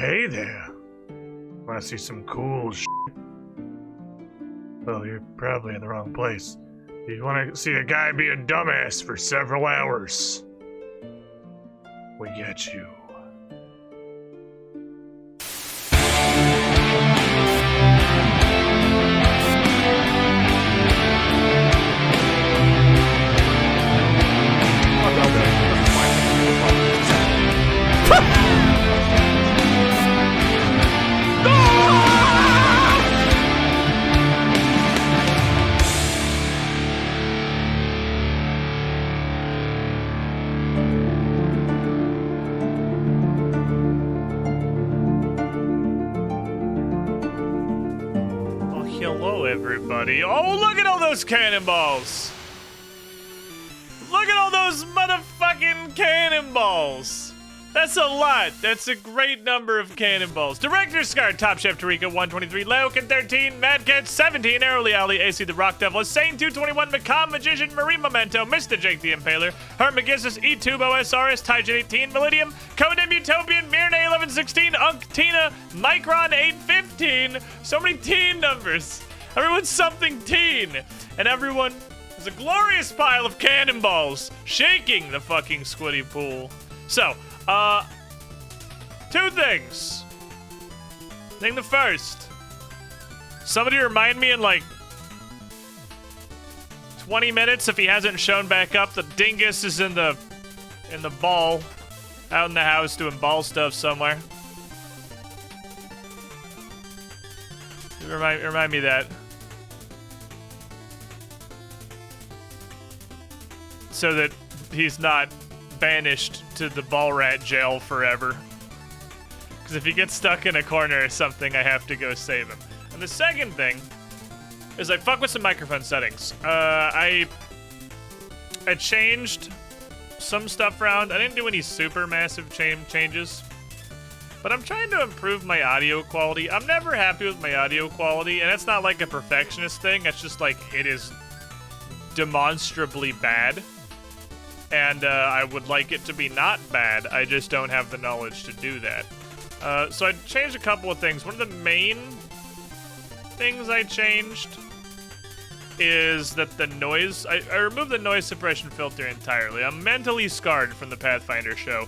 hey there. Wanna see some cool shit? Well, you're probably in the wrong place. You wanna see a guy be a dumbass for several hours. We get you. Hello, everybody. Oh, look at all those cannonballs! Look at all those motherfucking cannonballs! That's a lot. That's a great number of cannonballs. Director Scar, Top Chef Tarika, 123, Leokin, 13, Mad Cat, 17, Airly Alley, AC the Rock Devil, Sane, 221, Macam Magician, Marie Memento, Mr. Jake the Impaler, Herm McGissus, E-Tube, OSRS, Tyjan 18, Millennium, Conan Utopian, Mirna 1116, Unk Tina, Micron 815. So many teen numbers. Everyone's something teen. And everyone is a glorious pile of cannonballs shaking the fucking squiddy pool. So, two things. Thing the first. Somebody remind me in like 20 minutes if he hasn't shown back up. The dingus is in the ball. Out in the house doing ball stuff somewhere. Remind me of that. So that he's not banished to the ball rat jail forever. Because if he gets stuck in a corner or something, I have to go save him. And the second thing is I fuck with some microphone settings. I changed some stuff around. I didn't do any super massive changes. But I'm trying to improve my audio quality. I'm never happy with my audio quality, and it's not like a perfectionist thing. It's just like it is demonstrably bad. And I would like it to be not bad. I just don't have the knowledge to do that. So I changed a couple of things. One of the main things I changed is that the noise... I removed the noise suppression filter entirely. I'm mentally scarred from the Pathfinder show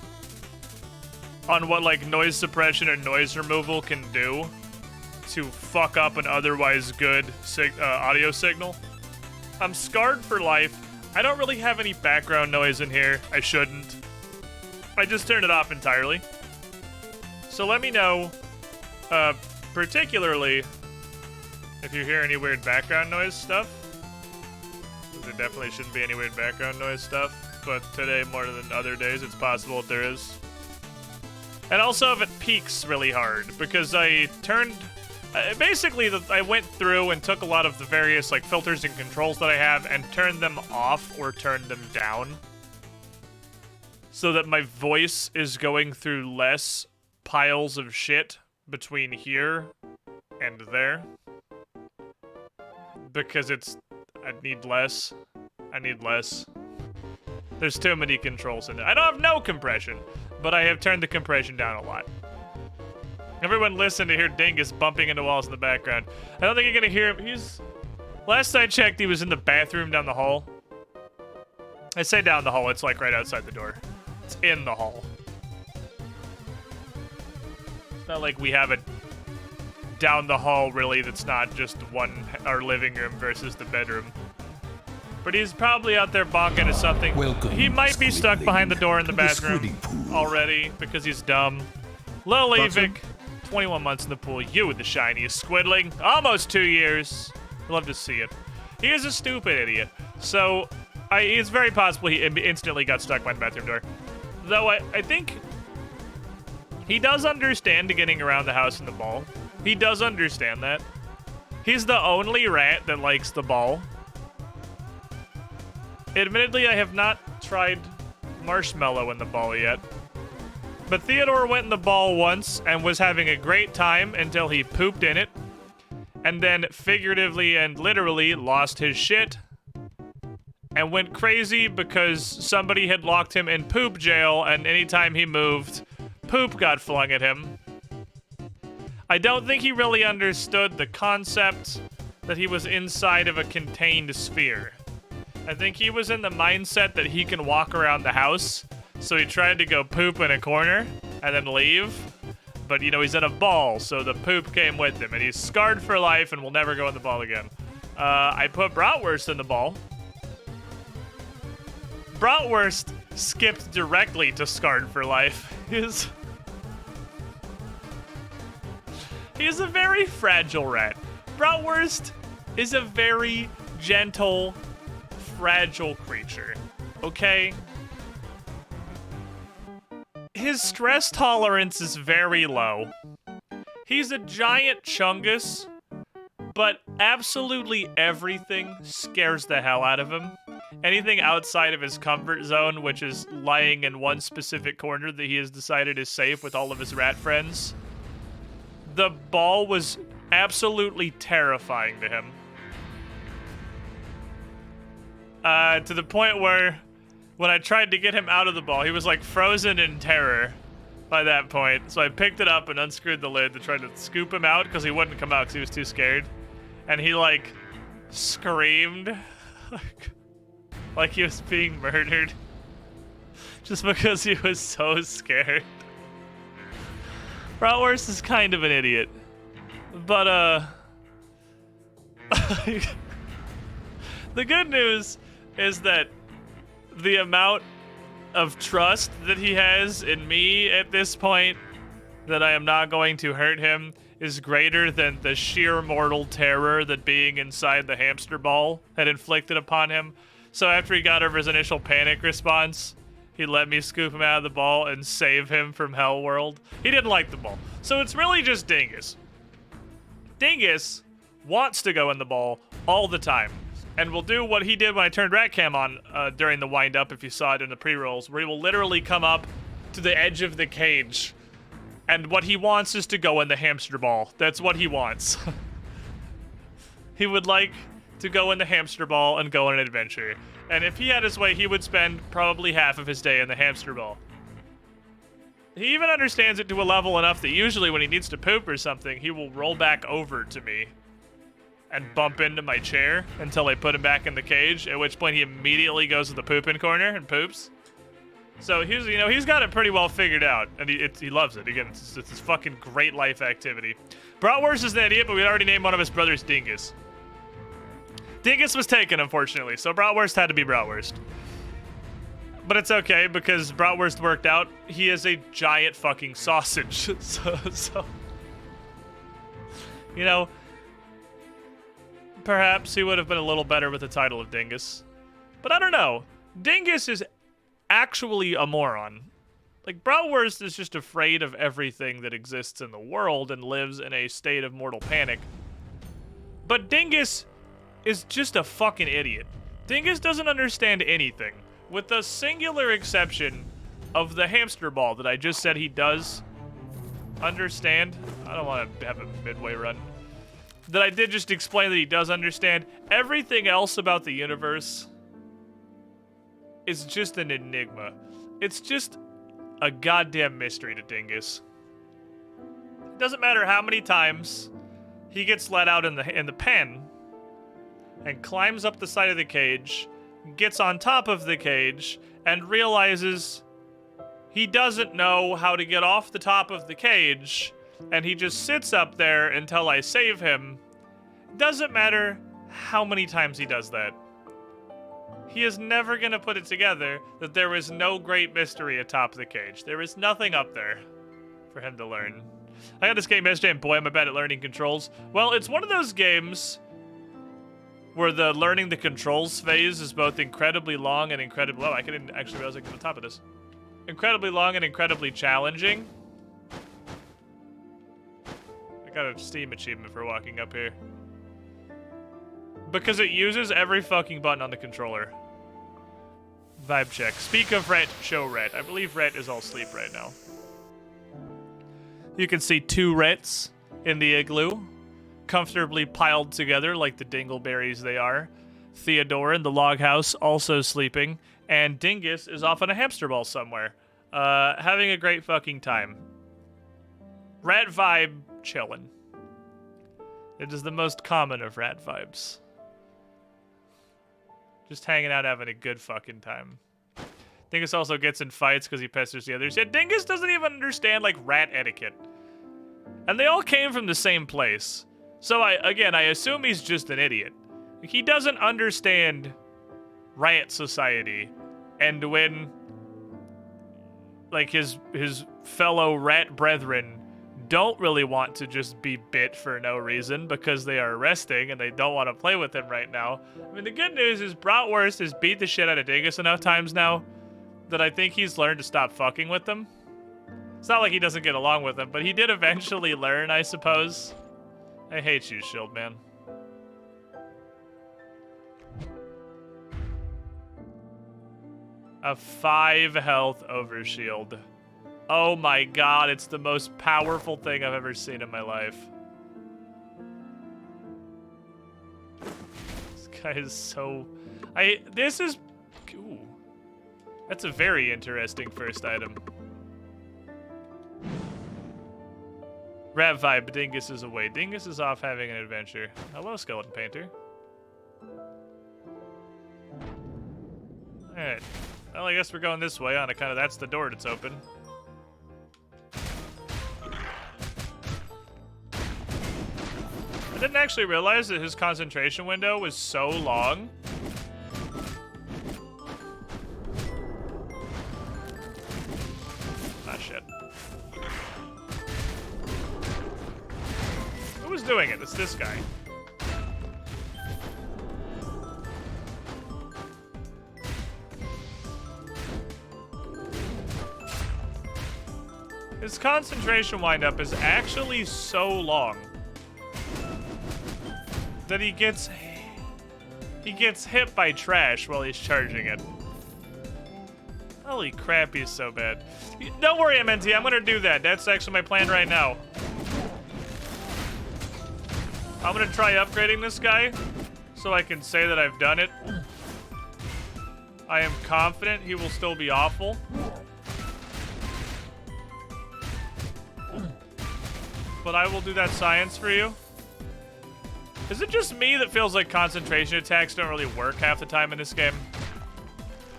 on what like noise suppression or noise removal can do to fuck up an otherwise good audio signal. I'm scarred for life. I don't really have any background noise in here. I shouldn't. I just turned it off entirely. So let me know, particularly if you hear any weird background noise stuff. There definitely shouldn't be any weird background noise stuff, but today more than other days it's possible that there is. And also if it peaks really hard, because I turned... basically, I went through and took a lot of the various like filters and controls that I have and turned them off or turned them down so that my voice is going through less piles of shit between here and there. Because I need less. There's too many controls in it. I don't have no compression, but I have turned the compression down a lot. Everyone listen to hear Dingus bumping into walls in the background. I don't think you're gonna hear him. Last I checked, he was in the bathroom down the hall. I say down the hall, it's like right outside the door. It's in the hall. It's not like we have it down the hall, really, that's not just our living room versus the bedroom. But he's probably out there bonking at something. Welcome, he might be stuck behind the door in the bathroom already because he's dumb. Lil Evic. 21 months in the pool, you with the shiniest squidling. Almost 2 years. Love to see it. He is a stupid idiot. So, it's very possible he instantly got stuck by the bathroom door. Though I think he does understand getting around the house in the ball. He does understand that. He's the only rat that likes the ball. Admittedly, I have not tried marshmallow in the ball yet. But Theodore went in the ball once and was having a great time until he pooped in it. And then figuratively and literally lost his shit. And went crazy because somebody had locked him in poop jail, and anytime he moved, poop got flung at him. I don't think he really understood the concept that he was inside of a contained sphere. I think he was in the mindset that he can walk around the house, so he tried to go poop in a corner and then leave. But, you know, he's in a ball, so the poop came with him, and he's scarred for life and will never go in the ball again. I put Bratwurst in the ball. Bratwurst skipped directly to scarred for life. He's a very fragile rat. Bratwurst is a very gentle, fragile creature, okay? His stress tolerance is very low. He's a giant chungus, but absolutely everything scares the hell out of him. Anything outside of his comfort zone, which is lying in one specific corner that he has decided is safe with all of his rat friends, the ball was absolutely terrifying to him. To the point where when I tried to get him out of the ball, he was like frozen in terror by that point. So I picked it up and unscrewed the lid to try to scoop him out because he wouldn't come out because he was too scared. And he like screamed like he was being murdered just because he was so scared. Bratwurst is kind of an idiot. But, the good news is that the amount of trust that he has in me at this point, that I am not going to hurt him, is greater than the sheer mortal terror that being inside the hamster ball had inflicted upon him. So after he got over his initial panic response, he let me scoop him out of the ball and save him from Hell World. He didn't like the ball. So it's really just Dingus. Dingus wants to go in the ball all the time, and will do what he did when I turned Ratcam on during the wind-up, if you saw it in the pre-rolls, where he will literally come up to the edge of the cage, and what he wants is to go in the hamster ball. That's what he wants. He would like to go in the hamster ball and go on an adventure. And if he had his way, he would spend probably half of his day in the hamster ball. He even understands it to a level enough that usually when he needs to poop or something, he will roll back over to me and bump into my chair until I put him back in the cage, at which point he immediately goes to the pooping corner and poops. So he's got it pretty well figured out, and he loves it. Again, it's his fucking great life activity. Bratwurst is an idiot, but we'd already named one of his brothers Dingus. Dingus was taken, unfortunately, so Bratwurst had to be Bratwurst. But it's okay, because Bratwurst worked out. He is a giant fucking sausage. So, you know, perhaps he would have been a little better with the title of Dingus. But I don't know. Dingus is actually a moron. Like, Bratwurst is just afraid of everything that exists in the world and lives in a state of mortal panic. But Dingus is just a fucking idiot. Dingus doesn't understand anything, with the singular exception of the hamster ball that I just said he does understand. I don't want to have a midway run. That I did just explain that he does understand. Everything else about the universe is just an enigma. It's just a goddamn mystery to Dingus. It doesn't matter how many times he gets let out in the pen and climbs up the side of the cage, gets on top of the cage, and realizes he doesn't know how to get off the top of the cage, and he just sits up there until I save him. Doesn't matter how many times he does that. He is never gonna put it together that there is no great mystery atop the cage. There is nothing up there for him to learn. I got this game yesterday, and boy, am I bad at learning controls. Well, it's one of those games where the learning the controls phase is both incredibly long and incredibly... Oh, I didn't actually realize I could get on top of this. Incredibly long and incredibly challenging. I got a Steam achievement for walking up here. Because it uses every fucking button on the controller. Vibe check. Speak of Rhett, show Rhett. I believe Rhett is all asleep right now. You can see 2 Rhetts in the igloo, comfortably piled together like the dingleberries they are. Theodore in the log house also sleeping, and Dingus is off on a hamster ball somewhere, having a great fucking time. Rat vibe chillin'. It is the most common of rat vibes. Just hanging out, having a good fucking time. Dingus also gets in fights because he pesters the others. Yeah, Dingus doesn't even understand, like, rat etiquette. And they all came from the same place. So, I assume he's just an idiot. He doesn't understand rat society. And when, like, his fellow rat brethren don't really want to just be bit for no reason because they are resting and they don't want to play with him right now. I mean, the good news is Bratwurst has beat the shit out of Dingus enough times now that I think he's learned to stop fucking with them. It's not like he doesn't get along with them, but he did eventually learn, I suppose. I hate you, Shield Man. A 5 health overshield. Oh my god, it's the most powerful thing I've ever seen in my life. This guy is so... This is... Ooh. That's a very interesting first item. Rat vibe, Dingus is away. Dingus is off having an adventure. Hello, Skeleton Painter. Alright. Well, I guess we're going this way on account of that's the door that's open. I didn't actually realize that his concentration window was so long. Ah, shit. Who was doing it? It's this guy. His concentration windup is actually so long that he gets hit by trash while he's charging it. Holy crap, he's so bad. Don't worry, MNT, I'm gonna do that. That's actually my plan right now. I'm gonna try upgrading this guy so I can say that I've done it. I am confident he will still be awful. But I will do that science for you. Is it just me that feels like concentration attacks don't really work half the time in this game?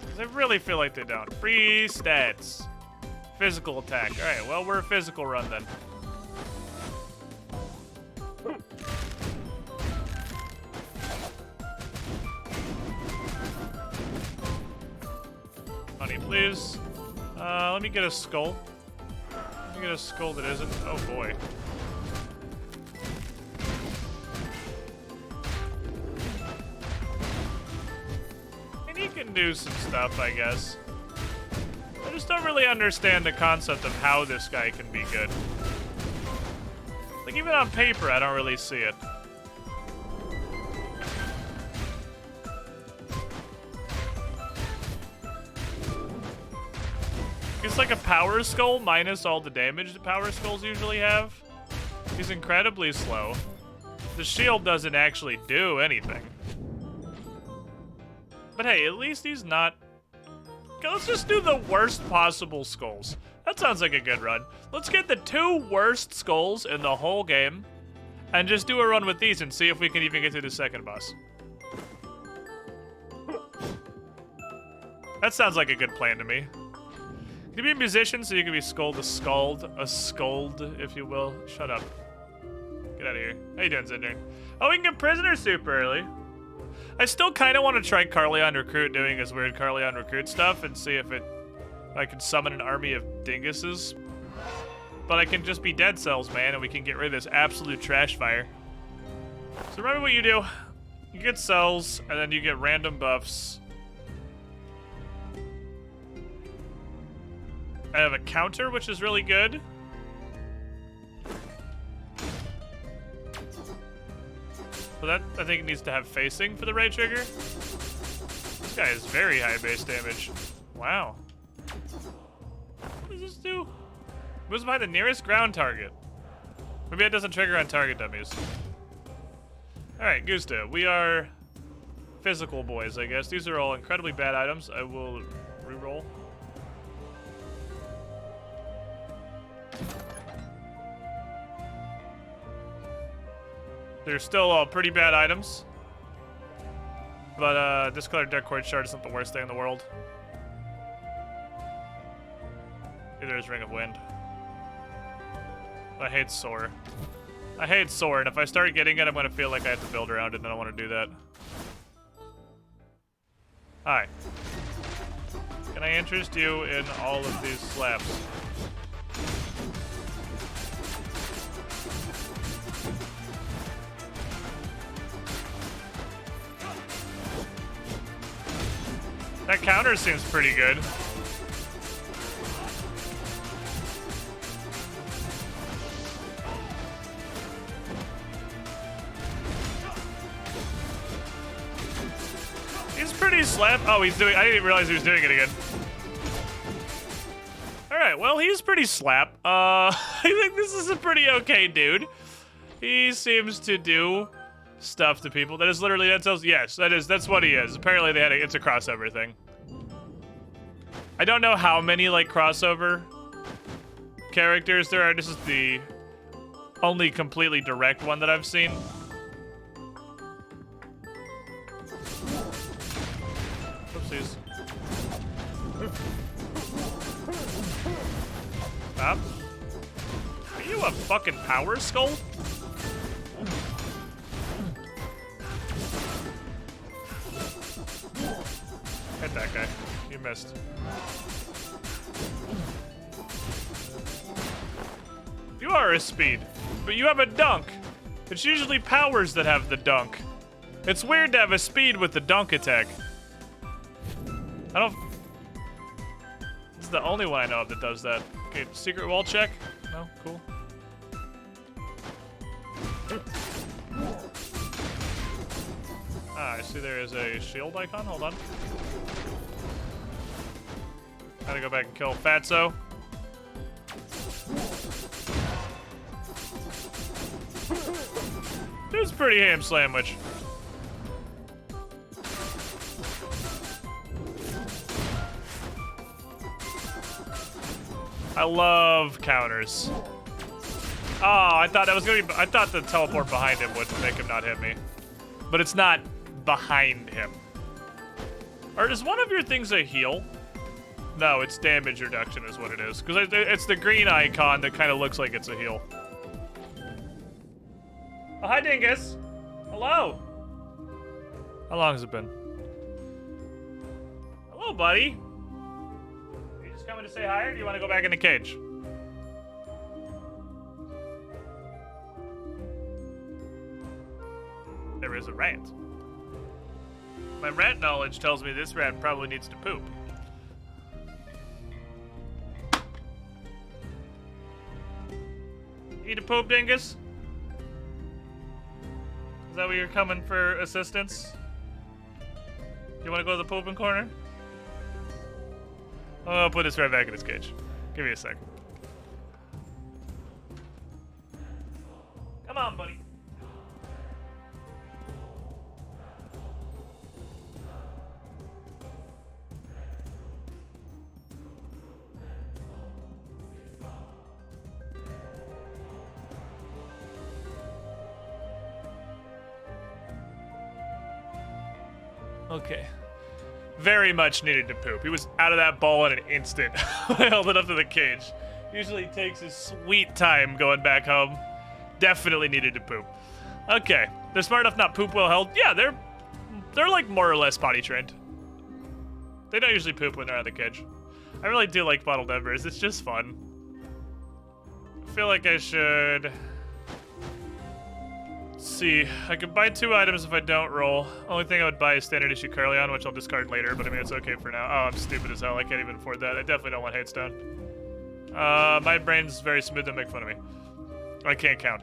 Because I really feel like they don't. Free stats. Physical attack. Alright, well, we're a physical run then. Honey, please. Let me get a skull. Let me get a skull that isn't. Oh boy. And he can do some stuff, I guess. I just don't really understand the concept of how this guy can be good. Like, even on paper, I don't really see it. It's like a power skull minus all the damage that power skulls usually have. He's incredibly slow. The shield doesn't actually do anything. But hey, at least he's not... Okay, let's just do the worst possible skulls. That sounds like a good run. Let's get the 2 worst skulls in the whole game and just do a run with these and see if we can even get to the second boss. That sounds like a good plan to me. Can you be a musician so you can be Skuld, a scold, if you will? Shut up. Get out of here. How you doing, Zinder? Oh, we can get prisoner super early. I still kind of want to try Carleon Recruit doing his weird Carleon Recruit stuff and see if I can summon an army of dinguses. But I can just be dead cells, man, and we can get rid of this absolute trash fire. So remember what you do. You get cells, and then you get random buffs. I have a counter, which is really good. So that, I think, needs to have facing for the right trigger. This guy is very high base damage. Wow. What does this do? Moves behind the nearest ground target. Maybe that doesn't trigger on target dummies. Alright, Gusta. We are physical boys, I guess. These are all incredibly bad items. I will reroll. They're still all pretty bad items. But discolored decorated shard isn't the worst thing in the world. Neither is Ring of Wind. I hate Soar. I hate Soar, and if I start getting it, I'm gonna feel like I have to build around it, and I don't want to do that. Hi. Can I interest you in all of these slabs? That counter seems pretty good. He's pretty slap. Oh, he's doing. I didn't realize he was doing it again. All right. Well, he's pretty slap. I think this is a pretty okay dude. He seems to do stuff to people. That is literally, that tells, yes, that's what he is. Apparently they had it's a crossover thing. I don't know how many like crossover characters there are. This is the only completely direct one that I've seen. Oopsies. Stop. Are you a fucking power skull? Hit that guy. You missed. You are a speed, but you have a dunk. It's usually powers that have the dunk. It's weird to have a speed with the dunk attack. I don't... It's the only one I know of that does that. Okay, secret wall check? No? Cool. Ah, I see there is a shield icon. Hold on. Gotta go back and kill Fatso. Dude's pretty ham sandwich. I love counters. Oh, I thought that was gonna be. I thought the teleport behind him would make him not hit me, but it's not behind him. Or is one of your things a heal? No, it's damage reduction is what it is. Because it's the green icon that kind of looks like it's a heal. Oh, hi, Dingus. Hello. How long has it been? Hello, buddy. Are you just coming to say hi, or do you want to go back in the cage? There is a rat. My rat knowledge tells me this rat probably needs to poop. You need to poop, Dingus? Is that where you're coming for assistance? You want to go to the pooping corner? I'll put this right back in his cage. Give me a sec. Come on, buddy. Okay. Very much needed to poop. He was out of that ball in an instant. I held it up to the cage. Usually takes his sweet time going back home. Definitely needed to poop. Okay. They're smart enough not poop well held. Yeah, they're like more or less potty trained. They don't usually poop when they're out of the cage. I really do like bottled embers. It's just fun. I feel like I should... see, I could buy 2 items if I don't roll. Only thing I would buy is standard issue Carleon, which I'll discard later, but I mean, it's okay for now. Oh, I'm stupid as hell. I can't even afford that. I definitely don't want Hatestone. My brain's very smooth to make fun of me. I can't count.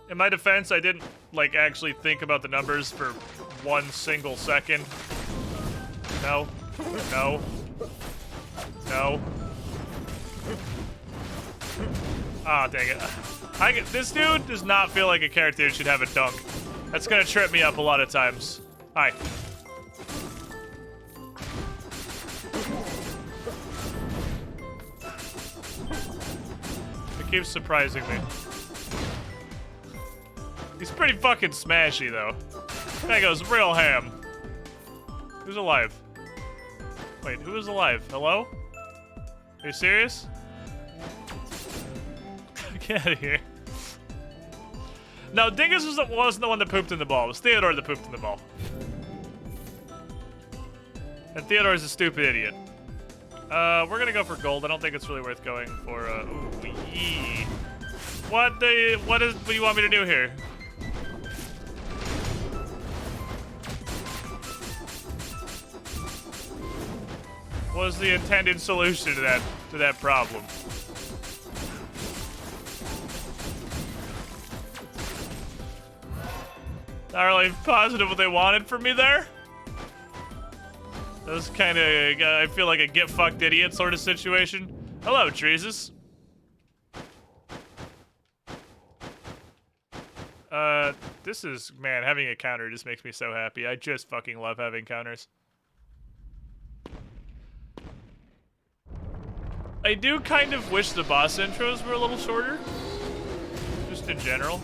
In my defense, I didn't, like, actually think about the numbers for 1 single second. No. No. No. Ah, dang it. This dude does not feel like a character who should have a dunk. That's gonna trip me up a lot of times. Hi. It keeps surprising me. He's pretty fucking smashy, though. That goes real ham. Who's alive? Wait, who is alive? Hello? Are you serious? Get out of here. No, Dingus wasn't the one that pooped in the ball. It was Theodore that pooped in the ball. And Theodore's a stupid idiot. We're gonna go for gold. I don't think it's really worth going for, ooh, yee. What do you want me to do here? What was the intended solution to that problem? Not really positive what they wanted from me there. That was kind of, I feel like a get fucked idiot sort of situation. Hello, Treeses. This is, man, having a counter just makes me so happy. I just fucking love having counters. I do kind of wish the boss intros were a little shorter. Just in general.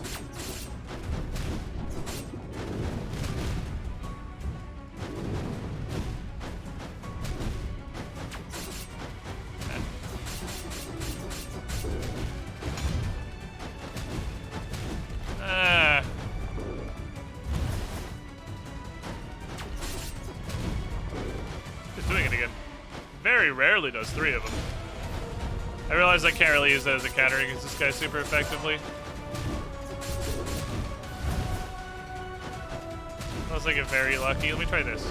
Just doing it again. Very rarely does 3 of them. I realize I can't really use that as a counter against this guy super effectively. I was like very lucky. Let me try this.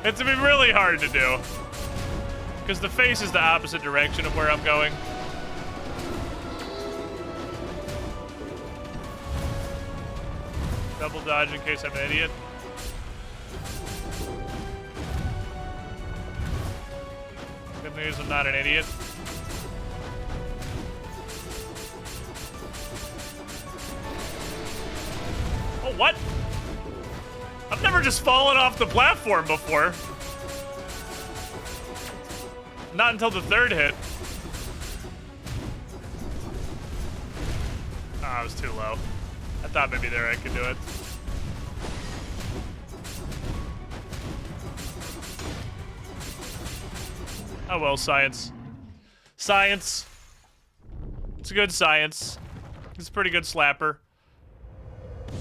It's gonna be really hard to do. Because the face is the opposite direction of where I'm going. Double dodge in case I'm an idiot. Good news, I'm not an idiot. Oh, what? I've never just fallen off the platform before. Not until the 3rd hit. Oh, I was too low. I thought maybe there I could do it. Oh well, science. Science. It's a good science. It's a pretty good slapper.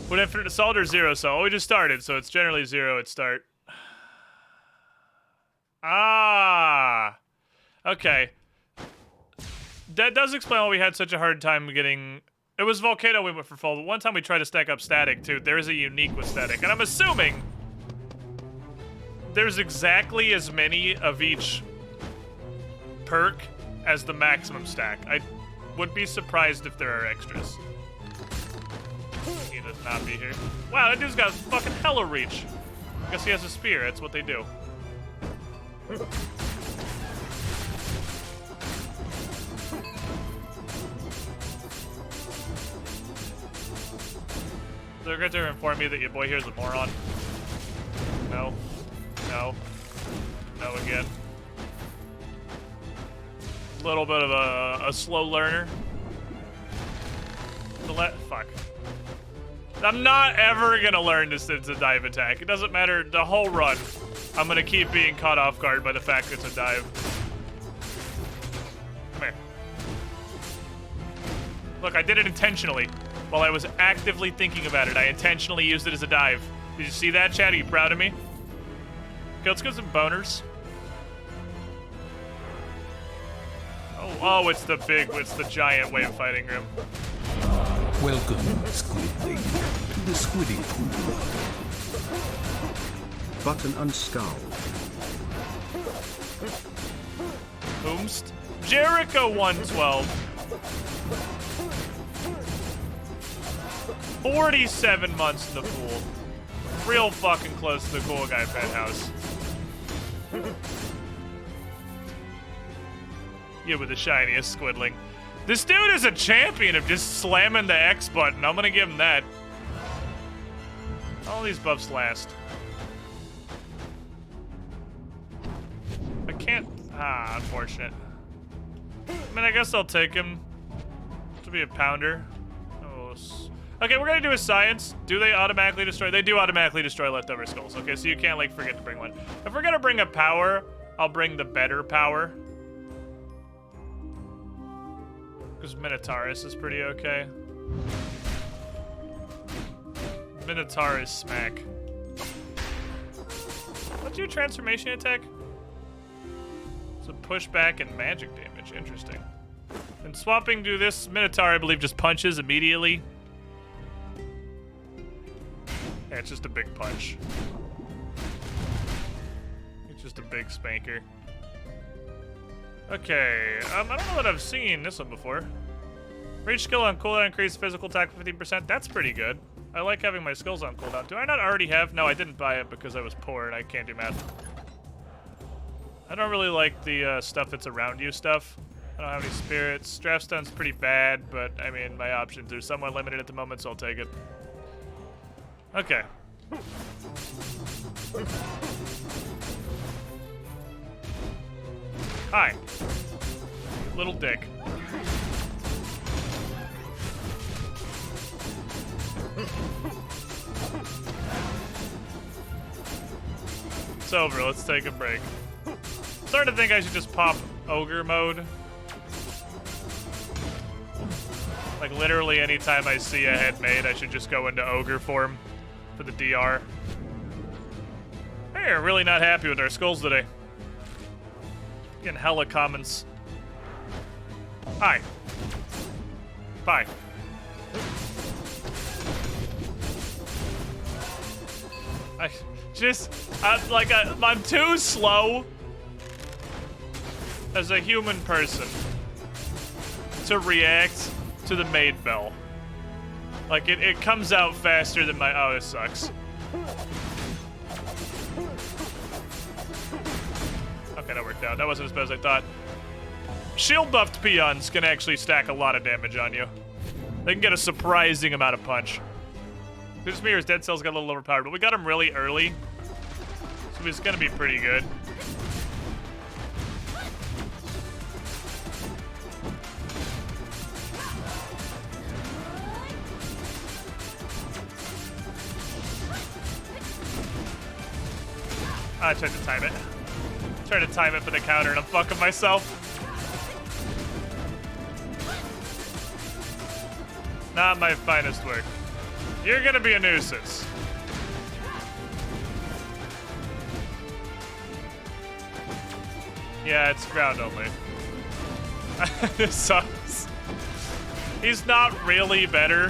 Would infinite assault or 0 assault? Oh, we just started, so it's generally 0 at start. Ah. Okay. That does explain why we had such a hard time getting... It was Volcano we went for full, but one time we tried to stack up static, too. There is a unique with static, and I'm assuming there's exactly as many of each perk as the maximum stack. I would be surprised if there are extras. He does not be here. Wow, that dude's got fucking hella reach. I guess he has a spear, that's what they do. They're going to inform me that your boy here is a moron. No. No. No again. Little bit of a slow learner. Fuck. I'm not ever gonna learn this it's a dive attack. It doesn't matter the whole run. I'm gonna keep being caught off guard by the fact it's a dive. Come here. Look, I did it intentionally. While I was actively thinking about it, I intentionally used it as a dive. Did you see that, chat? Are you proud of me? Okay, let's get some boners. Oh, it's the giant wave fighting room. Welcome, Squidling, to the Squiddy Pool. Button unskull. Boomst. Jericho 112. 47 months in the pool. Real fucking close to the cool guy penthouse. You with the shiniest Squidling. This dude is a champion of just slamming the X button. I'm gonna give him that. All these buffs last. I can't... unfortunate. I mean, I guess I'll take him to be a pounder. Oh, Okay, we're gonna do a science. Do they automatically destroy? They do automatically destroy leftover skulls. Okay, so you can't like forget to bring one. If we're gonna bring a power, I'll bring the better power. Because Minotaurus is pretty okay. Minotaurus smack. What's your transformation attack? So pushback and magic damage. Interesting. And swapping to this Minotaur, I believe, just punches immediately. Yeah, it's just a big punch. It's just a big spanker. Okay, I don't know that I've seen this one before. Reach skill on cooldown, increase physical attack 15%. That's pretty good. I like having my skills on cooldown. Do I not already have? No, I didn't buy it because I was poor and I can't do math. I don't really like the stuff that's around you stuff. I don't have any spirits. Draftstone's pretty bad, but I mean, my options are somewhat limited at the moment, so I'll take it. Okay. Hi. Little dick. It's over. Let's take a break. I'm starting to think I should just pop ogre mode. Like literally anytime I see a head made, I should just go into ogre form for the DR. Hey, we're really not happy with our skulls today. Getting hella comments. Hi. Bye. I'm too slow as a human person to react to the maid bell. Like, it comes out faster than my... Oh, this sucks. Okay, that worked out. That wasn't as bad as I thought. Shield buffed peons can actually stack a lot of damage on you. They can get a surprising amount of punch. This mirror's dead cells got a little overpowered, but we got him really early. So he's gonna be pretty good. I tried to time it. Tried to time it for the counter and I'm fucking myself. Not my finest work. You're gonna be a nuisance. Yeah, it's ground only. This sucks. He's not really better.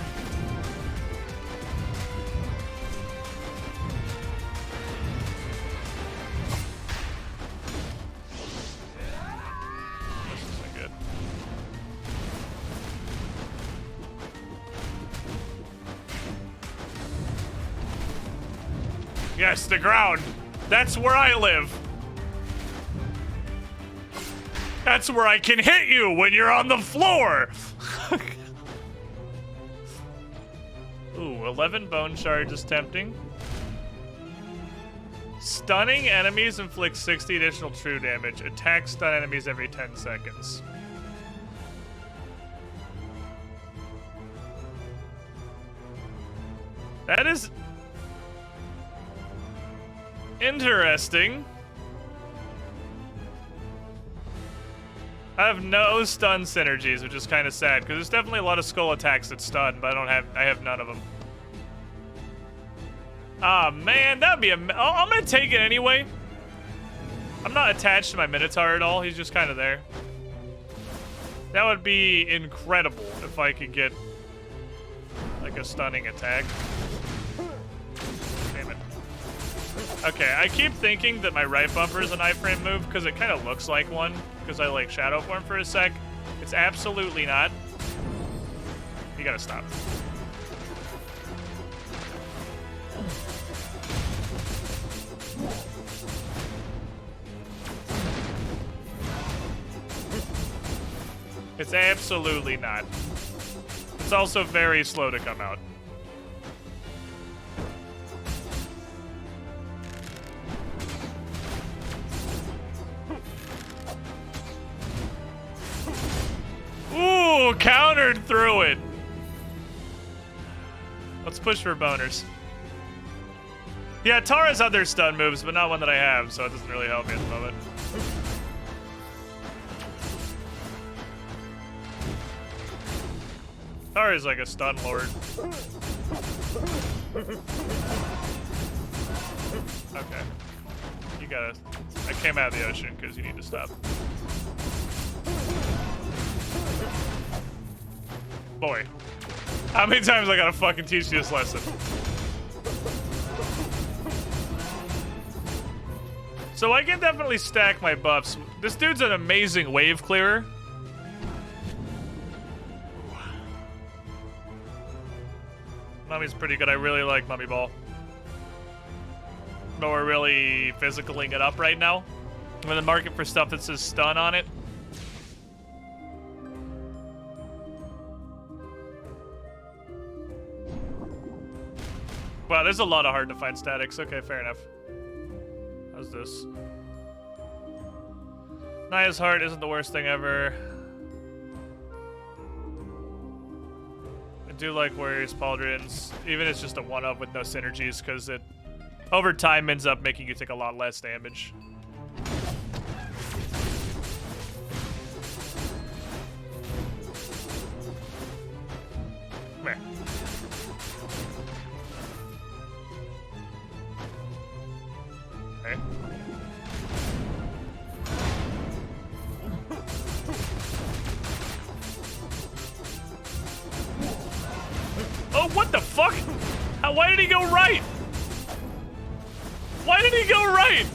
This isn't good. Yes, the ground. That's where I live. That's where I can hit you when you're on the floor. Ooh, 11 bone shards is tempting. Stunning enemies inflicts 60 additional true damage. Attack stun enemies every 10 seconds. That is interesting. I have no stun synergies, which is kind of sad because there's definitely a lot of skull attacks that stun, but I have none of them. Ah, man, that'd be I'm gonna take it anyway. I'm not attached to my Minotaur at all. He's just kind of there. That would be incredible if I could get like a stunning attack. Damn it. Okay, I keep thinking that my right bumper is an iframe move because it kind of looks like one because I like shadow form for a sec. It's absolutely not. You gotta stop. It's absolutely not. It's also very slow to come out. Ooh, countered through it. push for boners. Yeah, Tara's other stun moves, but not one that I have, so it doesn't really help me at the moment. Tara's like a stun lord. Okay. You gotta... I came out of the ocean because you need to stop. Boy. How many times I gotta fucking teach you this lesson? So I can definitely stack my buffs. This dude's an amazing wave clearer. Mummy's pretty good. I really like Mummy Ball. But we're really physicaling it up right now. I'm in the market for stuff that says stun on it. Wow, there's a lot of hard to find statics. Okay, fair enough. How's this? Naya's heart isn't the worst thing ever. I do like Warriors Pauldrons, even if it's just a one-up with no synergies, because it over time ends up making you take a lot less damage. Come here. Okay. Oh, what the fuck? Why did he go right? Why did he go right?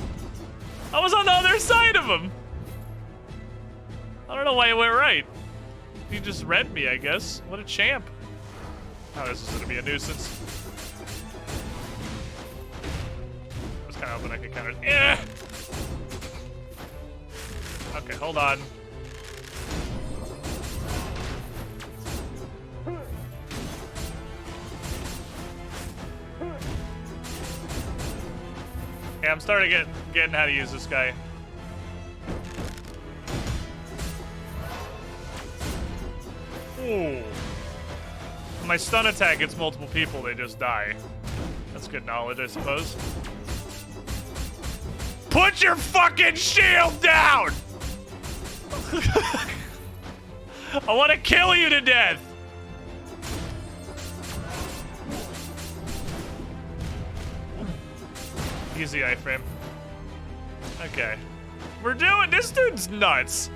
I was on the other side of him. I don't know why he went right. He just read me, I guess. What a champ. Oh, this is gonna be a nuisance. I was kind of hoping I could counter. Yeah. Okay, hold on. Yeah, I'm starting getting how to use this guy. Ooh. When my stun attack hits multiple people, they just die. That's good knowledge, I suppose. Put your fucking shield down! I want to kill you to death! Easy iframe. Okay. We're doing... This dude's nuts.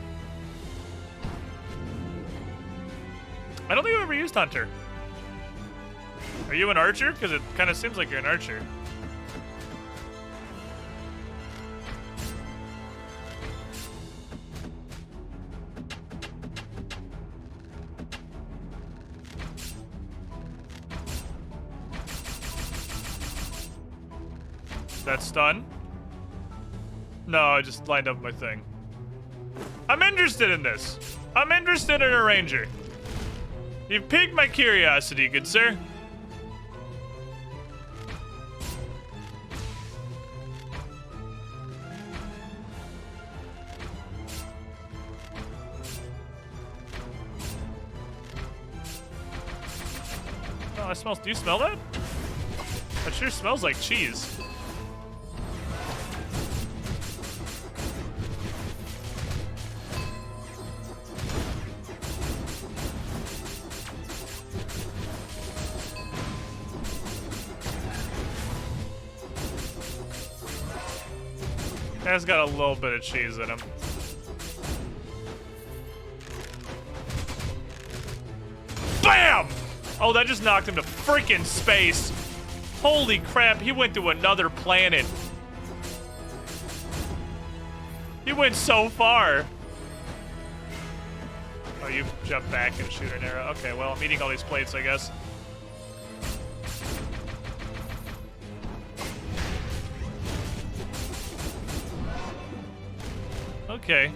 I don't think I've ever used Hunter. Are you an archer? Because it kind of seems like you're an archer. That stun? No, I just lined up my thing. I'm interested in this. I'm interested in a ranger. You've piqued my curiosity, good sir. Oh, I smell. Do you smell that? That sure smells like cheese. That's got a little bit of cheese in him. BAM! Oh, that just knocked him to freaking space. Holy crap, he went to another planet. He went so far. Oh, you jump back and shoot an arrow. Okay, well, I'm eating all these plates, I guess. Okay.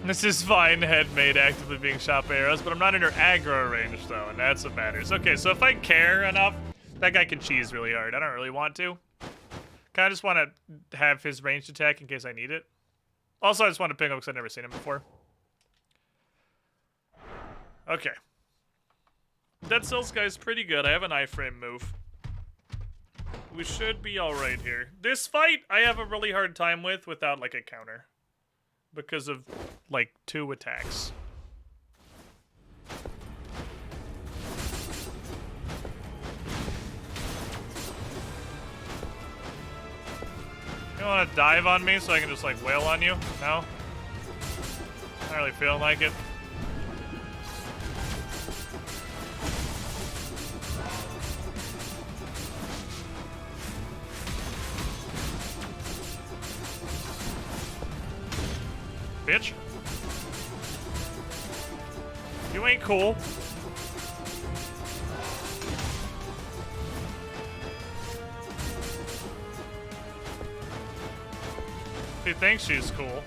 This is fine, headmate actively being shot by arrows, but I'm not in her aggro range, though, and that's what matters. Okay, so if I care enough, that guy can cheese really hard. I don't really want to. Kinda just want to have his ranged attack in case I need it. Also, I just want to ping him because I've never seen him before. Okay. Dead Cells guy's pretty good. I have an iframe move. We should be alright here. This fight, I have a really hard time with without, like, a counter. Because of, like, 2 attacks. You want to dive on me so I can just, like, wail on you? No? Not really feeling like it. Bitch. You ain't cool. She thinks she's cool.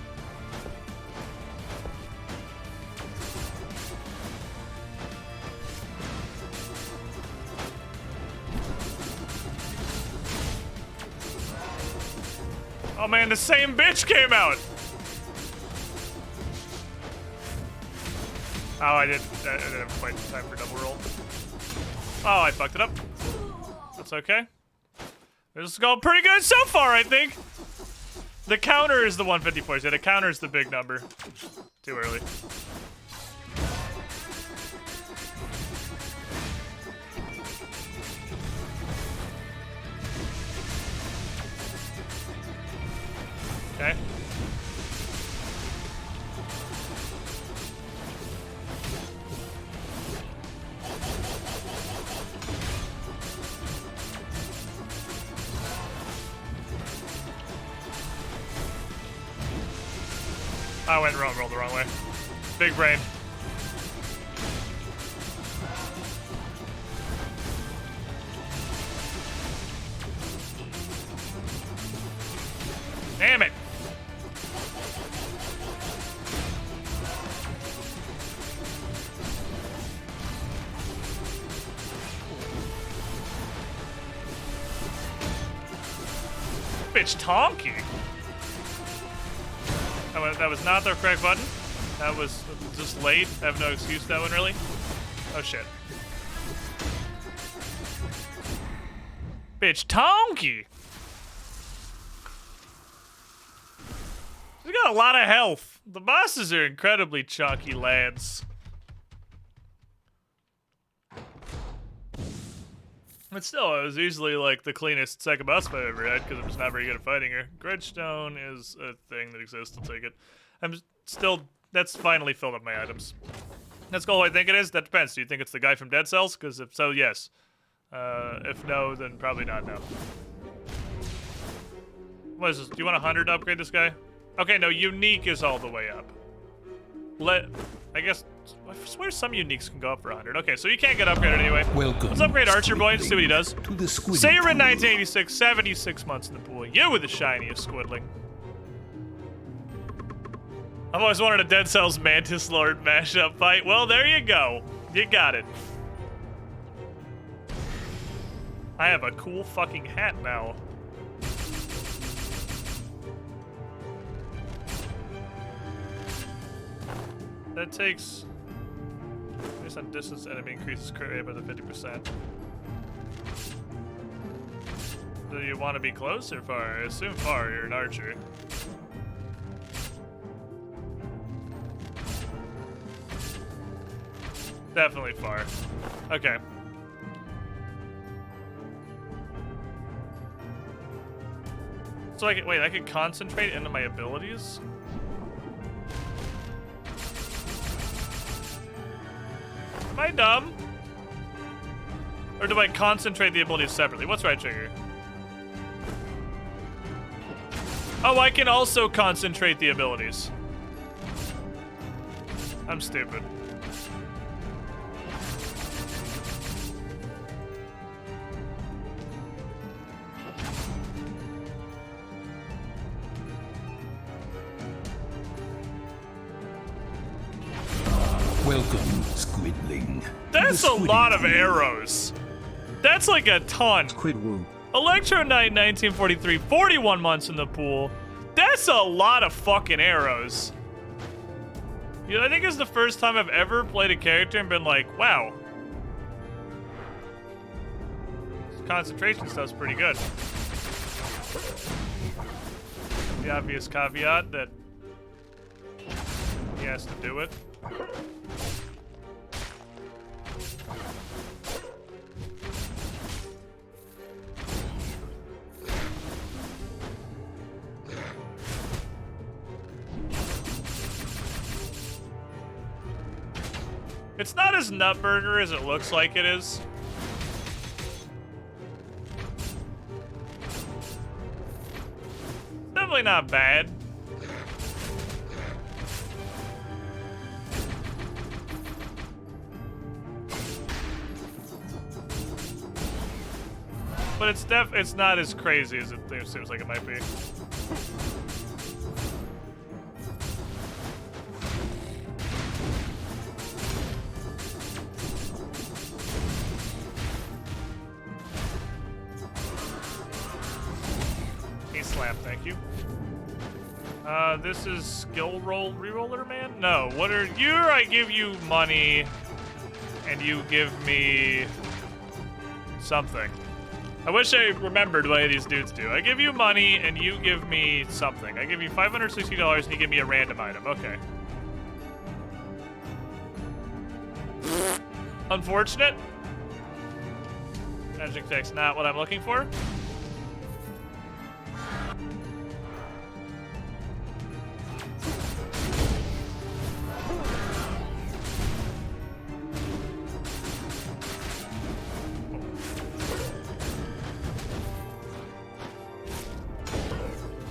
Oh man, the same bitch came out! Oh, I didn't have quite time for double roll. Oh, I fucked it up. That's okay. This is going pretty good so far, I think. The counter is the 154. Yeah, the counter is the big number. Too early. Okay. I went wrong, rolled the wrong way. Big brain. Damn it. Bitch tonky. That was not the correct button. That was just late. I have no excuse that one, really. Oh, shit. Bitch, Tonky! He's got a lot of health. The bosses are incredibly chunky lads. But still, it was easily like the cleanest second boss fight I've ever had because I'm just not very good at fighting her. Gridstone is a thing that exists. I'll take it. I'm still. That's finally filled up my items. That's Skul, I think it is. That depends. Do you think it's the guy from Dead Cells? Because if so, yes. If no, then probably not. No. What is this? Do you want 100 to upgrade this guy? Okay, no. Unique is all the way up. I guess. I swear some uniques can go up for 100. Okay, so you can't get upgraded anyway. Welcome. Let's upgrade Archer Boy and see what he does. To the Squidling Sayer in Pool. 1986, 76 months in the pool. You were the shiniest Squidling. I've always wanted a Dead Cells Mantis Lord mashup fight. Well, there you go. You got it. I have a cool fucking hat now. That takes... Based on distance, enemy increases crit rate by the 50%. Do you want to be close or far? I assume far, you're an archer. Definitely far. Okay. So I can, wait, I can concentrate into my abilities? Am I dumb? Or do I concentrate the abilities separately? What's right trigger? Oh, I can also concentrate the abilities. I'm stupid. Welcome, Squidling. That's a lot of arrows. That's like a ton. Squidward. Electro Knight 1943, 41 months in the pool. That's a lot of fucking arrows. You know, I think it's the first time I've ever played a character and been like, wow, concentration stuff's pretty good. The obvious caveat that he has to do it. It's not as nutburger as it looks like it is. Definitely not bad. But it's not as crazy as it seems like it might be. Thank you. This is skill roll reroller man? No, what are you? I give you money and you give me something. I wish I remembered what these dudes do. I give you money and you give me something. I give you $560 and you give me a random item. Okay. Unfortunate. Magic text, not what I'm looking for.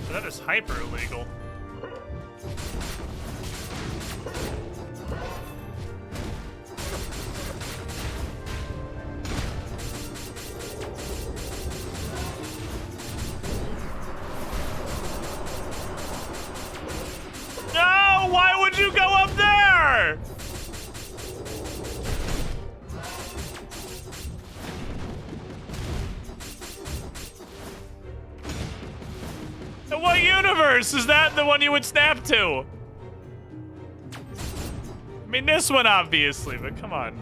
That is hyper illegal. No! Why would you go up there? In what universe is that the one you would snap to? I mean, this one obviously, but come on.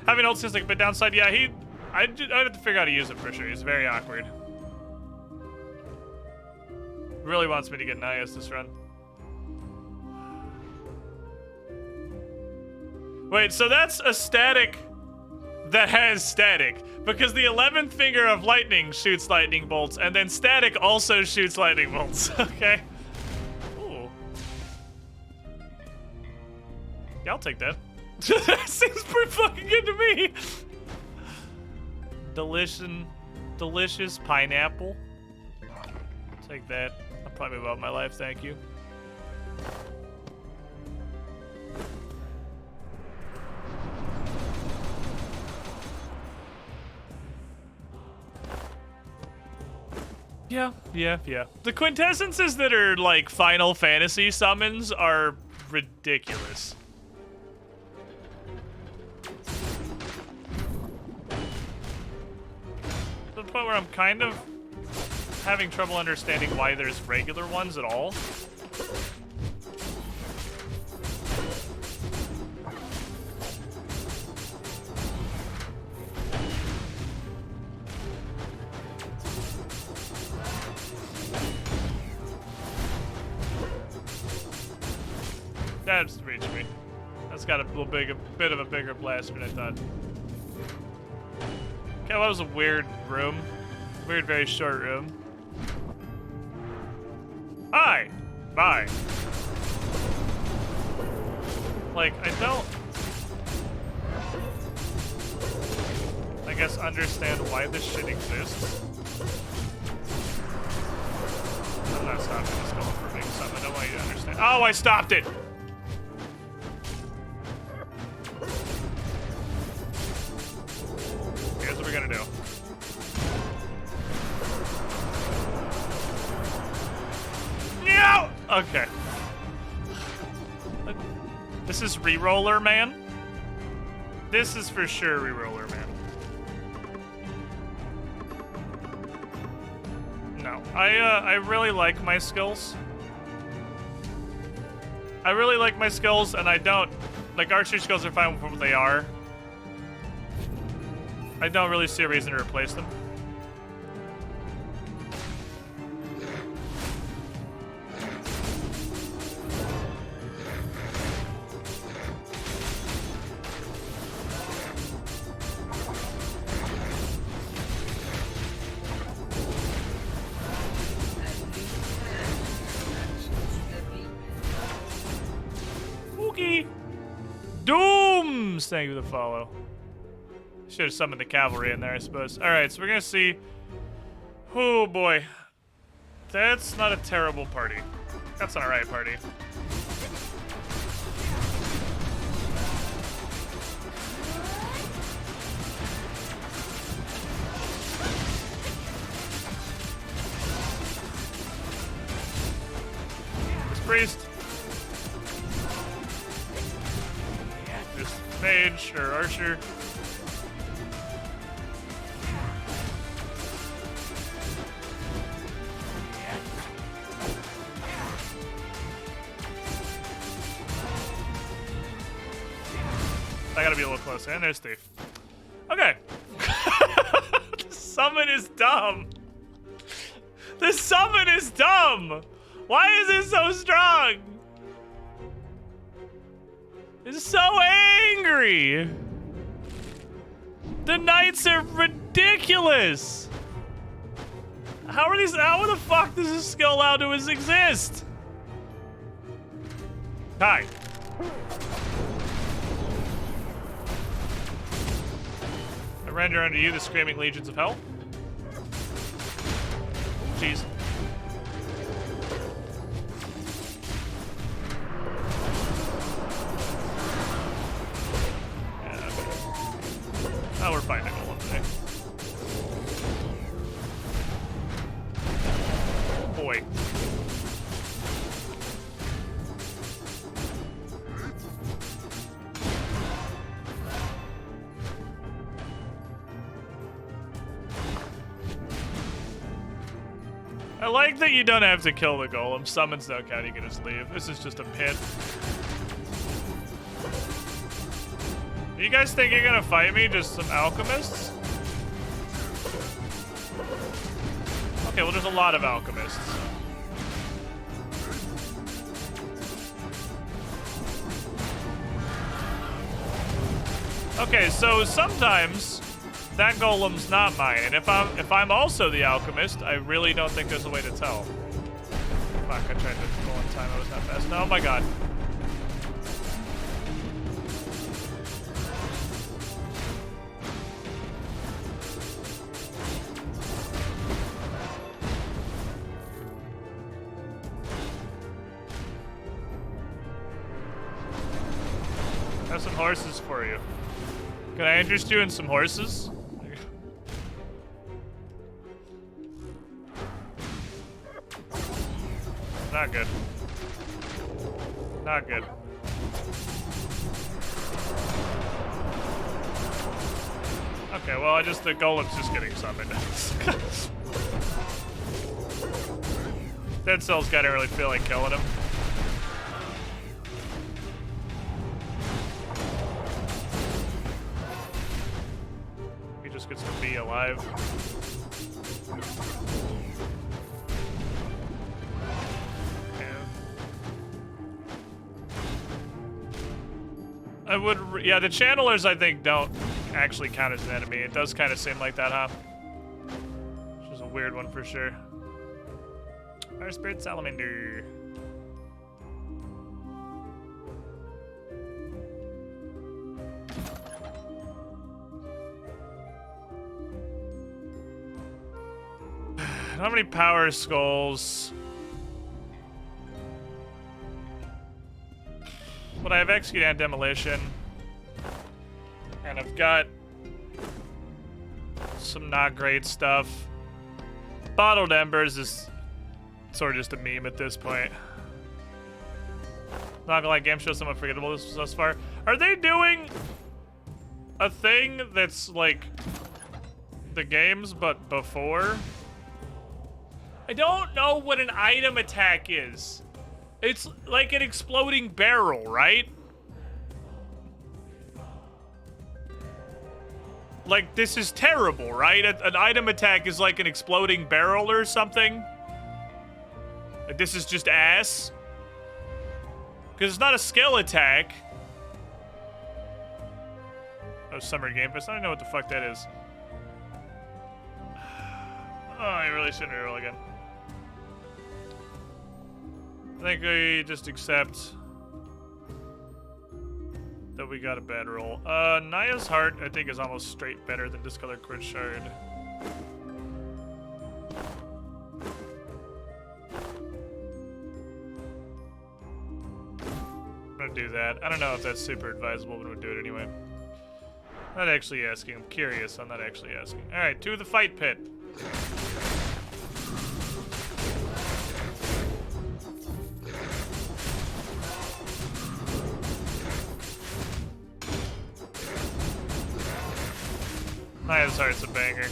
Having old since like a bit downside, yeah, I'd have to figure out how to use it for sure. He's very awkward. Really wants me to get an IS this run. Wait, so that's a static that has static. Because the 11th finger of lightning shoots lightning bolts, and then static also shoots lightning bolts. Okay. Ooh. Yeah, I'll take that. That seems pretty fucking good to me. Delicious pineapple. Take that. I'll probably move out my life, thank you. Yeah. The quintessences that are like Final Fantasy summons are ridiculous. To the point where I'm kind of having trouble understanding why there's regular ones at all. That's reached me. That's got a bit of a bigger blast than I thought. Okay, well, that was a weird room. Weird, very short room. Hi! Bye. Like, I don't... I guess understand why this shit exists. I'm not stopping this going for big stuff. I don't want you to understand. Oh, I stopped it! Here's what we're gonna do. No! Okay. This is Reroller Man? This is for sure Reroller Man. No. I really like my skills. I really like my skills, and I don't... Like, archery skills are fine for what they are. I don't really see a reason to replace them. Please thank you for the follow. Should have summoned the cavalry in there, I suppose. Alright, so we're gonna see. Oh boy. That's not a terrible party. That's an alright party. This priest. This mage or archer. I gotta be a little closer. And there's Steve. Okay. The summon is dumb. The summon is dumb. Why is it so strong? It's so angry. The knights are ridiculous. How the fuck does this skill allowed to exist? Hi. I render unto you the screaming legions of hell. Jeez. Yeah, okay. Oh, we're fighting a golem today. Boy. I like that you don't have to kill the golem. Summons don't count, you can just leave. This is just a pit. You guys think you're gonna fight me? Just some alchemists? Okay, well there's a lot of alchemists. Okay, so sometimes that golem's not mine, and if I'm also the alchemist, I really don't think there's a way to tell. Fuck, I tried to go on time, I was not fast. Oh my god. I have some horses for you. Can I interest you in some horses? Not good. Not good. Okay, well, the golem's just getting summoned. Dead Cell's gotta really feel like killing him. He just gets to be alive. Yeah, the channelers, I think, don't actually count as an enemy. It does kind of seem like that, huh? Which is a weird one for sure. Fire Spirit Salamander. How many power skulls? But I have execute and demolition. And I've got some not great stuff. Bottled Embers is sort of just a meme at this point. Not gonna lie, game show somewhat forgettable thus far. Are they doing a thing that's like the games but before? I don't know what an item attack is. It's like an exploding barrel, right? Like, this is terrible, right? An item attack is like an exploding barrel or something. Like, this is just ass. Because it's not a skill attack. Oh, Summer Game Pass. I don't know what the fuck that is. Oh, I really shouldn't roll again. I think we just accept that but we got a bad roll. Naya's Heart, I think, is almost straight better than Discolored Quartz Shard. I'm gonna do that. I don't know if that's super advisable, but I'm gonna do it anyway. I'm not actually asking. I'm curious. I'm not actually asking. All right, to the fight pit. Naya's Heart's a banger.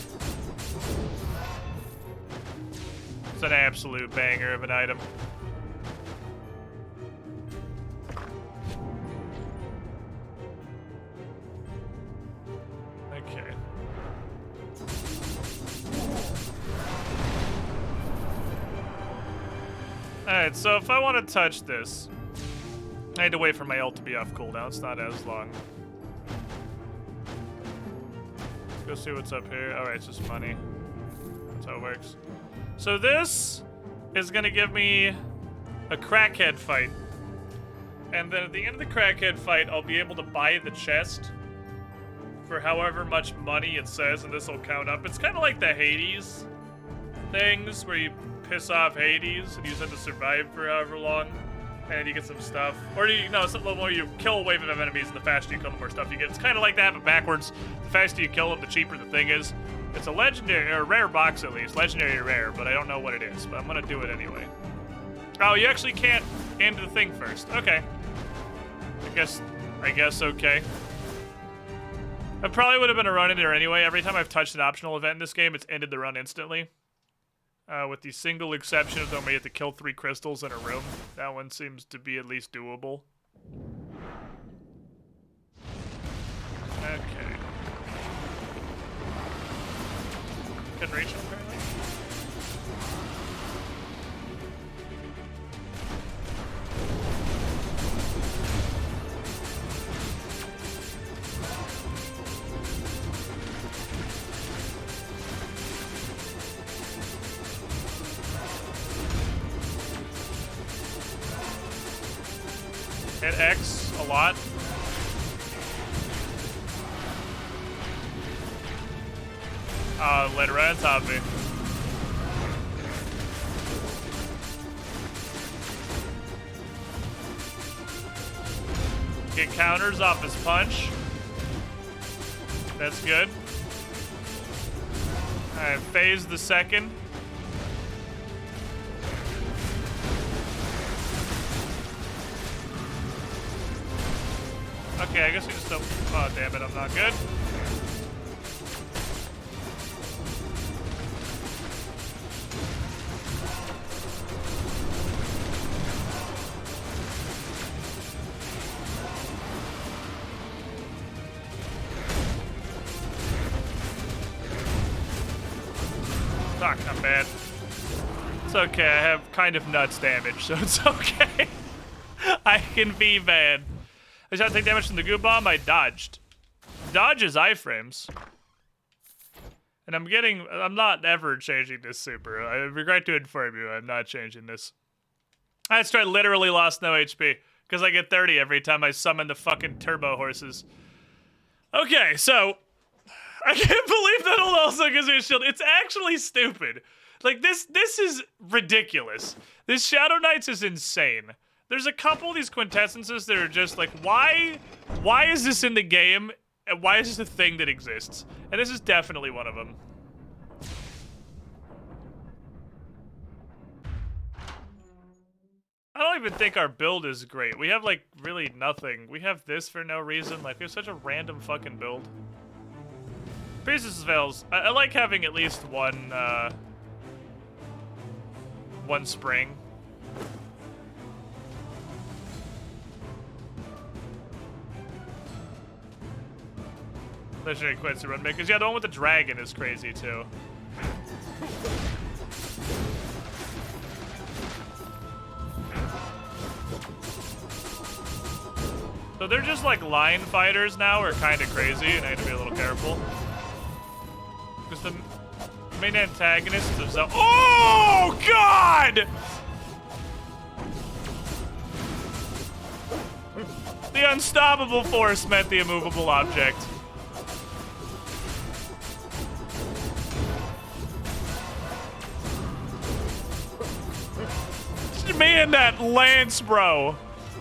It's an absolute banger of an item. Okay. Alright, so if I want to touch this, I had to wait for my ult to be off cooldown. It's not as long. Go see what's up here. Alright, it's just money. That's how it works. So this is gonna give me a crackhead fight. And then at the end of the crackhead fight, I'll be able to buy the chest for however much money it says, and this will count up. It's kind of like the Hades things, where you piss off Hades, and you just have to survive for however long, and you get some stuff. Or you know, it's a little more, you kill a wave of enemies, and the faster you kill, the more stuff you get. It's kind of like that, but backwards. The faster you kill them, the cheaper the thing is. It's a legendary, or a rare box at least. Legendary or rare, but I don't know what it is, but I'm gonna do it anyway. Oh, you actually can't end the thing first. Okay. I guess okay. I probably would have been a run in there anyway. Every time I've touched an optional event in this game, it's ended the run instantly. With the single exception of when we have to kill 3 crystals in a room. That one seems to be at least doable. Okay. Couldn't reach him, apparently. Hit X a lot. Let it right on top of me. Get counters off his punch. That's good. Alright, phase the second. Okay, I guess we just don't. Oh, damn it, I'm not good. Fuck, I'm bad. It's okay, I have kind of nuts damage, so it's okay. I can be bad. I shot to take damage from the goo bomb. I dodged. Dodge is iframes. And I'm not ever changing this super. I regret to inform you, I'm not changing this. That's right, literally lost no HP. Because I get 30 every time I summon the fucking turbo horses. Okay, so I can't believe that ult also gives me a shield. It's actually stupid. Like, this is ridiculous. This Shadow Knights is insane. There's a couple of these quintessences that are just like, why is this in the game? And why is this a thing that exists? And this is definitely one of them. I don't even think our build is great. We have, like, really nothing. We have this for no reason. Like, we have such a random fucking build. Priestess Veils. I like having at least one spring. Legendary quits to run makers. Yeah, the one with the dragon is crazy too. So they're just like line fighters now, are kind of crazy, and I have to be a little careful. Because the main antagonist is oh God! The unstoppable force met the immovable object. Me and that Lance, bro.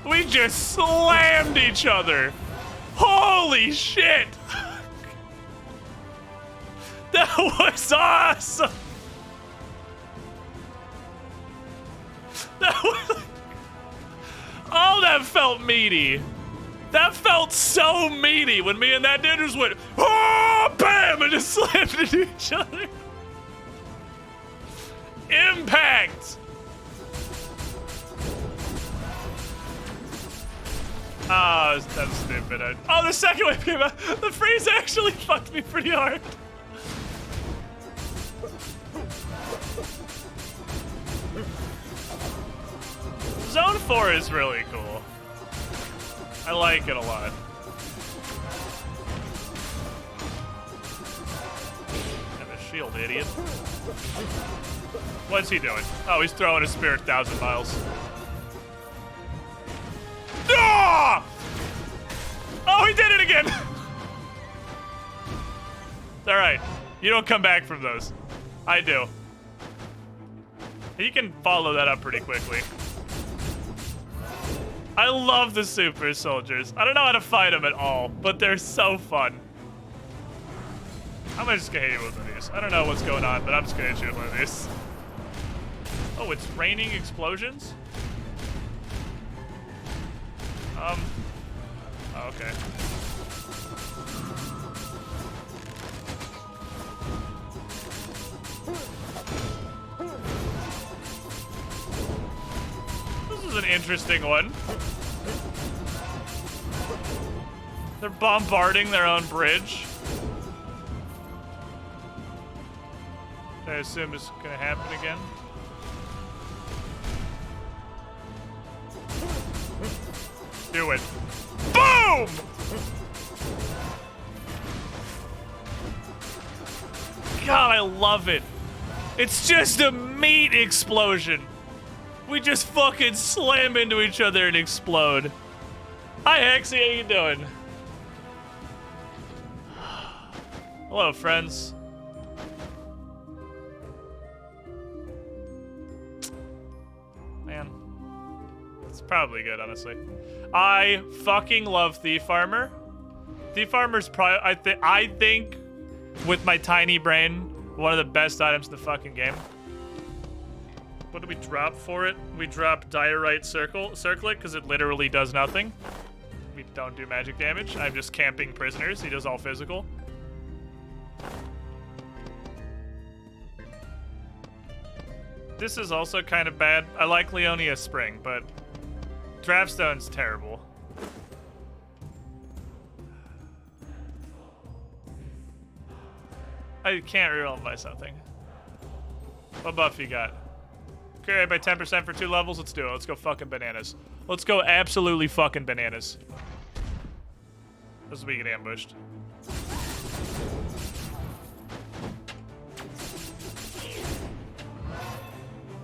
We just slammed each other. Holy shit. That was awesome. That was... Oh, that felt meaty. That felt so meaty when me and that dude just went, oh, bam, and just slammed into each other. Impact. Oh, that was stupid. Oh, the second wave came out. The freeze actually fucked me pretty hard. Zone 4 is really cool. I like it a lot. Have a shield, idiot. What's he doing? Oh, he's throwing a spear 1,000 miles. Ah! Oh, he did it again! It's alright. You don't come back from those. I do. He can follow that up pretty quickly. I love the super soldiers. I don't know how to fight them at all, but they're so fun. I'm just gonna hit you with one of these. I don't know what's going on, but I'm just gonna hit you with one of these. Oh, it's raining explosions? Oh, okay. This is an interesting one. They're bombarding their own bridge. I assume it's gonna happen again. Do it. Boom! God, I love it. It's just a meat explosion. We just fucking slam into each other and explode. Hi, Hexy, how you doing? Hello, friends. Man, it's probably good, honestly. I fucking love Thief Armor. Thief Armor's probably, I think, with my tiny brain, one of the best items in the fucking game. What did we drop for it? We dropped Diorite Circlet, because it literally does nothing. We don't do magic damage. I'm just camping prisoners. He does all physical. This is also kind of bad. I like Leonia Spring, but Draftstone's terrible. I can't reroll by something. What buff you got? Carry by 10% for 2 levels. Let's do it. Let's go fucking bananas. Let's go absolutely fucking bananas. This is we get ambushed.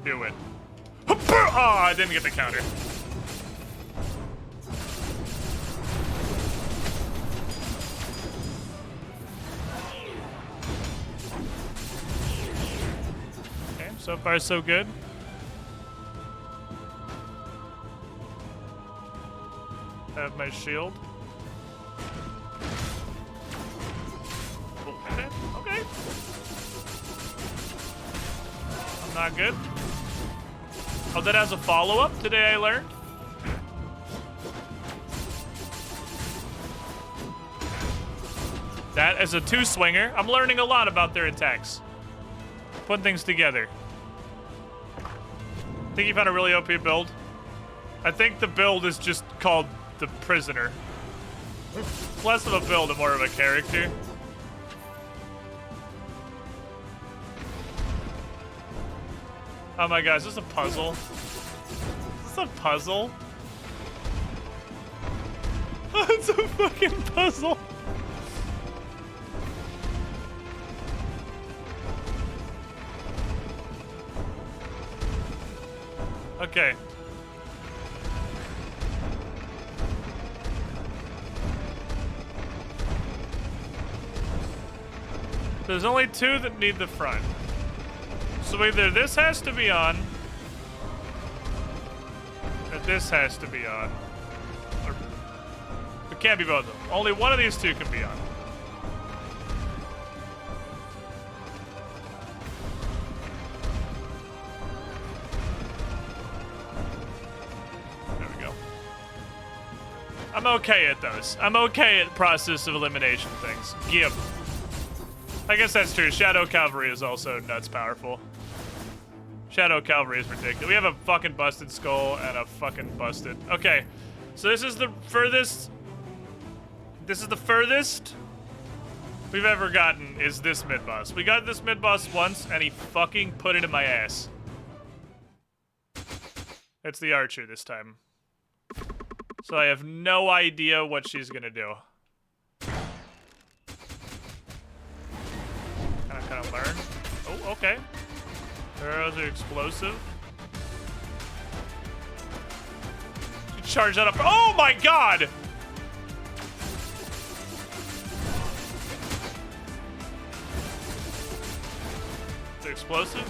Do it. Oh, I didn't get the counter. Okay, so far so good. Have my shield. Okay, okay. I'm not good. Oh, that has a follow-up today, I learned. That is a 2-swinger. I'm learning a lot about their attacks. Putting things together. Think you found a really OP build? I think the build is just called the Prisoner. It's less of a build and more of a character. Oh my god, is this a puzzle? Is this a puzzle? Oh, it's a fucking puzzle. Okay. there's only 2 that need the front. So either this has to be on, or this has to be on. Or, it can't be both of them. Only one of these 2 can be on. There we go. I'm okay at those. I'm okay at process of elimination things. Gib. I guess that's true. Shadow Cavalry is also nuts powerful. Shadow Cavalry is ridiculous. We have a fucking busted skull and a fucking busted... Okay, so this is the furthest... This is the furthest we've ever gotten is this mid-boss. We got this mid-boss once, and he fucking put it in my ass. It's the archer this time. So I have no idea what she's gonna do. Kind of learn. Oh, okay. Arrows are explosive. You charge that up. Oh my god! It's explosive.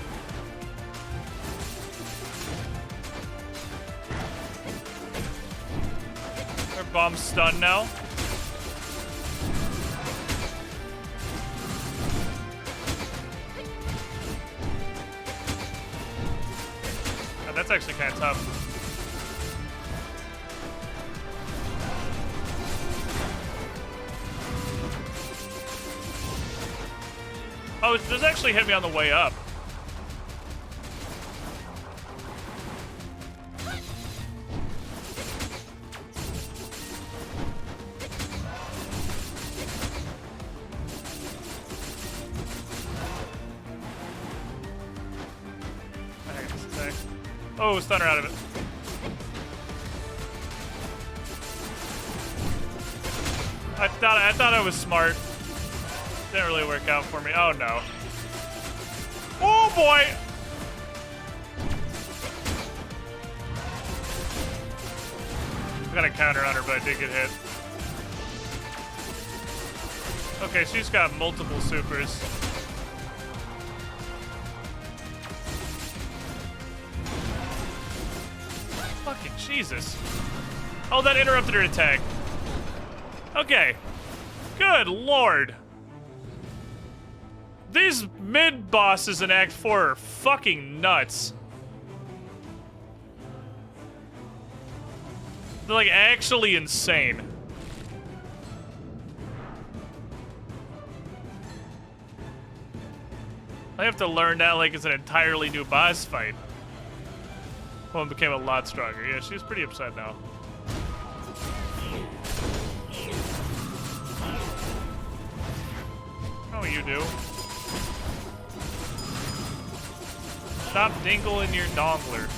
Our bomb's stunned now. That's actually kind of tough. Oh, this actually hit me on the way up. Oh, stunner out of it. I thought I was smart. Didn't really work out for me. Oh no. Oh boy! I got a counter on her, but I did get hit. Okay, she's got multiple supers. Fucking Jesus. Oh, that interrupted her attack. Okay. Good lord. These mid-bosses in Act 4 are fucking nuts. They're like actually insane. I have to learn that like it's an entirely new boss fight. One became a lot stronger. Yeah, she's pretty upset now. How you do? Stop dingling your dongler.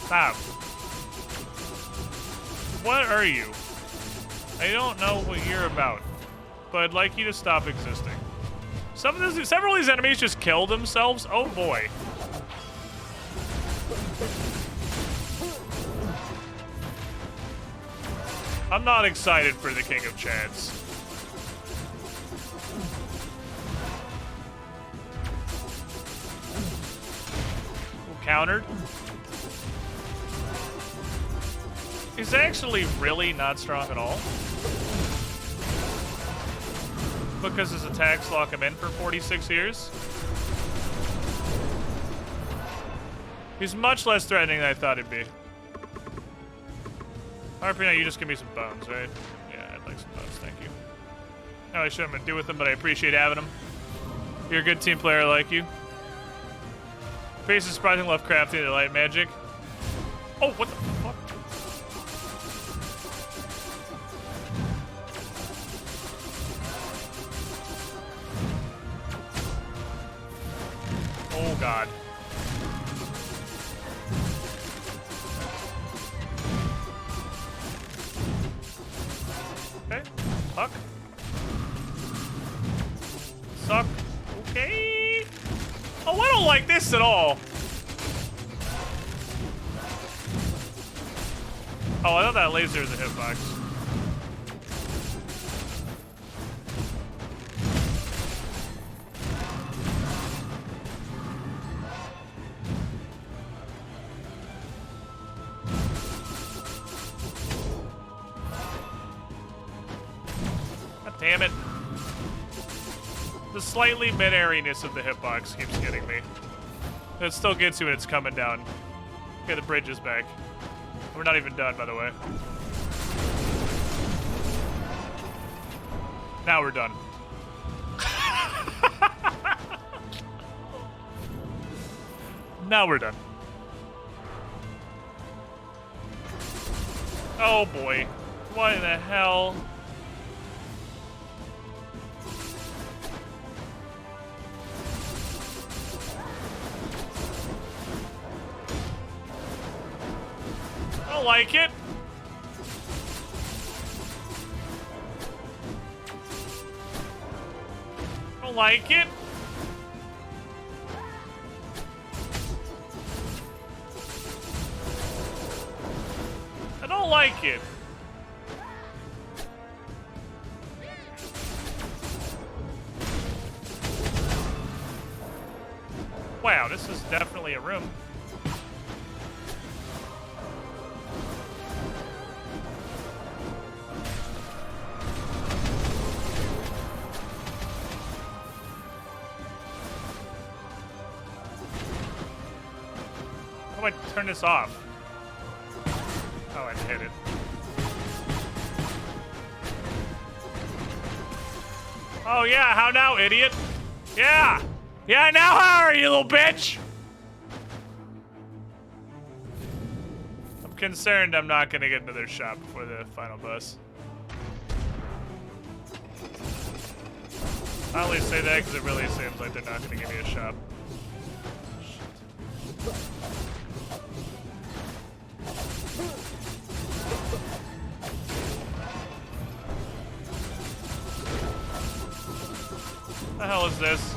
Stop. What are you? I don't know what you're about, but I'd like you to stop existing. Several of these enemies just killed themselves. Oh boy. I'm not excited for the King of Chads. Countered. He's actually really not strong at all. Because his attacks lock him in for 46 years. He's much less threatening than I thought he'd be. RP, you just give me some bones, right? Yeah, I'd like some bones, thank you. No, I shouldn't have to do with them, but I appreciate having them. You're a good team player, I like you. Face is surprisingly Lovecraftian and light magic. Oh, what the fuck? Oh god. Okay. Fuck. Suck. Okay. Oh, I don't like this at all. Oh, I thought that laser is a hitbox. God damn it. The slightly mid-airiness of the hitbox keeps getting me. It still gets you when it's coming down. Okay, the bridge is back. We're not even done, by the way. Now we're done. Now we're done. Oh boy. What in the hell? I don't like it. I don't like it. I don't like it. Wow, this is definitely a room. How do I turn this off? Oh, I hit it. Oh yeah, how now, idiot? Yeah! Yeah, now how are you, little bitch? I'm concerned I'm not gonna get into their shop before the final boss. I only say that because it really seems like they're not gonna give me a shop. What the hell is this?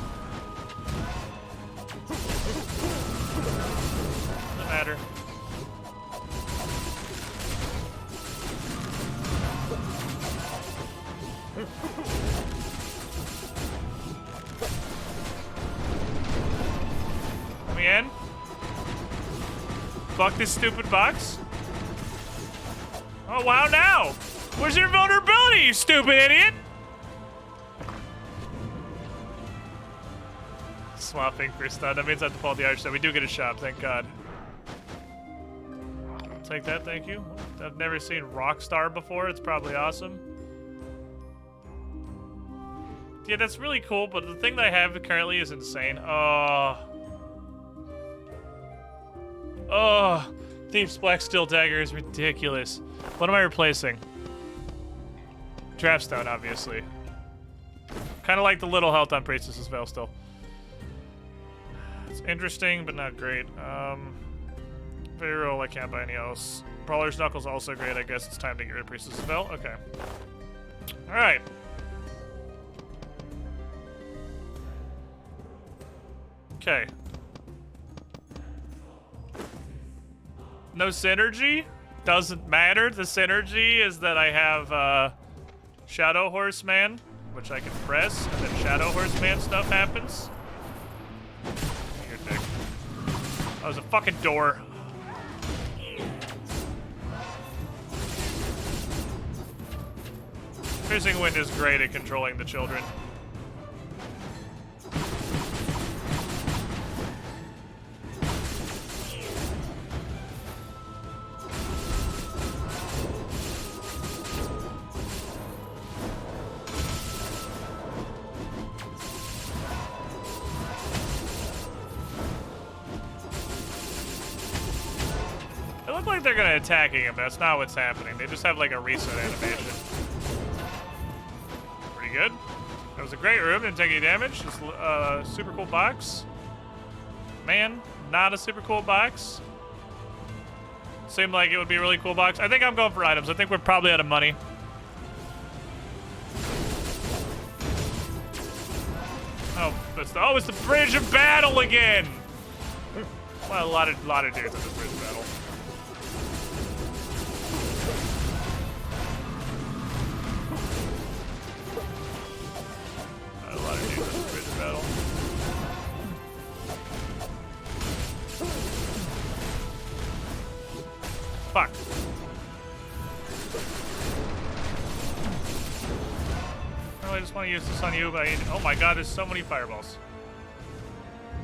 Doesn't matter. Let me in. Fuck this stupid box. Oh wow, now! Where's your vulnerability, you stupid idiot? Swapping for stun. That means I have to pull the arch. So we do get a shop, thank God. I'll take that, thank you. I've never seen Rockstar before. It's probably awesome. Yeah, that's really cool, but the thing that I have currently is insane. Oh, Thief's Black Steel Dagger is ridiculous. What am I replacing? Draftstone, obviously. Kind of like the little health on Priestess's Veil still. It's interesting, but not great. Payroll, I can't buy any else. Brawler's Knuckles also great. I guess it's time to get rid of Priestess's Veil. Okay. Alright. Okay. No synergy? Doesn't matter. The synergy is that I have Shadow Horseman, which I can press, and then Shadow Horseman stuff happens. Your dick. That was a fucking door. Piercing Wind is great at controlling the children. Like they're gonna attacking him, but that's not what's happening. They just have like a reset animation. Pretty good. That was a great room, didn't take any damage. Just super cool box. Man, not a super cool box. Seemed like it would be a really cool box. I think I'm going for items. I think we're probably out of money. Oh, it's the Bridge of Battle again. Well, a lot of dudes on this Bridge of Battle. want to use this on you, but oh my god, there's so many fireballs.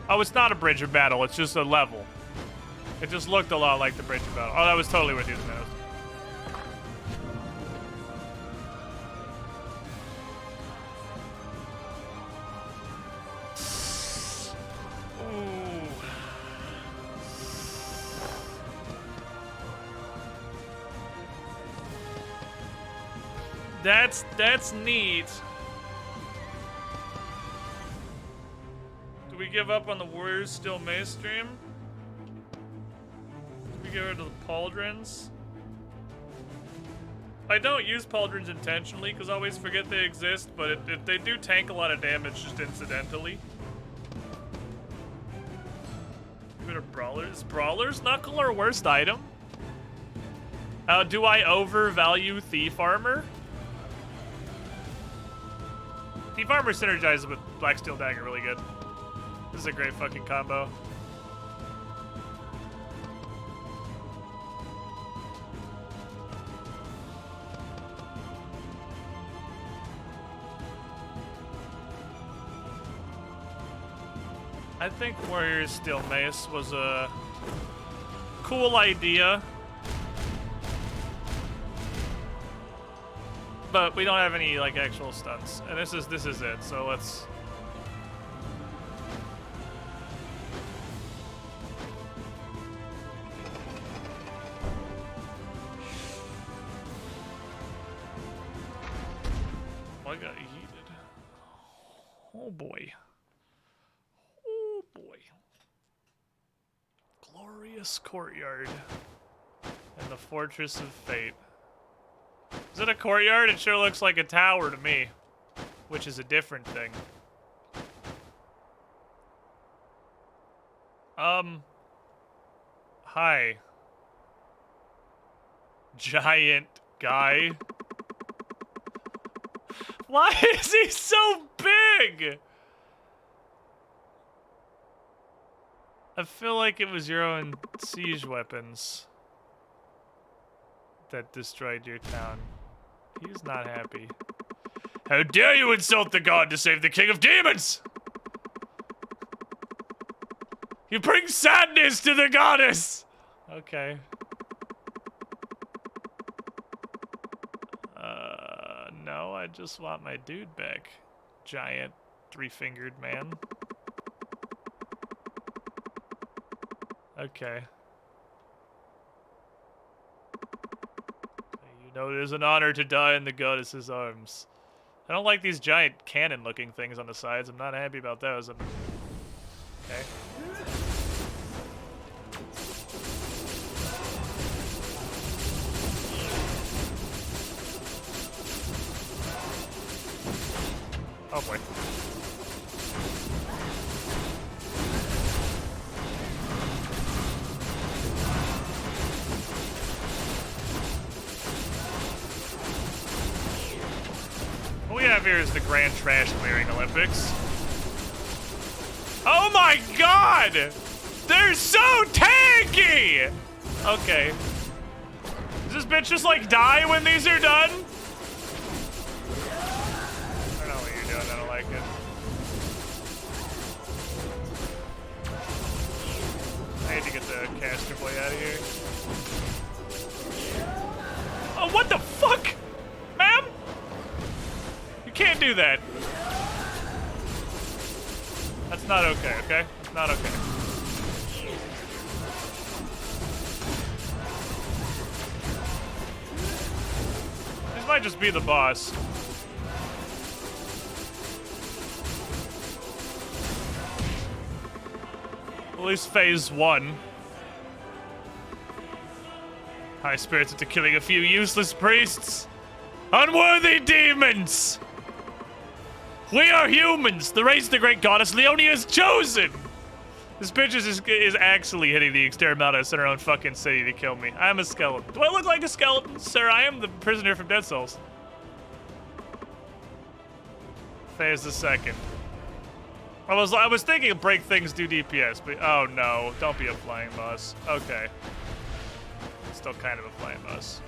Oh, it's not a bridge of battle, it's just a level. It just looked a lot like the bridge of battle. Oh, that was totally worth using those. That's neat. Do we give up on the Warriors Still May stream? Do we get rid of the pauldrons? I don't use pauldrons intentionally because I always forget they exist, but if they do tank a lot of damage just incidentally. Get rid of Brawlers. Brawlers Knuckle our worst item? Do I overvalue Thief Armor? Thief Armor synergizes with Black Steel Dagger really good. This is a great fucking combo. I think Warriors Steel Mace was a cool idea. But we don't have any like actual stunts. And this is it. So let's I got heated. Oh boy. Oh boy. Glorious courtyard. And the Fortress of Fate. Is it a courtyard? It sure looks like a tower to me. Which is a different thing. Hi. Giant guy. Why is he so big? I feel like it was your own siege weapons that destroyed your town. He's not happy. How dare you insult the god to save the king of demons! You bring sadness to the goddess! Okay. No, I just want my dude back. Giant, three-fingered man. Okay. You know it is an honor to die in the goddess's arms. I don't like these giant cannon-looking things on the sides. I'm not happy about those. Okay. Oh boy. What we have here is the Grand Trash Clearing Olympics. Oh my god! They're so tanky! Okay. Does this bitch just like die when these are done? I don't know what you're doing, I don't like it. I need to get the caster boy out of here. Oh, what the fuck? Ma'am? You can't do that. That's not okay, okay? It's not okay. This might just be the boss. At least phase 1. High spirits into killing a few useless priests. Unworthy demons! We are humans, the race the great goddess Leonia has chosen! This bitch is actually hitting the exterminatus in her own fucking city to kill me. I'm a skeleton. Do I look like a skeleton? Sir, I am the prisoner from Dead Souls. Phase the second. I was thinking break things, do DPS, but oh no, don't be a flying boss. Okay. Still kind of a flying boss.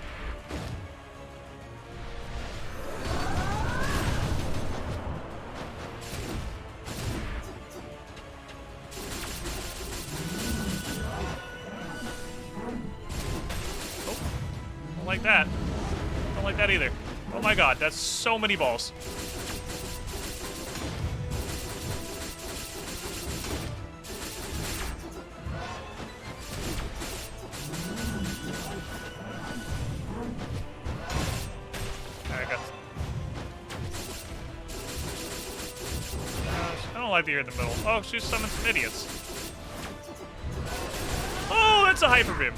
like that. Don't like that either. Oh my god, that's so many balls. I don't like that you're in the middle. Oh, she summoned some idiots. Oh, that's a hyper beam.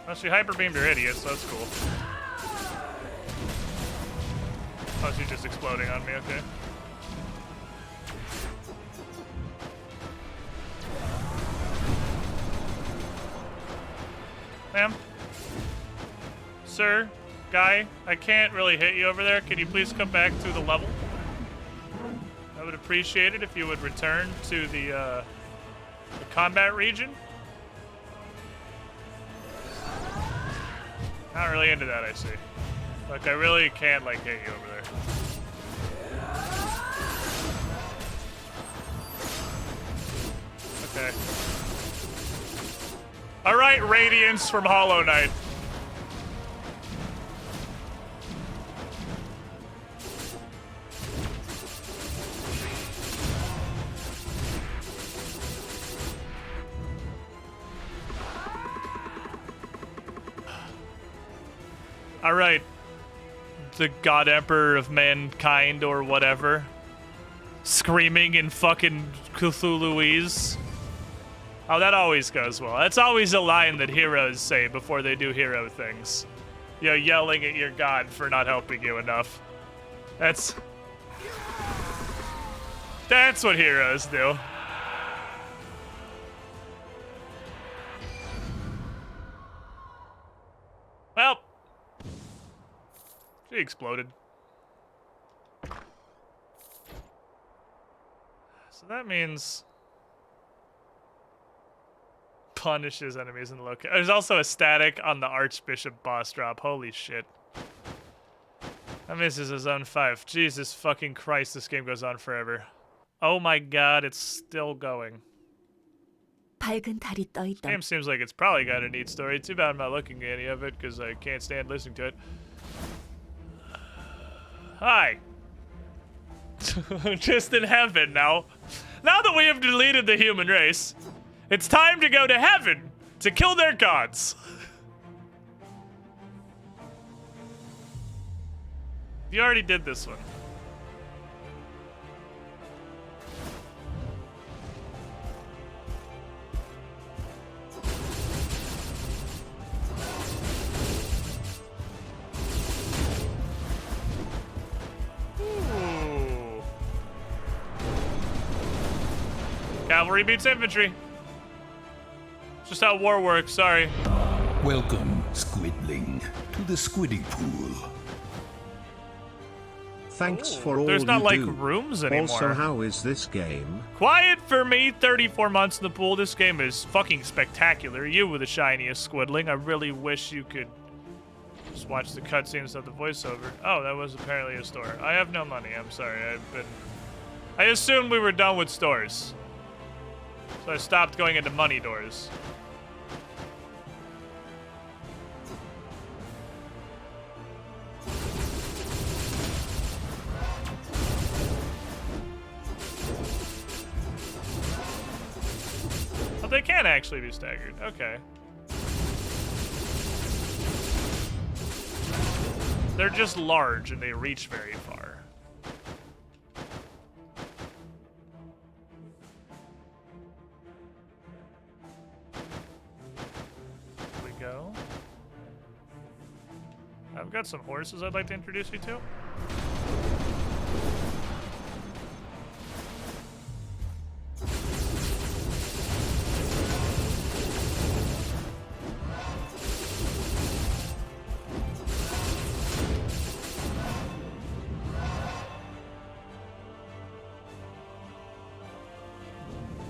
Well, she hyper beamed her idiots, so that's cool. Oh, she's just exploding on me, okay. Ma'am? Sir? Guy? I can't really hit you over there. Can you please come back to the level? I would appreciate it if you would return to the combat region. Not really into that, I see. Like, I really can't, like, hit you over there. Okay. Alright, Radiance from Hollow Knight. Alright. The God Emperor of Mankind or whatever. Screaming in fucking Cthulhuese. Oh, that always goes well. That's always a line that heroes say before they do hero things. You know, yelling at your god for not helping you enough. That's what heroes do. Well, she exploded. So that means punishes enemies in the location. There's also a static on the Archbishop boss drop. Holy shit. That misses a zone 5. Jesus fucking Christ, this game goes on forever. Oh my god, it's still going. 밝은 달이 떠 This 있던 game seems like it's probably got a neat story. Too bad I'm not looking at any of it because I can't stand listening to it. Hi. Just in heaven now. Now that we have deleted the human race, it's time to go to heaven to kill their gods. You already did this one. Ooh. Cavalry beats infantry. It's just how war works, sorry. Welcome, Squidling, to the Squiddy Pool. Thanks for all There's not you like do. rooms anymore. Also, how is this game? Quiet for me, 34 months in the pool. This game is fucking spectacular. You were the shiniest Squidling. I really wish you could just watch the cutscenes of the voiceover. Oh, that was apparently a store. I have no money. I'm sorry. I assumed we were done with stores. So I stopped going into money doors. Oh, they can actually be staggered. Okay. They're just large and they reach very far. Here we go. I've got some horses I'd like to introduce you to.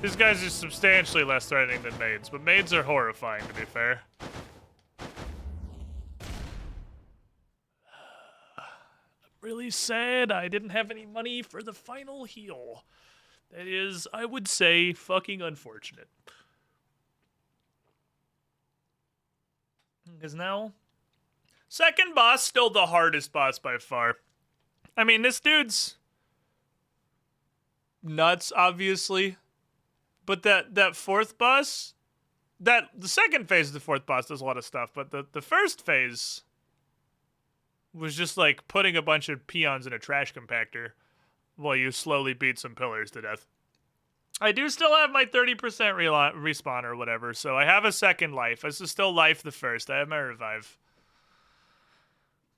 These guys are substantially less threatening than maids, but maids are horrifying, to be fair. I'm really sad I didn't have any money for the final heal. That is, I would say, fucking unfortunate. Because now, second boss, still the hardest boss by far. I mean, this dude's nuts, obviously. But that fourth boss, the second phase of the fourth boss does a lot of stuff. But the first phase was just like putting a bunch of peons in a trash compactor while you slowly beat some pillars to death. I do still have my 30% respawn or whatever, so I have a second life. This is still life the first. I have my revive.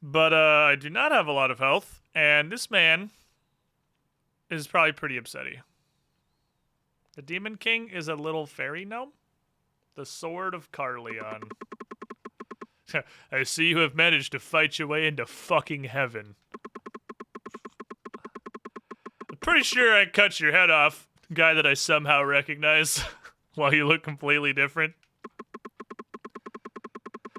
But I do not have a lot of health, and this man is probably pretty upsetty. The Demon King is a little fairy gnome. The Sword of Carleon. I see you have managed to fight your way into fucking heaven. I'm pretty sure I cut your head off, guy that I somehow recognize, while you look completely different.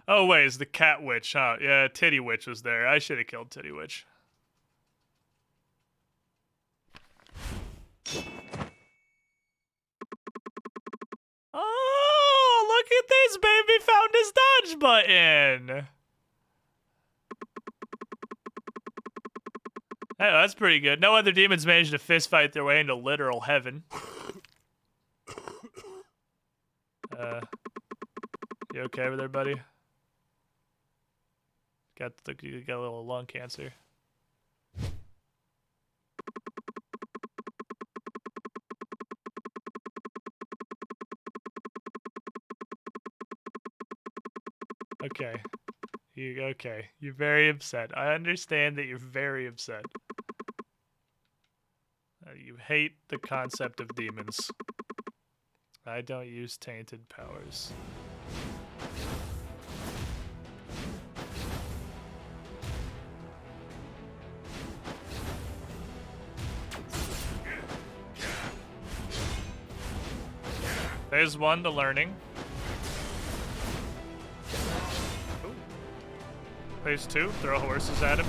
Oh wait, it's the Cat Witch, huh? Yeah, Titty Witch was there. I should have killed Titty Witch. Oh, look at this, baby found his dodge button. Hey, that's pretty good. No other demons managed to fist fight their way into literal heaven. You okay over there, buddy? You got a little lung cancer. Okay. Okay. You're very upset. I understand that you're very upset. You hate the concept of demons. I don't use tainted powers. There's one to learning. Ooh. Phase 2, throw horses at him.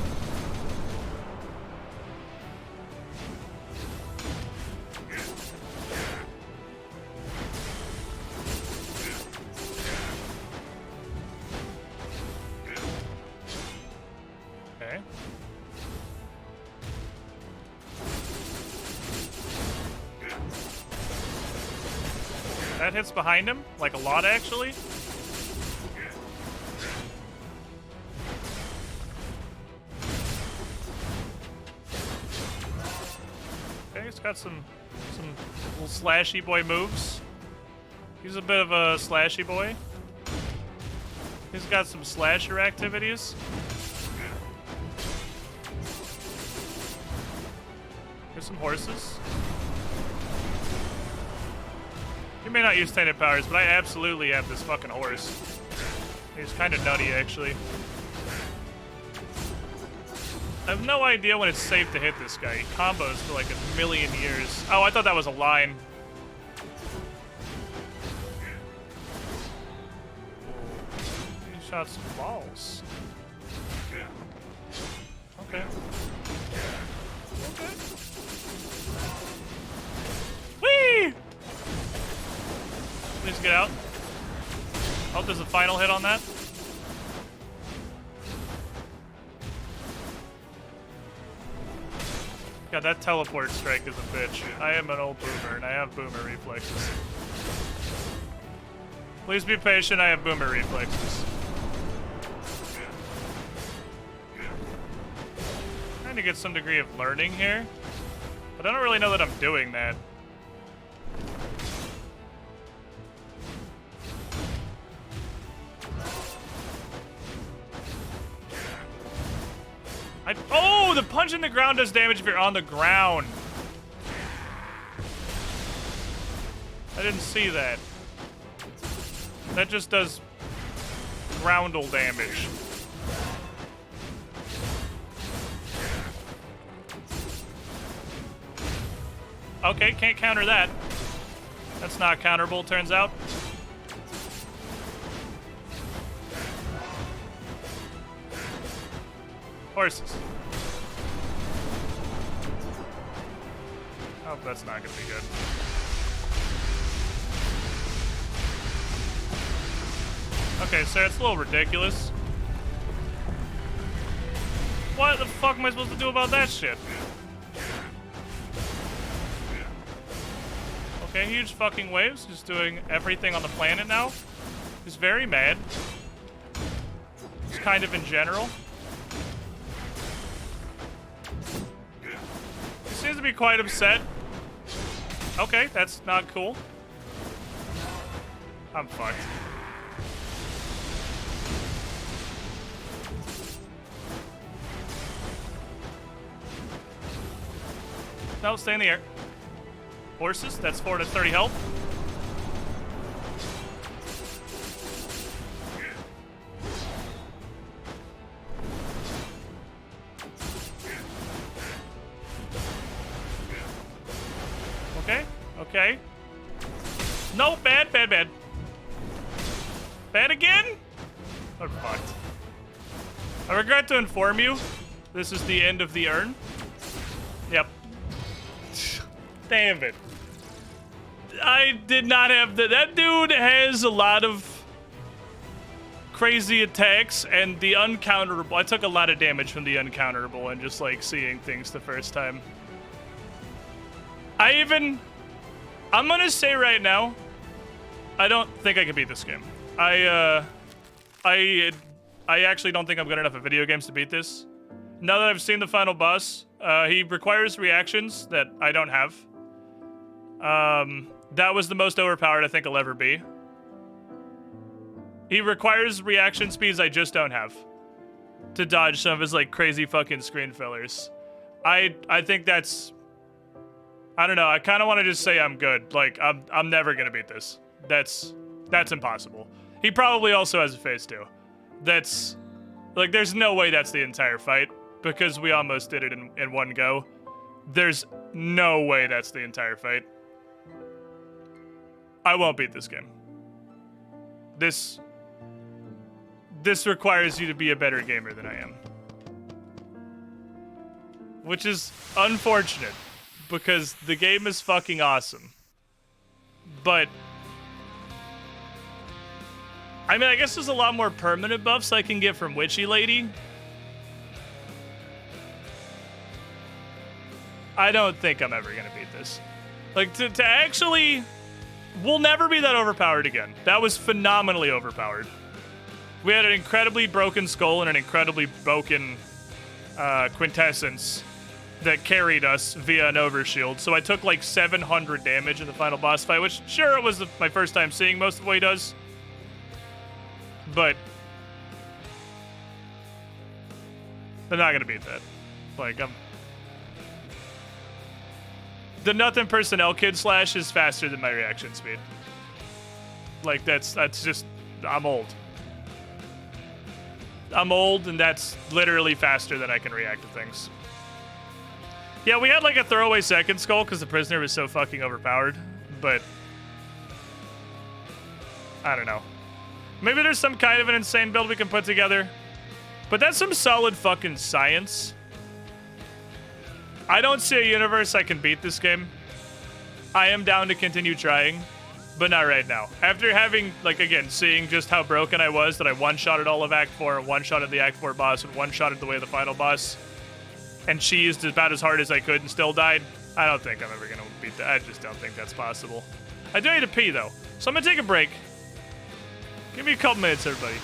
Okay. That hits behind him, like a lot actually. Okay, he's got some little slashy boy moves. He's a bit of a slashy boy. He's got some slasher activities. Here's some horses. You may not use tainted powers, but I absolutely have this fucking horse. He's kind of nutty, actually. I have no idea when it's safe to hit this guy. He combos for like a million years. Oh, I thought that was a line. He shot some balls. Okay. Okay. Whee! Please get out. Oh, there's a final hit on that. God, that teleport strike is a bitch. I am an old boomer, and I have boomer reflexes. Please be patient, I have boomer reflexes. Trying to get some degree of learning here, but I don't really know that I'm doing that. Oh, the punch in the ground does damage if you're on the ground. I didn't see that. That just does groundal damage. Okay, can't counter that. That's not counterable, turns out. Horses. Oh, that's not gonna be good. Okay, sir, it's a little ridiculous. What the fuck am I supposed to do about that shit? Okay, huge fucking waves, just doing everything on the planet now. He's very mad. Just kind of in general. He seems to be quite upset. Okay, that's not cool. I'm fucked. No, stay in the air. Horses, that's 4 to 30 health. Okay, okay. No, bad, bad, bad. Bad again? I'm fucked. I regret to inform you, this is the end of the urn. Yep. Damn it. I did not have the... That dude has a lot of crazy attacks, and the uncounterable... I took a lot of damage from the uncounterable and just, like, seeing things the first time. I'm gonna say right now, I don't think I can beat this game. I actually don't think I'm good enough at video games to beat this. Now that I've seen the final boss, he requires reactions that I don't have. That was the most overpowered I think I'll ever be. He requires reaction speeds I just don't have to dodge some of his like crazy fucking screen fillers. I think that's... I don't know, I kind of want to just say I'm good. Like, I'm never gonna beat this. That's impossible. He probably also has a phase 2. That's... Like, there's no way that's the entire fight, because we almost did it in one go. There's no way that's the entire fight. I won't beat this game. This requires you to be a better gamer than I am. Which is unfortunate, because the game is fucking awesome. But... I mean, I guess there's a lot more permanent buffs I can get from Witchy Lady. I don't think I'm ever gonna beat this. Like, to actually... We'll never be that overpowered again. That was phenomenally overpowered. We had an incredibly broken Skul and an incredibly broken Quintessence that carried us via an overshield. So I took like 700 damage in the final boss fight, which, sure, it was my first time seeing most of what he does. But they're not gonna beat that. Like, the Nothing Personnel Kid slash is faster than my reaction speed. Like, that's just... I'm old. I'm old, and that's literally faster than I can react to things. Yeah, we had, like, a throwaway second Skul because the prisoner was so fucking overpowered, but... I don't know. Maybe there's some kind of an insane build we can put together, but that's some solid fucking science. I don't see a universe I can beat this game. I am down to continue trying, but not right now. After having, like, again, seeing just how broken I was, that I one-shotted all of Act 4, one-shotted the Act 4 boss, and one-shotted the way of the final boss, and cheesed about as hard as I could and still died, I don't think I'm ever going to beat that. I just don't think that's possible. I do need to pee, though, so I'm going to take a break. Give me a couple minutes, everybody.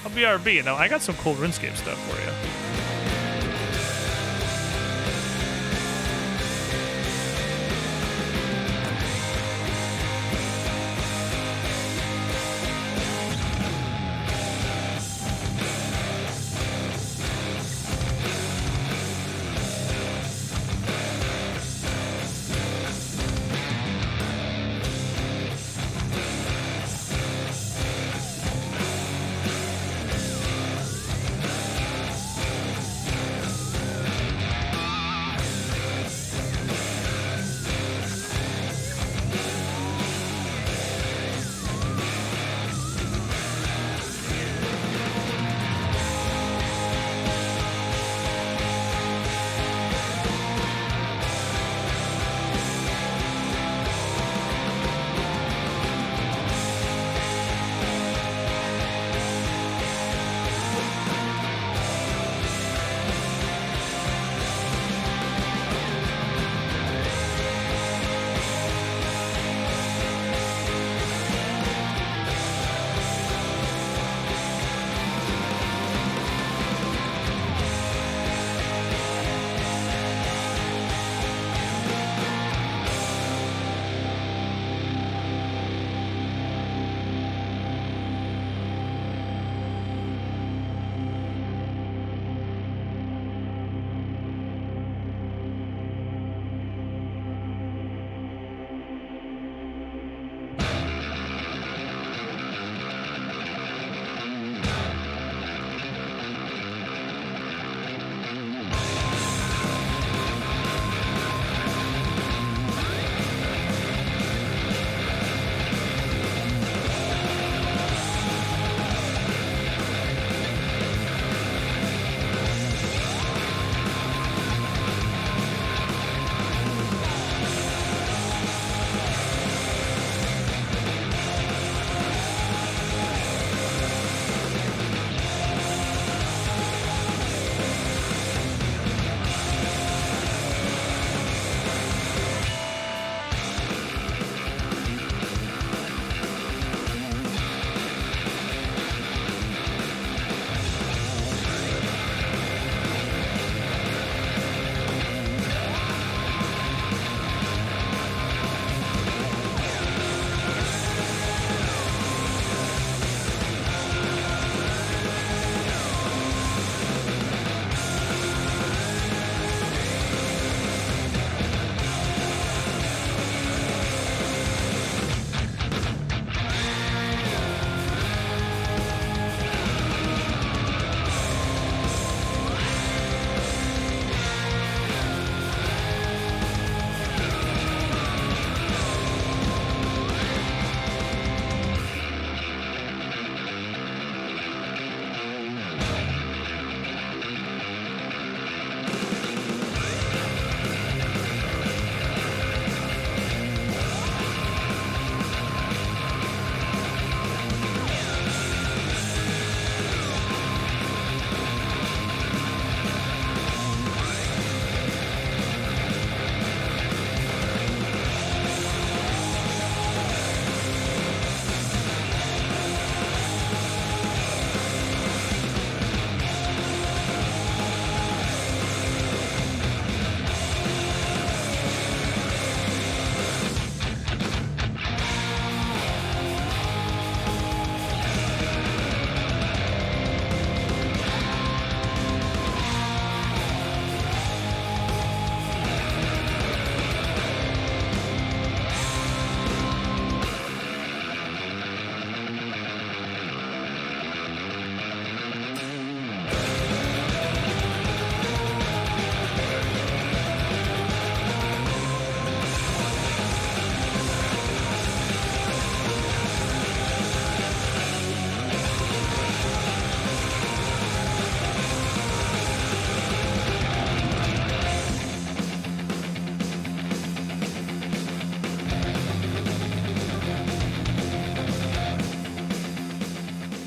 I'll BRB, and now I got some cool RuneScape stuff for you.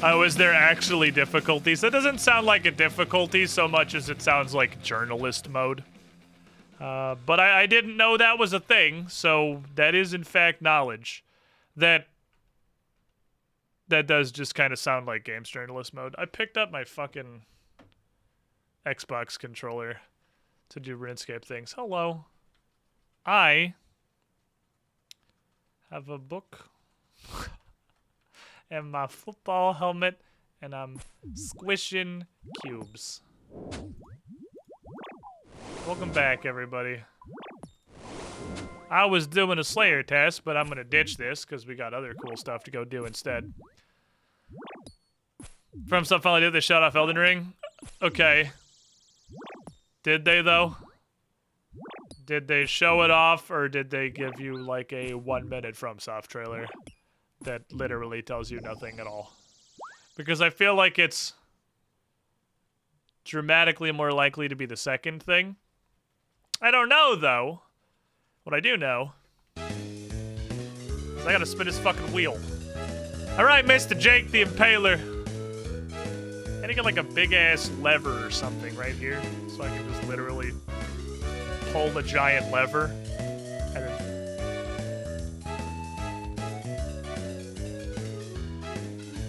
Oh, is there actually difficulties? That doesn't sound like a difficulty so much as it sounds like journalist mode. But I didn't know that was a thing, so that is in fact knowledge. That does just kind of sound like games journalist mode. I picked up my fucking Xbox controller to do RuneScape things. Hello. I have a book and my football helmet, and I'm squishing cubes. Welcome back, everybody. I was doing a Slayer test, but I'm gonna ditch this because we got other cool stuff to go do instead. From Stuff finally did, they shut off Elden Ring? Okay. Did they, though? Did they show it off, or did they give you, like, a 1-minute FromSoft trailer that literally tells you nothing at all? Because I feel like it's dramatically more likely to be the second thing. I don't know, though. What I do know is I gotta spin his fucking wheel. Alright, Mr. Jake the Impaler. And I get like a big-ass lever or something right here, so I can just literally pull the giant lever. And then...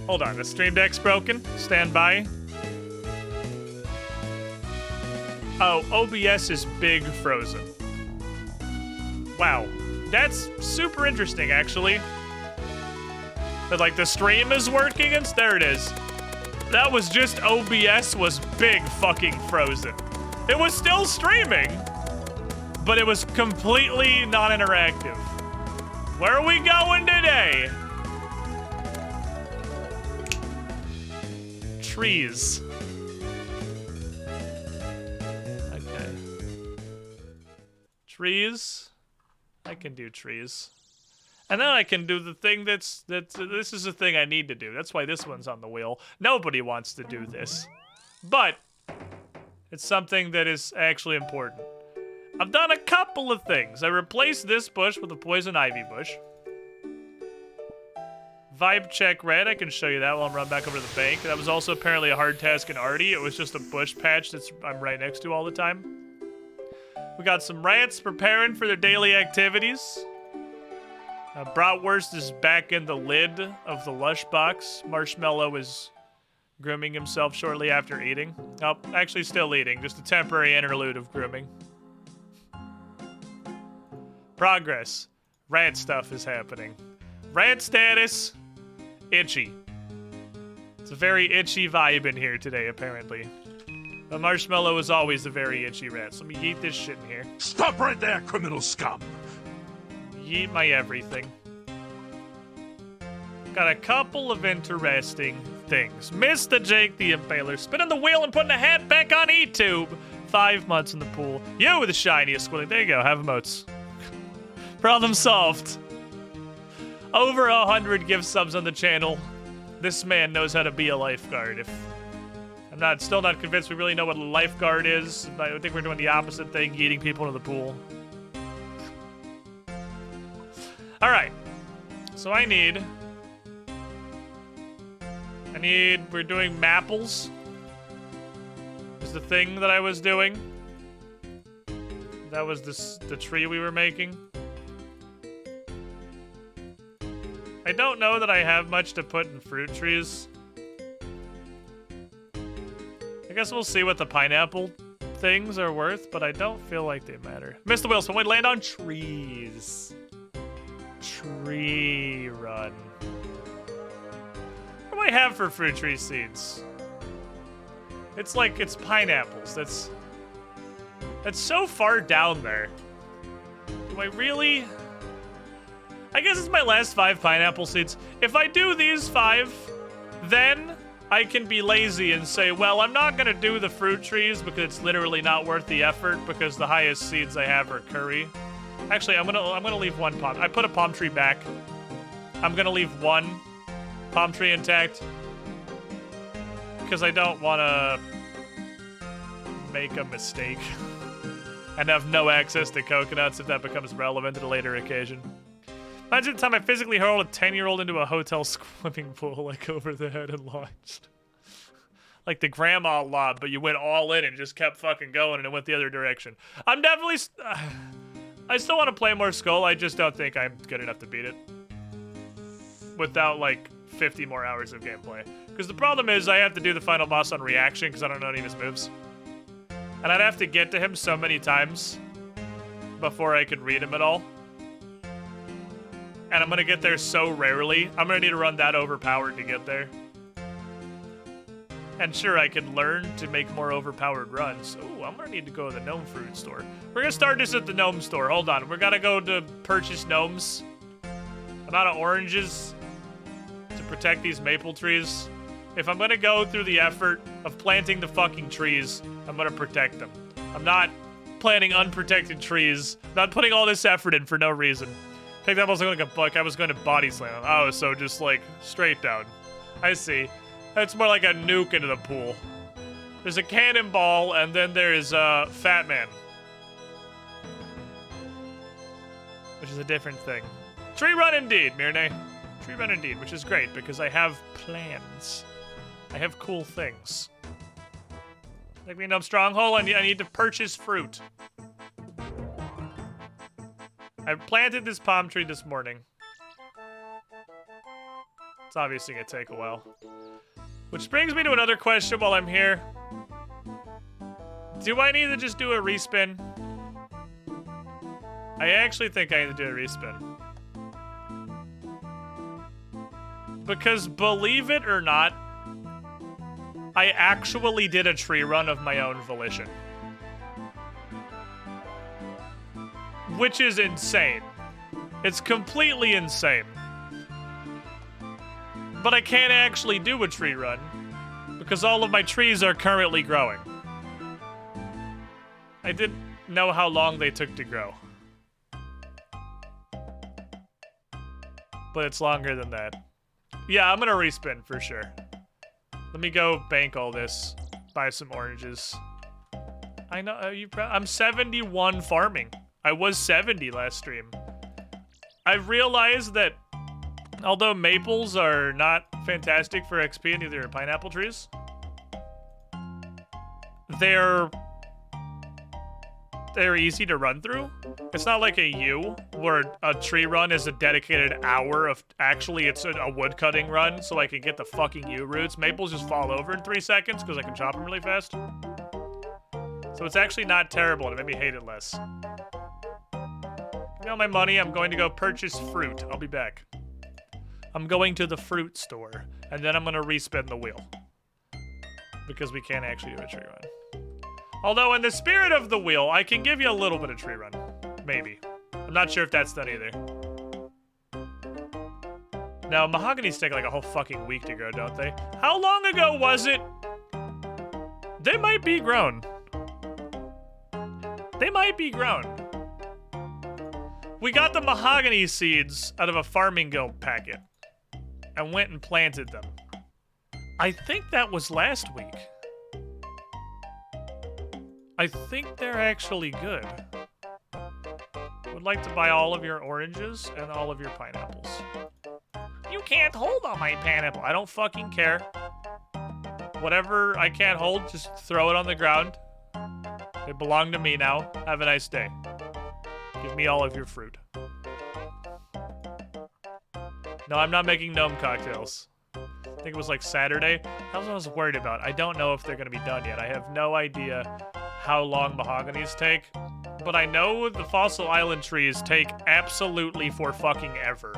Hold on, the stream deck's broken. Stand by. Oh, OBS is big frozen. Wow. That's super interesting, actually. But, like, the stream is working, and there it is. That was just OBS was big fucking frozen. It was still streaming, but it was completely non-interactive. Where are we going today? Trees. Okay. Trees. I can do trees. And then I can do the thing this is the thing I need to do. That's why this one's on the wheel. Nobody wants to do this. But it's something that is actually important. I've done a couple of things. I replaced this bush with a poison ivy bush. Vibe check red. I can show you that while I'm running back over to the bank. That was also apparently a hard task in Artie. It was just a bush patch I'm right next to all the time. We got some rats preparing for their daily activities. Bratwurst is back in the lid of the lush box. Marshmallow is grooming himself shortly after eating. Oh, actually still eating. Just a temporary interlude of grooming. Progress. Rat stuff is happening. Rat status. Itchy. It's a very itchy vibe in here today, apparently. But Marshmallow is always a very itchy rat. So let me yeet this shit in here. Stop right there, criminal scum! Yeet my everything. Got a couple of interesting things. Mr. Jake the Impaler spinning the wheel and putting a hat back on E-Tube. 5 months in the pool. You were the shiniest Squilling. There you go. Have emotes. Problem solved. Over 100 gift subs on the channel. This man knows how to be a lifeguard. I'm still not convinced we really know what a lifeguard is. I think we're doing the opposite thing, yeeting people into the pool. Alright, so we're doing mapples. Is the thing that I was doing. That was the tree we were making. I don't know that I have much to put in fruit trees. I guess we'll see what the pineapple things are worth, but I don't feel like they matter. Mr. Wilson, we land on trees. Tree run. What do I have for fruit tree seeds? It's pineapples. That's so far down there. Do I really? I guess it's my last 5 pineapple seeds. If I do these 5, then I can be lazy and say, well, I'm not gonna do the fruit trees because it's literally not worth the effort because the highest seeds I have are curry. Actually, I'm gonna leave one palm. I put a palm tree back. I'm gonna leave one palm tree intact because I don't want to make a mistake and have no access to coconuts if that becomes relevant at a later occasion. Imagine the time I physically hurled a 10-year-old into a hotel swimming pool, like, over the head and launched. Like the grandma lob, but you went all in and just kept fucking going and it went the other direction. I'm definitely... I still want to play more Skul, I just don't think I'm good enough to beat it. Without, like, 50 more hours of gameplay. Because the problem is I have to do the final boss on reaction because I don't know any of his moves. And I'd have to get to him so many times before I could read him at all. And I'm gonna get there so rarely. I'm gonna need to run that overpowered to get there. And sure, I could learn to make more overpowered runs. Ooh, I'm gonna need to go to the gnome fruit store. We're gonna start this at the gnome store. Hold on, we're gonna go to purchase gnomes. Amount of oranges to protect these maple trees. If I'm gonna go through the effort of planting the fucking trees, I'm gonna protect them. I'm not planting unprotected trees. Not putting all this effort in for no reason. Picked up also like I was going to body slam. Oh, so just like straight down. I see. That's more like a nuke into the pool. There's a cannonball, and then there's a Fat Man. Which is a different thing. Tree run indeed, Mirne. Tree run indeed, which is great because I have plans. I have cool things. Like me, Gnome Stronghold, I need to purchase fruit. I planted this palm tree this morning. It's obviously gonna take a while. Which brings me to another question while I'm here. Do I need to just do a respin? I actually think I need to do a respin. Because believe it or not, I actually did a tree run of my own volition. Which is insane. It's completely insane. But I can't actually do a tree run because all of my trees are currently growing. I didn't know how long they took to grow. But it's longer than that. Yeah, I'm gonna respin for sure. Let me go bank all this. Buy some oranges. I know, I'm 71 farming. I was 70 last stream. I've realized that although maples are not fantastic for XP, and neither are pineapple trees, they're easy to run through. It's not like a U, where a tree run is a dedicated hour of, actually it's a wood cutting run, so I can get the fucking U roots. Maples just fall over in 3 seconds because I can chop them really fast. So it's actually not terrible, and it made me hate it less. Give me all my money, I'm going to go purchase fruit. I'll be back. I'm going to the fruit store, and then I'm gonna respin the wheel. Because we can't actually do a tree run. Although in the spirit of the wheel, I can give you a little bit of tree run. Maybe. I'm not sure if that's done either. Now, mahoganies take like a whole fucking week to grow, don't they? How long ago was it? They might be grown. They might be grown. We got the mahogany seeds out of a farming guild packet and went and planted them. I think that was last week. I think they're actually good. Would like to buy all of your oranges and all of your pineapples. You can't hold all my pineapple. I don't fucking care. Whatever I can't hold, just throw it on the ground. They belong to me now. Have a nice day. Give me all of your fruit. No, I'm not making gnome cocktails. I think it was like Saturday. That's what I was worried about. I don't know if they're gonna be done yet. I have no idea how long mahoganies take. But I know the Fossil Island trees take absolutely for fucking ever.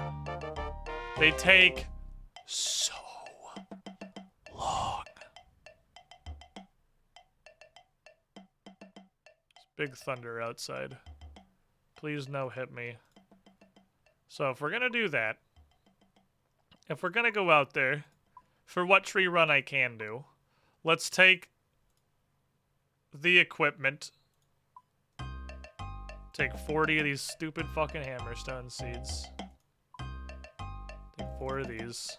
They take so long. There's big thunder outside. Please no hit me. So if we're gonna do that, if we're gonna go out there, for what tree run I can do, let's take the equipment. Take 40 of these stupid fucking hammerstone seeds. Take 4 of these.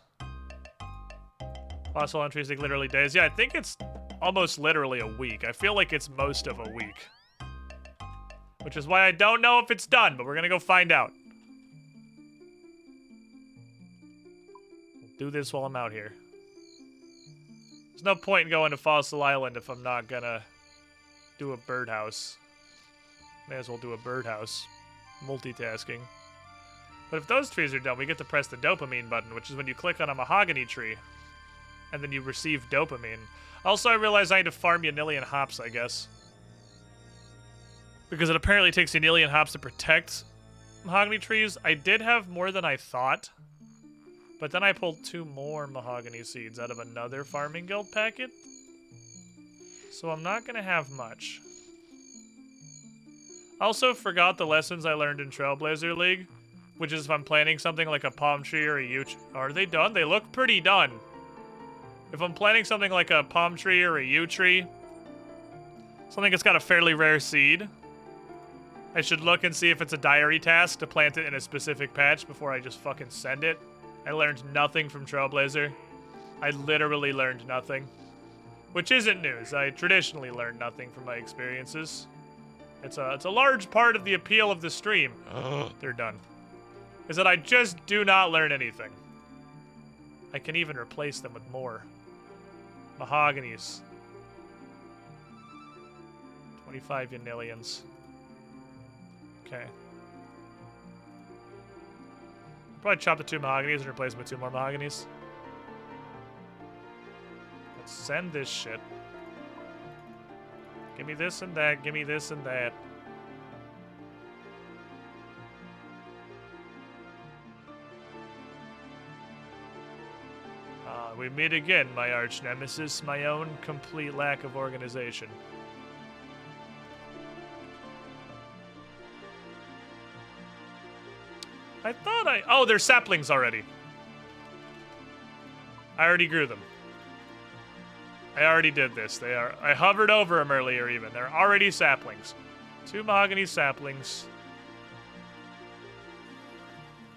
Fossil island trees take literally days. Yeah, I think it's almost literally a week. I feel like it's most of a week. Which is why I don't know if it's done, but we're gonna go find out. do this while I'm out here. There's no point in going to Fossil Island if I'm not gonna do a birdhouse. May as well do a birdhouse. Multitasking. But if those trees are done, we get to press the dopamine button, which is when you click on a mahogany tree, and then you receive dopamine. Also, I realized I need to farm Yanillian hops, I guess. Because it apparently takes Yanillian hops to protect mahogany trees. I did have more than I thought. But then I pulled 2 more mahogany seeds out of another farming guild packet. So I'm not going to have much. Also forgot the lessons I learned in Trailblazer League. Which is if I'm planting something like a palm tree or a yew tree. Are they done? They look pretty done. If I'm planting something like a palm tree or a yew tree, something that's got a fairly rare seed, I should look and see if it's a diary task to plant it in a specific patch before I just fucking send it. I learned nothing from Trailblazer. I literally learned nothing. Which isn't news. I traditionally learn nothing from my experiences. It's a large part of the appeal of the stream. They're done. Is that I just do not learn anything. I can even replace them with more. Mahoganies. 25 Yanillians. Okay. Probably chop the 2 mahoganies and replace them with 2 more mahoganies. Let's send this shit. Give me this and that, give me this and that. We meet again, my arch nemesis, my own complete lack of organization. I thought oh, they're saplings already. I already grew them. I already did this. I hovered over them earlier even. They're already saplings. 2 mahogany saplings.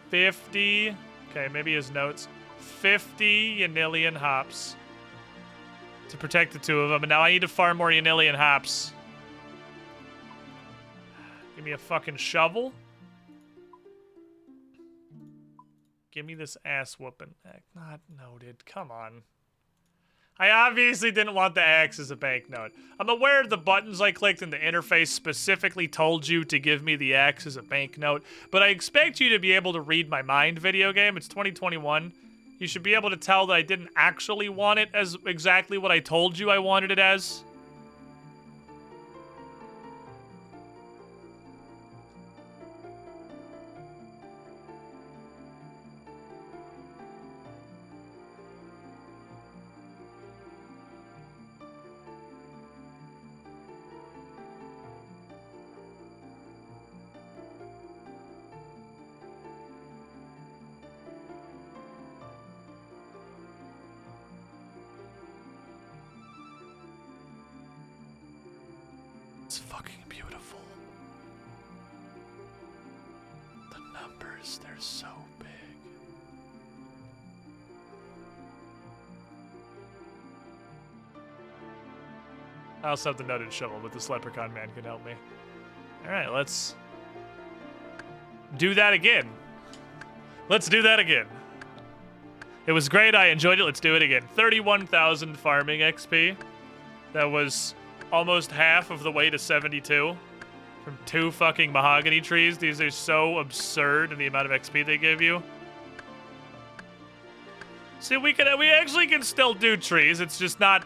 50. Okay, maybe his notes. 50 Yanillian hops to protect the 2 of them, and now I need to farm more Yanillian hops. Give me a fucking shovel. Give me this ass whooping. Not noted. Come on. I obviously didn't want the axe as a banknote. I'm aware the buttons I clicked in the interface specifically told you to give me the axe as a banknote, but I expect you to be able to read my mind, video game. It's 2021. You should be able to tell that I didn't actually want it as exactly what I told you I wanted it as. It's fucking beautiful. The numbers, they're so big. I also have the noted shovel, but this leprechaun man can help me. Alright, let's do that again. Let's do that again. It was great, I enjoyed it, let's do it again. 31,000 farming XP. That was almost half of the way to 72 from 2 fucking mahogany trees. These are so absurd in the amount of XP they give you. See, we actually can still do trees. It's just not.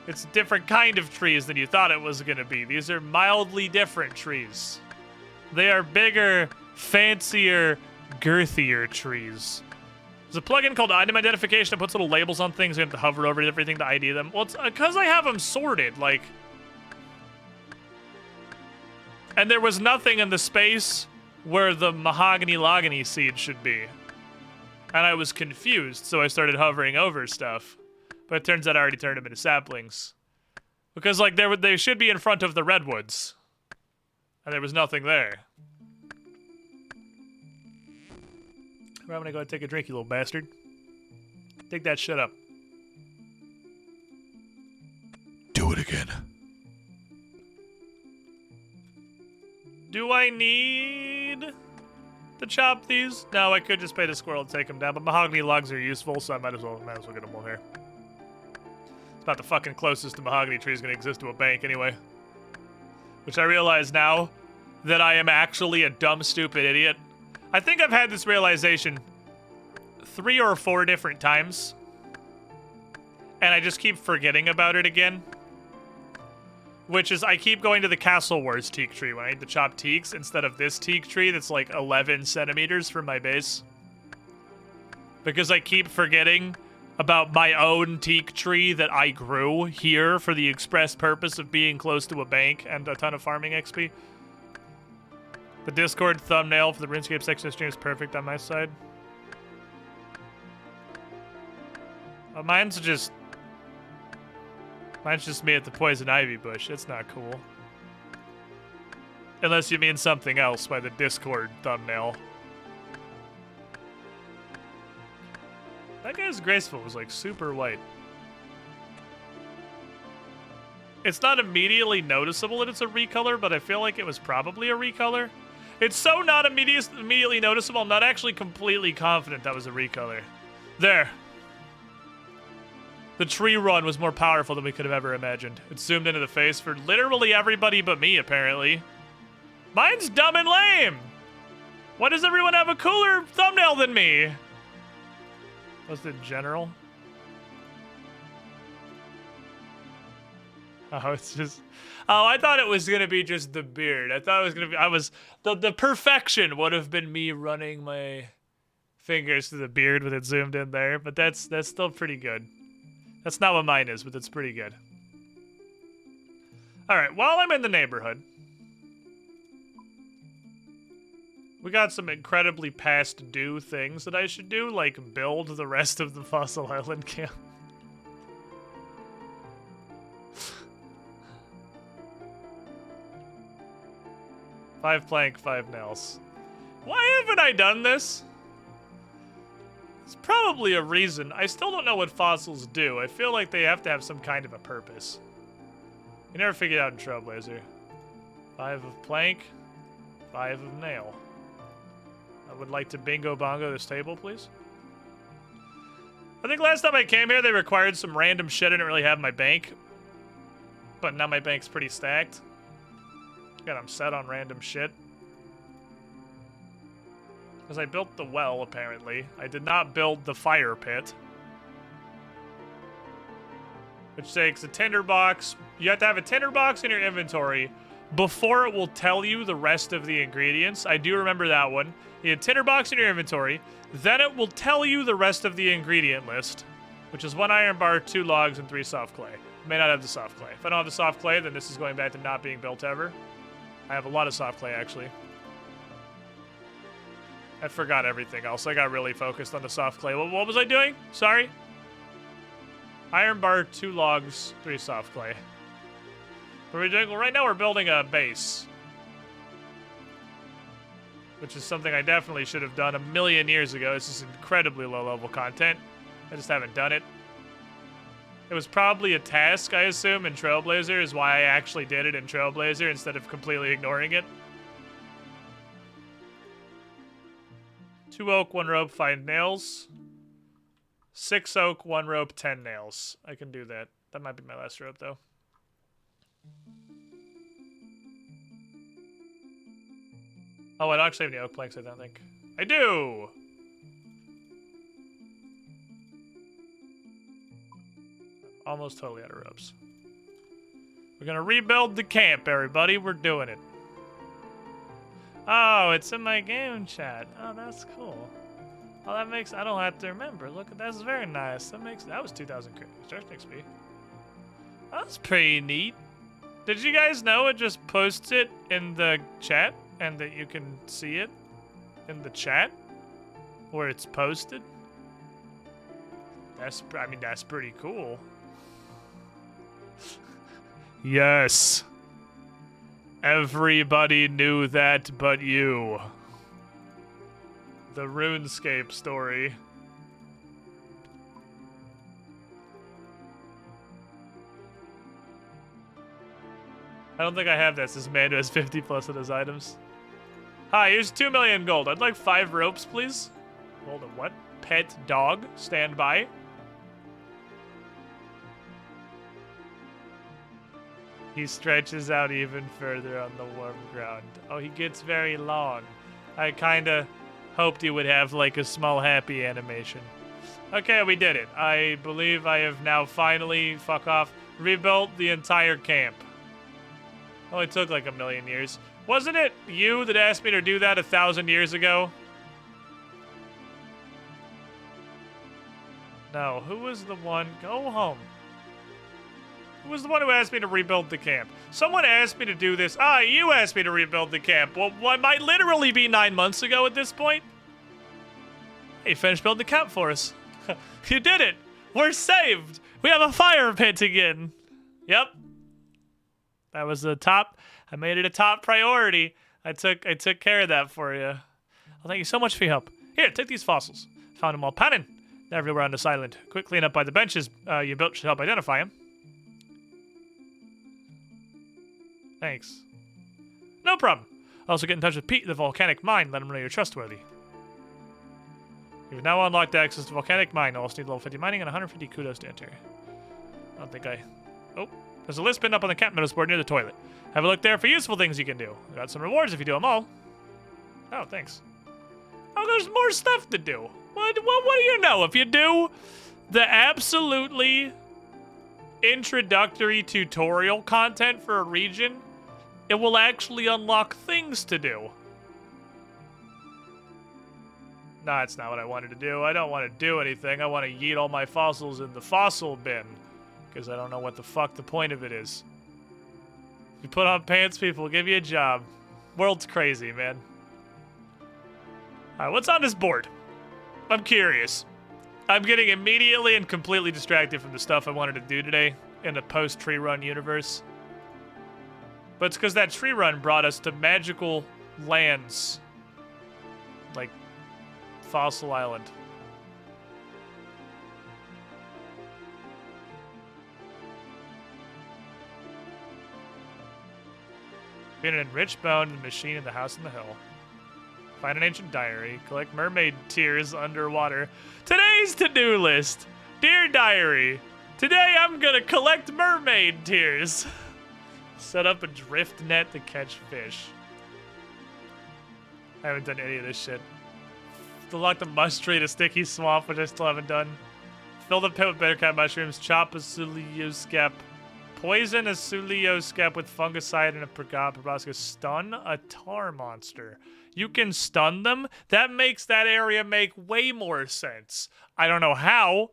It's a different kind of trees than you thought it was gonna be. These are mildly different trees. They are bigger, fancier, girthier trees. There's a plugin called Item Identification that puts little labels on things. You have to hover over everything to ID them. Well, it's because I have them sorted, like. And there was nothing in the space where the mahogany-logany seed should be. And I was confused, so I started hovering over stuff. But it turns out I already turned them into saplings. Because, like, they should be in front of the redwoods. And there was nothing there. Well, I'm gonna go ahead and take a drink, you little bastard. Take that shit up. Do it again. Do I need to chop these? No, I could just pay the squirrel to take them down, but mahogany logs are useful, so I might as well get them all here. It's about the fucking closest the mahogany tree is going to exist to a bank anyway. Which I realize now that I am actually a dumb, stupid idiot. I think I've had this realization 3 or 4 different times. And I just keep forgetting about it again. Which is, I keep going to the Castle Wars teak tree when I need to chop teaks instead of this teak tree that's like 11 centimeters from my base. Because I keep forgetting about my own teak tree that I grew here for the express purpose of being close to a bank and a ton of farming XP. The Discord thumbnail for the RuneScape section of the stream is perfect on my side. Mine's just me at the poison ivy bush. That's not cool. Unless you mean something else by the Discord thumbnail. That guy's graceful was like super white. It's not immediately noticeable that it's a recolor, but I feel like it was probably a recolor. It's so not immediately noticeable, I'm not actually completely confident that was a recolor. There. The tree run was more powerful than we could have ever imagined. It zoomed into the face for literally everybody but me, apparently. Mine's dumb and lame! Why does everyone have a cooler thumbnail than me? Was it general? Oh, it's just... Oh, I thought it was gonna be just the beard. I thought it was gonna be... The perfection would have been me running my fingers through the beard with it zoomed in there, but that's still pretty good. That's not what mine is, but it's pretty good. Alright, while I'm in the neighborhood... We got some incredibly past due things that I should do, like build the rest of the Fossil Island camp. Five plank, 5 nails. Why haven't I done this? There's probably a reason. I still don't know what fossils do. I feel like they have to have some kind of a purpose. You never figured out in Trailblazer. 5 of plank, 5 of nail. I would like to bingo bongo this table, please. I think last time I came here, they required some random shit. I didn't really have in my bank. But now my bank's pretty stacked. God, I'm set on random shit. Because I built the well, apparently. I did not build the fire pit. Which takes a tinderbox. You have to have a tinderbox in your inventory before it will tell you the rest of the ingredients. I do remember that one. You have a tinderbox in your inventory, then it will tell you the rest of the ingredient list, which is 1 iron bar, 2 logs, and 3 soft clay. I may not have the soft clay. If I don't have the soft clay, then this is going back to not being built ever. I have a lot of soft clay, actually. I forgot everything else. I got really focused on the soft clay. What was I doing? Sorry. Iron bar, 2 logs, 3 soft clay. What are we doing? Well, right now we're building a base. Which is something I definitely should have done a million years ago. This is incredibly low-level content. I just haven't done it. It was probably a task, I assume, in Trailblazer, is why I actually did it in Trailblazer instead of completely ignoring it. 2 oak, 1 rope, 5 nails. 6 oak, 1 rope, 10 nails. I can do that. That might be my last rope, though. Oh, I don't actually have any oak planks, I don't think. I do! Almost totally out of ropes. We're gonna rebuild the camp, everybody. We're doing it. Oh, it's in my game chat. Oh, that's cool. Oh, that makes... I don't have to remember. Look, that's very nice. That was 2,000 construction XP. That's pretty neat. Did you guys know it just posts it in the chat? And that you can see it in the chat where it's posted. I mean, that's pretty cool. Yes. Everybody knew that but you. The RuneScape story. I don't think I have this. This man who has 50 plus of those items. Hi, here's 2 million gold. I'd like 5 ropes, please. Hold on, what? Pet dog, stand by. He stretches out even further on the warm ground. Oh, he gets very long. I kinda hoped he would have like a small happy animation. Okay, we did it. I believe I have now finally, fuck off, rebuilt the entire camp. Only took like 1,000,000 years. Wasn't it you that asked me to do that 1,000 years ago? No, who was the one? Go home. Who was the one who asked me to rebuild the camp? Someone asked me to do this. Ah, you asked me to rebuild the camp. Well, what might literally be 9 months ago at this point. Hey, finished building the camp for us. You did it. We're saved. We have a fire pit again. Yep. That was the top. I made it a top priority. I took care of that for you. Well, thank you so much for your help. Here, take these fossils. Found them all panning everywhere on this island. Quick cleanup by the benches you built should help identify them. Thanks. No problem. Also get in touch with Pete, the volcanic mine. Let him know you're trustworthy. You've now unlocked access to volcanic mine. I'll also need level 50 mining and 150 kudos to enter. I don't think I... Oh, there's a list pinned up on the camp notice board near the toilet. Have a look there for useful things you can do. I got some rewards if you do them all. Oh, thanks. Oh, there's more stuff to do. What do you know? If you do the absolutely introductory tutorial content for a region, it will actually unlock things to do. No, that's not what I wanted to do. I don't want to do anything. I want to yeet all my fossils in the fossil bin. Because I don't know what the fuck the point of it is. If you put on pants, people will give you a job. World's crazy, man. Alright, what's on this board? I'm curious. I'm getting immediately and completely distracted from the stuff I wanted to do today in the post-tree run universe. But it's because that tree run brought us to magical lands. Like Fossil Island. Find an enriched bone in the machine in the house in the hill. Find an ancient diary. Collect mermaid tears underwater. Today's to-do list. Dear diary, today I'm gonna collect mermaid tears. Set up a drift net to catch fish. I haven't done any of this shit. Unlock the mush tree to sticky swamp, which I still haven't done. Fill the pit with bittercat mushrooms. Chop a sulioscap. Poison a sulioscap with fungicide and a proboscis. Stun a tar monster. You can stun them? That makes that area make way more sense. I don't know how.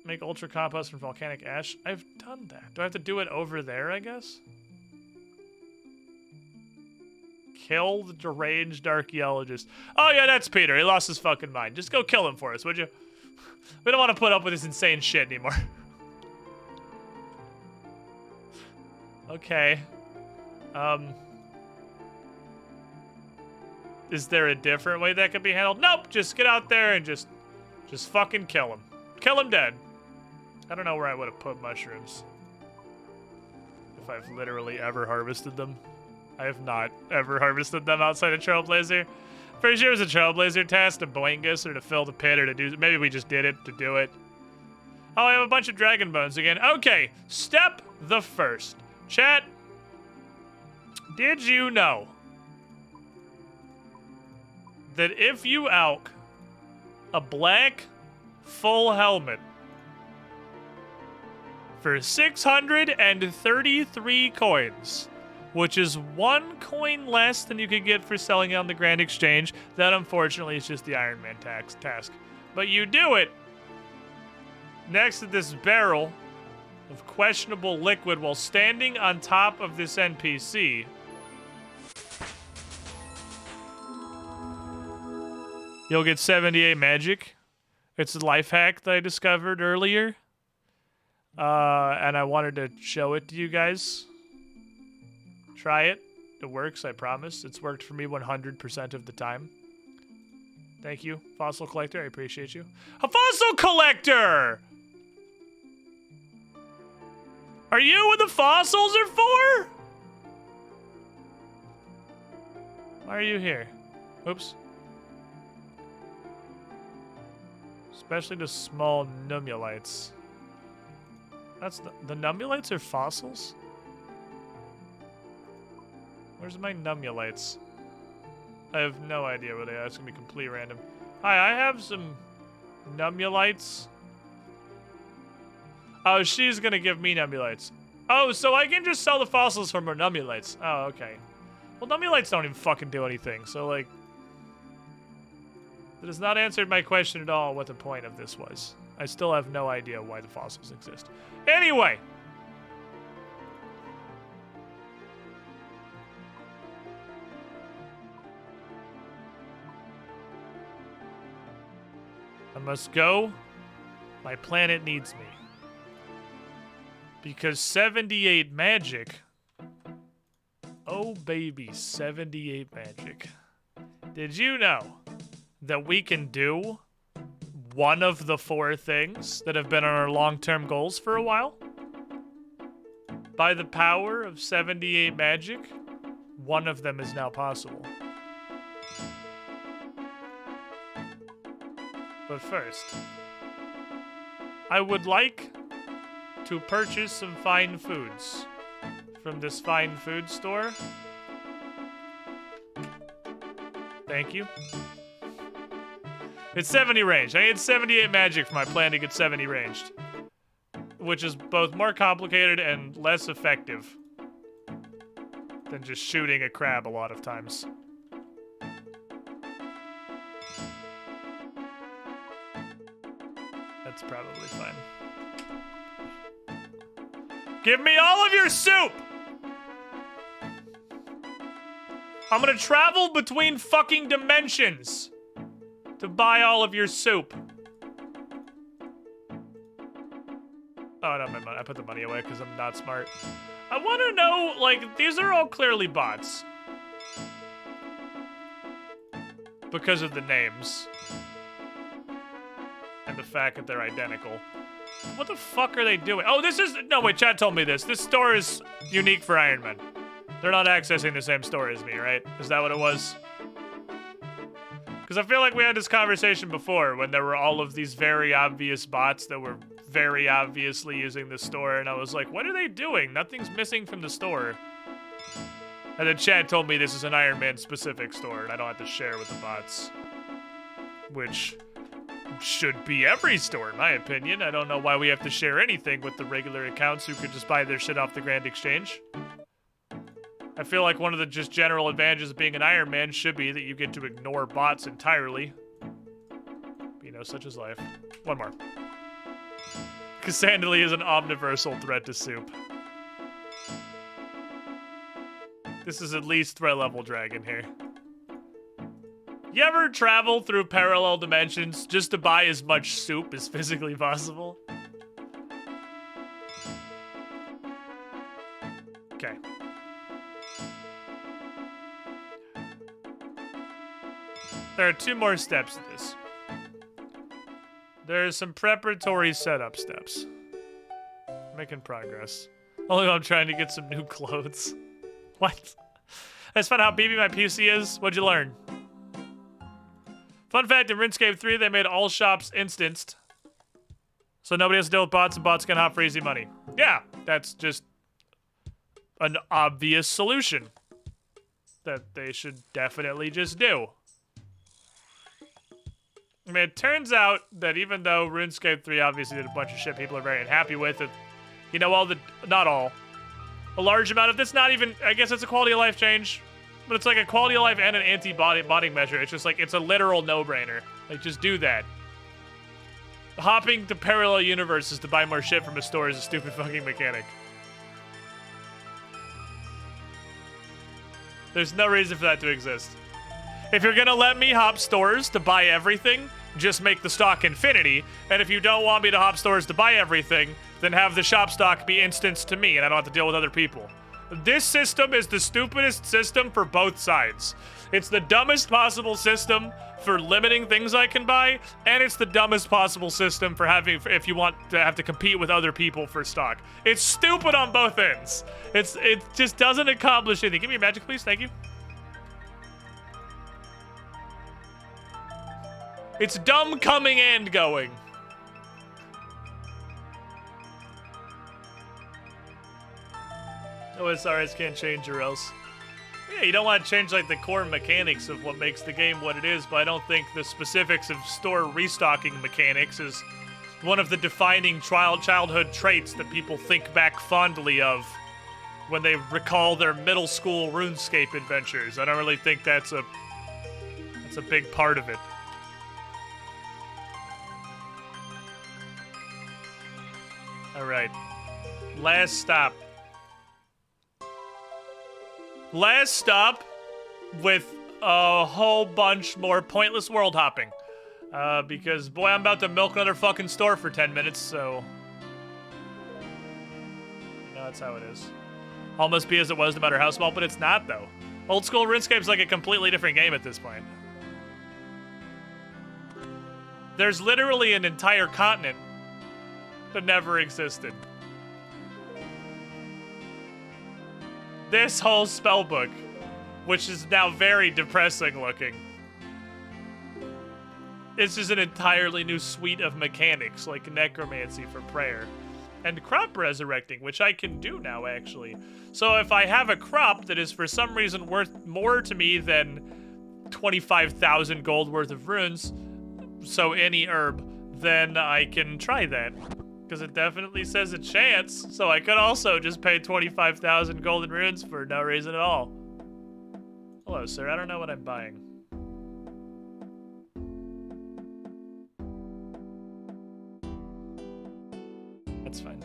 Make ultra compost from volcanic ash. I've done that. Do I have to do it over there, I guess? Kill the deranged archaeologist. Oh yeah, that's Peter. He lost his fucking mind. Just go kill him for us, would you? We don't want to put up with this insane shit anymore. Okay. Is there a different way that could be handled? Nope, just get out there and just fucking kill him. Kill him dead. I don't know where I would have put mushrooms. If I've literally ever harvested them. I have not ever harvested them outside of Trailblazer. Pretty sure it was a Trailblazer task to boingus or to fill the pit or to do... Maybe we just did it to do it. Oh, I have a bunch of dragon bones again. Okay, step the first. Chat, did you know that if you alch a black full helmet for 633 coins, which is 1 coin less than you could get for selling it on the Grand Exchange, that unfortunately is just the Iron Man task. But you do it next to this barrel of questionable liquid while standing on top of this NPC. You'll get 78 magic. It's a life hack that I discovered earlier. And I wanted to show it to you guys. Try it. It works, I promise. It's worked for me 100% of the time. Thank you, Fossil Collector. I appreciate you. A Fossil Collector! Are you what the fossils are for? Why are you here? Oops. Especially the small nummulites. That's the nummulites are fossils? Where's my nummulites? I have no idea what they are. It's gonna be complete random. Hi, I have some nummulites. Oh, she's gonna give me nummulites. Oh, so I can just sell the fossils from her nummulites. Oh, okay. Well, nummulites don't even fucking do anything, so like... That has not answered my question at all what the point of this was. I still have no idea why the fossils exist. Anyway! I must go. My planet needs me. Because 78 magic... Oh baby, 78 magic. Did you know that we can do one of the 4 things that have been on our long-term goals for a while? By the power of 78 magic, one of them is now possible. But first, I would like to purchase some fine foods from this fine food store. Thank you. It's 70 ranged. I need 78 magic for my plan to get 70 ranged. Which is both more complicated and less effective than just shooting a crab a lot of times. That's probably fine. Give me all of your soup! I'm gonna travel between fucking dimensions to buy all of your soup. Oh, not my money. I put the money away because I'm not smart. I want to know, like, these are all clearly bots. Because of the names. And the fact that they're identical. What the fuck are they doing? Oh, this is... No, wait, chat told me this. This store is unique for Iron Man. They're not accessing the same store as me, right? Is that what it was? Because I feel like we had this conversation before when there were all of these very obvious bots that were very obviously using the store, and I was like, what are they doing? Nothing's missing from the store. And then Chad told me this is an Iron Man specific store, and I don't have to share with the bots. Which should be every store, in my opinion. I don't know why we have to share anything with the regular accounts who could just buy their shit off the Grand Exchange. I feel like one of the just general advantages of being an Iron Man should be that you get to ignore bots entirely. You know, such is life. One more. Cassandra is an omniversal threat to soup. This is at least threat level dragon here. You ever travel through parallel dimensions just to buy as much soup as physically possible? Okay. There are 2 more steps to this. There's some preparatory setup steps. Making progress. Only I'm trying to get some new clothes. What? I just found out how BB my PC is. What'd you learn? Fun fact, in RuneScape 3, they made all shops instanced. So nobody has to deal with bots, and bots can hop for easy money. Yeah, that's just an obvious solution that they should definitely just do. I mean, it turns out that even though RuneScape 3 obviously did a bunch of shit people are very unhappy with, it, you know, not all, a large amount of this, not even, I guess it's a quality of life change, but it's like a quality of life and an anti-botting measure. It's just like, it's a literal no-brainer. Like, just do that. Hopping to parallel universes to buy more shit from a store is a stupid fucking mechanic. There's no reason for that to exist. If you're gonna let me hop stores to buy everything, just make the stock infinity. And if you don't want me to hop stores to buy everything, then have the shop stock be instanced to me and I don't have to deal with other people. This system is the stupidest system for both sides. It's the dumbest possible system for limiting things I can buy, and it's the dumbest possible system for having, if you want to have to compete with other people for stock. It's stupid on both ends. It just doesn't accomplish anything. Give me a magic, please. Thank you. It's dumb coming and going. OSRS can't change or else. Yeah, you don't want to change like the core mechanics of what makes the game what it is, but I don't think the specifics of store restocking mechanics is one of the defining childhood traits that people think back fondly of when they recall their middle school RuneScape adventures. I don't really think that's a big part of it. All right. Last stop. Last stop with a whole bunch more pointless world hopping. Because, boy, I'm about to milk another fucking store for 10 minutes, so... You know, that's how it is. Almost be as it was no matter how small, but it's not, though. Old school RuneScape's like a completely different game at this point. There's literally an entire continent that never existed. This whole spellbook, which is now very depressing looking, it's just an entirely new suite of mechanics, like necromancy for prayer, and crop resurrecting, which I can do now, actually. So if I have a crop that is for some reason worth more to me than 25,000 gold worth of runes, so any herb, then I can try that. Because it definitely says a chance, so I could also just pay 25,000 golden runes for no reason at all. Hello, sir. I don't know what I'm buying. That's fine.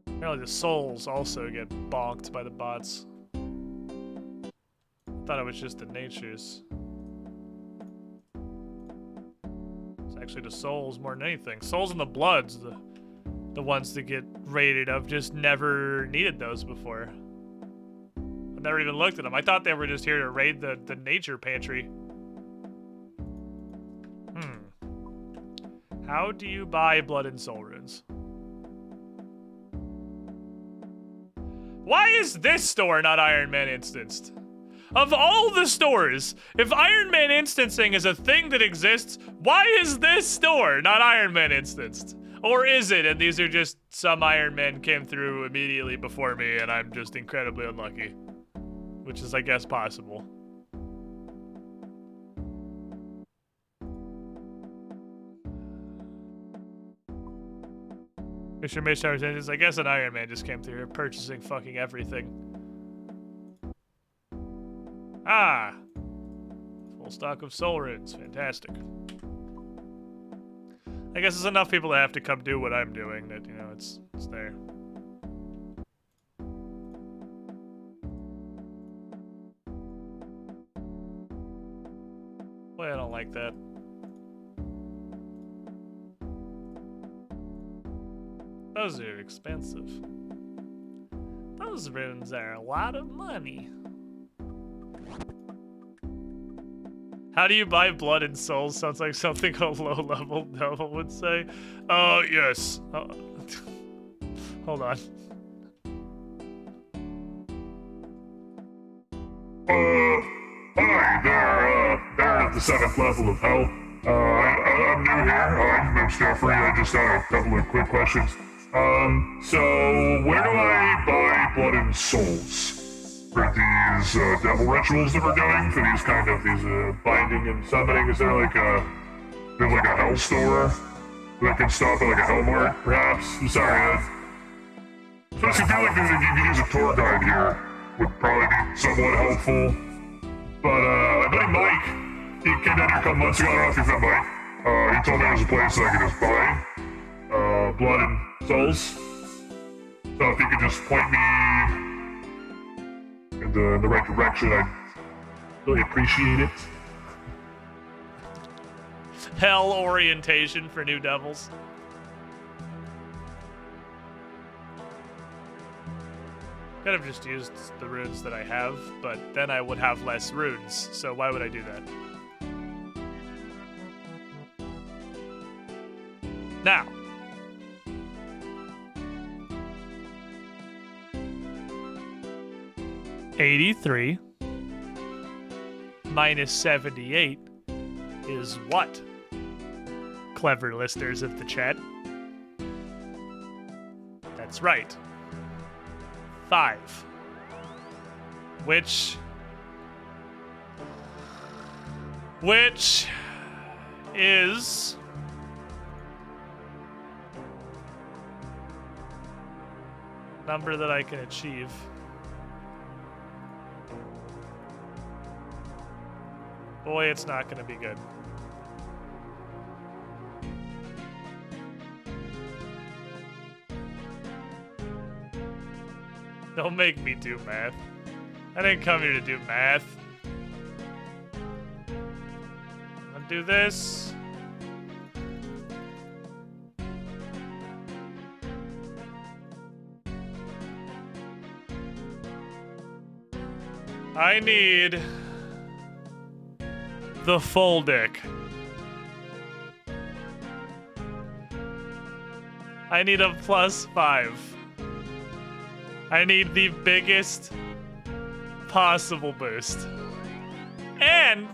Apparently the souls also get bonked by the bots. Thought it was just the natures. It's actually the souls more than anything. Souls and the bloods, the ones that get rated. I've just never needed those before. I've never even looked at them. I thought they were just here to raid the nature pantry. How do you buy blood and soul runes? Why is this store not Iron Man instanced? Of all the stores, if Iron Man instancing is a thing that exists, why is this store not Iron Man instanced? Or is it, and these are just some Iron Man came through immediately before me and I'm just incredibly unlucky? Which is, I guess, possible. Mr. Mishar, I guess an Iron Man just came through here purchasing fucking everything. Ah! Full stock of soul runes. Fantastic. I guess there's enough people that have to come do what I'm doing that, you know, it's there. Boy, I don't like that. Those are expensive. Those runes are a lot of money. How do you buy blood and souls? Sounds like something a low-level devil would say. Oh, yes. Hold on. Hi, they're at the 7th level of hell. I'm new here. I'm name's Jeffrey. I just had a couple of quick questions. So where do I buy blood and souls? For these devil rituals that we're doing, for these binding and summoning, is there like a hell store that can stop at like a hell mart, perhaps? I'm sorry, especially feel like if you could use a tour guide here, would probably be somewhat helpful. But I believe Mike, he came down here a couple months ago. I don't know if you've met Mike. He told me there was a place that I could just buy blood and souls. So if you could just point me in the right direction, I'd really appreciate it. Hell orientation for new devils. Could have just used the runes that I have, but then I would have less runes, so why would I do that? Now. 83 minus 78 is what? Clever listeners of the chat. That's right. 5. Which is number that I can achieve. Boy, it's not going to be good. Don't make me do math. I didn't come here to do math. I'll do this. I need the full dick. I need a +5. I need the biggest possible boost. And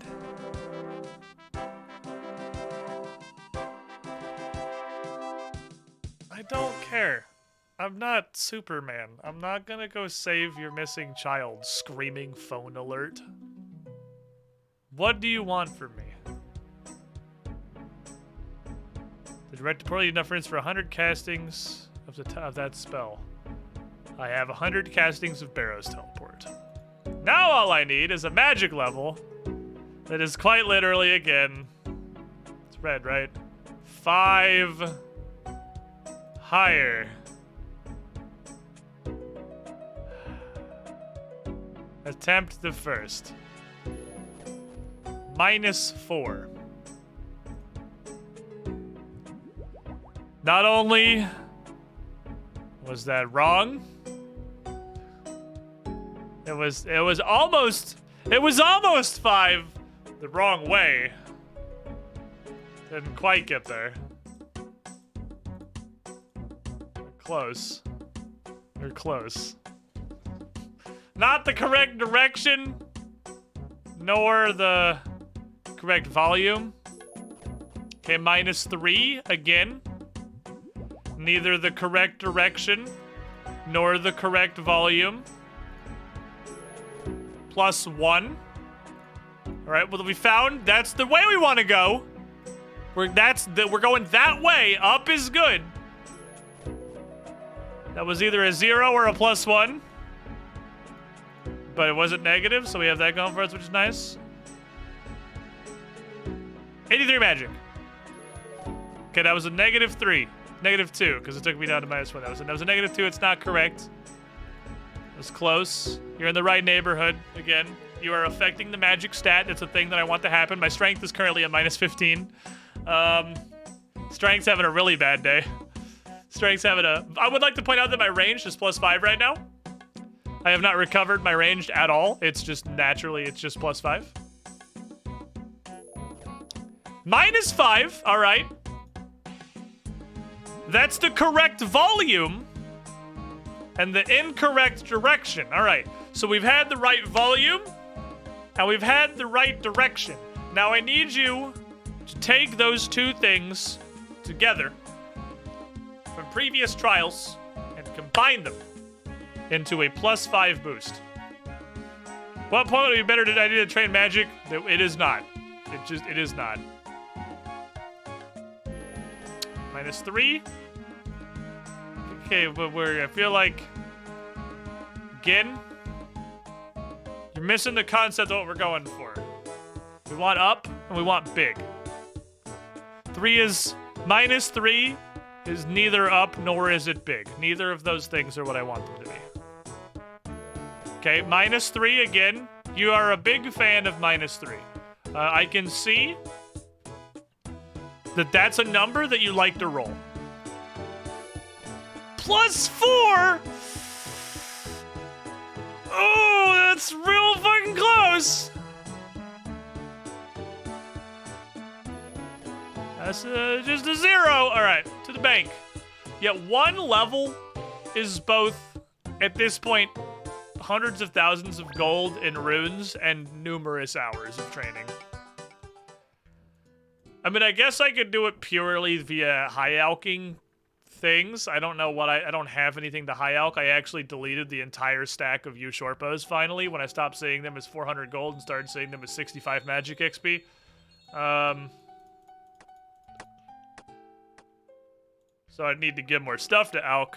I don't care. I'm not Superman. I'm not gonna go save your missing child. Screaming phone alert. What do you want from me? The direct poorly enough friends for 100 castings of that spell. I have 100 castings of Barrow's Teleport. Now all I need is a magic level that is quite literally, again, it's red, right? 5 higher. Attempt the first. -4. Not only was that wrong, it was almost 5 the wrong way. Didn't quite get there. Close. You're close. Not the correct direction, nor the correct volume. Okay, -3 again. Neither the correct direction, nor the correct volume. +1. All right, well, we found that's the way we want to go. We're going that way. Up is good. That was either a 0 or a +1. But it wasn't negative, so we have that going for us, which is nice. 83 magic. Okay, that was a -3. -2, because it took me down to -1. That was a -2. It's not correct. It was close. You're in the right neighborhood. Again, you are affecting the magic stat. It's a thing that I want to happen. My strength is currently at -15. Strength's having a really bad day. Strength's having a... I would like to point out that my range is +5 right now. I have not recovered my range at all. It's just naturally, it's just +5. -5, all right. That's the correct volume and the incorrect direction. All right, so we've had the right volume and we've had the right direction. Now I need you to take those two things together from previous trials and combine them into a +5 boost. What point would it be better to I need to train magic? It is not. It is not. -3. Okay, but I feel like, again, you're missing the concept of what we're going for. We want up and we want big. -3 is neither up nor is it big. Neither of those things are what I want them to be. Okay, -3 again. You are a big fan of -3. I can see that that's a number that you like to roll. +4? Oh, that's real fucking close. That's just a 0. All right, to the bank. Yet one level is both, at this point, hundreds of thousands of gold in runes and numerous hours of training. I mean, I guess I could do it purely via high alching things. I don't know what I don't have anything to high alch. I actually deleted the entire stack of Ushorpos finally when I stopped seeing them as 400 gold and started seeing them as 65 magic XP. So I'd need to get more stuff to alch.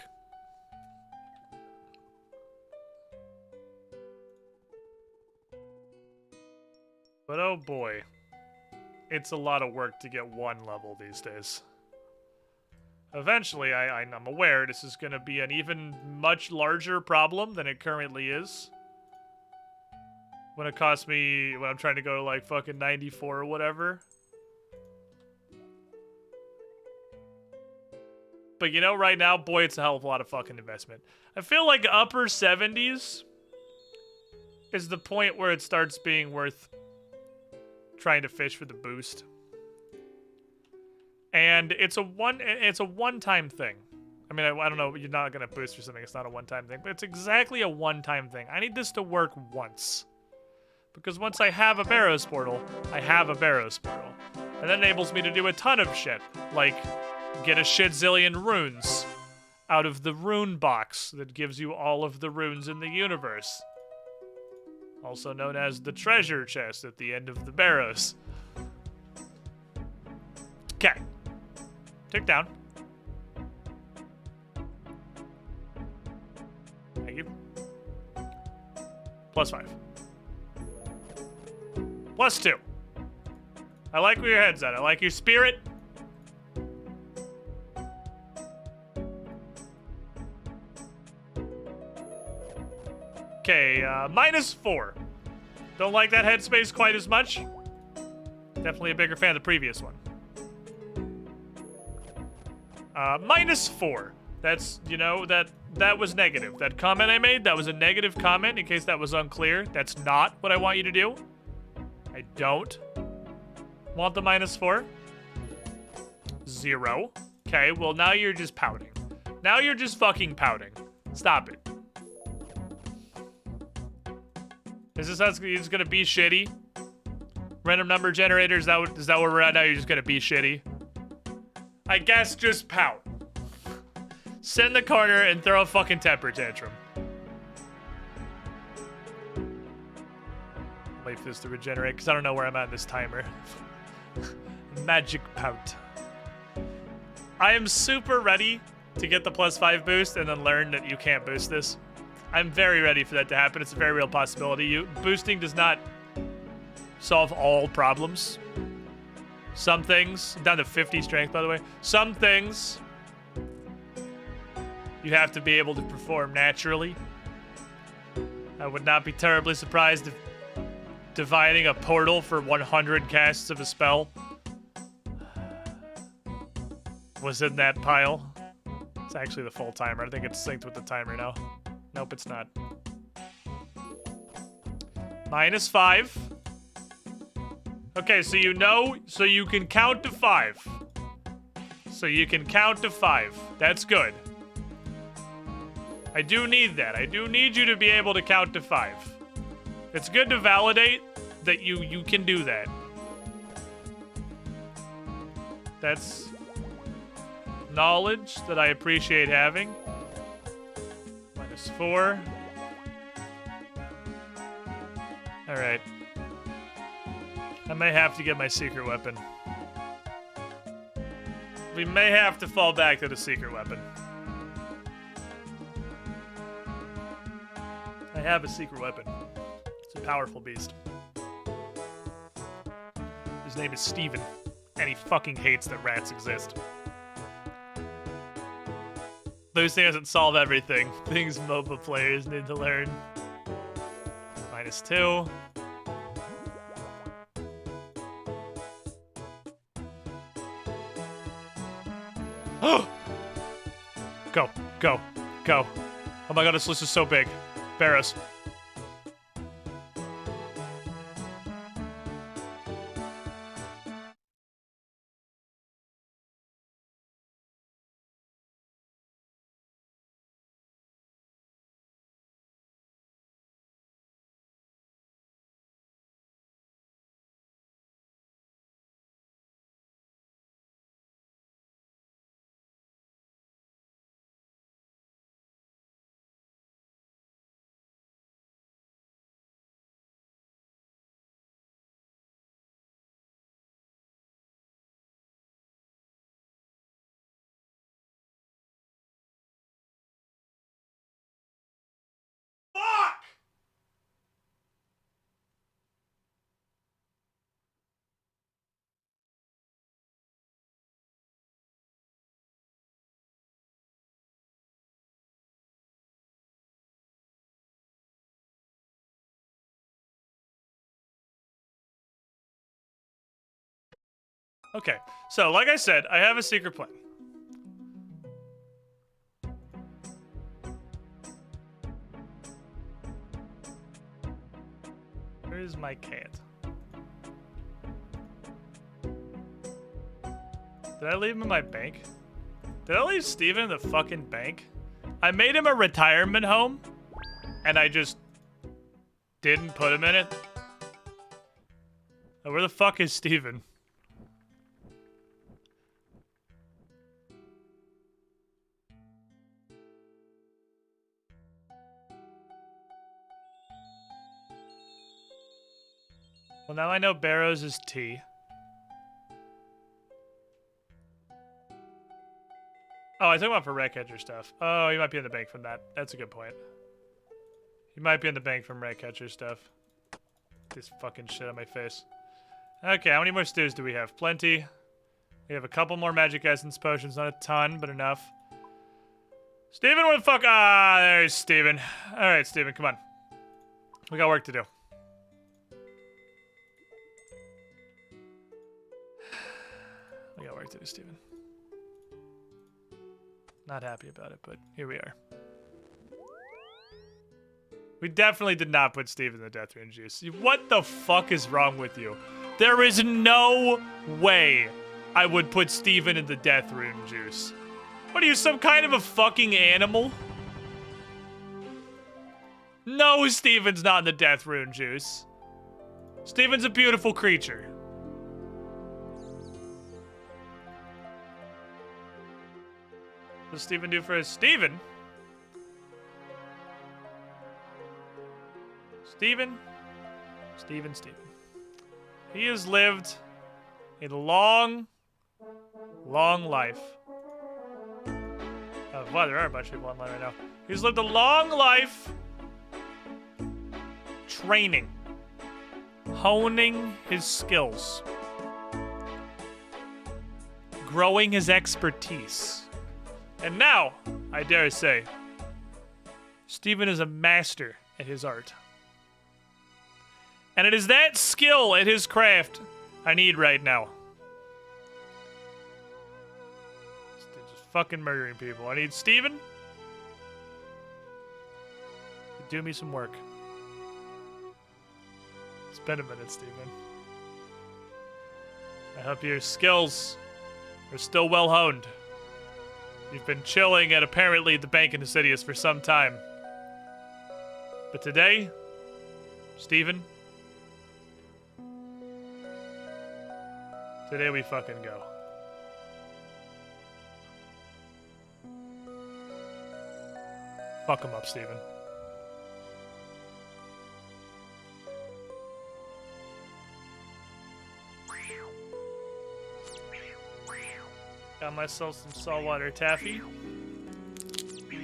But oh boy, it's a lot of work to get one level these days. Eventually, I'm aware this is going to be an even much larger problem than it currently is. When it costs me, when I'm trying to go to like fucking 94 or whatever. But you know, right now, boy, it's a hell of a lot of fucking investment. I feel like upper 70s is the point where it starts being worth trying to fish for the boost. And it's a one-time thing. I mean, I don't know, you're not gonna boost for something, it's not a one-time thing, but it's exactly a one-time thing. I need this to work once. Because once I have a Barrows portal, I have a Barrows portal. And that enables me to do a ton of shit, like get a shit zillion runes out of the rune box that gives you all of the runes in the universe. Also known as the treasure chest at the end of the Barrows. Okay. Tick down. Thank you. +5. +2. I like where your head's at. I like your spirit. Okay, -4. Don't like that headspace quite as much. Definitely a bigger fan of the previous one. -4. That's, you know, that was negative. That comment I made, that was a negative comment, in case that was unclear. That's not what I want you to do. I don't want the -4. 0. Okay, well now you're just pouting. Now you're just fucking pouting. Stop it. Is this how you're just gonna be shitty? Random number generator, is that where we're at now? You're just gonna be shitty? I guess just pout. Sit in the corner and throw a fucking temper tantrum. Wait for this to regenerate, because I don't know where I'm at in this timer. Magic pout. I am super ready to get the +5 boost and then learn that you can't boost this. I'm very ready for that to happen. It's a very real possibility. Boosting does not solve all problems. Some things, down to 50 strength, by the way. Some things you have to be able to perform naturally. I would not be terribly surprised if dividing a portal for 100 casts of a spell was in that pile. It's actually the full timer. I think it's synced with the timer now. Nope, it's not. -5. Okay, so you know, so you can count to 5. So you can count to 5. That's good. I do need that. I do need you to be able to count to 5. It's good to validate that you can do that. That's knowledge that I appreciate having. -4. Alright. I may have to get my secret weapon. We may have to fall back to the secret weapon. I have a secret weapon. It's a powerful beast. His name is Steven, and he fucking hates that rats exist. Boosting doesn't solve everything. Things MOBA players need to learn. -2. Go, go, go. Oh my god, this list is so big. Barrows. Okay, so like I said, I have a secret plan. Where is my cat? Did I leave him in my bank? Did I leave Steven in the fucking bank? I made him a retirement home, and I just didn't put him in it. Oh, where the fuck is Steven? Well, now I know Barrows is T. Oh, I talking about for Ratcatcher stuff. Oh, he might be in the bank from that. That's a good point. He might be in the bank from Ratcatcher stuff. This fucking shit on my face. Okay, how many more stews do we have? Plenty. We have a couple more magic essence potions. Not a ton, but enough. Steven, where the fuck? Ah, there's Steven. Alright, Steven, come on. We got work to do. We got work to do, Steven. Not happy about it, but here we are. We definitely did not put Steve in the Death Rune juice. What the fuck is wrong with you? There is no way I would put Steven in the Death Rune juice. What are you, some kind of a fucking animal? No, Steven's not in the Death Rune juice. Steven's a beautiful creature. What does Steven do for us? Steven? Steven? Steven. He has lived a long, long life. Oh, wow, there are a bunch of people online right now. He's lived a long life training, honing his skills, growing his expertise. And now, I dare say, Steven is a master at his art. And it is that skill at his craft I need right now. Just fucking murdering people. I need Steven to do me some work. It's been a minute, Steven. I hope your skills are still well honed. You've been chilling at apparently the bank in Insidious for some time. But today, Steven, today we fucking go. Fuck him up, Steven. Got myself some saltwater taffy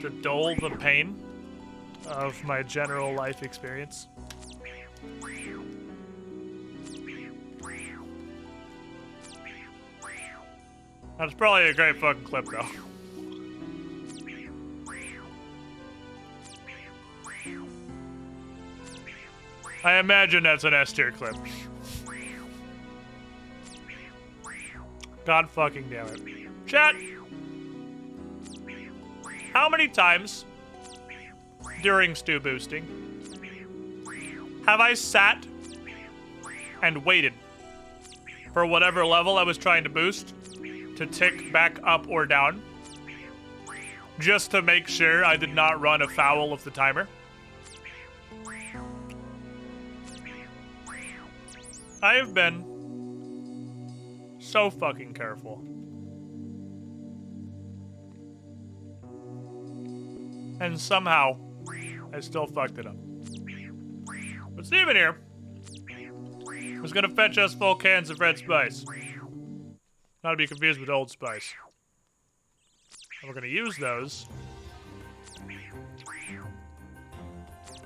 to dull the pain of my general life experience. That's probably a great fucking clip, though. I imagine that's an S tier clip. God fucking damn it. Chat! How many times during stew boosting have I sat and waited for whatever level I was trying to boost to tick back up or down just to make sure I did not run afoul of the timer? I have been so fucking careful. And somehow, I still fucked it up. But Steven here was gonna fetch us full cans of red spice. Not to be confused with Old Spice. And we're gonna use those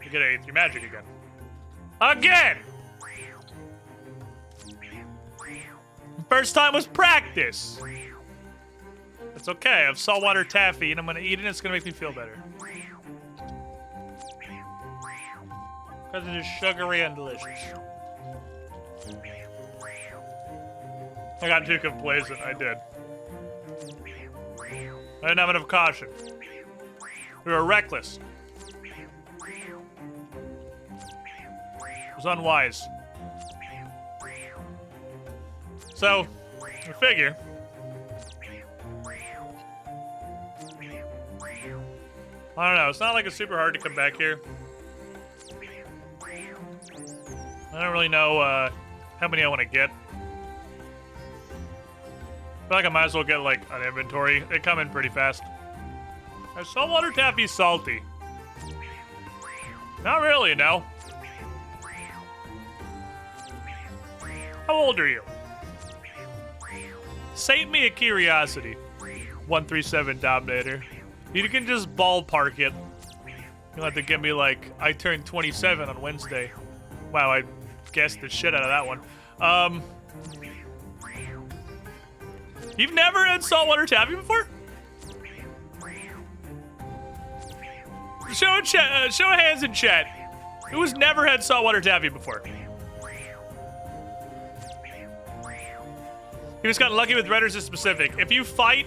to get A3 magic again. Again! First time was practice! It's okay, I have saltwater taffy and I'm gonna eat it and it's gonna make me feel better. Because it is sugary and delicious. I got too complacent. I did. I didn't have enough caution. We were reckless. It was unwise. So, I figure. I don't know. It's not like it's super hard to come back here. I don't really know how many I want to get. I feel like I might as well get like an inventory. They come in pretty fast. Is saltwater taffy salty? Not really, no. How old are you? Sate me a curiosity. 137 Dominator. You can just ballpark it. You'll have to give me like, I turned 27 on Wednesday. Wow, I guessed the shit out of that one. You've never had saltwater taffy before? Show of hands in chat. Who's never had saltwater taffy before? He just got lucky with Redders is specific. If you fight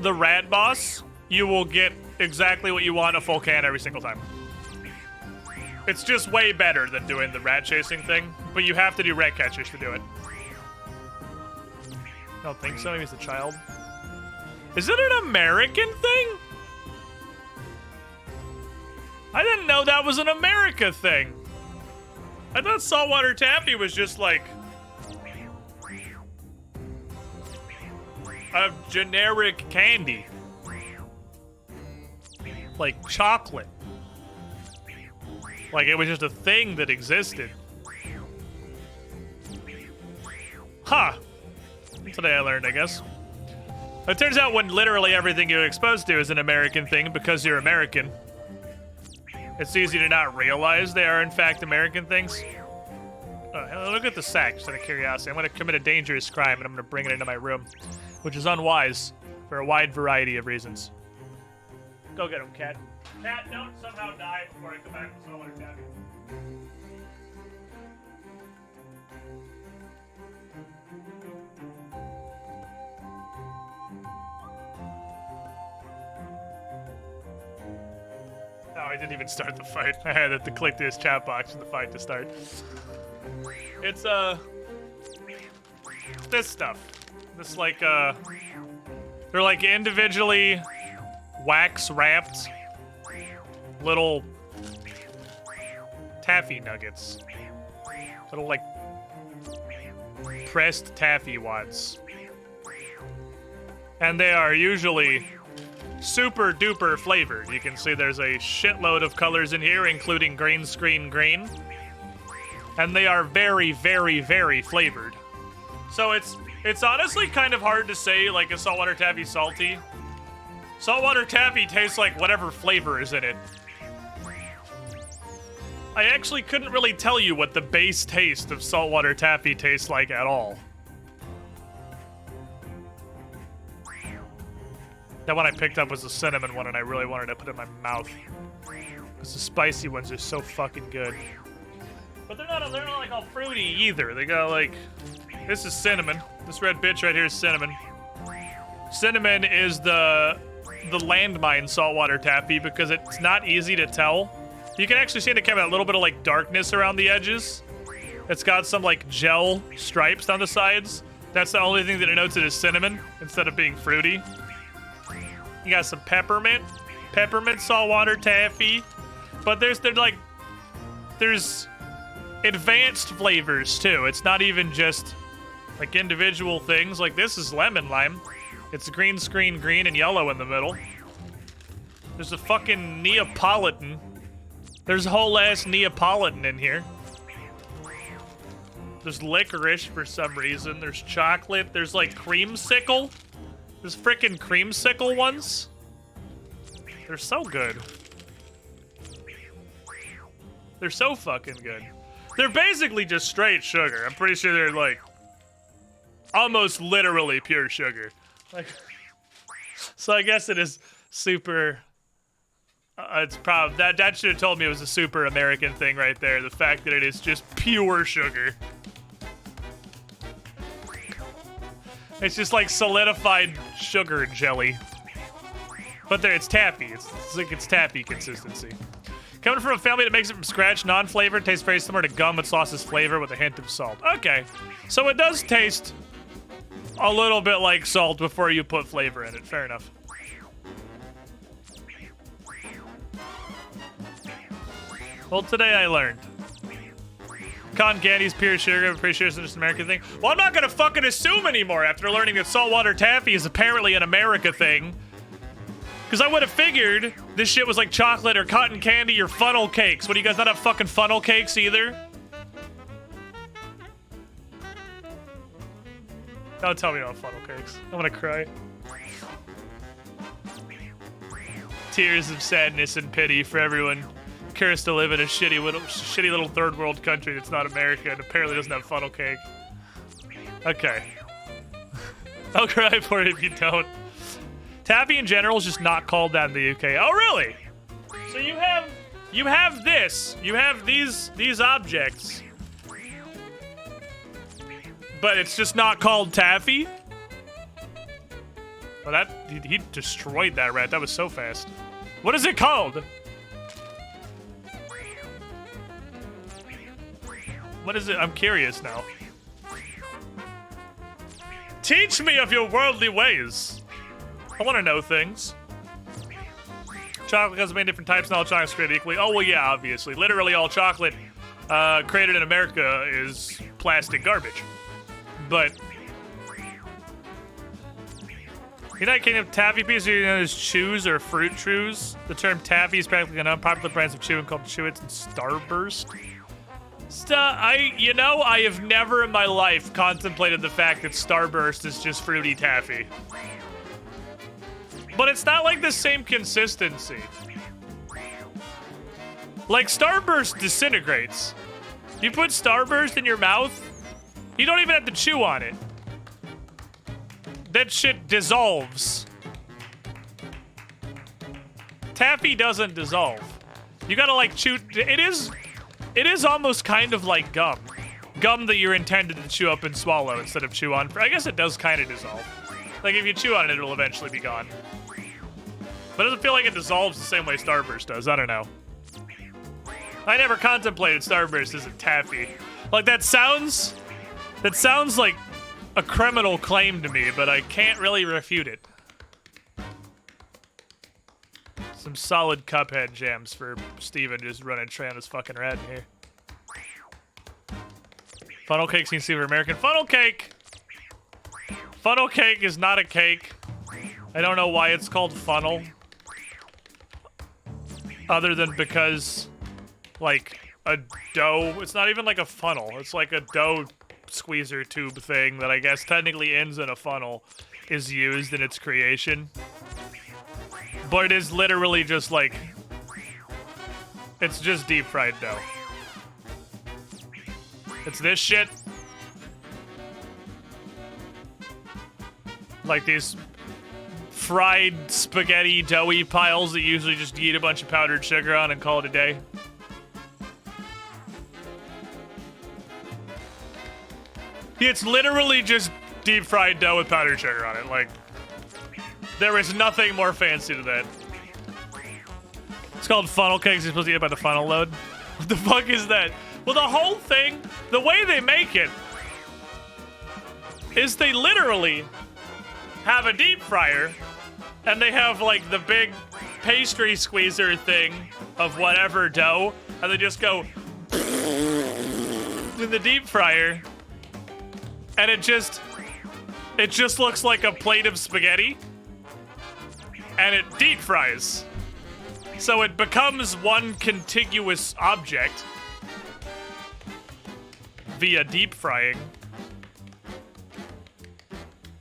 the rat boss, you will get exactly what you want, a full can every single time. It's just way better than doing the rat chasing thing, but you have to do rat catchers to do it. I don't think so. Maybe it's a child. Is it an American thing? I didn't know that was an America thing. I thought saltwater taffy was just like a generic candy. Like chocolate. Like it was just a thing that existed. Huh. Today I learned, I guess. It turns out when literally everything you're exposed to is an American thing because you're American, it's easy to not realize they are in fact American things. Look at the sack, just out of curiosity. I'm going to commit a dangerous crime and I'm going to bring it into my room, which is unwise for a wide variety of reasons. Go get him, Cat. Cat, don't somehow die before I come back with saltwater taffy. No, I didn't even start the fight. I had to click this chat box in the fight to start. It's, this stuff. This, like, they're, like, individually wax-wrapped little taffy nuggets. Little, like, pressed taffy wads. And they are usually super duper flavored. You can see there's a shitload of colors in here, including green screen green. And they are very, very, very flavored. So it's honestly kind of hard to say, like, is saltwater taffy salty? Saltwater taffy tastes like whatever flavor is in it. I actually couldn't really tell you what the base taste of saltwater taffy tastes like at all. That one I picked up was the cinnamon one, and I really wanted to put it in my mouth. Because the spicy ones are so fucking good. But they're not like all fruity either. They got like, this is cinnamon. This red bitch right here is cinnamon. Cinnamon is the landmine saltwater taffy because it's not easy to tell. You can actually see it kind of a little bit of like darkness around the edges. It's got some like gel stripes down the sides. That's the only thing that denotes it as cinnamon instead of being fruity. You got some peppermint saltwater taffy, but there's advanced flavors too. It's not even just like individual things. Like this is lemon lime. It's green screen green and yellow in the middle. There's a fucking Neapolitan. There's a whole ass Neapolitan in here. There's licorice for some reason. There's chocolate. There's like creamsicle. There's frickin' creamsicle ones. They're so good. They're so fucking good. They're basically just straight sugar. I'm pretty sure they're like almost literally pure sugar. Like, so I guess it is super. It's probably that should have told me it was a super American thing right there. The fact that it is just pure sugar. It's just like solidified sugar jelly. But there, it's taffy. It's like it's taffy consistency. Coming from a family that makes it from scratch, non-flavored, tastes very similar to gum with sauce's flavor with a hint of salt. Okay, so it does taste a little bit like salt before you put flavor in it. Fair enough. Well, today I learned. Cotton candy's pure sugar. I'm pretty sure it's just an American thing. Well, I'm not gonna fucking assume anymore after learning that saltwater taffy is apparently an America thing. Because I would have figured this shit was like chocolate or cotton candy or funnel cakes. What, do you guys not have fucking funnel cakes either? Don't tell me you don't have funnel cakes. I'm gonna cry. Tears of sadness and pity for everyone cursed to live in a shitty little third world country that's not America and apparently doesn't have funnel cake. Okay. I'll cry for it if you don't. Taffy in general is just not called that in the UK. Oh, really? So you have this. You have these objects. But it's just not called taffy? Well, that he destroyed that rat. That was so fast. What is it called? What is it? I'm curious now. Teach me of your worldly ways. I want to know things. Chocolate has many different types, not all chocolate's created equally. Oh, well, yeah, obviously. Literally all chocolate created in America is plastic garbage. But United Kingdom taffy pieces are known as chews or fruit chews. The term taffy is practically an unpopular brands of chewing called Chewits and Starburst. I have never in my life contemplated the fact that Starburst is just fruity taffy. But it's not like the same consistency. Like, Starburst disintegrates. You put Starburst in your mouth, you don't even have to chew on it. That shit dissolves. Taffy doesn't dissolve. You gotta, like, chew. It is almost kind of like gum. Gum that you're intended to chew up and swallow instead of chew on. I guess it does kind of dissolve. Like, if you chew on it, it'll eventually be gone. But it doesn't feel like it dissolves the same way Starburst does. I don't know. I never contemplated Starburst as a taffy. Like, that sounds like a criminal claim to me, but I can't really refute it. Some solid Cuphead jams for Steven just running train on his fucking rat in here. Funnel cake seems super American. Funnel cake! Funnel cake is not a cake. I don't know why it's called funnel. Other than because, like, a dough... It's not even like a funnel. It's like a dough squeezer tube thing that I guess technically ends in a funnel is used in its creation. But it is literally just like... It's just deep fried dough. It's this shit. Like these fried spaghetti doughy piles that you usually just eat a bunch of powdered sugar on and call it a day. It's literally just deep fried dough with powdered sugar on it. Like, there is nothing more fancy to that. It's called funnel cakes. You're supposed to eat it by the funnel load. What the fuck is that? Well, the whole thing, the way they make it, is they literally have a deep fryer, and they have, like, the big pastry squeezer thing of whatever dough, and they just go in the deep fryer, and it just looks like a plate of spaghetti, and it deep fries. So it becomes one contiguous object via deep frying.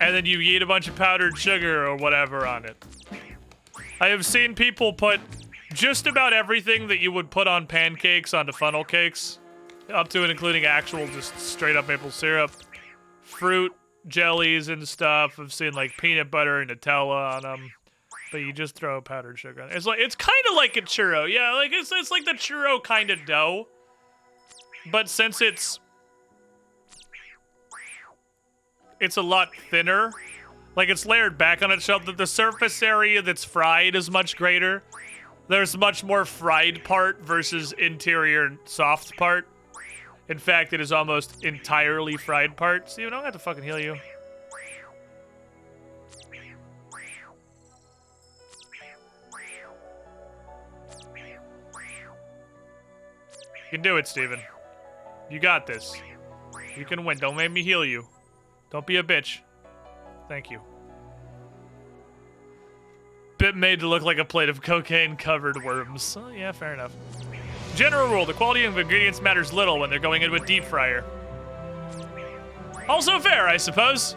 And then you eat a bunch of powdered sugar or whatever on it. I have seen people put just about everything that you would put on pancakes onto funnel cakes, up to and including actual just straight up maple syrup, fruit, jellies and stuff. I've seen like peanut butter and Nutella on them, but you just throw powdered sugar on it. It's kind of like a churro. Yeah, like it's like the churro kind of dough. But since it's it's a lot thinner. Like, it's layered back on itself. The surface area that's fried is much greater. There's much more fried part versus interior soft part. In fact, it is almost entirely fried part. Steven, I don't have to fucking heal you. You can do it, Steven. You got this. You can win. Don't make me heal you. Don't be a bitch. Thank you. Bit made to look like a plate of cocaine-covered worms. Oh, yeah, fair enough. General rule, the quality of ingredients matters little when they're going into a deep fryer. Also fair, I suppose.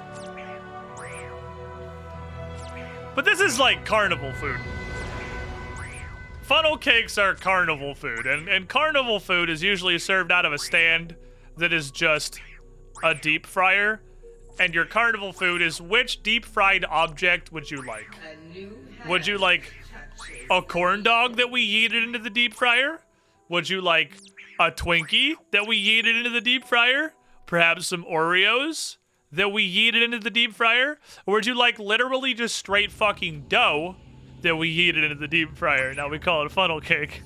But this is like carnival food. Funnel cakes are carnival food, and carnival food is usually served out of a stand that is just a deep fryer. And your carnival food is, which deep fried object would you like? Would you like a corn dog that we yeeted into the deep fryer? Would you like a Twinkie that we yeeted into the deep fryer? Perhaps some Oreos that we yeeted into the deep fryer? Or would you like literally just straight fucking dough that we yeeted into the deep fryer? Now we call it funnel cake.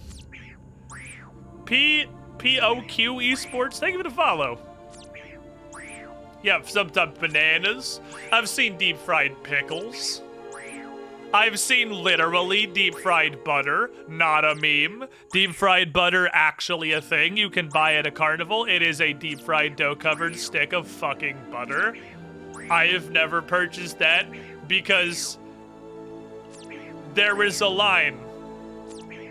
POQ Esports, thank you for the follow. Yeah, sometimes bananas. I've seen deep fried pickles. I've seen literally deep fried butter, not a meme. Deep fried butter, actually a thing you can buy at a carnival. It is a deep fried dough covered stick of fucking butter. I have never purchased that because there is a line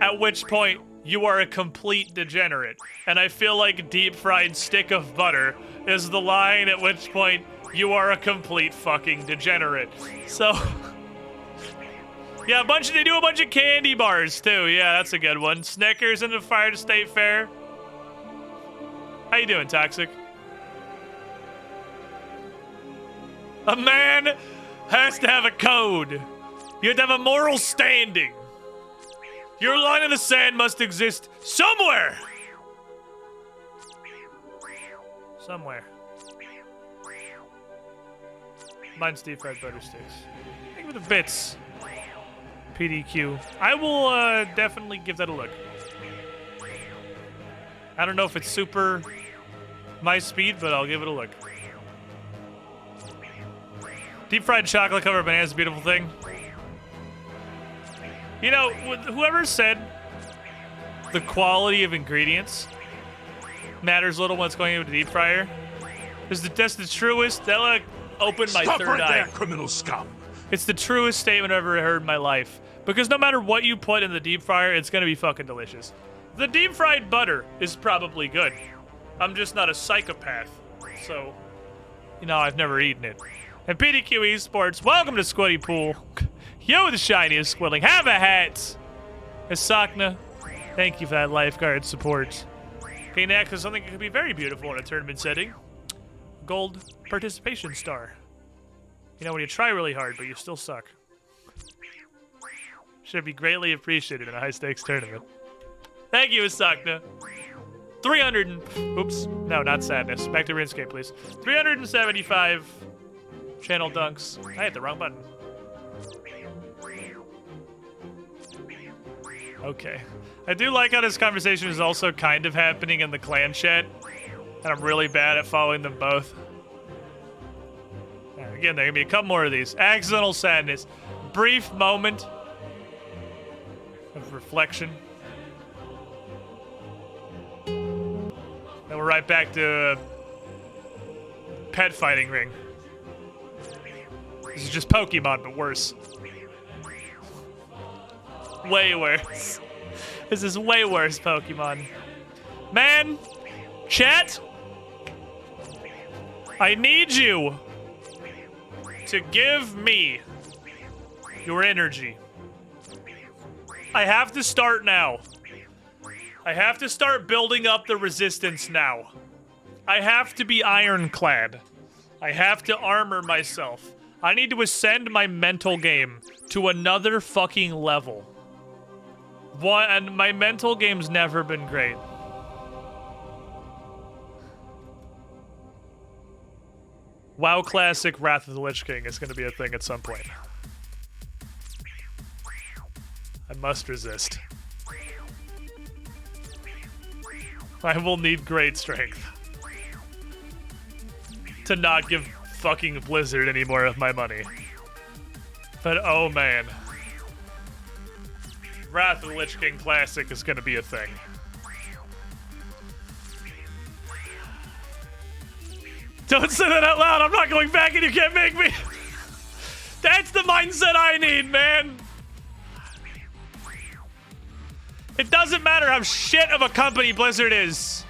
at which point you are a complete degenerate. And I feel like deep fried stick of butter is the line at which point you are a complete fucking degenerate. So, yeah, they do a bunch of candy bars too. Yeah, that's a good one. Snickers in the Fire State Fair. How you doing, Toxic? A man has to have a code. You have to have a moral standing. Your line in the sand must exist somewhere. Somewhere. Mine's deep fried butter sticks. Think of the bits. PDQ. I will definitely give that a look. I don't know if it's super my speed, but I'll give it a look. Deep fried chocolate covered banana is a beautiful thing. You know, whoever said the quality of ingredients matters little when it's going into a deep fryer, that's the truest. That like opened my Stop third right eye. there, criminal scum. It's the truest statement I've ever heard in my life. Because no matter what you put in the deep fryer, it's gonna be fucking delicious. The deep fried butter is probably good. I'm just not a psychopath, so you know I've never eaten it. And PDQ Esports, welcome to Squiddy Pool. Yo, the shiniest Squidling. Have a hat. Asakna, thank you for that lifeguard support. Okay, next is something that could be very beautiful in a tournament setting. Gold participation star. You know, when you try really hard, but you still suck. Should be greatly appreciated in a high-stakes tournament. Thank you, Asakna. 300 and... Oops. No, not sadness. Back to RuneScape, please. 375 channel dunks. I hit the wrong button. Okay. I do like how this conversation is also kind of happening in the clan chat, and I'm really bad at following them both. And again, there are gonna be a couple more of these. Accidental sadness. Brief moment of reflection. Then we're right back to pet fighting ring. This is just Pokemon, but worse. Way worse. This is way worse, Pokemon. Man, chat, I need you to give me your energy. I have to start now. I have to start building up the resistance now. I have to be ironclad. I have to armor myself. I need to ascend my mental game to another fucking level. And my mental game's never been great. WoW Classic Wrath of the Lich King is going to be a thing at some point. I must resist. I will need great strength to not give fucking Blizzard any more of my money. But oh man. Wrath of the Lich King Classic is gonna be a thing. Don't say that out loud, I'm not going back and you can't make me! That's the mindset I need, man! It doesn't matter how shit of a company Blizzard is.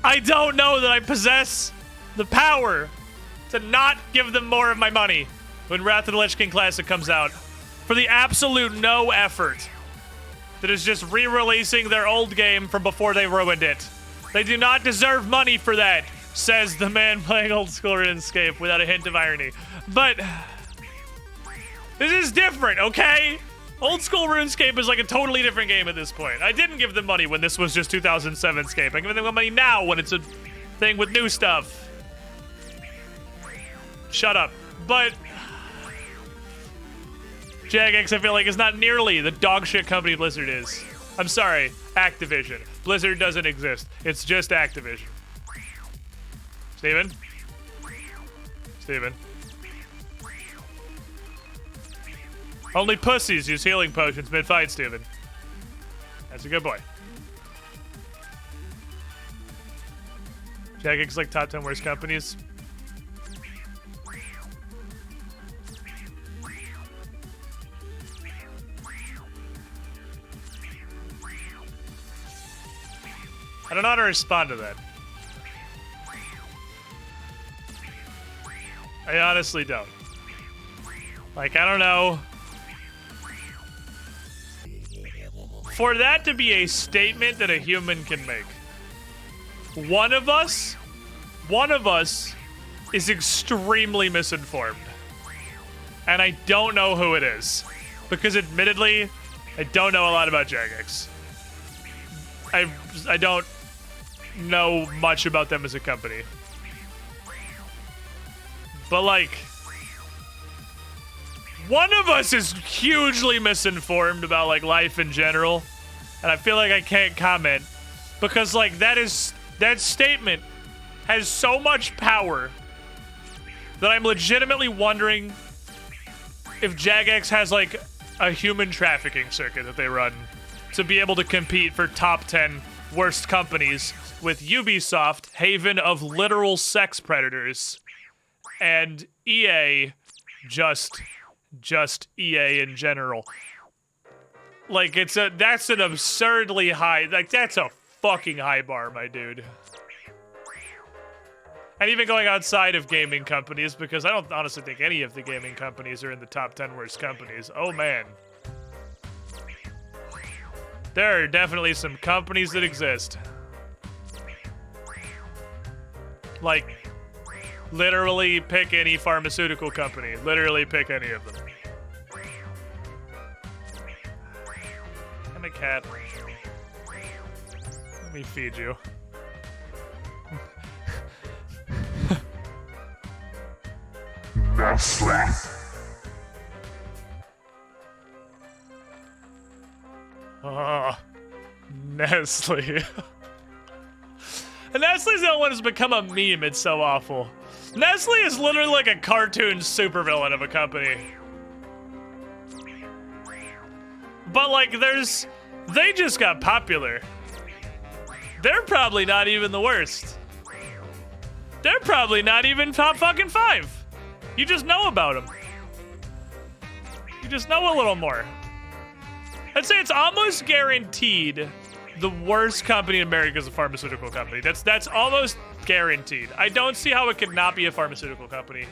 I don't know that I possess the power to not give them more of my money when Wrath of the Lich King Classic comes out for the absolute no effort that is just re-releasing their old game from before they ruined it. They do not deserve money for that, says the man playing old school RuneScape without a hint of irony. But this is different, okay? Old school RuneScape is like a totally different game at this point. I didn't give them money when this was just 2007 Scape. I'm giving them money now when it's a thing with new stuff. Shut up. But Jagex, I feel like, is not nearly the dog shit company Blizzard is. I'm sorry, Activision. Blizzard doesn't exist. It's just Activision. Steven? Steven? Only pussies use healing potions mid-fight, Steven. That's a good boy. Jagex like top 10 worst companies. I don't know how to respond to that. I honestly don't. Like, I don't know. For that to be a statement that a human can make, one of us is extremely misinformed. And I don't know who it is. Because admittedly, I don't know a lot about Jagex. I don't know much about them as a company. But like, one of us is hugely misinformed about like life in general, and I feel like I can't comment because like that statement has so much power that I'm legitimately wondering if Jagex has like a human trafficking circuit that they run to be able to compete for top 10 worst companies with Ubisoft, haven of literal sex predators, and EA, just EA in general. Like, that's an absurdly high, like, that's a fucking high bar, my dude. And even going outside of gaming companies, because I don't honestly think any of the gaming companies are in the top 10 worst companies. Oh, man. There are definitely some companies that exist. Like, literally pick any pharmaceutical company. Literally pick any of them. I'm a cat. Let me feed you. Nestle. Oh, Nestle. And Nestle's the only one who's become a meme. It's so awful. Nestle is literally like a cartoon supervillain of a company. But like, they just got popular. They're probably not even the worst. They're probably not even top fucking 5. You just know about them. You just know a little more. I'd say it's almost guaranteed the worst company in America is a pharmaceutical company. That's almost guaranteed. I don't see how it could not be a pharmaceutical company.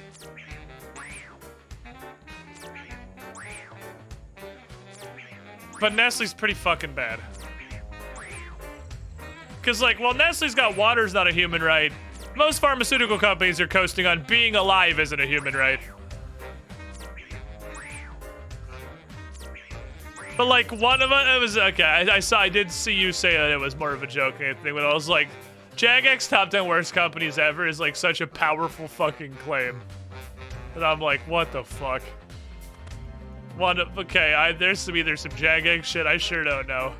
But Nestle's pretty fucking bad. Cause like, while Nestle's got water's not a human right, most pharmaceutical companies are coasting on being alive isn't a human right. But like, one of them, it was, okay, I did see you say that it was more of a joke thing, but I was like, Jagex top 10 worst companies ever is like such a powerful fucking claim. And I'm like, what the fuck? Okay, there's either some Jagex shit, I sure don't know.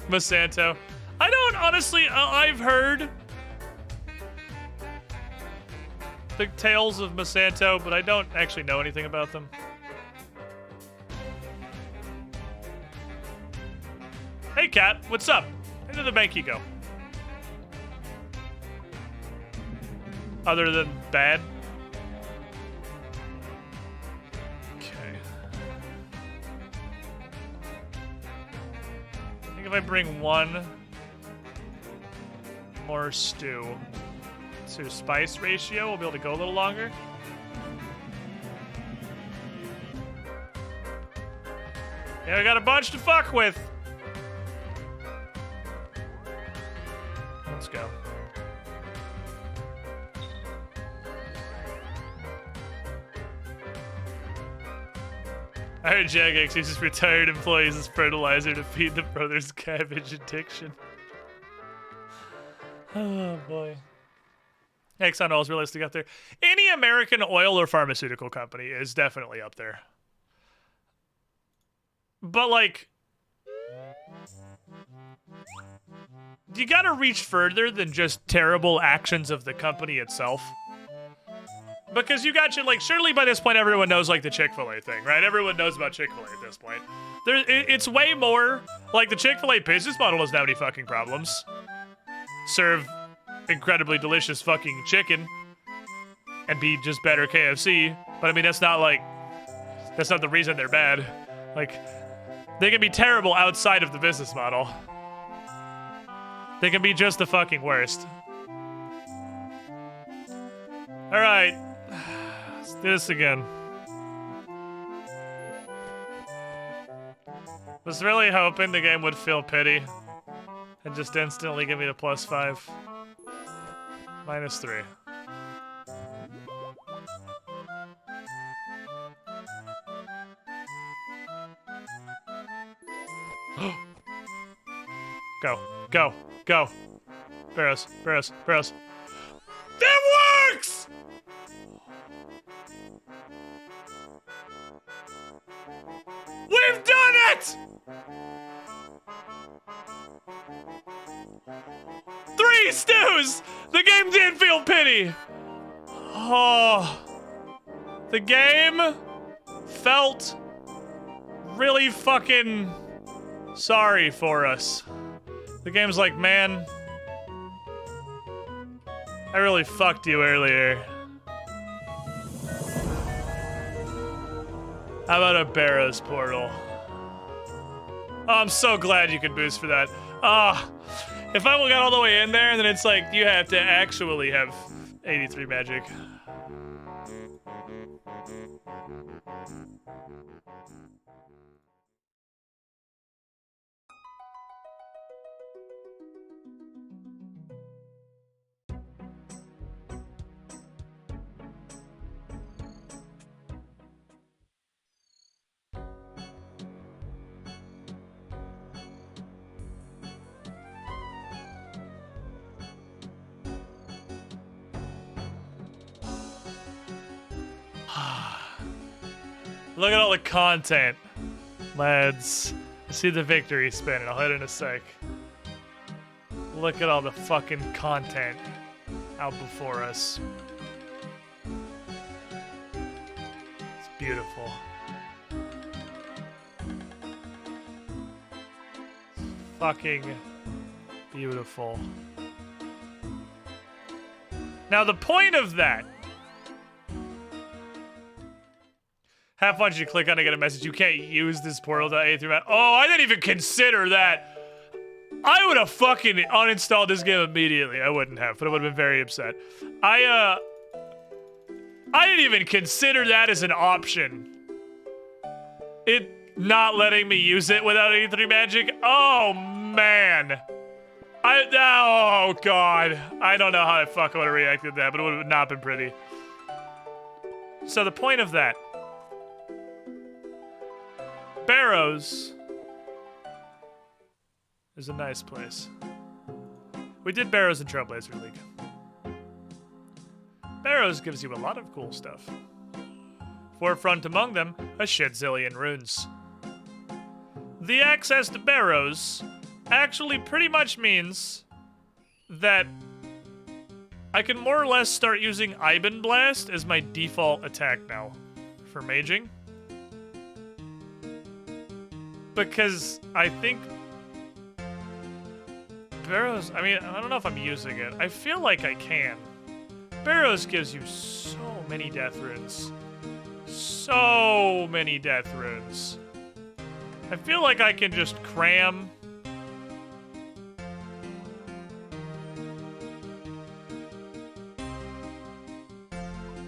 Monsanto. I don't, honestly, I've heard the tales of Monsanto, but I don't actually know anything about them. Hey, Cat, what's up? Into the bank you go. Other than bad? Okay. I think if I bring one more stew to spice ratio, we'll be able to go a little longer. Yeah, we got a bunch to fuck with. Let's go. I heard Jagex uses retired employees as fertilizer to feed the brothers' cabbage addiction. Oh boy. Exxon Oil's realistic up there. Any American oil or pharmaceutical company is definitely up there. But like, you gotta reach further than just terrible actions of the company itself. Because you got like, surely by this point everyone knows like the Chick-fil-A thing, right? Everyone knows about Chick-fil-A at this point. It's way more, like the Chick-fil-A business model doesn't have any fucking problems. Serve incredibly delicious fucking chicken and be just better KFC. But I mean, that's not the reason they're bad. Like, they can be terrible outside of the business model. They can be just the fucking worst. All right, let's do this again. Was really hoping the game would feel pity and just instantly give me the +5. -3. Go, go, go. Barrows, barrows, barrows. That works! We've done it! 3 stews! The game did feel pity! Oh. The game felt really fucking sorry for us. The game's like, man, I really fucked you earlier. How about a Barrows portal? Oh, I'm so glad you could boost for that. Ah, if I got all the way in there, then it's like you have to actually have 83 magic. Look at all the content. Let's see the victory spin, and I'll hit it in a sec. Look at all the fucking content out before us. It's beautiful. Fucking beautiful. Now the point of that. Have fun, you click on to get a message. You can't use this portal to A through that. Oh, I didn't even consider that. I would have fucking uninstalled this game immediately. I wouldn't have, but I would have been very upset. I didn't even consider that as an option. It not letting me use it without 83 magic. Oh man. Oh god. I don't know how the fuck I would have reacted to that, but it would have not been pretty. So the point of that. Barrows is a nice place. We did Barrows in Trailblazer League. Barrows gives you a lot of cool stuff. Forefront among them, a shitzillion runes. The access to Barrows actually pretty much means that I can more or less start using Iban Blast as my default attack now for maging. Because I think Barrows, I mean, I don't know if I'm using it. I feel like I can. Barrows gives you so many death runes. So many death runes. I feel like I can just cram.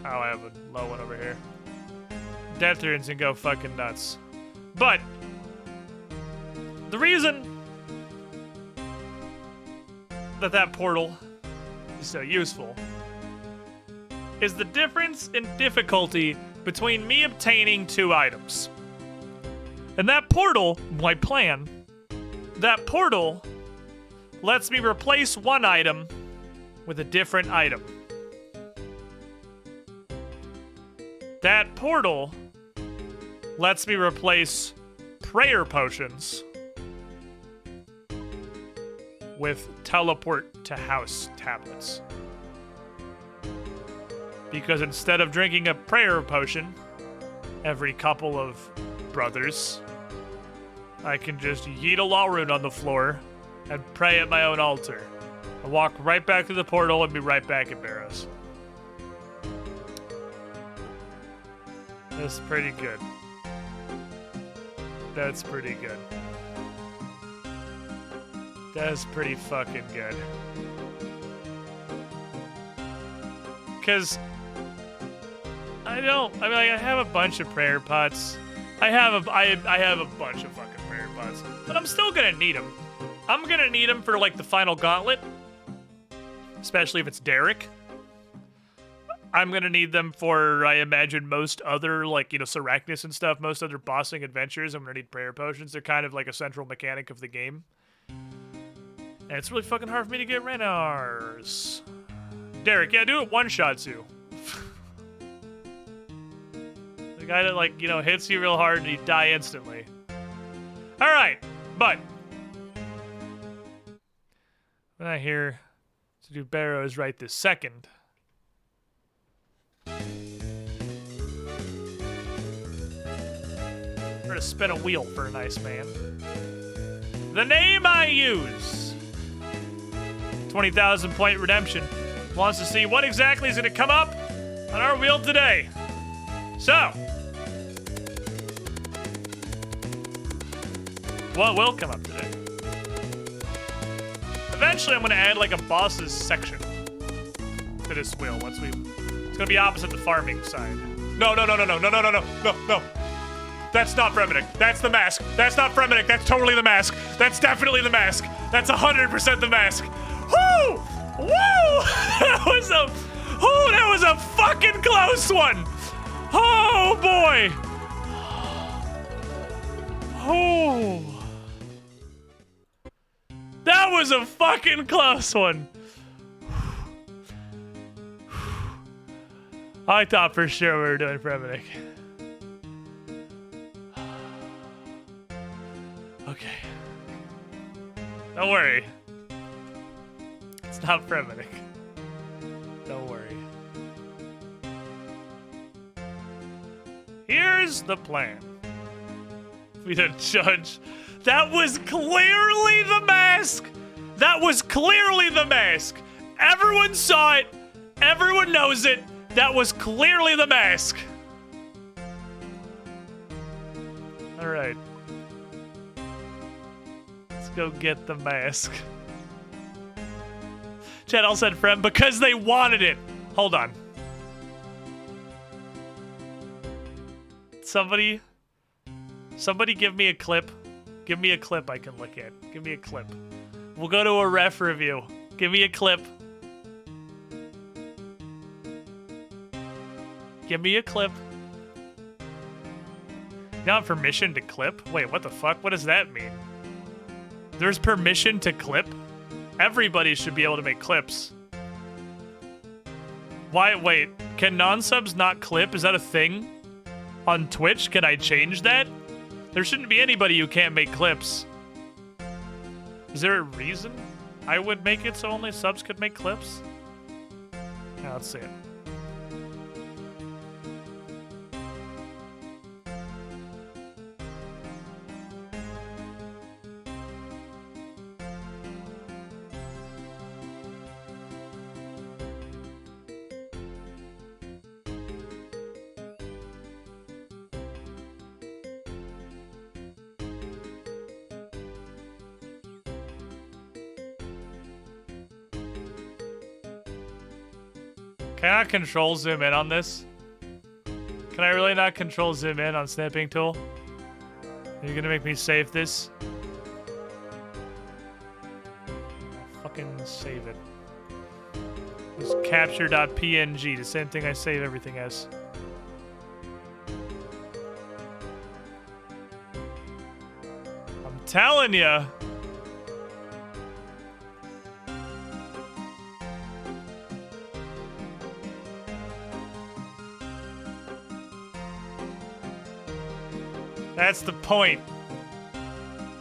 Oh, I have a low one over here. Death runes and go fucking nuts. But the reason that portal is so useful is the difference in difficulty between me obtaining 2 items. And that portal, my plan, that portal lets me replace one item with a different item. That portal lets me replace prayer potions with teleport to house tablets. Because instead of drinking a prayer potion every couple of brothers, I can just yeet a law rune on the floor and pray at my own altar. I walk right back to the portal and be right back at Barrows. That's pretty good. That's pretty good. That's pretty fucking good. Cause I have a bunch of prayer pots. I have a bunch of fucking prayer pots, but I'm still gonna need them. I'm gonna need them for like the final gauntlet, especially if it's Derek. I'm gonna need them for, I imagine, most other, like, you know, Sarachnis and stuff, most other bossing adventures. I'm gonna need prayer potions. They're kind of like a central mechanic of the game. And it's really fucking hard for me to get Renars. Derek, yeah, do it one-shot too. The guy that, like, you know, hits you real hard and you die instantly. Alright, but we're not here to do Barrows right this second. We're gonna spin a wheel for a nice man. The name I use, 20,000 point redemption, wants to see what exactly is gonna come up on our wheel today. So, what will come up today? Eventually I'm gonna add like a bosses section to this wheel once it's gonna be opposite the farming side. No. That's not Fremenic. That's the mask. That's not Fremenic. That's totally the mask. That's definitely the mask. That's 100% the mask. Woo! Woo! That was a fucking close one. Oh boy. Oh. That was a fucking close one. I thought for sure we were doing Fremenic. Okay. Don't worry. It's not Fremenic. Don't worry. Here's the plan. We don't judge. That was clearly the mask! That was clearly the mask! Everyone saw it! Everyone knows it! That was clearly the mask! Alright. Let's go get the mask. Chad, I'll send Frem because they wanted it! Hold on. Somebody give me a clip. Give me a clip I can look at. Give me a clip. We'll go to a ref review. Give me a clip. Give me a clip. You don't have permission to clip? Wait, what the fuck? What does that mean? There's permission to clip? Everybody should be able to make clips. Why? Wait, can non-subs not clip? Is that a thing? On Twitch, can I change that? There shouldn't be anybody who can't make clips. Is there a reason I would make it so only subs could make clips? Yeah, let's see it. Can I not control zoom in on this? Can I really not control zoom in on snipping tool? Are you gonna make me save this? Fucking save it. It's capture.png, the same thing I save everything as. I'm telling ya. That's the point.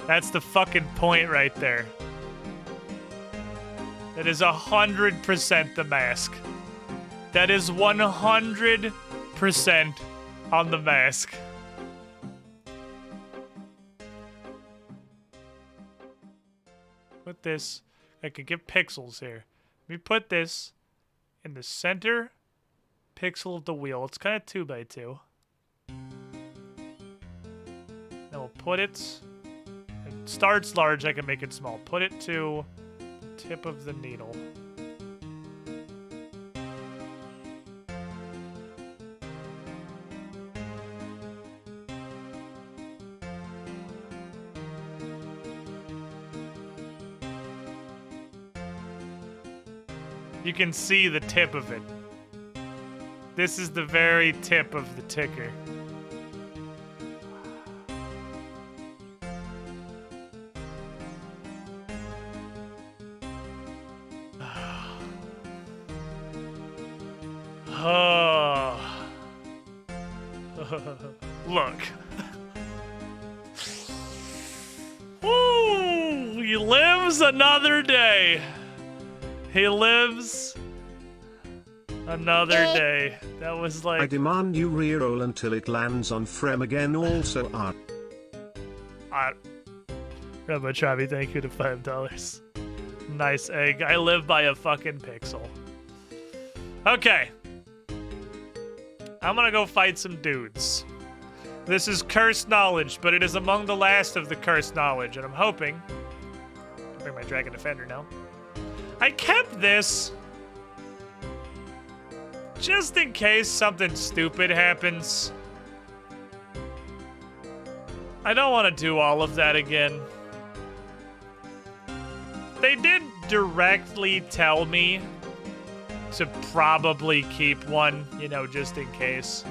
That's the fucking point right there. That is 100% the mask. That is 100% on the mask. Put this. I could get pixels here. Let me put this in the center pixel of the wheel. It's kind of 2x2. Then we'll put it. It starts large. I can make it small. Put it to the tip of the needle. You can see the tip of it. This is the very tip of the ticker. Oh. Look. Woo! He lives another day. He lives another day. That was like... I demand you reroll until it lands on Frem again. Also, art. Rubber Travi, thank you to $5. Nice egg. I live by a fucking pixel. Okay. I'm gonna go fight some dudes. This is cursed knowledge, but it is among the last of the cursed knowledge, and I'm hoping... I'll bring my Dragon Defender now. I kept this just in case something stupid happens. I don't want to do all of that again. They did directly tell me to probably keep one, you know, just in case.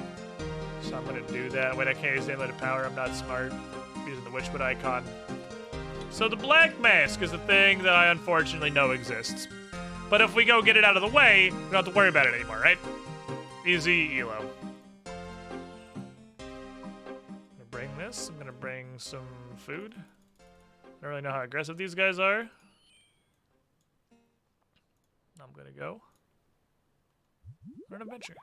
So I'm going to do that. Wait, I can't use the Inlet of Power. I'm not smart. I'm using the Witchwood icon. So the Black Mask is a thing that I unfortunately know exists. But if we go get it out of the way, we don't have to worry about it anymore, right? Easy elo. I'm gonna bring this. I'm gonna bring some food. I don't really know how aggressive these guys are. I'm gonna go on an adventure.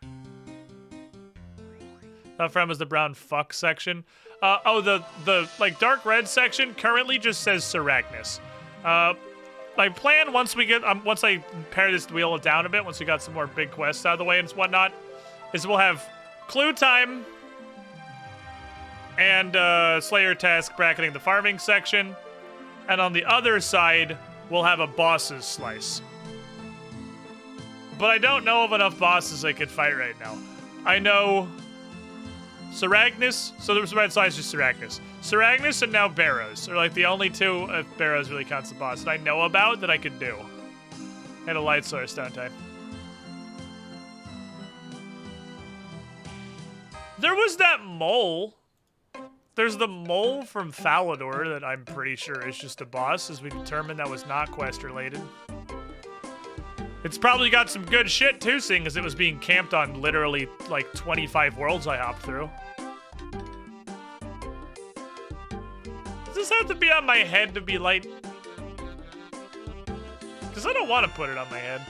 That frame is the brown fuck section. Oh, the like dark red section currently just says Seracnus. My plan once we get once I pare this wheel down a bit, once we got some more big quests out of the way and whatnot, is we'll have clue time and Slayer task bracketing the farming section, and on the other side we'll have a bosses slice. But I don't know of enough bosses I could fight right now. I know Seracnus, so the red slice is Seracnus. Seracnus and now Barrows are like the only two, if Barrows really counts the boss, that I know about that I could do. And a light source, don't I? There was that mole There's the mole from Falador that I'm pretty sure is just a boss, as we determined that was not quest related. It's probably got some good shit too, seeing as it was being camped on literally like 25 worlds I hopped through. Does this have to be on my head to be light? Because I don't want to put it on my head.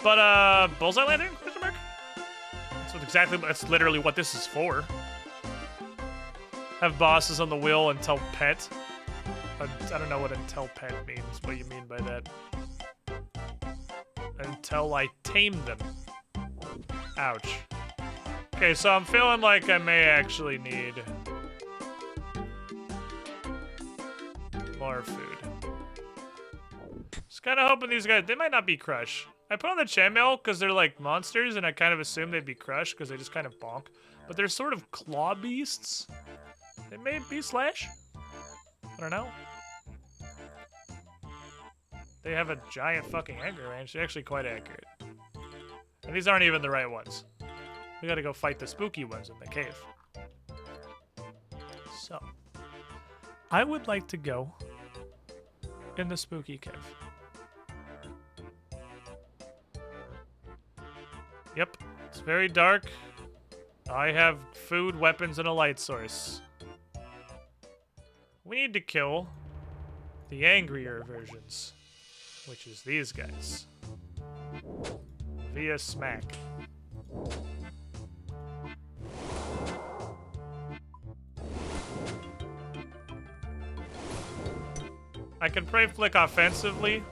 But, bullseye landing? Question mark? That's literally what this is for. Have bosses on the wheel until pet. I don't know what until pet means, what you mean by that. Until I tame them. Ouch. Okay, so I'm feeling like I may actually need more food. Just kind of hoping these guys, they might not be Crush. I put on the chainmail because they're like monsters, and I kind of assumed they'd be Crush because they just kind of bonk. But they're sort of claw beasts. They may be Slash. I don't know. They have a giant fucking anger range. They're actually quite accurate. And these aren't even the right ones. We gotta go fight the spooky ones in the cave. So, I would like to go in the spooky cave. Yep, it's very dark. I have food, weapons, and a light source. We need to kill the angrier versions, which is these guys. Via smack. I can pray flick offensively,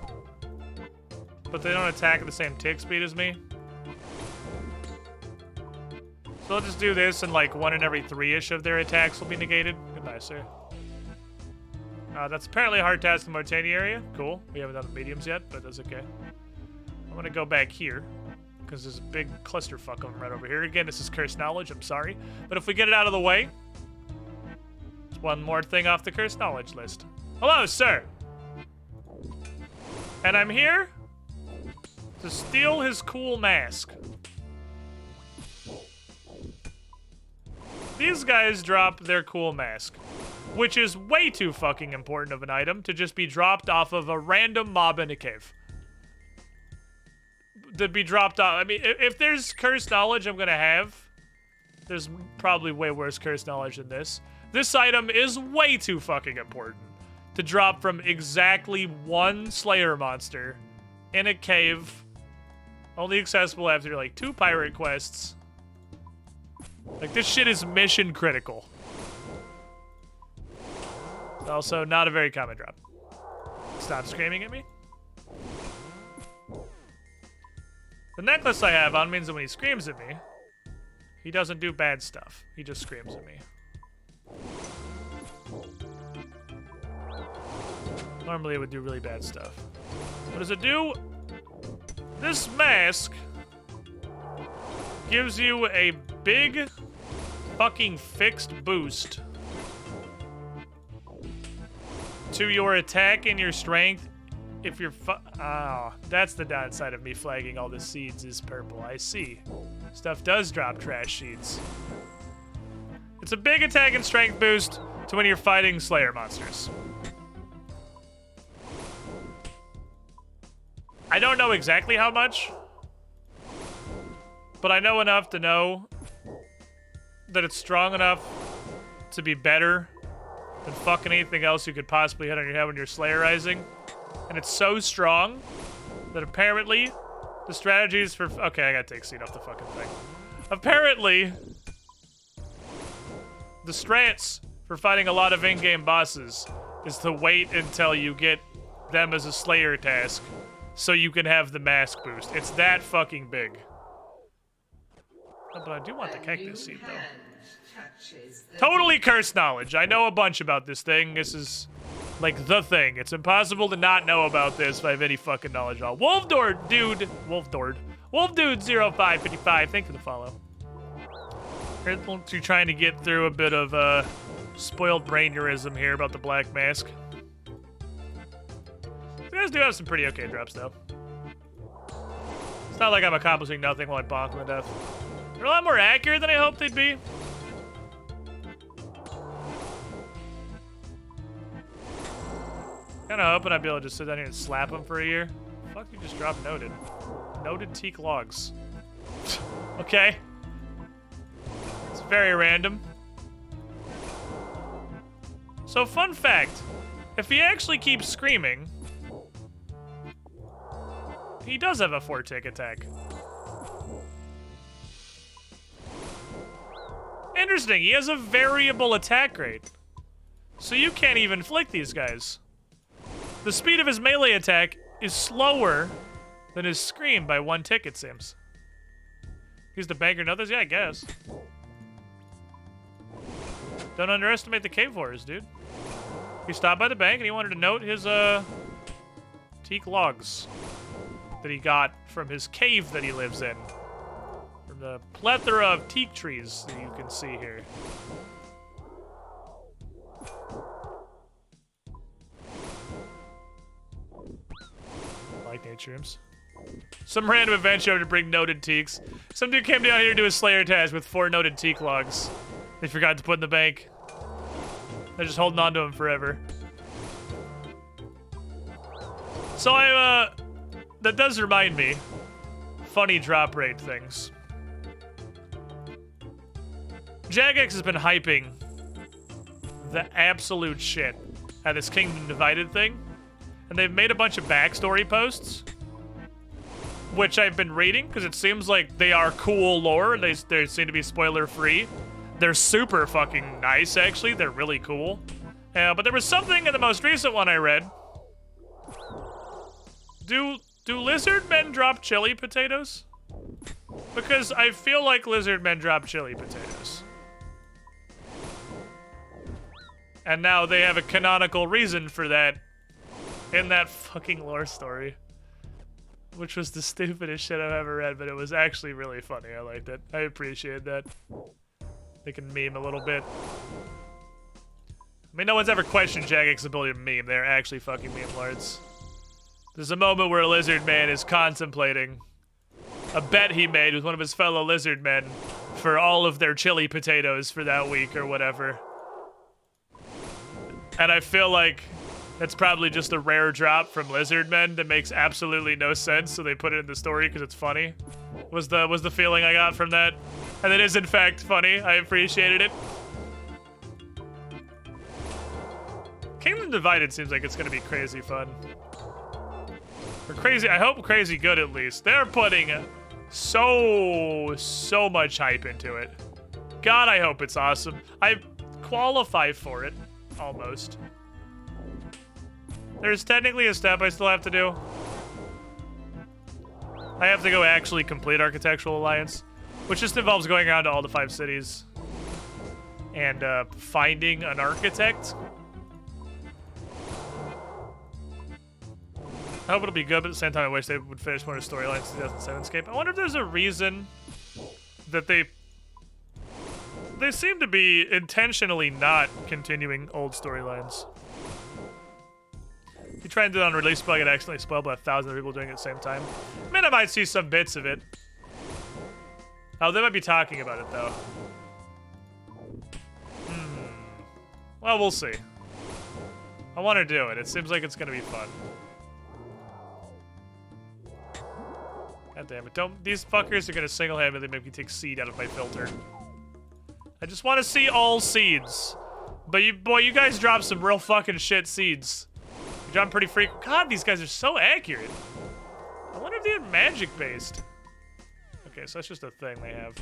but they don't attack at the same tick speed as me. So I'll just do this, and like 1 in every 3-ish of their attacks will be negated. Goodbye, sir. That's apparently a hard task in the Martini area. Cool. We haven't done the mediums yet, but that's okay. I'm gonna go back here, because there's a big clusterfuck of them right over here. Again, this is Cursed Knowledge, I'm sorry. But if we get it out of the way, it's one more thing off the Cursed Knowledge list. Hello, sir! And I'm here to steal his cool mask. These guys drop their cool mask, which is way too fucking important of an item to just be dropped off of a random mob in a cave. To be dropped off. I mean, if there's Cursed Knowledge I'm gonna have, there's probably way worse Cursed Knowledge than this. This item is way too fucking important to drop from exactly one Slayer monster in a cave, only accessible after like 2 pirate quests. Like, this shit is mission critical. Also, not a very common drop. Stop screaming at me. The necklace I have on means that when he screams at me, he doesn't do bad stuff. He just screams at me. Normally it would do really bad stuff. What does it do? This mask gives you a big fucking fixed boost to your attack and your strength if you're that's the downside of me flagging all the seeds is purple. I see. Stuff does drop trash seeds. It's a big attack and strength boost to when you're fighting Slayer monsters. I don't know exactly how much, but I know enough to know that it's strong enough to be better than fucking anything else you could possibly hit on your head when you're Slayerizing. And it's so strong that apparently the strategies for... Okay, I gotta take seed off the fucking thing. Apparently, the strats for fighting a lot of in-game bosses is to wait until you get them as a Slayer task so you can have the mask boost. It's that fucking big. Oh, but I do want the cactus seed, though. Totally Cursed Knowledge. I know a bunch about this thing. This is, like, the thing. It's impossible to not know about this if I have any fucking knowledge at all. Wolfdord, dude. Wolfdord. Wolfdude0555, thank you for the follow. You're trying to get through a bit of, spoiled brainerism here about the Black Mask. You guys do have some pretty okay drops, though. It's not like I'm accomplishing nothing while I bonk them to death. They're a lot more accurate than I hoped they'd be. Kinda hoping I'd be able to just sit down here and slap them for a year. Fuck, you just dropped noted. Noted teak logs. Okay. It's very random. So, fun fact. If he actually keeps screaming, he does have a 4-tick attack. Interesting, he has a variable attack rate. So you can't even flick these guys. The speed of his melee attack is slower than his scream by 1 tick, it seems. He's the banker and others? Yeah, I guess. Don't underestimate the cave horrors, dude. He stopped by the bank and he wanted to note his, teak logs that he got from his cave that he lives in. From the plethora of teak trees that you can see here. I like nature rooms. Some random event show to bring noted teaks. Some dude came down here to do a Slayer task with 4 noted teak logs. They forgot to put in the bank. They're just holding on to them forever. So that does remind me, funny drop rate things. Jagex has been hyping the absolute shit at this Kingdom Divided thing. And they've made a bunch of backstory posts, which I've been reading because it seems like they are cool lore. They seem to be spoiler free. They're super fucking nice, actually. They're really cool. But there was something in the most recent one I read. Do lizard men drop chili potatoes? Because I feel like lizard men drop chili potatoes. And now they have a canonical reason for that in that fucking lore story. Which was the stupidest shit I've ever read, but it was actually really funny. I liked it. I appreciate that. They can meme a little bit. I mean, no one's ever questioned Jagex's ability to meme. They're actually fucking meme lords. There's a moment where a lizard man is contemplating a bet he made with one of his fellow lizard men for all of their chili potatoes for that week or whatever. And I feel like that's probably just a rare drop from lizard men that makes absolutely no sense, so they put it in the story because it's funny. Was the feeling I got from that. And it is in fact funny. I appreciated it. Kingdom Divided seems like it's gonna be crazy fun. Or crazy, I hope crazy good at least. They're putting so much hype into it. God, I hope it's awesome. I qualify for it, almost. There's technically a step I still have to do. I have to go actually complete Architectural Alliance, which just involves going around to all the 5 cities and finding an architect. I hope it'll be good, but at the same time I wish they would finish more of the storylines in 2007-scape. I wonder if there's a reason that they seem to be intentionally not continuing old storylines. If you try and do it on release, probably get accidentally spoiled by 1,000 people doing it at the same time. I mean, I might see some bits of it. Oh, they might be talking about it, though. Well, we'll see. I want to do it. It seems like it's going to be fun. God damn it. These fuckers are going to single-handedly make me take seed out of my filter. I just want to see all seeds. But you guys dropped some real fucking shit seeds. You dropped pretty frequent. God, these guys are so accurate. I wonder if they're magic-based. Okay, so that's just a thing they have.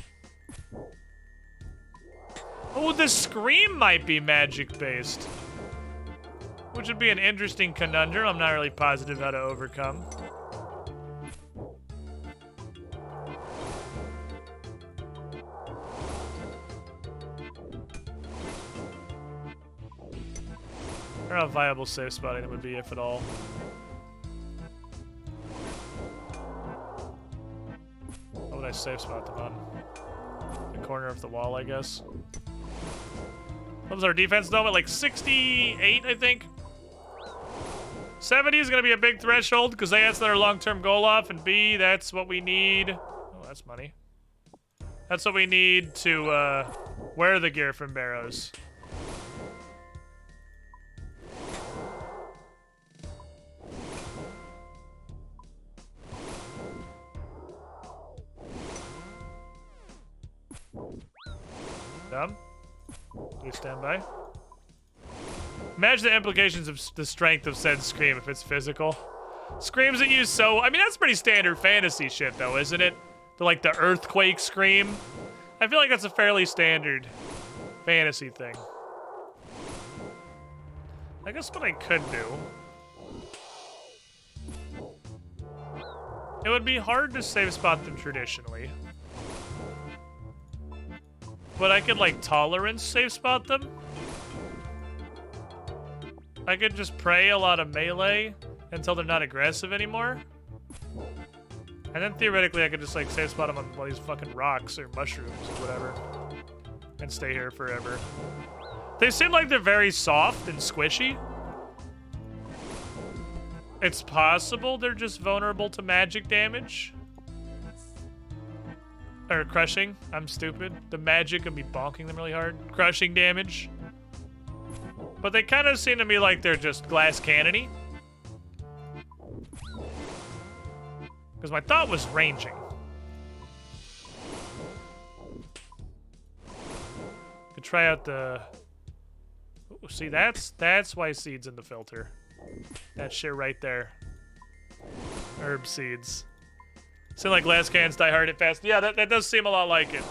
Oh, the scream might be magic-based. Which would be an interesting conundrum I'm not really positive how to overcome. I don't know how viable safe spotting it would be, if at all. What would I safe spot them on? The corner of the wall, I guess. What was our defense dome at like 68, I think? 70 is going to be a big threshold because A, that's their long-term goal off, and B, that's what we need. Oh, that's money. That's what we need to wear the gear from Barrows. Dumb. Please stand by. Imagine the implications of the strength of said scream if it's physical. Screams that use so... I mean, that's pretty standard fantasy shit, though, isn't it? Like the earthquake scream. I feel like that's a fairly standard fantasy thing. I guess what I could do... It would be hard to save spot them traditionally. But I could, like, tolerance save spot them. I could just pray a lot of melee until they're not aggressive anymore. And then theoretically I could just, like, save spot them on one of these fucking rocks or mushrooms or whatever. And stay here forever. They seem like they're very soft and squishy. It's possible they're just vulnerable to magic damage. Or crushing. I'm stupid. The magic of me bonking them really hard. Crushing damage. But they kind of seem to me like they're just glass cannony. Because my thought was ranging. Could try out the... Ooh, see, that's why seeds in the filter. That shit right there. Herb seeds. Seem like glass cans die hard and fast. Yeah, that does seem a lot like it.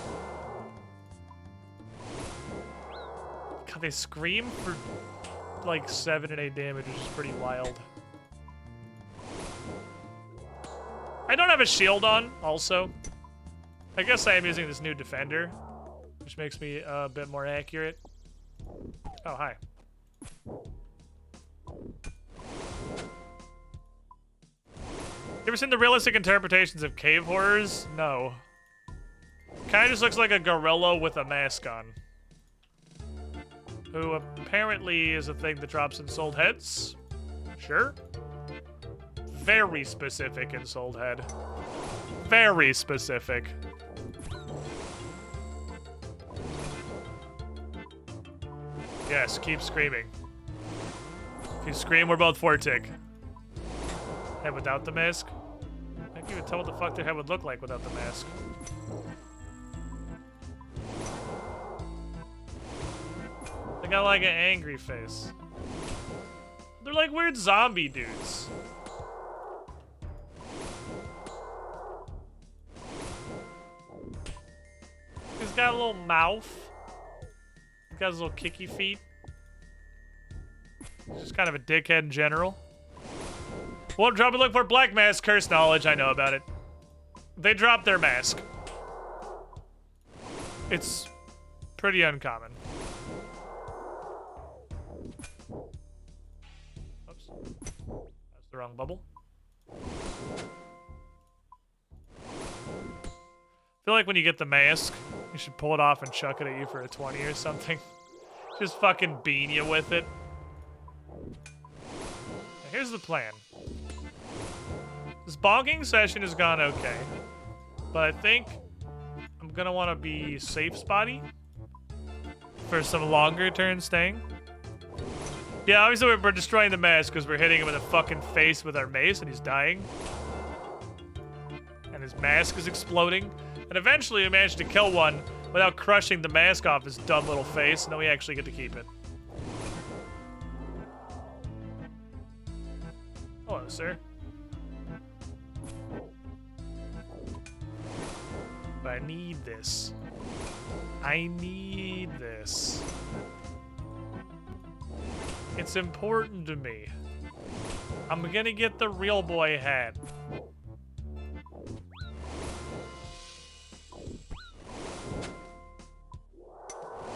God, they scream for like 7 and 8 damage, which is pretty wild. I don't have a shield on, also. I guess I am using this new defender, which makes me a bit more accurate. Oh, hi. You ever seen the realistic interpretations of cave horrors? No. Kinda just looks like a gorilla with a mask on. Who apparently is a thing that drops in sold heads. Sure. Very specific in sold head. Very specific. Yes, keep screaming. If you scream, we're both Fortic. Head without the mask? I can't even tell what the fuck their head would look like without the mask. They got like an angry face. They're like weird zombie dudes. He's got a little mouth. He's got his little kicky feet. He's just kind of a dickhead in general. What drop we look for? Black mask, curse knowledge. I know about it. They drop their mask. It's pretty uncommon. Oops. That's the wrong bubble. I feel like when you get the mask, you should pull it off and chuck it at you for a 20 or something. Just fucking bean you with it. Now, here's the plan. This bonking session has gone okay, but I think I'm gonna want to be safe spotty for some longer turn staying. Yeah, obviously we're destroying the mask because we're hitting him in the fucking face with our mace and he's dying. And his mask is exploding. And eventually we managed to kill one without crushing the mask off his dumb little face, and then we actually get to keep it. Hello, sir. But I need this. I need this. It's important to me. I'm gonna get the real boy hat.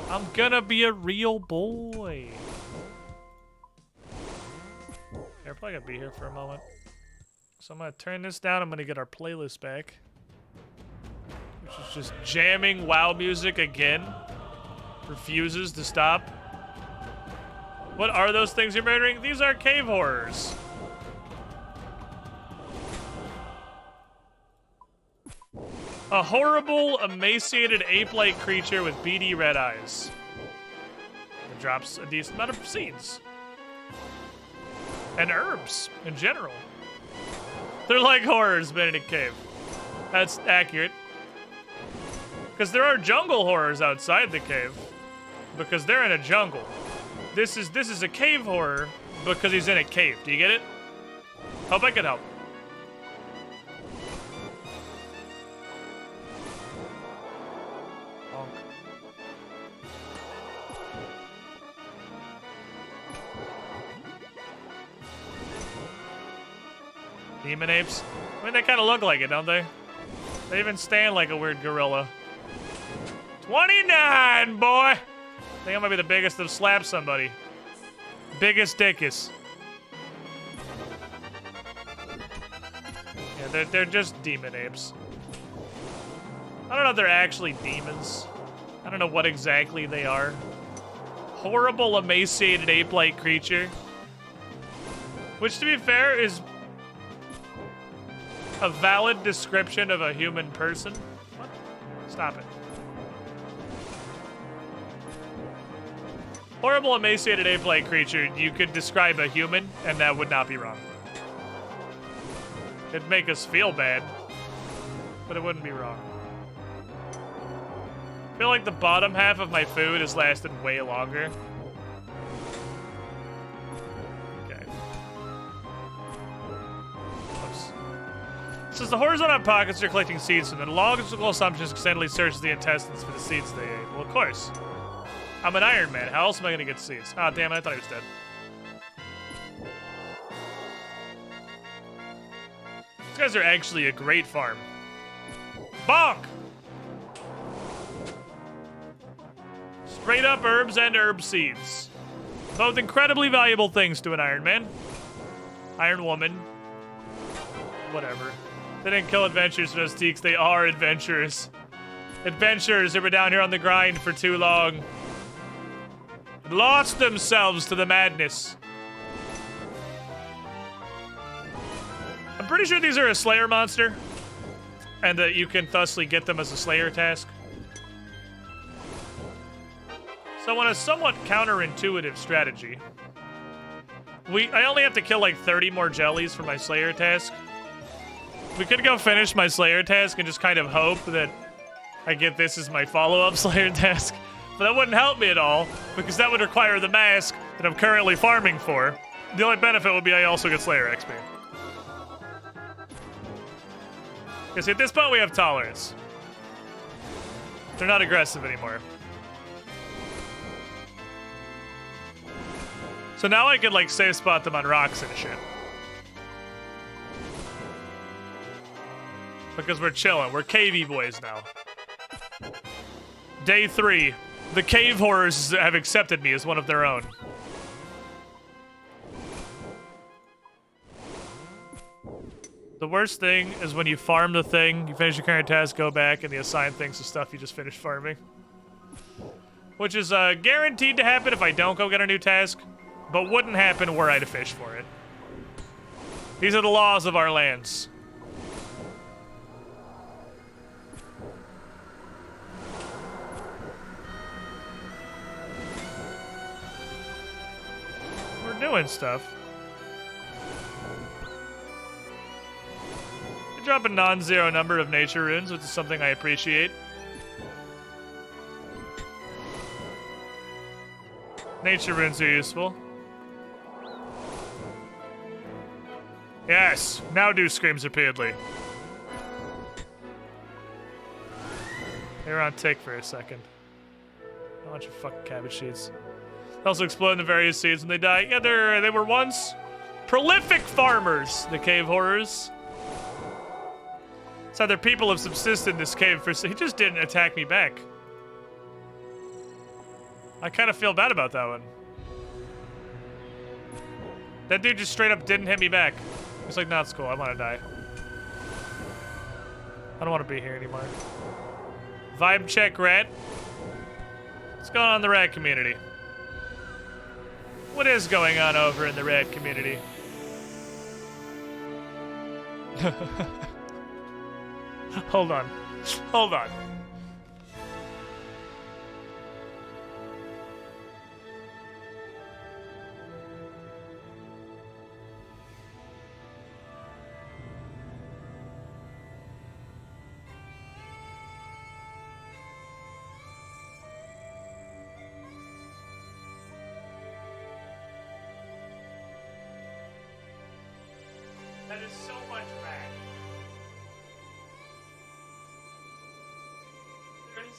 I'm gonna be a real boy. They're probably gonna be here for a moment. So I'm gonna turn this down. I'm gonna get our playlist back. Which is just jamming WoW music again. Refuses to stop. What are those things you're murdering? These are cave horrors. A horrible, emaciated ape-like creature with beady red eyes. It drops a decent amount of seeds. And herbs, in general. They're like horrors been in a cave. That's accurate. Because there are jungle horrors outside the cave. Because they're in a jungle. This is a cave horror because he's in a cave. Do you get it? Hope I can help. Demon apes? I mean, they kind of look like it, don't they? They even stand like a weird gorilla. 29, boy! I think I might be the biggest to slap somebody. Biggest dickus. Yeah, they're just demon apes. I don't know if they're actually demons. I don't know what exactly they are. Horrible, emaciated ape-like creature. Which, to be fair, is a valid description of a human person. What? Stop it. Horrible, emaciated ape-like creature. You could describe a human, and that would not be wrong. It'd make us feel bad, but it wouldn't be wrong. I feel like the bottom half of my food has lasted way longer. Okay. Oops. It says the horizontal pockets are collecting seeds from the logical assumptions extendedly searches the intestines for the seeds they ate. Well, of course. I'm an Iron Man. How else am I gonna get seeds? Ah, damn it, I thought he was dead. These guys are actually a great farm. Bonk! Straight up herbs and herb seeds. Both incredibly valuable things to an Iron Man. Iron Woman. Whatever. They didn't kill adventurers for those teaks. They are adventurers. Adventurers who were down here on the grind for too long. Lost themselves to the madness. I'm pretty sure these are a Slayer monster, and that you can thusly get them as a Slayer task. So on a somewhat counterintuitive strategy, I only have to kill like 30 more jellies for my Slayer task. We could go finish my Slayer task and just kind of hope that I get this as my follow-up Slayer task. But that wouldn't help me at all, because that would require the mask that I'm currently farming for. The only benefit would be I also get Slayer XP. Because at this point we have tolerance. They're not aggressive anymore. So now I could like safe spot them on rocks and shit. Because we're chilling. We're cavey boys now. Day 3. The cave horrors have accepted me as one of their own. The worst thing is when you farm the thing, you finish your current task, go back, and the assigned things to stuff you just finished farming. Which is guaranteed to happen if I don't go get a new task, but wouldn't happen were I to fish for it. These are the laws of our lands. Doing stuff. I drop a non-zero number of nature runes, which is something I appreciate. Nature runes are useful. Yes, now do screams repeatedly. They were on tick for a second. A bunch of fucking cabbage seeds. They also explode into various seeds when they die. Yeah, they were once prolific farmers, the cave horrors. So their people have subsisted in this cave for... He just didn't attack me back. I kind of feel bad about that one. That dude just straight up didn't hit me back. He's like, no, it's cool. I want to die. I don't want to be here anymore. Vibe check, rat. What's going on in the rat community? What is going on over in the rat community? Hold on. Hold on. That is so much rat. There is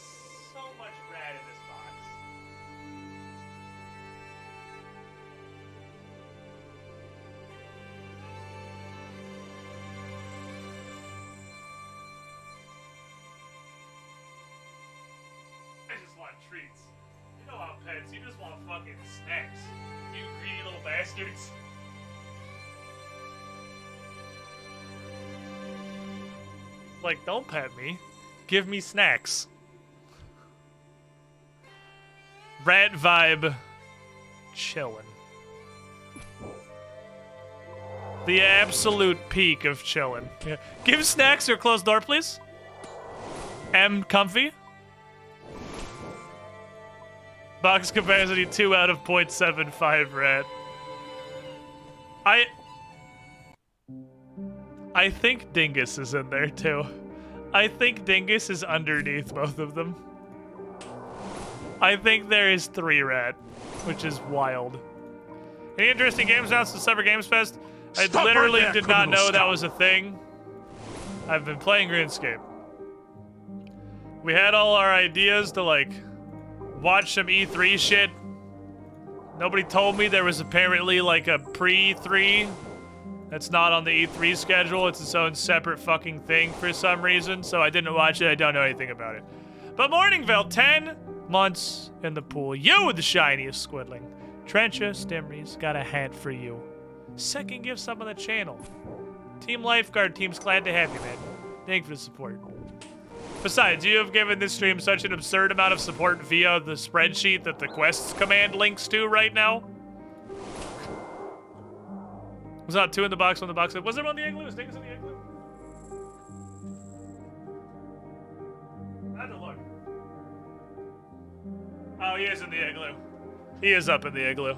so much rat in this box. I just want treats. You know how pets, you just want fucking snacks. You greedy little bastards. Like, don't pet me. Give me snacks. Rat vibe. Chillin'. The absolute peak of chillin'. Yeah. Give snacks or closed door, please. M comfy. Box capacity 2 out of 0.75 rat. I think Dingus is in there too. I think Dingus is underneath both of them. I think there is 3 rat, which is wild. Any interesting games announced at Summer Games Fest? I literally did not know that was a thing. I've been playing RuneScape. We had all our ideas to like watch some E3 shit. Nobody told me there was apparently like a pre-3 that's not on the E3 schedule. It's its own separate fucking thing for some reason, so I didn't watch it. I don't know anything about it. But Morningville, 10 months in the pool. You, the shiniest squidling. Trencher Stimries, got a hat for you. Second gift sub on the channel. Team Lifeguard team's glad to have you, man. Thank you for the support. Besides, you have given this stream such an absurd amount of support via the spreadsheet that the quests command links to right now. Was not 2 in the box, 1 in the box. Was there one in the igloo? Was Dingus in the igloo? I had to look. Oh, he is in the igloo. He is up in the igloo.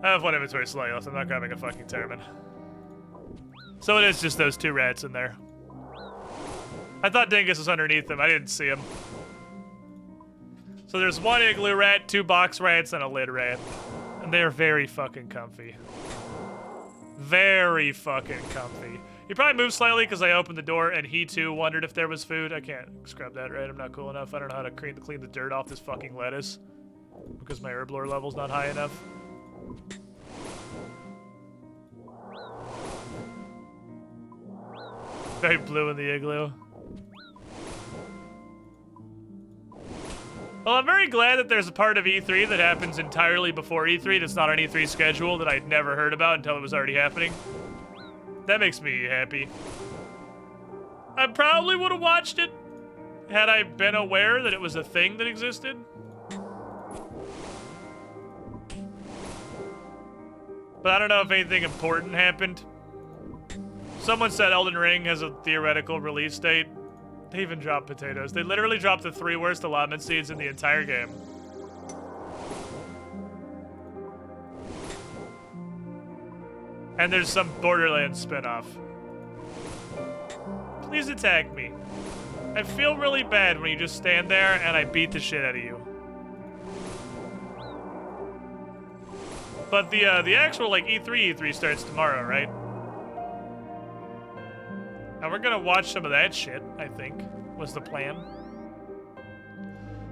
I have 1 inventory slot left. I'm not grabbing a fucking Termin. So it is just those 2 rats in there. I thought Dingus was underneath them. I didn't see him. So there's 1 igloo rat, 2 box rats, and a lid rat. And they're very fucking comfy. Very fucking comfy. He probably moved slightly because I opened the door and he too wondered if there was food. I can't scrub that right. I'm not cool enough. I don't know how to clean the dirt off this fucking lettuce because my herb lore level's not high enough. Very blue in the igloo. Well, I'm very glad that there's a part of E3 that happens entirely before E3 that's not on E3 schedule that I'd never heard about until it was already happening. That makes me happy. I probably would have watched it had I been aware that it was a thing that existed. But I don't know if anything important happened. Someone said Elden Ring has a theoretical release date. They even dropped potatoes. They literally dropped the 3 worst allotment seeds in the entire game. And there's some Borderlands spinoff. Please attack me. I feel really bad when you just stand there and I beat the shit out of you. But the actual like E3 starts tomorrow, right? And we're gonna watch some of that shit, I think, was the plan.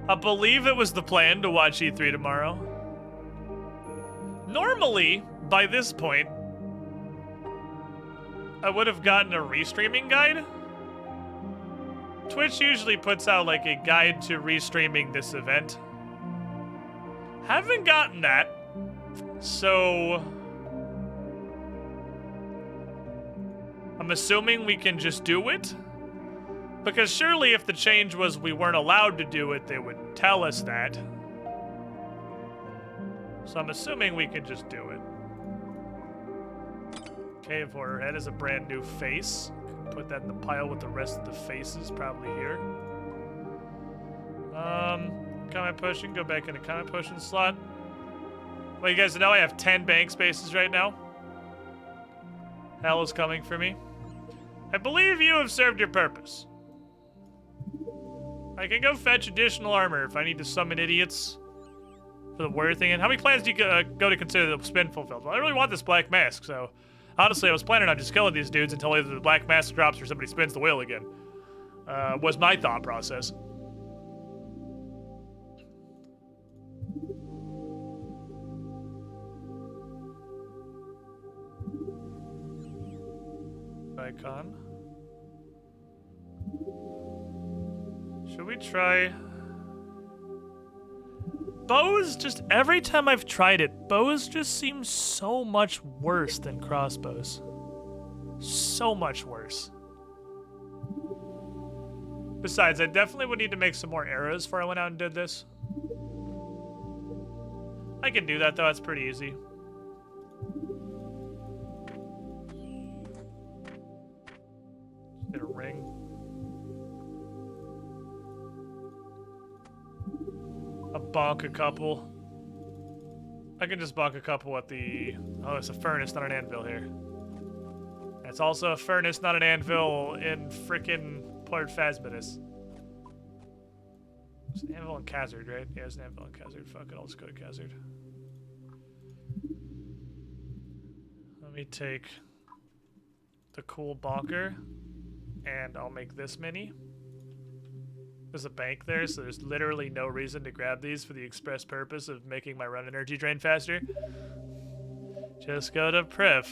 I believe it was the plan to watch E3 tomorrow. Normally, by this point, I would have gotten a restreaming guide. Twitch usually puts out like a guide to restreaming this event. Haven't gotten that, so I'm assuming we can just do it? Because surely if the change was we weren't allowed to do it, they would tell us that. So I'm assuming we can just do it. Cave Horror Head is a brand new face. put that in the pile with the rest of the faces, probably here. Comment potion, go back into comment potion slot. Well, you guys know I have 10 bank spaces right now. Hell is coming for me. I believe you have served your purpose. I can go fetch additional armor if I need to summon idiots for the warrior thing. And how many plans do you go to consider the spin fulfilled? Well, I really want this black mask, so honestly, I was planning on just killing these dudes until either the black mask drops or somebody spins the wheel again. Was my thought process. Icon. Should we try... Bows just, every time I've tried it, bows just seem so much worse than crossbows. So much worse. Besides, I definitely would need to make some more arrows before I went out and did this. I can do that though, it's pretty easy. Get a ring. I'll bonk a couple. I can just bonk a couple at the... Oh, it's a furnace, not an anvil here. It's also a furnace, not an anvil in frickin' Port Phasminus. It's an anvil in Khazard, right? Yeah, it's an anvil in Khazard. Fuck it, I'll just go to Khazard. Let me take the cool bonker, and I'll make this mini. There's a bank there, so there's literally no reason to grab these for the express purpose of making my run energy drain faster. Just go to Prif.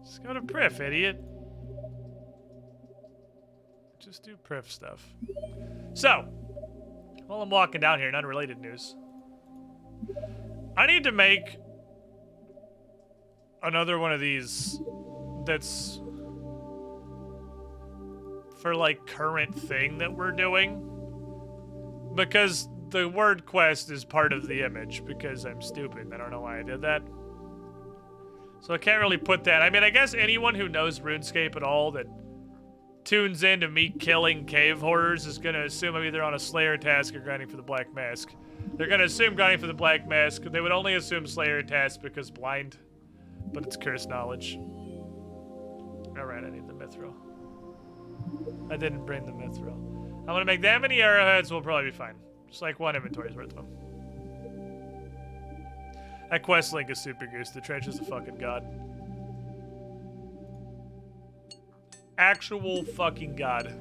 Just go to Prif, idiot. Just do Prif stuff. So, while I'm walking down here in unrelated news, I need to make another one of these that's for like current thing that we're doing, because the word quest is part of the image because I'm stupid. I don't know why I did that. So I can't really put that. I mean, I guess anyone who knows RuneScape at all that tunes in to me killing cave horrors is going to assume I'm either on a Slayer task or grinding for the Black Mask. They're going to assume grinding for the Black Mask. They would only assume Slayer task because blind, but it's cursed knowledge. Alright, I need the mithril. I didn't bring the mithril. I'm going to make that many arrowheads, we'll probably be fine. Just like one inventory's worth of them. That quest link is super goose. The trench is a fucking god. Actual fucking god.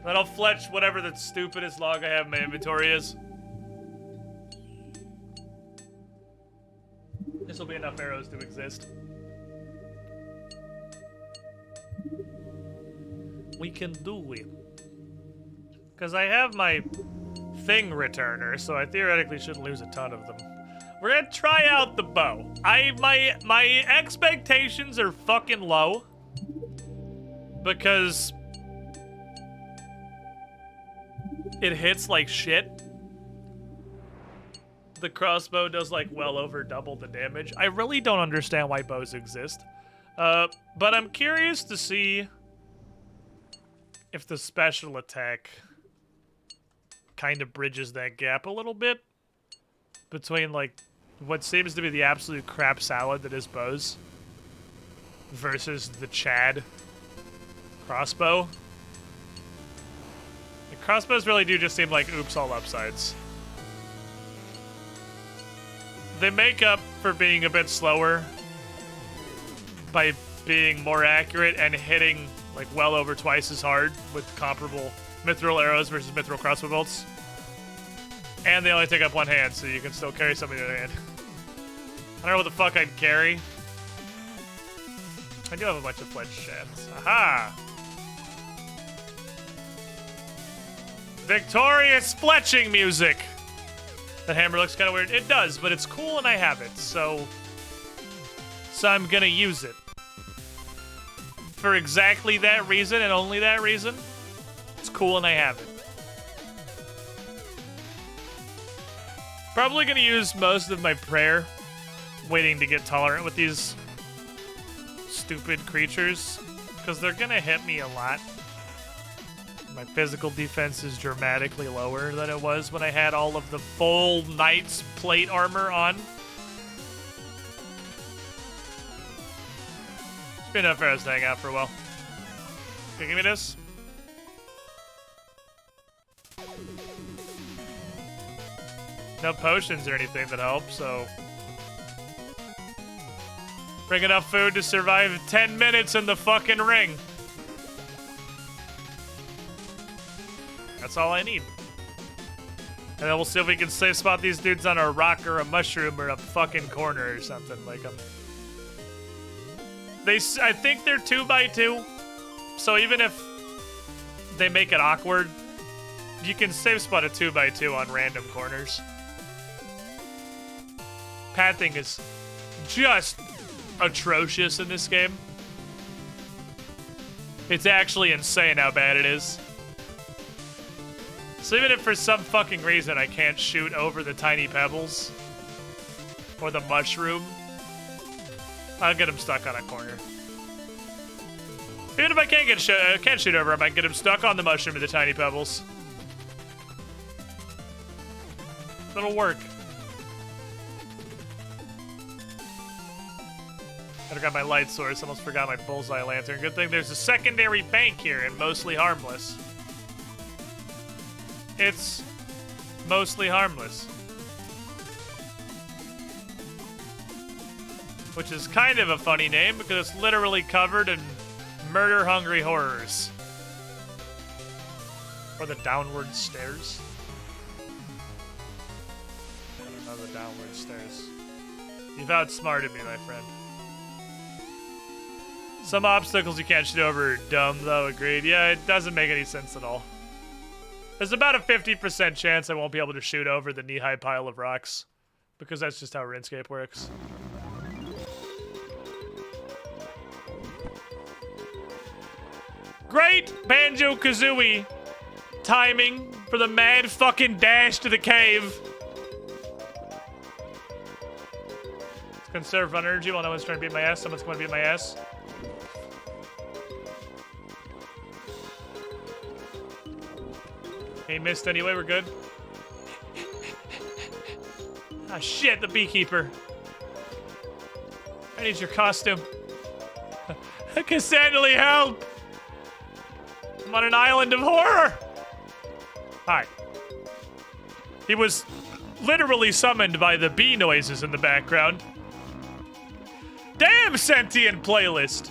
Then I'll fletch whatever the stupidest log I have in my inventory is. This will be enough arrows to exist. We can do it. Because I have my thing returner, so I theoretically shouldn't lose a ton of them. We're gonna try out the bow. My expectations are fucking low. Because it hits like shit. The crossbow does like well over double the damage. I really don't understand why bows exist. But I'm curious to see if the special attack kind of bridges that gap a little bit between like what seems to be the absolute crap salad that is bows versus the Chad crossbow. The crossbows really do just seem like oops all upsides. They make up for being a bit slower by being more accurate and hitting like well over twice as hard with comparable mithril arrows versus mithril crossbow bolts. And they only take up one hand, so you can still carry something in your hand. I don't know what the fuck I'd carry. I do have a bunch of fletch shafts. Aha! Victorious fletching music! That hammer looks kind of weird. It does, but it's cool and I have it, so I'm gonna use it. For exactly that reason and only that reason. It's cool and I have it. Probably gonna use most of my prayer waiting to get tolerant with these stupid creatures. because they're gonna hit me a lot. My physical defense is dramatically lower than it was when I had all of the full knight's plate armor on. It's been enough for us to hang out for a while. Okay, give me this. No potions or anything that help, so... Bring enough food to survive 10 minutes in the fucking ring. That's all I need. And then we'll see if we can safe spot these dudes on a rock or a mushroom or a fucking corner or something. Like, I think they're 2x2. So even if they make it awkward, you can safe spot a 2x2 on random corners. Pathing is just atrocious in this game. It's actually insane how bad it is. So even if for some fucking reason I can't shoot over the tiny pebbles or the mushroom, I'll get him stuck on a corner. Even if I can't shoot over him, I can get him stuck on the mushroom and the tiny pebbles. It'll work. Gotta grab my light source. Almost forgot my bullseye lantern. Good thing there's a secondary bank here and mostly harmless. It's mostly harmless. Which is kind of a funny name because it's literally covered in murder-hungry horrors. Or the downward stairs. I don't know the downward stairs. You've outsmarted me, my friend. Some obstacles you can't shoot over are dumb, though, agreed. Yeah, it doesn't make any sense at all. There's about a 50% chance I won't be able to shoot over the knee-high pile of rocks. Because that's just how RuneScape works. Great Banjo-Kazooie timing for the mad fucking dash to the cave. Let's conserve run energy while no one's trying to beat my ass. Someone's going to beat my ass. He missed anyway, we're good. Ah, shit, the beekeeper. I need your costume. Cassandra, help! I'm on an island of horror! Hi. He was literally summoned by the bee noises in the background. Damn, sentient playlist!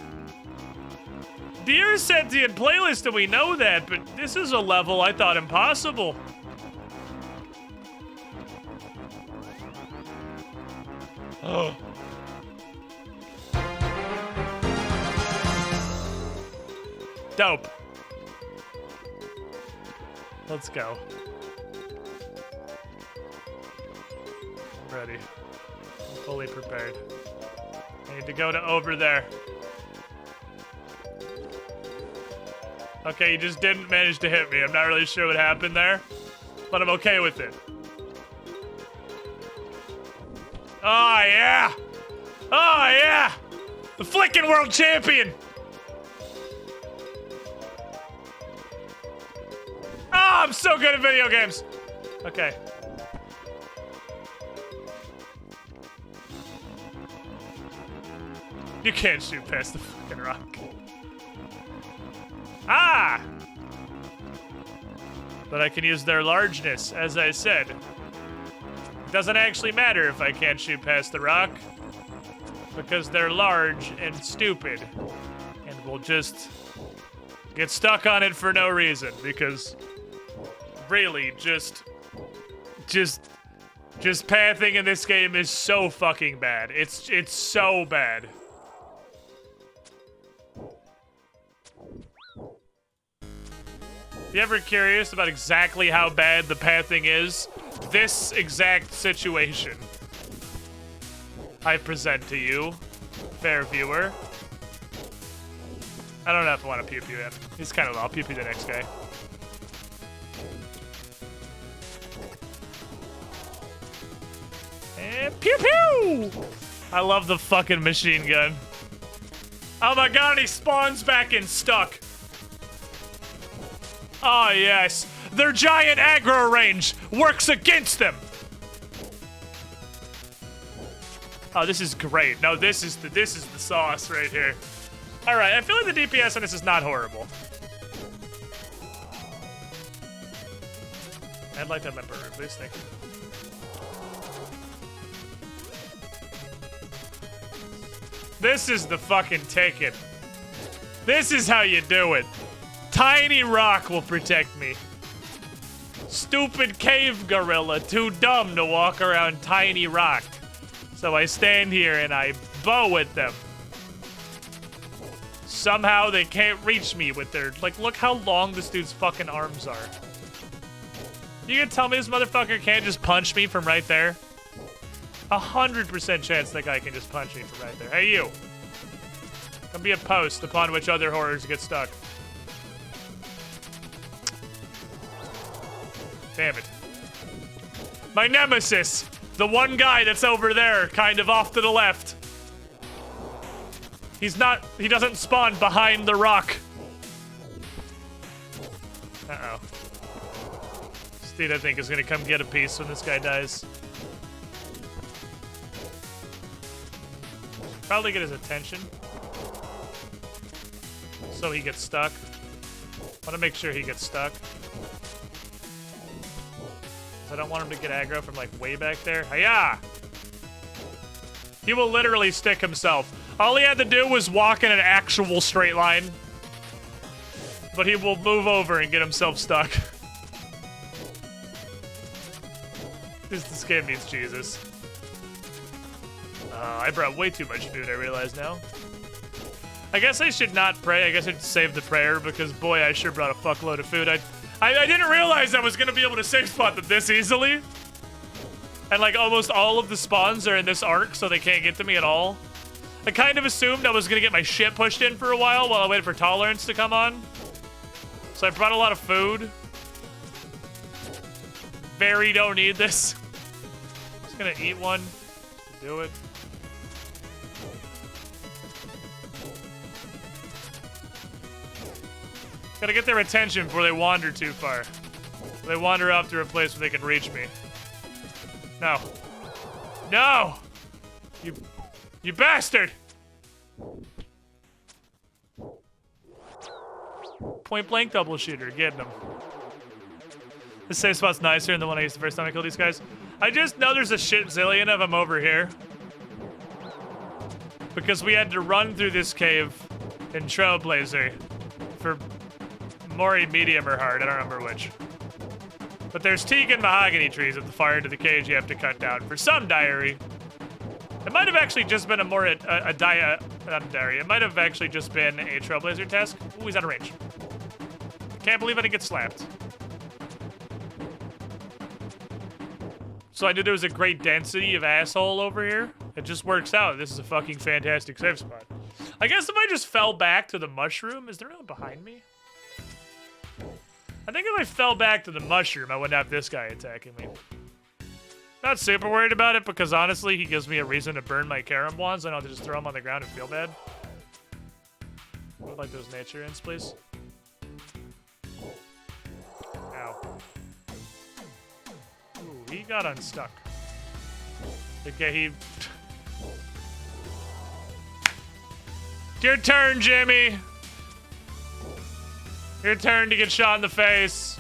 Dear sentient playlist, and we know that, but this is a level I thought impossible. Oh. Dope. Let's go. I'm ready. I'm fully prepared. I need to go to over there. Okay, you just didn't manage to hit me. I'm not really sure what happened there, but I'm okay with it. Oh, yeah! Oh, yeah! The flicking world champion! Oh, I'm so good at video games! Okay. You can't shoot past the fucking rock. Ah! But I can use their largeness, as I said. It doesn't actually matter if I can't shoot past the rock, because they're large and stupid, and we'll just get stuck on it for no reason, because really, just pathing in this game is so fucking bad. It's so bad. If you're ever curious about exactly how bad the pathing is, this exact situation I present to you, fair viewer. I don't know if I want to pew-pew him. He's kind of low. I'll pew-pew the next guy. And pew-pew! I love the fucking machine gun. Oh my god, he spawns back in stuck. Oh yes, their giant aggro range works against them. Oh, this is great. No, this is the sauce right here. All right, I feel like the DPS on this is not horrible. I'd like to have my burger, please. Thank you. This is the fucking ticket. This is how you do it. Tiny rock will protect me. Stupid cave gorilla, too dumb to walk around tiny rock. So I stand here and I bow at them. Somehow they can't reach me with their, like, look how long this dude's fucking arms are. You can tell me this motherfucker can't just punch me from right there? 100% chance that guy can just punch me from right there. Hey, you. Come be a post upon which other horrors get stuck. Damn it. My nemesis! The one guy that's over there, kind of off to the left. He doesn't spawn behind the rock. Uh-oh. This dude, I think, is gonna come get a piece when this guy dies. Probably get his attention. So he gets stuck. Want to make sure he gets stuck. I don't want him to get aggro from, like, way back there. Hiya! He will literally stick himself. All he had to do was walk in an actual straight line. But he will move over and get himself stuck. This game needs Jesus. I brought way too much food, I realize now. I guess I should not pray. I guess I should save the prayer because, boy, I sure brought a fuckload of food. I didn't realize I was going to be able to safe spot them this easily. And, like, almost all of the spawns are in this arc, so they can't get to me at all. I kind of assumed I was going to get my shit pushed in for a while I waited for Tolerance to come on. So I brought a lot of food. Very don't need this. Just going to eat one to do it. Gotta get their attention before they wander too far. They wander up to a place where they can reach me. No. No! You bastard! Point blank double shooter, getting them. This safe spot's nicer than the one I used the first time I killed these guys. I just know there's a shit zillion of them over here. Because we had to run through this cave in Trailblazer for Mori medium or hard, I don't remember which. But there's teak and mahogany trees at the far end of the cage you have to cut down for some diary. It might have actually just been not a diary. It might have actually just been a Trailblazer task. Ooh, he's out of range. Can't believe I didn't get slapped. So I knew there was a great density of asshole over here. It just works out. This is a fucking fantastic safe spot. I guess if I just fell back to the mushroom, is there anyone behind me? I think if I fell back to the mushroom, I wouldn't have this guy attacking me. Not super worried about it because honestly, he gives me a reason to burn my carom wands. I don't have to just throw them on the ground and feel bad. I would like those nature ins, please. Ow. Ooh, he got unstuck. Okay, he... Your turn, Jimmy! Your turn to get shot in the face.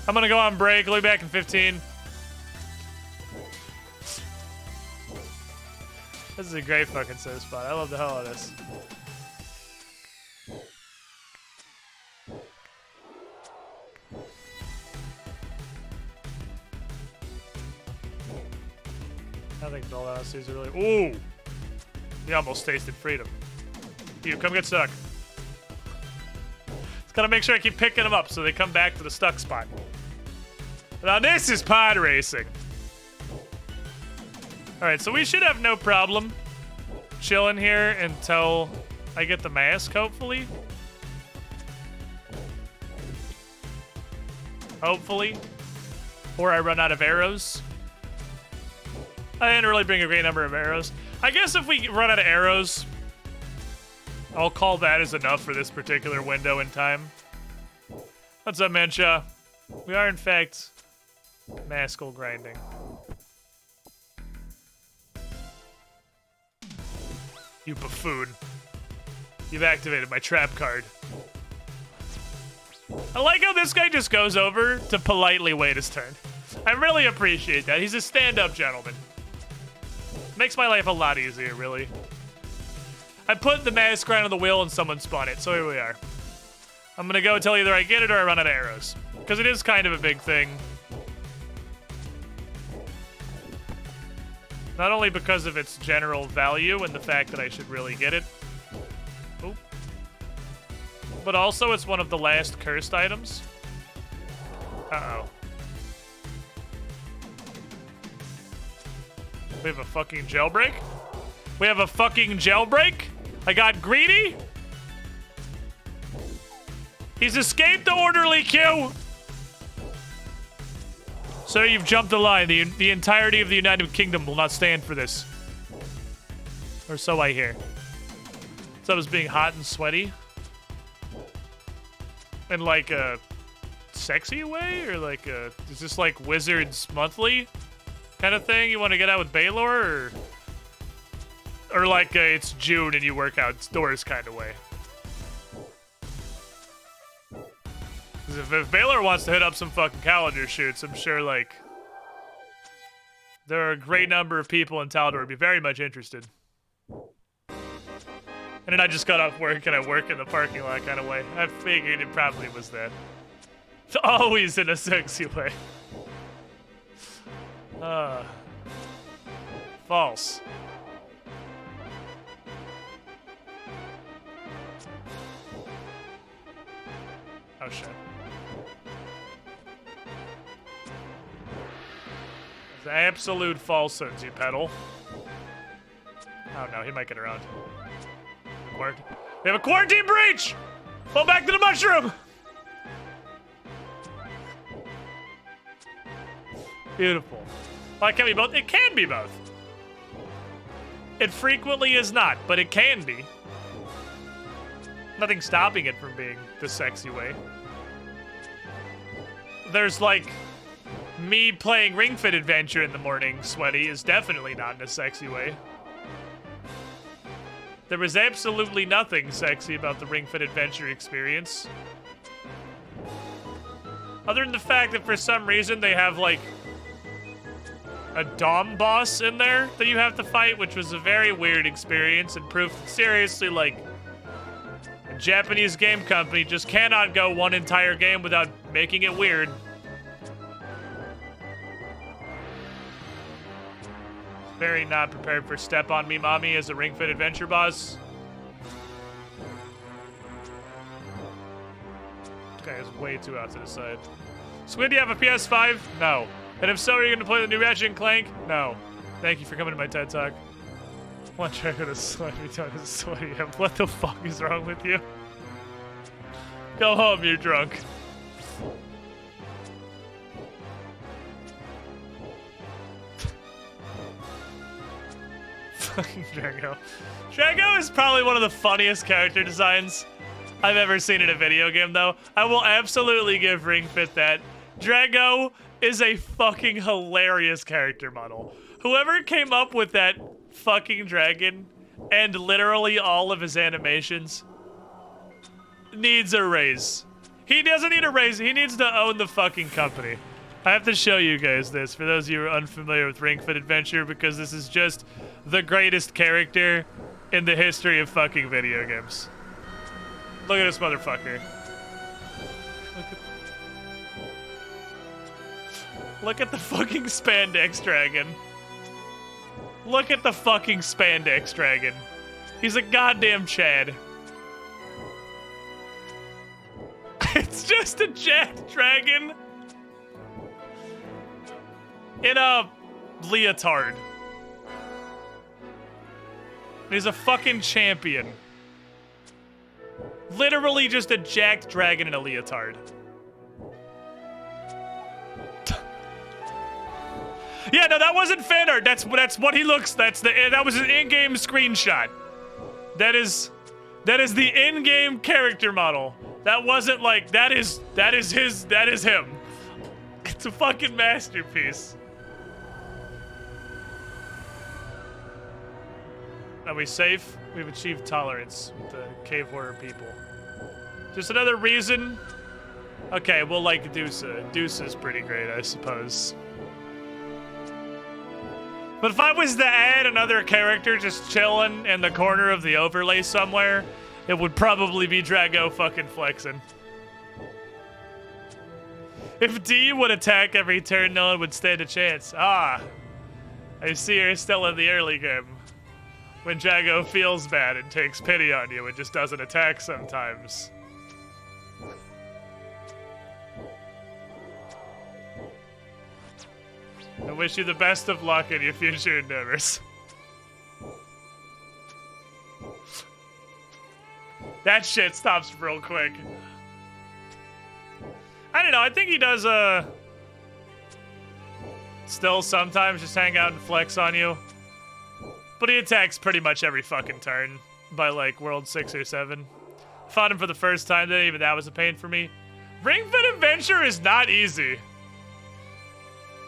I'm gonna go on break. I'll be back in 15. This is a great fucking safe spot. I love the hell out of this. I think all that is really... Ooh! He almost tasted freedom. You, come get stuck. Just gotta make sure I keep picking them up so they come back to the stuck spot. Now this is pod racing. Alright, so we should have no problem chilling here until I get the mask, hopefully. Hopefully. Or I run out of arrows. I didn't really bring a great number of arrows. I guess if we run out of arrows, I'll call that as enough for this particular window in time. What's up, Mancha? We are, in fact, Skul grinding. You buffoon. You've activated my trap card. I like how this guy just goes over to politely wait his turn. I really appreciate that. He's a stand-up gentleman. Makes my life a lot easier, really. I put the mask right on the wheel and someone spun it, so here we are. I'm gonna go until either I get it or I run out of arrows. Because it is kind of a big thing. Not only because of its general value and the fact that I should really get it. Oop. But also it's one of the last cursed items. Uh-oh. We have a fucking jailbreak? We have a fucking jailbreak? I got greedy? He's escaped the orderly queue! Sir, you've jumped the line. The entirety of the United Kingdom will not stand for this. Or so I hear. So I was being hot and sweaty? In like a sexy way? Or like a... Is this like Wizards Monthly kind of thing? You want to get out with Baylor? Or like it's June and you work outdoors kind of way? If Baylor wants to hit up some fucking calendar shoots, I'm sure, like, there are a great number of people in town who would be very much interested. And then I just got off work and I work in the parking lot kind of way. I figured it probably was that. It's always in a sexy way. False. Oh, shit. It's absolute falsehoods, you peddle. Oh, no, he might get around. We have a quarantine breach! Fall back to the mushroom! Beautiful. Why can't we both? It can be both. It frequently is not, but it can be. Nothing stopping it from being the sexy way. There's like me playing Ring Fit Adventure in the morning, sweaty, is definitely not in a sexy way. There was absolutely nothing sexy about the Ring Fit Adventure experience. Other than the fact that for some reason they have like a Dom boss in there that you have to fight, which was a very weird experience and proof that seriously, like, a Japanese game company just cannot go one entire game without making it weird. Very not prepared for Step On Me Mommy as a Ring Fit Adventure boss. This guy is way too out to the side. Squid, do you have a PS5? No. And if so, are you going to play the new Ratchet & Clank? No. Thank you for coming to my TED Talk. One track with a sweaty tongue is sweaty. What the fuck is wrong with you? Go home, you're drunk. Fucking Drago. Drago is probably one of the funniest character designs I've ever seen in a video game, though. I will absolutely give Ring Fit that. Drago is a fucking hilarious character model. Whoever came up with that fucking dragon and literally all of his animations needs a raise. He doesn't need a raise, he needs to own the fucking company. I have to show you guys this, for those of you who are unfamiliar with Ring Fit Adventure, because this is just the greatest character in the history of fucking video games. Look at this motherfucker. Look at the fucking spandex dragon. Look at the fucking spandex dragon. He's a goddamn Chad. It's just a jacked dragon in a leotard. He's a fucking champion. Literally just a jacked dragon in a leotard. Yeah, no, that wasn't fan art. That's what he looks. That was an in-game screenshot. That is That is the in-game character model. That wasn't like, that is him. It's a fucking masterpiece. Are we safe? We've achieved tolerance with the cave horror people. Just another reason. Okay, we'll like Deusa. Deusa's pretty great, I suppose. But if I was to add another character just chilling in the corner of the overlay somewhere, it would probably be Drago fucking flexing. If D would attack every turn, no one would stand a chance. Ah, I see you're still in the early game. When Drago feels bad and takes pity on you and just doesn't attack sometimes. I wish you the best of luck in your future endeavors. That shit stops real quick. I don't know, I think he does, still sometimes just hang out and flex on you. But he attacks pretty much every fucking turn by, like, World 6 or 7. Fought him for the first time, then even that was a pain for me. Ring Fit Adventure is not easy.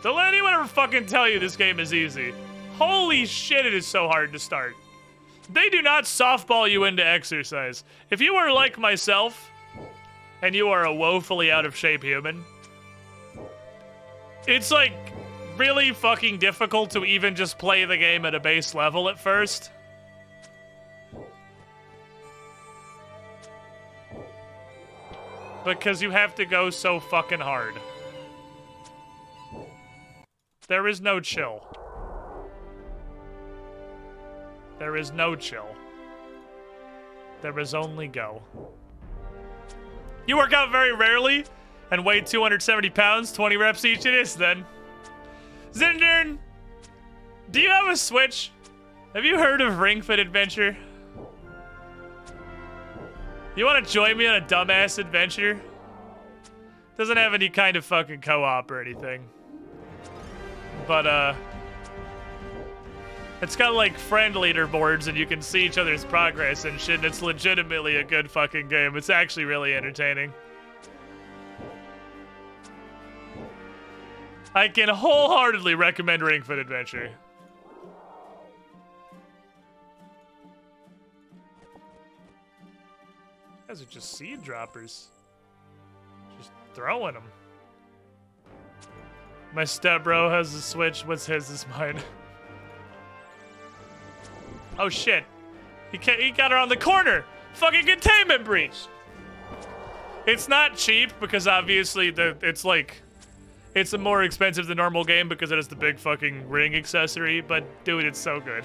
Don't let anyone ever fucking tell you this game is easy. Holy shit, it is so hard to start. They do not softball you into exercise. If you are like myself, and you are a woefully out of shape human, it's like really fucking difficult to even just play the game at a base level at first. Because you have to go so fucking hard. There is no chill. There is no chill. There is only go. You work out very rarely and weigh 270 pounds, 20 reps each it is then. Zindern, do you have a Switch? Have you heard of Ring Fit Adventure? You want to join me on a dumbass adventure? Doesn't have any kind of fucking co-op or anything. But, it's got, like, friend leaderboards and you can see each other's progress and shit, and it's legitimately a good fucking game. It's actually really entertaining. I can wholeheartedly recommend Ring Fit Adventure. Those are just seed droppers. Just throwing them. My stepbro has a Switch. What's his is mine. Oh shit. He got around the corner. Fucking containment breach. It's not cheap because obviously it's like, it's a more expensive than normal game because it has the big fucking ring accessory, but dude, it's so good.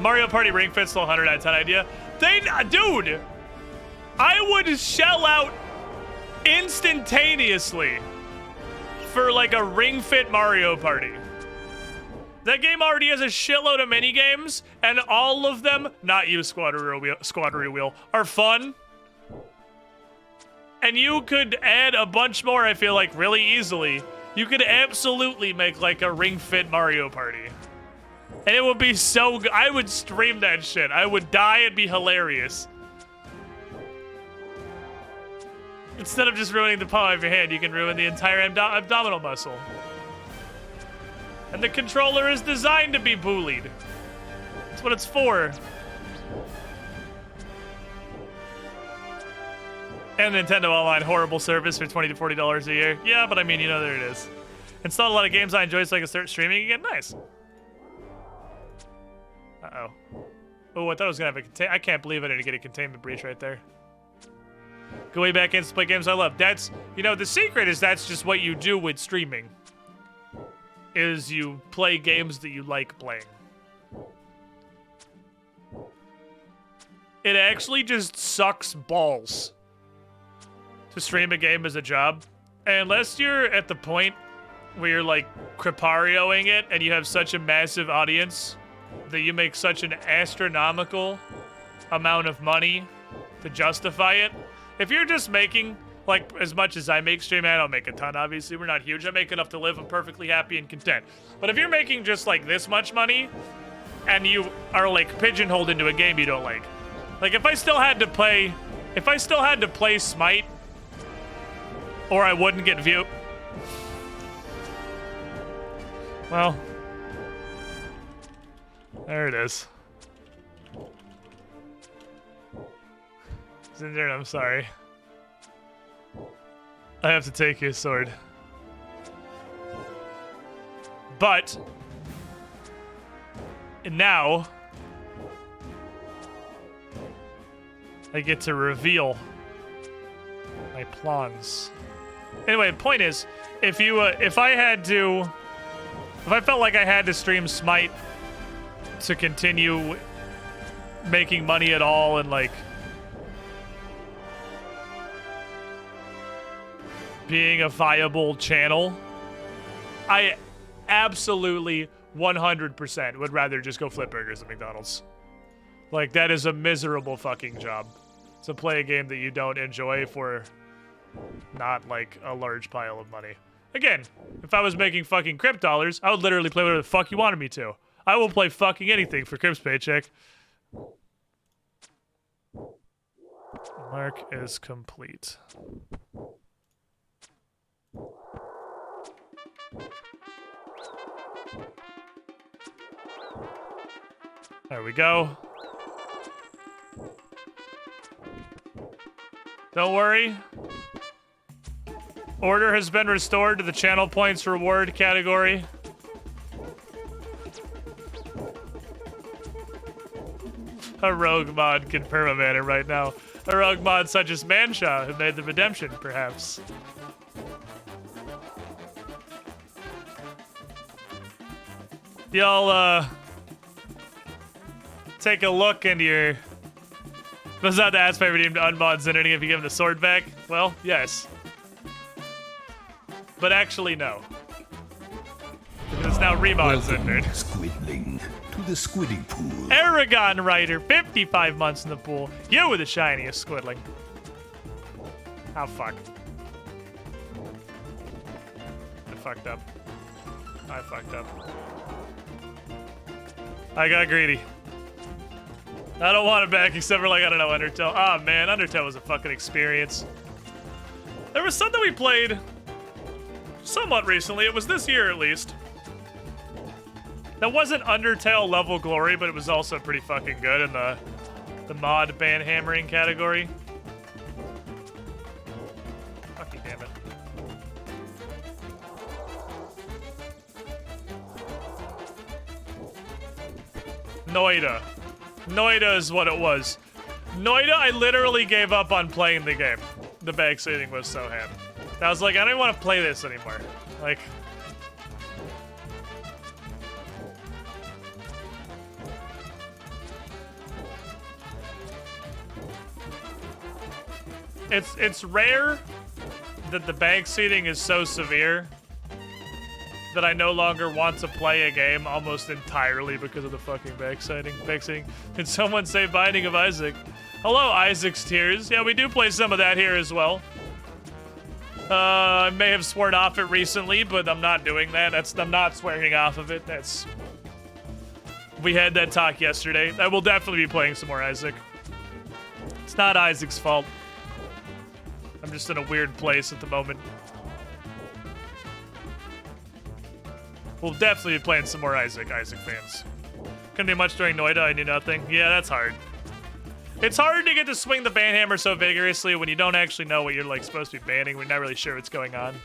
Mario Party Ring Fit still 100 out of 10 idea. Dude, I would shell out instantaneously for like a Ring Fit Mario Party. That game already has a shitload of mini games, and all of them, not you Squadron Wheel, are fun. And you could add a bunch more, I feel like, really easily. You could absolutely make like a Ring Fit Mario Party. And it would be so good. I would stream that shit. I would die. It'd be hilarious. Instead of just ruining the palm of your hand, you can ruin the entire abdominal muscle. And the controller is designed to be bullied. That's what it's for. And Nintendo Online, horrible service for $20 to $40 a year. Yeah, but I mean, you know, there it is. Installed a lot of games I enjoy so I can start streaming again. Nice. Uh-oh. Oh, I thought I was gonna have a I can't believe I didn't get a containment breach right there. Go way back in to play games I love. That's, you know, the secret is that's just what you do with streaming. Is you play games that you like playing. It actually just sucks balls to stream a game as a job. Unless you're at the point where you're like Creparioing it and you have such a massive audience that you make such an astronomical amount of money to justify it. If you're just making like as much as I make streaming, I don't make a ton, obviously. We're not huge. I make enough to live. I'm perfectly happy and content. But if you're making just like this much money, and you are like pigeonholed into a game you don't like. Like if I still had to play Smite, or I wouldn't get view. Well, there it is. Zinder, I'm sorry. I have to take your sword. But now I get to reveal my plans. Anyway, the point is, if I felt like I had to stream Smite to continue making money at all and like being a viable channel, I absolutely 100% would rather just go flip burgers at McDonald's. Like, that is a miserable fucking job. To play a game that you don't enjoy for not, like, a large pile of money. Again, if I was making fucking Crip dollars, I would literally play whatever the fuck you wanted me to. I will play fucking anything for Crip's paycheck. Mark is complete. There we go. Don't worry. Order has been restored to the channel points reward category. A rogue mod can permaban it right now. A rogue mod such as Manshaw, who made the redemption, perhaps. Y'all, take a look into your... Was not to ask my redeemed unmod Zinnerning if you give him the sword back? Well, yes. But actually, no. Because it's now remod Zinnered. Squidling, to the squidding pool. Aragon Rider, 55 months in the pool. You were the shiniest Squidling. How fucked. I fucked up. I fucked up. I got greedy. I don't want it back except for, like, I don't know, Undertale. Ah, man, Undertale was a fucking experience. There was something we played somewhat recently. It was this year, at least. That wasn't Undertale level glory, but it was also pretty fucking good in the mod ban hammering category. Fucking damn it. Noida. Noida is what it was. Noida, I literally gave up on playing the game. The backseating was so ham. I was like, I don't want to play this anymore. Like... It's rare that the backseating is so severe that I no longer want to play a game almost entirely because of the fucking backseating. Did someone say Binding of Isaac? Hello, Isaac's Tears. Yeah, we do play some of that here as well. I may have sworn off it recently, but I'm not doing that. I'm not swearing off of it. We had that talk yesterday. I will definitely be playing some more Isaac. It's not Isaac's fault. I'm just in a weird place at the moment. We'll definitely be playing some more Isaac fans. Couldn't do much during Noida, I knew nothing. Yeah, that's hard. It's hard to get to swing the ban hammer so vigorously when you don't actually know what you're like supposed to be banning. We're not really sure what's going on.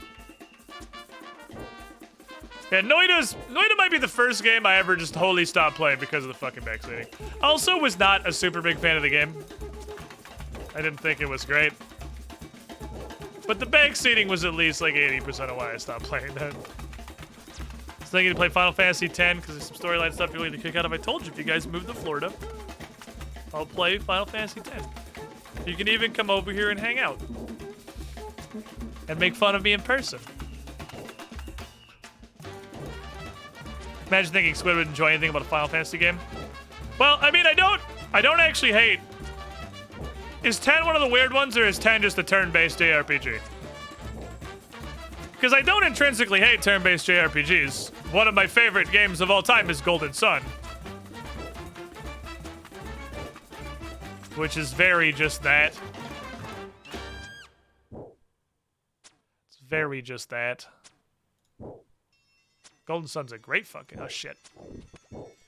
Yeah, Noida might be the first game I ever just wholly stopped playing because of the fucking backseating. Also was not a super big fan of the game. I didn't think it was great. But the backseating was at least like 80% of why I stopped playing that. I was thinking to play Final Fantasy X because there's some storyline stuff you're willing to kick out of. I told you if you guys move to Florida, I'll play Final Fantasy X. You can even come over here and hang out. And make fun of me in person. Imagine thinking Squid would enjoy anything about a Final Fantasy game. Well, I mean, I don't actually hate. Is 10 one of the weird ones, or is 10 just a turn-based JRPG? Because I don't intrinsically hate turn-based JRPGs. One of my favorite games of all time is Golden Sun. which is very just that. It's very just that. Golden Sun's a great fucking... Oh, shit.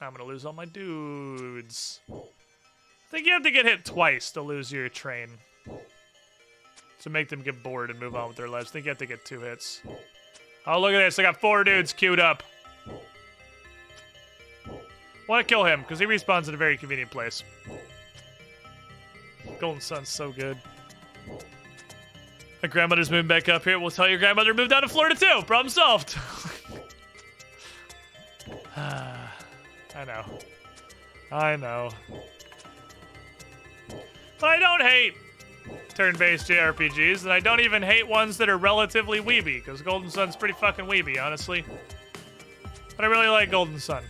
I'm gonna lose all my dudes. I think you have to get hit twice to lose your train. To make them get bored and move on with their lives. I think you have to get 2 hits. Oh, look at this. I got 4 dudes queued up. Want to kill him, because he respawns in a very convenient place. Golden Sun's so good. My grandmother's moving back up here. We'll tell your grandmother to move down to Florida too. Problem solved. I know. I know. But I don't hate turn-based JRPGs, and I don't even hate ones that are relatively weeby, because Golden Sun's pretty fucking weeby, honestly. But I really like Golden Sun.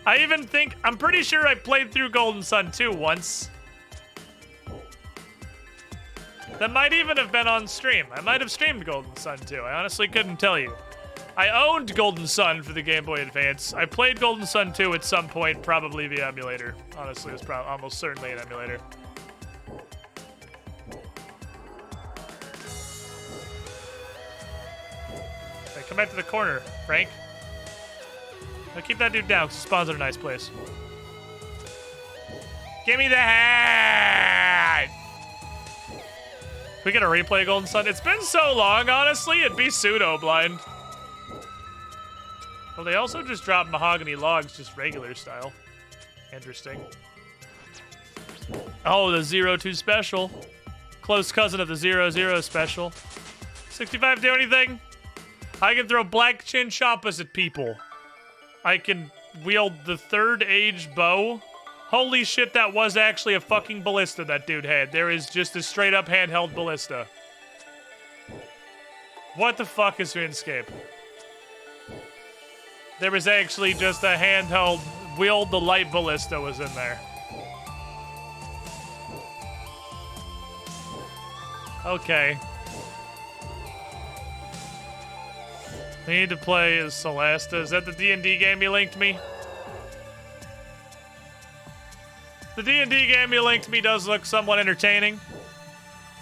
I even think, I'm pretty sure I played through Golden Sun 2 once. That might even have been on stream. I might have streamed Golden Sun 2. I honestly couldn't tell you. I owned Golden Sun for the Game Boy Advance. I played Golden Sun 2 at some point, probably via emulator. Honestly, it was almost certainly an emulator. Okay, come back to the corner, Frank. Now keep that dude down, because he spawns in a nice place. Give me the hat! We get a replay of Golden Sun? It's been so long, honestly, it'd be pseudo-blind. Well, they also just dropped mahogany logs, just regular style. Interesting. Oh, the 0-2 special. Close cousin of the 0-0 special. 65 do anything? I can throw black chinchompas at people. I can wield the 3rd age bow. Holy shit, that was actually a fucking ballista that dude had. There is just a straight up handheld ballista. What the fuck is RuneScape? There was actually just a handheld wield the light ballista was in there. Okay. I need to play as Celesta. Is that the D&D game you linked me? The D&D game you linked me does look somewhat entertaining.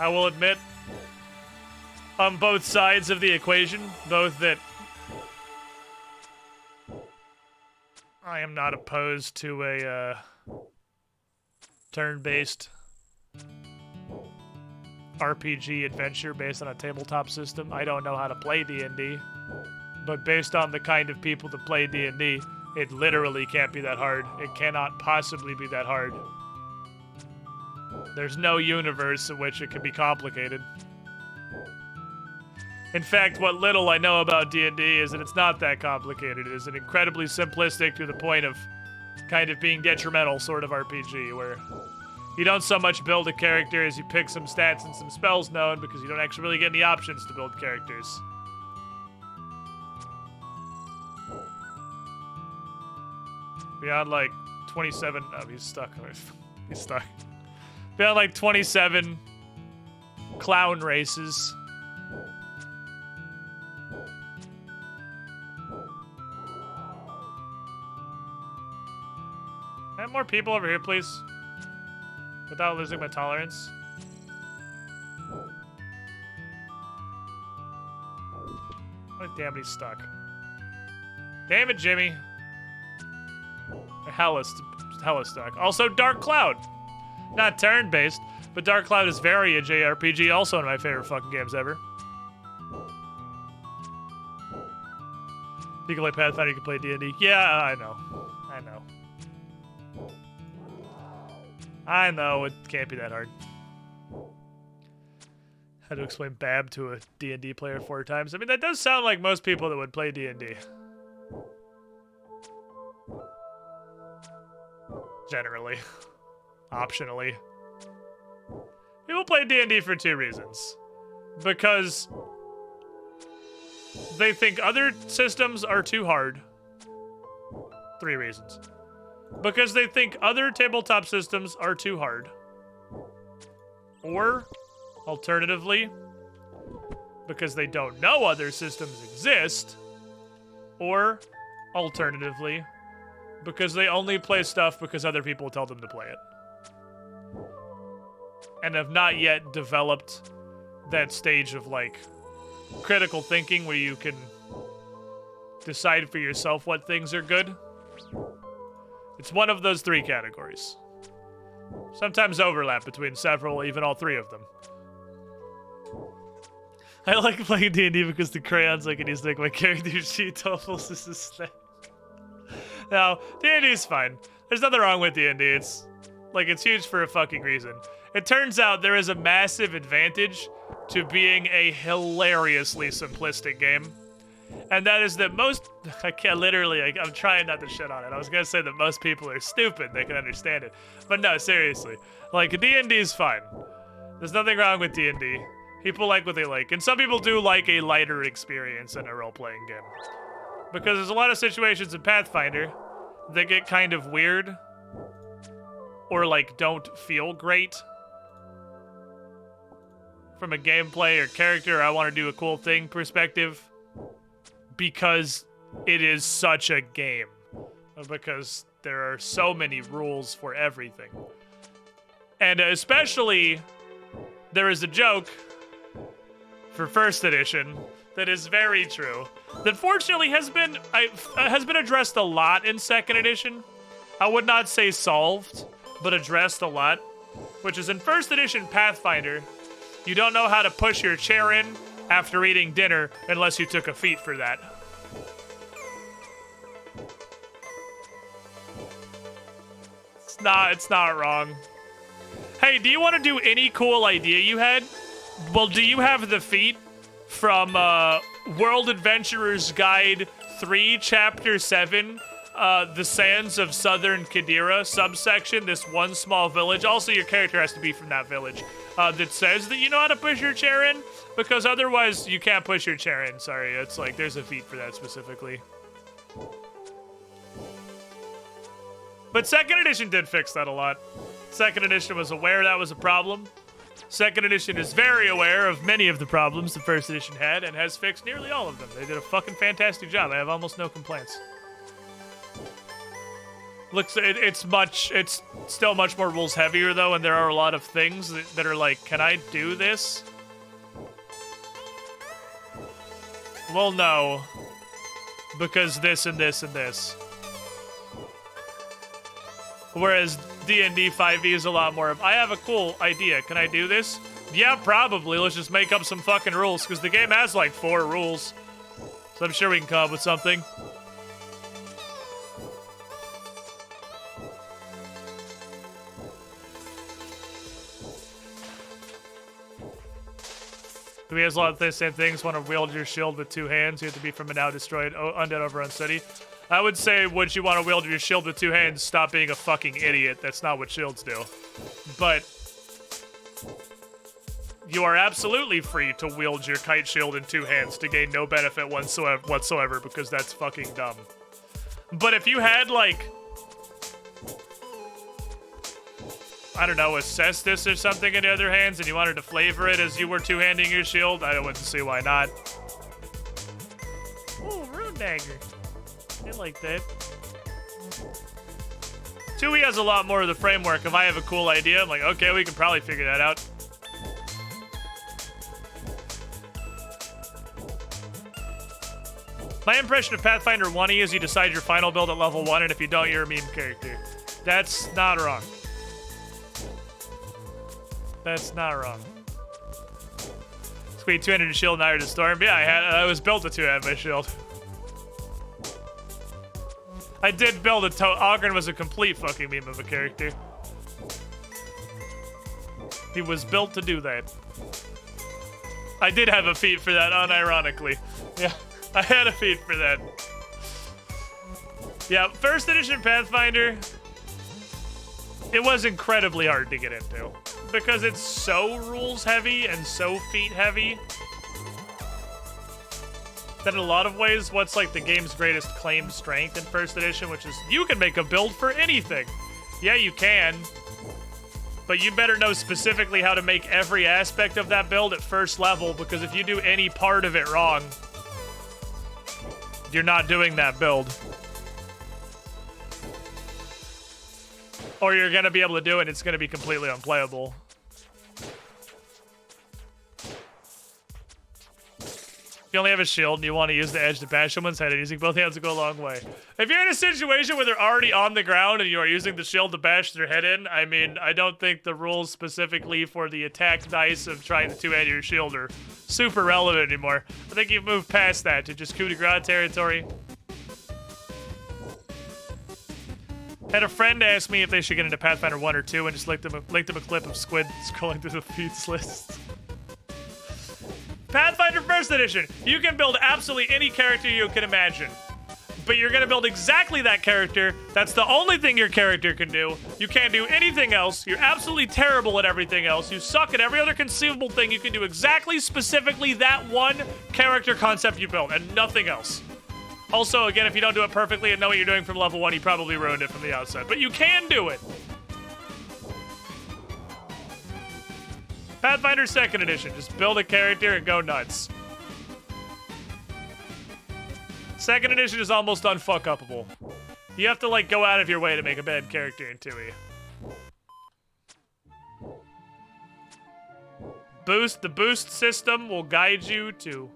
I will admit. On both sides of the equation. Both that I am not opposed to a turn-based RPG adventure based on a tabletop system. I don't know how to play D&D. But based on the kind of people that play D&D, it literally can't be that hard. It cannot possibly be that hard. There's no universe in which it can be complicated. In fact, what little I know about D&D is that it's not that complicated. It is an incredibly simplistic to the point of kind of being detrimental sort of RPG, where you don't so much build a character as you pick some stats and some spells known because you don't actually really get any options to build characters. Beyond like 27, oh, he's stuck. He's stuck. Beyond like 27 clown races. Can I have more people over here, please? Without losing my tolerance. Oh, damn, he's stuck. Damn it, Jimmy. Hella stuck. Also, Dark Cloud. Not turn-based, but Dark Cloud is very a JRPG, also one of my favorite fucking games ever. You can play Pathfinder, you can play D&D. Yeah, I know. I know. I know, it can't be that hard. Had to explain Bab to a D&D player 4 times. I mean, that does sound like most people that would play D&D. Generally. Optionally. People play D&D for 2 reasons. Because they think other systems are too hard. 3 reasons. Because they think other tabletop systems are too hard. Or, alternatively, because they don't know other systems exist. Or, alternatively, because they only play stuff because other people tell them to play it. and have not yet developed that stage of like critical thinking where you can decide for yourself what things are good. It's one of those three categories. Sometimes overlap between several, even all three of them. I like playing D&D because the crayons I can use to make my character sheet totals is a snack. No, D&D is fine. There's nothing wrong with D&D. It's huge for a fucking reason. It turns out there is a massive advantage to being a hilariously simplistic game. And that is that I'm trying not to shit on it. I was gonna say that most people are stupid, they can understand it. But no, seriously. Like, D&D is fine. There's nothing wrong with D&D. People like what they like. And some people do like a lighter experience in a role-playing game. Because there's a lot of situations in Pathfinder that get kind of weird. Or, like, don't feel great. From a gameplay or character, I want to do a cool thing perspective. Because it is such a game. Because there are so many rules for everything. And especially, there is a joke for first edition that is very true. That fortunately has been addressed a lot in second edition. I would not say solved, but addressed a lot. Which is in first edition Pathfinder, you don't know how to push your chair in after eating dinner unless you took a feat for that. It's not wrong. Hey, do you want to do any cool idea you had? Well, do you have the feat from World Adventurer's Guide 3, Chapter 7, The Sands of Southern Kadira, subsection, this one small village? Also, your character has to be from that village. That says that you know how to push your chair in? Because otherwise, you can't push your chair in. Sorry, it's like there's a feat for that specifically. But second edition did fix that a lot. Second edition was aware that was a problem. Second edition is very aware of many of the problems the first edition had and has fixed nearly all of them. They did a fucking fantastic job. I have almost no complaints. Looks, it's still much more rules heavier though, and there are a lot of things that are like, can I do this? Well, no. Because this and this and this. Whereas D&D 5e is a lot more of, I have a cool idea, can I do this? Yeah, probably, let's just make up some fucking rules, because the game has like 4 rules. So I'm sure we can come up with something. He has a lot of the same things. Want to wield your shield with 2 hands. You have to be from a now destroyed undead overrun city. I would say, would you want to wield your shield with 2 hands? Stop being a fucking idiot. That's not what shields do. But you are absolutely free to wield your kite shield in 2 hands to gain no benefit whatsoever, because that's fucking dumb. But if you had, like, I don't know, a cestus or something in the other hands, and you wanted to flavor it as you were 2-handing your shield, I wouldn't see why not. Ooh, rune dagger. I like that. 2e has a lot more of the framework. If I have a cool idea, I'm like, okay, we can probably figure that out. My impression of Pathfinder 1e is you decide your final build at level 1, and if you don't, you're a meme character. That's not wrong. That's not wrong. Squeak 200 shield and Iron to Storm. Yeah, I was built to 2-hand my shield. I did build a Ogren was a complete fucking meme of a character. He was built to do that. I did have a feat for that, unironically. Yeah, I had a feat for that. Yeah, first edition Pathfinder, it was incredibly hard to get into. Because it's so rules heavy and so feat heavy that in a lot of ways, what's like the game's greatest claimed strength in first edition, which is you can make a build for anything. Yeah, you can, but you better know specifically how to make every aspect of that build at first level, because if you do any part of it wrong, you're not doing that build. Or you're gonna be able to do it, it's gonna be completely unplayable. you only have a shield and you want to use the edge to bash someone's head, and using both hands will go a long way. If you're in a situation where they're already on the ground and you are using the shield to bash their head in, I mean, I don't think the rules specifically for the attack dice of trying to two-hand your shield are super relevant anymore. I think you've moved past that to just coup de grace territory. Had a friend ask me if they should get into Pathfinder 1 or 2 and just linked them a clip of Squid scrolling through the feats list. Pathfinder 1st Edition. You can build absolutely any character you can imagine. But you're gonna build exactly that character. That's the only thing your character can do. You can't do anything else. You're absolutely terrible at everything else. You suck at every other conceivable thing. You can do exactly, specifically that one character concept you built and nothing else. Also, again, if you don't do it perfectly and know what you're doing from level 1, you probably ruined it from the outset. But you can do it. Pathfinder 2nd Edition. Just build a character and go nuts. 2nd Edition is almost unfuck-upable. You have to, like, go out of your way to make a bad character in 2E. The boost system will guide you to,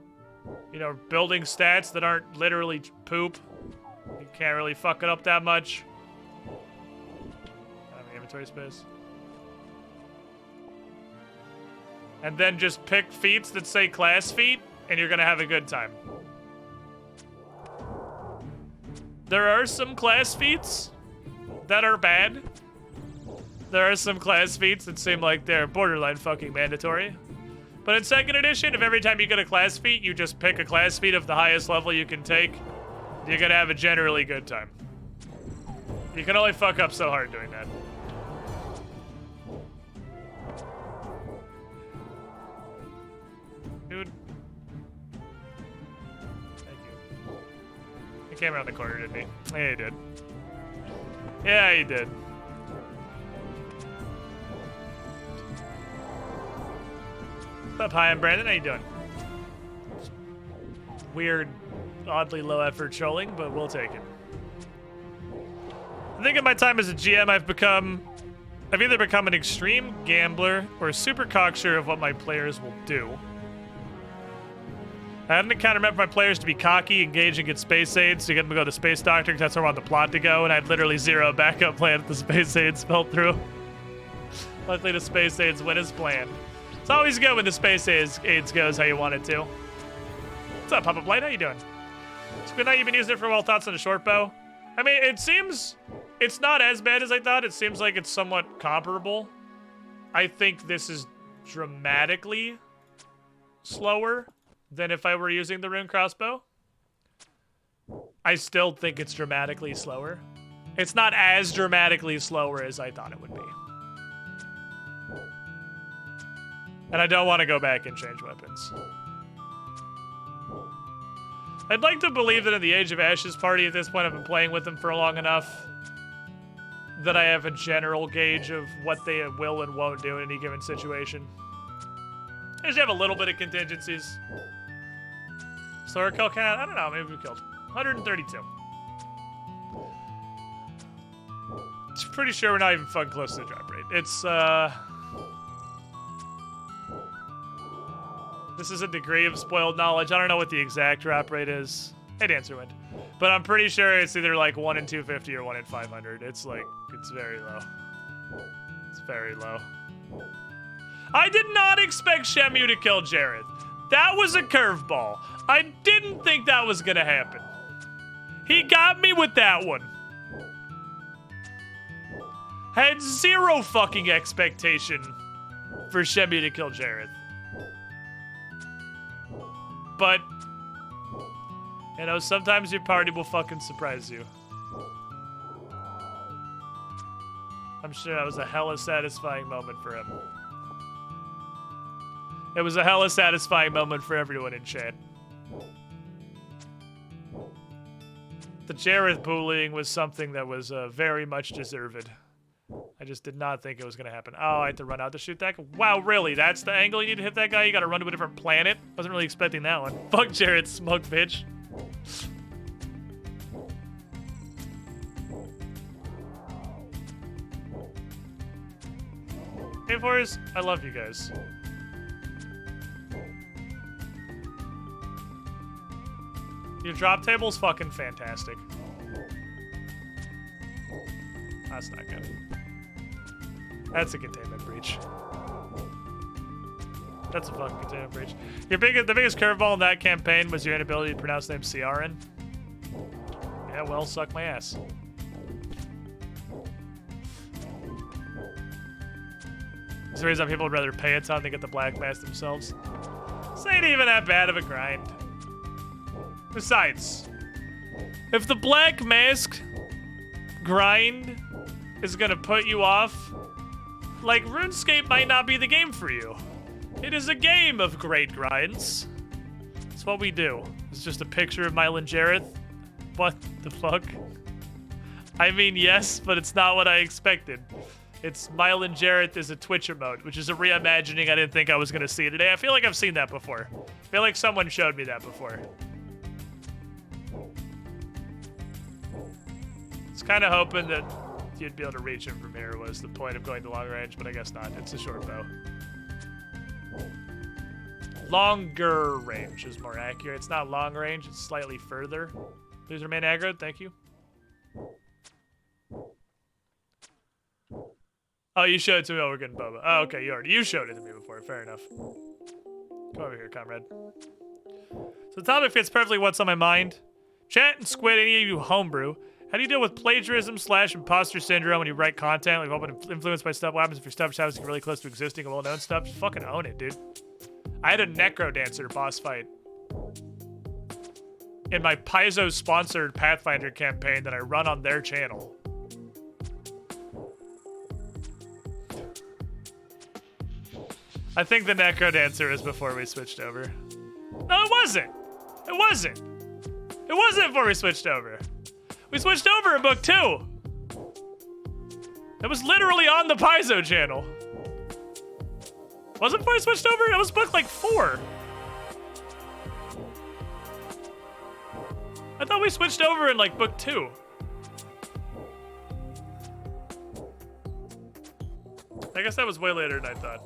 you know, building stats that aren't literally poop. You can't really fuck it up that much. I don't have any inventory space. And then just pick feats that say class feat, and you're gonna have a good time. There are some class feats that are bad. There are some class feats that seem like they're borderline fucking mandatory. But in 2nd Edition, if every time you get a class feat, you just pick a class feat of the highest level you can take, you're gonna have a generally good time. You can only fuck up so hard doing that. Dude. Thank you. He came around the corner, didn't he? Yeah, he did. Yeah, he did. What's up, hi, I'm Brandon. How you doing? Weird, oddly low effort trolling, but we'll take it. I think in my time as a GM, I've either become an extreme gambler or super cocksure of what my players will do. I had an encounter meant for my players to be cocky, engage, and get space aids to get them to go to Space Doctor because that's where I want the plot to go, and I had literally zero backup plan if the space aids fell through. Luckily, the space aids went as planned. It's always good when the space aids goes how you want it to. What's up, Pop-Up Light? How you doing? It's good night. You've been using it for a while. Thoughts on a short bow? I mean, it seems it's not as bad as I thought. It seems like it's somewhat comparable. I think this is dramatically slower than if I were using the rune crossbow. I still think it's dramatically slower. It's not as dramatically slower as I thought it would be. And I don't want to go back and change weapons. I'd like to believe that in the Age of Ashes party at this point I've been playing with them for long enough that I have a general gauge of what they will and won't do in any given situation. I just have a little bit of contingencies. Slower kill count? I don't know, maybe we killed 132. Pretty sure we're not even fucking close to the drop rate. It's, this is a degree of spoiled knowledge. I don't know what the exact drop rate is. Hey, Dancerwind. But I'm pretty sure it's either like 1 in 250 or 1 in 500. It's like, it's very low. It's very low. I did not expect Shemu to kill Jareth. That was a curveball. I didn't think that was gonna happen. He got me with that one. Had zero fucking expectation for Shemu to kill Jareth. But, you know, sometimes your party will fucking surprise you. I'm sure that was a hella satisfying moment for him. It was a hella satisfying moment for everyone in chat. The Jareth bullying was something that was very much deserved. I just did not think it was gonna happen. Oh, I had to run out to shoot that guy? Wow, really? That's the angle you need to hit that guy? You gotta run to a different planet? Wasn't really expecting that one. Fuck Jareth, smug bitch. Hey, Forrest, I love you guys. Your drop table's fucking fantastic. That's not good. That's a containment breach. That's a fucking containment breach. The biggest curveball in that campaign was your inability to pronounce the name Ciaran. Yeah, well, suck my ass. There's a reason people would rather pay a ton to get the black mask themselves. This ain't even that bad of a grind. Besides, if the black mask grind is gonna put you off, like, RuneScape might not be the game for you. It is a game of great grinds. It's what we do. It's just a picture of Mylan Jareth. What the fuck? I mean, yes, but it's not what I expected. It's Mylan Jareth as a Twitch emote, which is a reimagining I didn't think I was gonna see today. I feel like I've seen that before. I feel like someone showed me that before. It's kind of hoping that you'd be able to reach him from here was the point of going to long range, but I guess not. It's a short bow. Longer range is more accurate. It's not long range, it's slightly further. Please remain aggroed, thank you. Oh, you showed it to me while we're getting Boba. Oh, okay, you showed it to me before, fair enough. Come over here, comrade. So the topic fits perfectly what's on my mind. Chat and Squid, any of you homebrew, how do you deal with plagiarism / imposter syndrome when you write content? Like, often influenced by stuff. What happens if your stuff happens to get really close to existing and well-known stuff? Just fucking own it, dude. I had a Necro Dancer boss fight in my Paizo-sponsored Pathfinder campaign that I run on their channel. I think the Necro Dancer is before we switched over. No, it wasn't. It wasn't. It wasn't before we switched over. We switched over in book 2. It was literally on the Paizo channel. Was it before we switched over? It was book like 4. I thought we switched over in like book 2. I guess that was way later than I thought.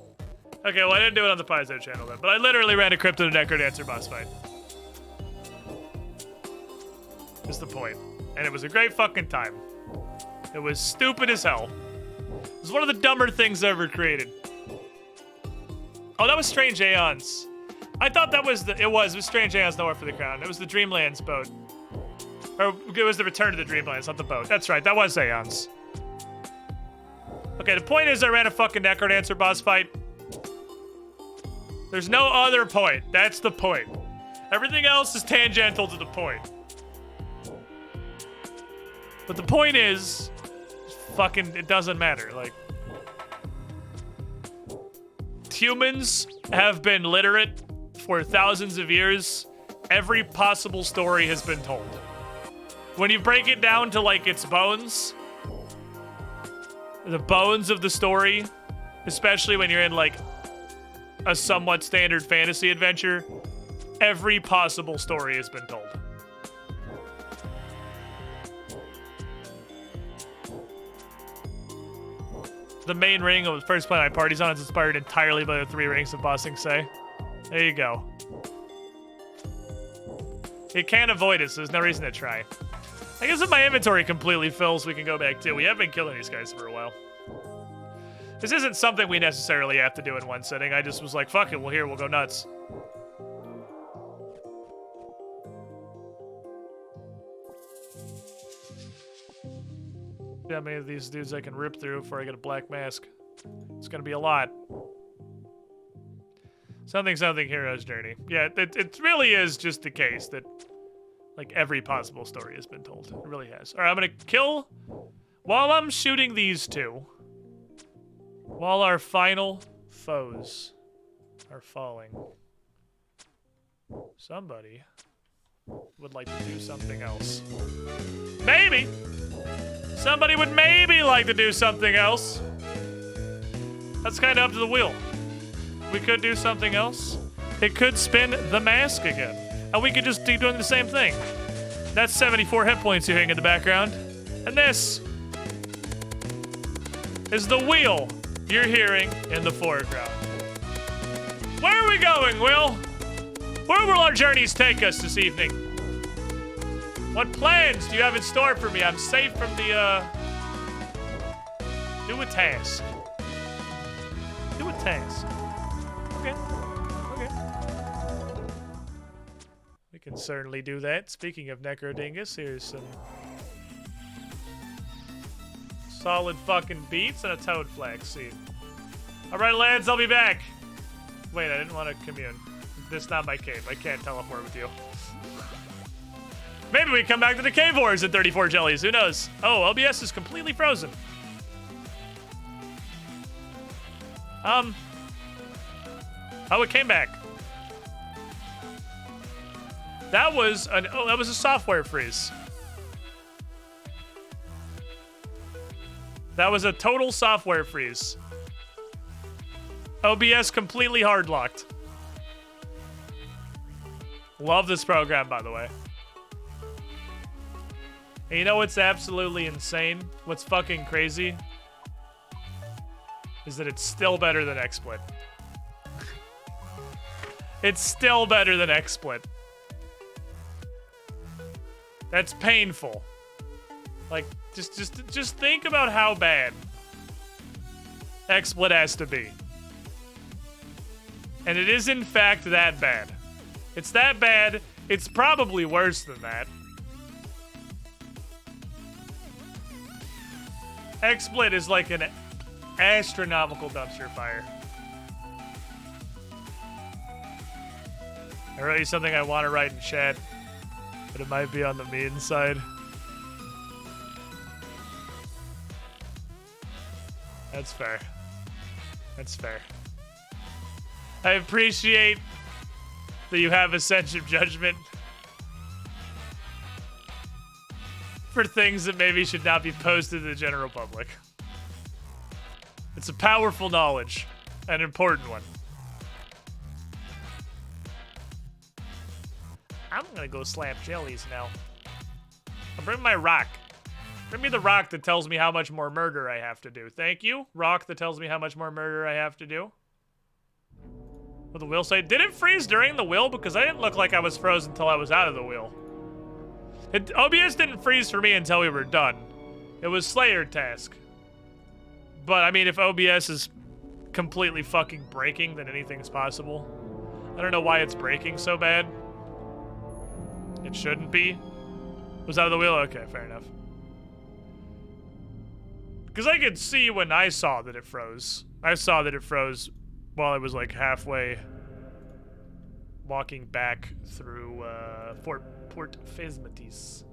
Okay, well I didn't do it on the Paizo channel then, but I literally ran a Crypto to Necro Dancer boss fight. Is the point. And it was a great fucking time. It was stupid as hell. It was one of the dumber things ever created. Oh, that was Strange Aeons. I thought that was it was Strange Aeons Nowhere for the Crown. It was the Dreamlands boat. Or it was the Return to the Dreamlands, not the boat. That's right, that was Aeons. Okay, the point is I ran a fucking Necro Dancer boss fight. There's no other point. That's the point. Everything else is tangential to the point. But the point is, fucking, it doesn't matter. Like, humans have been literate for thousands of years. Every possible story has been told. When you break it down to, like, its bones, the bones of the story, especially when you're in, like, a somewhat standard fantasy adventure, every possible story has been told. The main ring of the first planet my party's on is inspired entirely by the 3 rings of Ba Sing Se. There you go. You can't avoid it, so there's no reason to try. I guess if my inventory completely fills, we can go back too. We have been killing these guys for a while. This isn't something we necessarily have to do in one sitting. I just was like, fuck it, we'll go nuts. How many of these dudes I can rip through before I get a black mask? It's gonna be a lot. Something hero's journey. Yeah, it really is just the case that, like, every possible story has been told. It really has. All right, I'm gonna kill while I'm shooting these two. While our final foes are falling. Somebody would like to do something else. Maybe! Somebody would maybe like to do something else. That's kind of up to the wheel. We could do something else. It could spin the mask again. And we could just keep doing the same thing. That's 74 hit points you're hearing in the background. And this is the wheel you're hearing in the foreground. Where are we going, Will? Where will our journeys take us this evening? What plans do you have in store for me? I'm safe from the, Do a task. Do a task. Okay. Okay. We can certainly do that. Speaking of Necrodingus, here's some solid fucking beets and a toad flax seed. Alright, lads, I'll be back. Wait, I didn't want to commune. This is not my cave. I can't teleport with you. Maybe we come back to the cave wars at 34 jellies. Who knows? Oh, OBS is completely frozen. Oh, it came back. That was a software freeze. That was a total software freeze. OBS completely hard locked. Love this program, by the way. And you know what's absolutely insane? What's fucking crazy? Is that it's still better than XSplit. It's still better than XSplit. That's painful. Like, just think about how bad XSplit has to be. And it is in fact that bad. It's that bad, it's probably worse than that. XSplit is like an astronomical dumpster fire. I wrote you something I want to write in chat, but it might be on the mean side. That's fair. That's fair. I appreciate that you have a sense of judgment for things that maybe should not be posted to the general public. It's a powerful knowledge, an important one. I'm gonna go slap jellies now. I'll bring my rock. Bring me the rock that tells me how much more murder I have to do. Thank you. Rock that tells me how much more murder I have to do. What the wheel say? Did it freeze during the wheel? Because I didn't look like I was frozen until I was out of the wheel. OBS didn't freeze for me until we were done. It was Slayer task. But, I mean, if OBS is completely fucking breaking, then anything's possible. I don't know why it's breaking so bad. It shouldn't be. Was out of the wheel? Okay, fair enough. Because I could see when I saw that it froze. I saw that it froze while I was like halfway walking back through Port Phasmatis.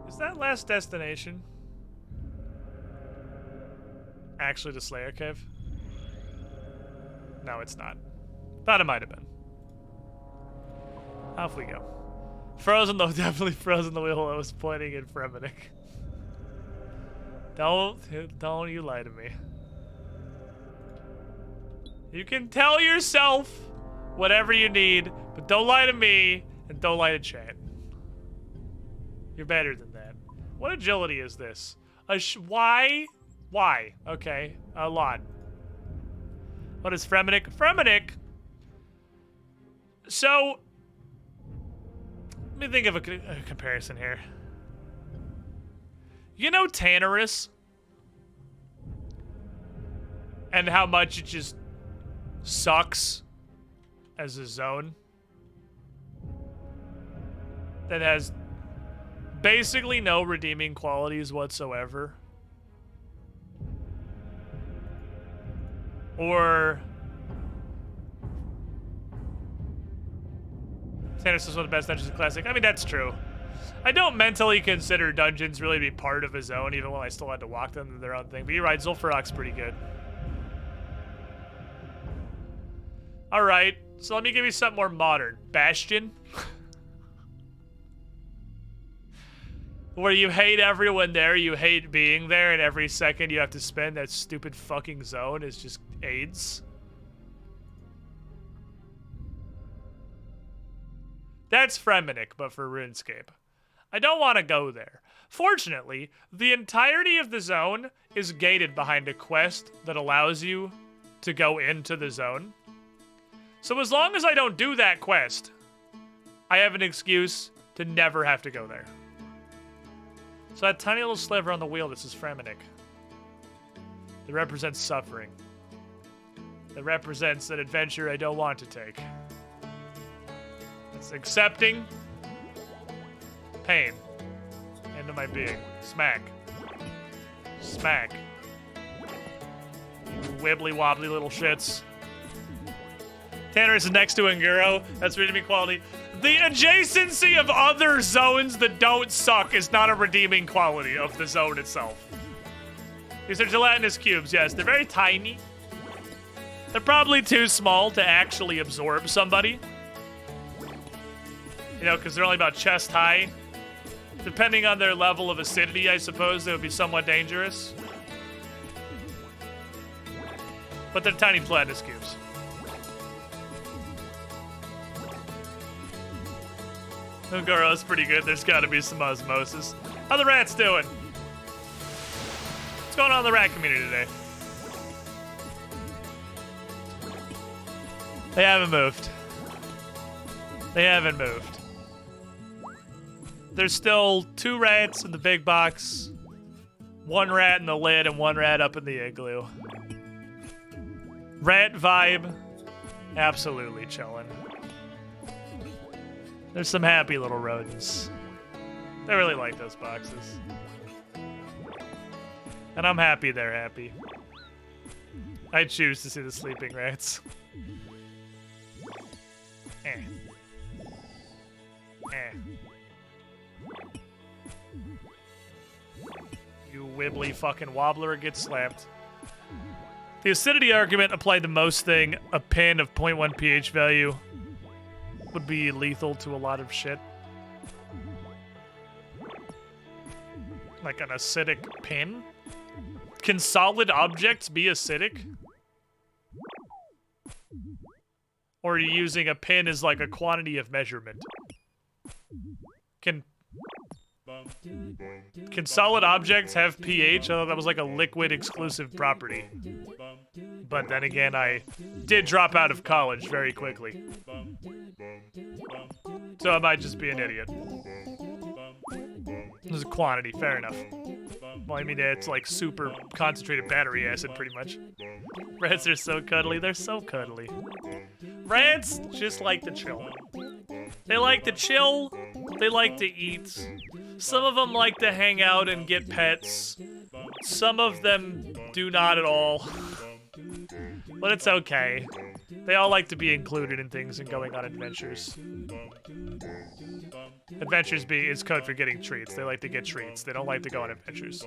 Is that last destination actually the Slayer Cave? No, it's not. Thought it might have been. Off we go. Frozen though, definitely frozen the wheel I was pointing in Fremenic. Don't you lie to me. You can tell yourself whatever you need, but don't lie to me and don't lie to chat. You're better than that. What agility is this? Why? Why? Okay, a lot. What is Fremenic? Fremenic. So, let me think of a comparison here. You know Tannerus? And how much it just sucks as a zone that has basically no redeeming qualities whatsoever. Or Tannerus is one of the best dungeons in Classic. I mean, that's true. I don't mentally consider dungeons really to be part of a zone, even when I still had to walk them to their own thing. But you're right, Zul'Farrak's pretty good. Alright, so let me give you something more modern. Bastion. Where you hate everyone there, you hate being there, and every second you have to spend that stupid fucking zone is just AIDS. That's Fremenic, but for RuneScape. I don't want to go there. Fortunately, the entirety of the zone is gated behind a quest that allows you to go into the zone. So as long as I don't do that quest, I have an excuse to never have to go there. So that tiny little sliver on the wheel, this is Fremenic. That represents suffering. That represents an adventure I don't want to take. It's accepting pain into my being. Smack. Smack. You wibbly wobbly little shits. Tanner is next to Anguro. That's redeeming quality. The adjacency of other zones that don't suck is not a redeeming quality of the zone itself. These are gelatinous cubes, yes. They're very tiny. They're probably too small to actually absorb somebody. You know, because they're only about chest high. Depending on their level of acidity, I suppose they would be somewhat dangerous. But they're tiny gelatinous cubes. Ungoro's pretty good. There's got to be some osmosis. How the rats doing? What's going on in the rat community today? They haven't moved. They haven't moved. There's still 2 rats in the big box, 1 rat in the lid, and 1 rat up in the igloo. Rat vibe, absolutely chilling. There's some happy little rodents. They really like those boxes. And I'm happy they're happy. I choose to see the sleeping rats. Eh. Eh. You wibbly fucking wobbler gets slapped. The acidity argument applied to most thing. A pin of 0.1 pH value would be lethal to a lot of shit. Like an acidic pin? Can solid objects be acidic? Or are you using a pin as like a quantity of measurement? Can solid objects have pH? I thought that was like a liquid exclusive property. But then again, I did drop out of college very quickly. So I might just be an idiot. There's a quantity, fair enough. Well, I mean, it's like super concentrated battery acid, pretty much. Rats are so cuddly. They're so cuddly. Rats just like to chill. They like to chill. They like to eat. Some of them like to hang out and get pets. Some of them do not at all. But it's okay. They all like to be included in things and going on adventures. Adventures is code for getting treats. They like to get treats. They don't like to go on adventures.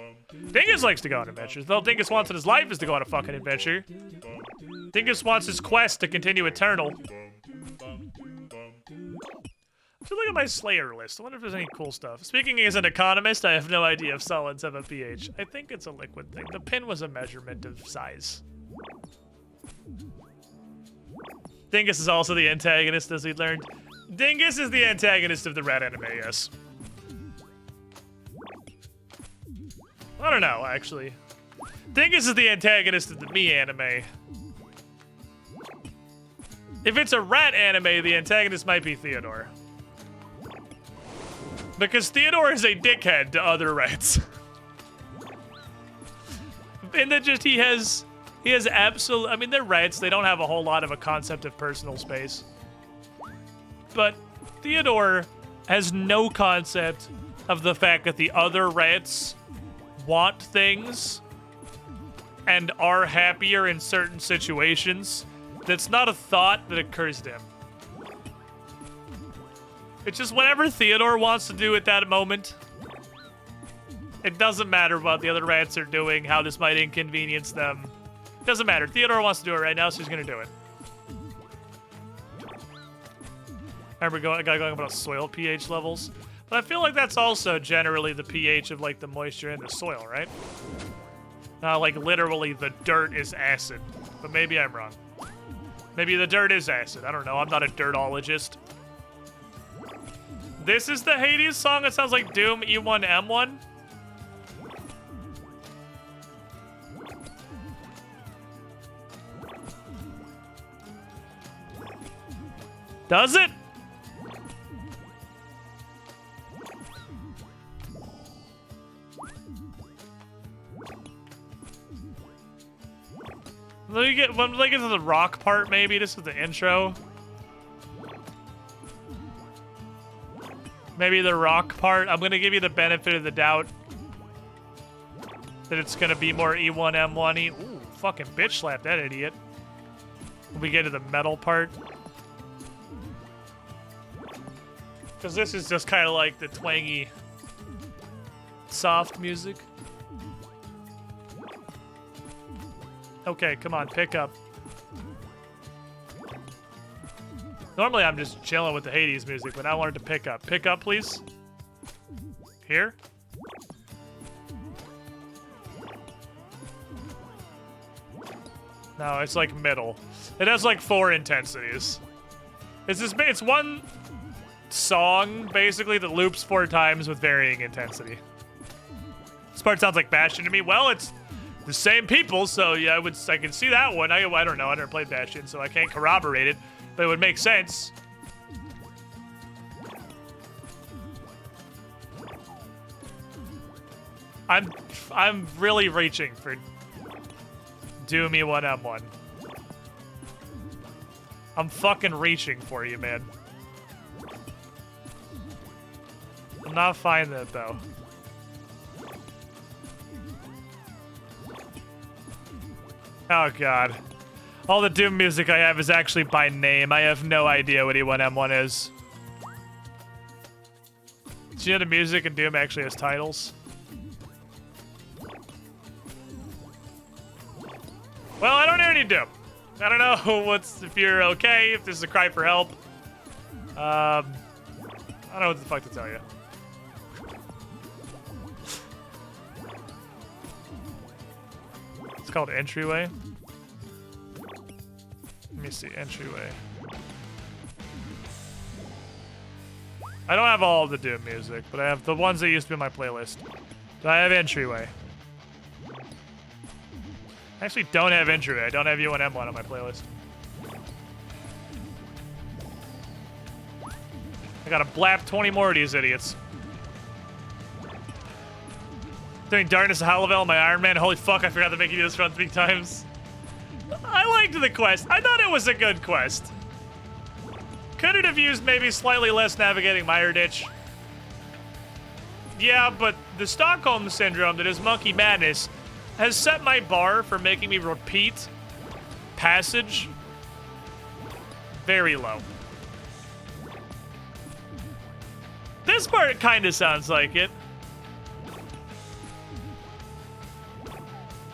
Dingus likes to go on adventures. All Dingus wants in his life is to go on a fucking adventure. Dingus wants his quest to continue eternal. So look at my Slayer list. I wonder if there's any cool stuff. Speaking as an economist, I have no idea if solids have a pH. I think it's a liquid thing. The pin was a measurement of size. Dingus is also the antagonist, as we learned. Dingus is the antagonist of the rat anime, yes. I don't know, actually. Dingus is the antagonist of the me anime. If it's a rat anime, the antagonist might be Theodore. Because Theodore is a dickhead to other rats. And that just, he has absolute, I mean, they're rats, they don't have a whole lot of a concept of personal space. But Theodore has no concept of the fact that the other rats want things and are happier in certain situations. That's not a thought that occurs to him. It's just whatever Theodore wants to do at that moment. It doesn't matter what the other rats are doing, how this might inconvenience them. It doesn't matter. Theodore wants to do it right now, so he's gonna do it. I remember going about soil pH levels, but I feel like that's also generally the pH of like the moisture in the soil, right? Like literally the dirt is acid, but maybe I'm wrong. Maybe the dirt is acid. I don't know. I'm not a dirtologist. This is the Hades song. It sounds like Doom E1 M1. Does it? when we get to the rock part, maybe this is the intro. Maybe the rock part. I'm gonna give you the benefit of the doubt that it's gonna be more E1M1-y. Ooh, fucking bitch slap that idiot. When we get to the metal part. Because this is just kind of like the twangy, soft music. Okay, come on, pick up. Normally I'm just chilling with the Hades music, but I wanted to pick up. Pick up, please. Here. No, it's like middle. It has like 4 intensities. It's one song, basically, that loops 4 times with varying intensity. This part sounds like Bastion to me. Well, it's the same people, so yeah, I can see that one. I don't know, I never played Bastion, so I can't corroborate it, but it would make sense. I'm really reaching for Doom E1M1. I'm fucking reaching for you, man. I'm not finding it, though. Oh, God. All the Doom music I have is actually by name. I have no idea what E1M1 is. Do you know the music in Doom actually has titles? Well, I don't hear any Doom. I don't know if you're okay, if this is a cry for help. I don't know what the fuck to tell you. It's called Entryway. Let me see, Entryway. I don't have all of the Doom music, but I have the ones that used to be in my playlist. So I have Entryway. I actually don't have Entryway. I don't have U1M1 on my playlist. I gotta blap 20 more of these idiots. Doing Darkness of Halavel, my Iron Man. Holy fuck, I forgot to make you do this run 3 times. I liked the quest. I thought it was a good quest. Could it have used maybe slightly less navigating Mire Ditch? Yeah, but the Stockholm Syndrome that is Monkey Madness has set my bar for making me repeat passage very low. This part kind of sounds like it.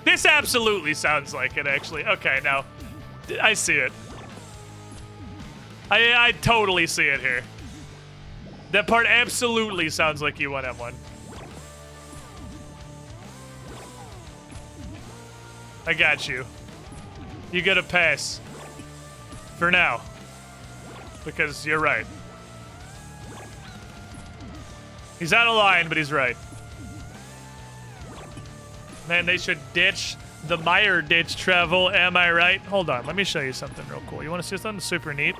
This absolutely sounds like it, actually. Okay, now, I see it. I totally see it here. That part absolutely sounds like U1M1. I got you. You get a pass. For now. Because you're right. He's out of line, but he's right. Man, they should ditch the Mire Ditch travel, am I right? Hold on, let me show you something real cool. You want to see something super neat?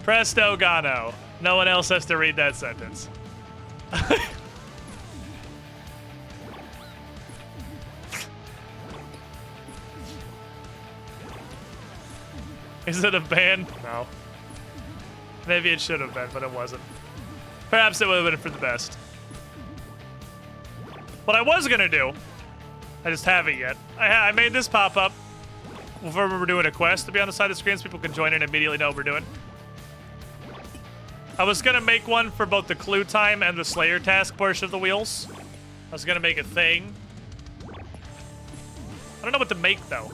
Presto Gano. No one else has to read that sentence. Is it a band? No. Maybe it should have been, but it wasn't. Perhaps it would have been for the best. What I was gonna do, I just haven't yet. I made this pop up before we were doing a quest to be on the side of the screen so people can join in and immediately know what we're doing. I was gonna make one for both the clue time and the Slayer task portion of the wheels. I was gonna make a thing. I don't know what to make though.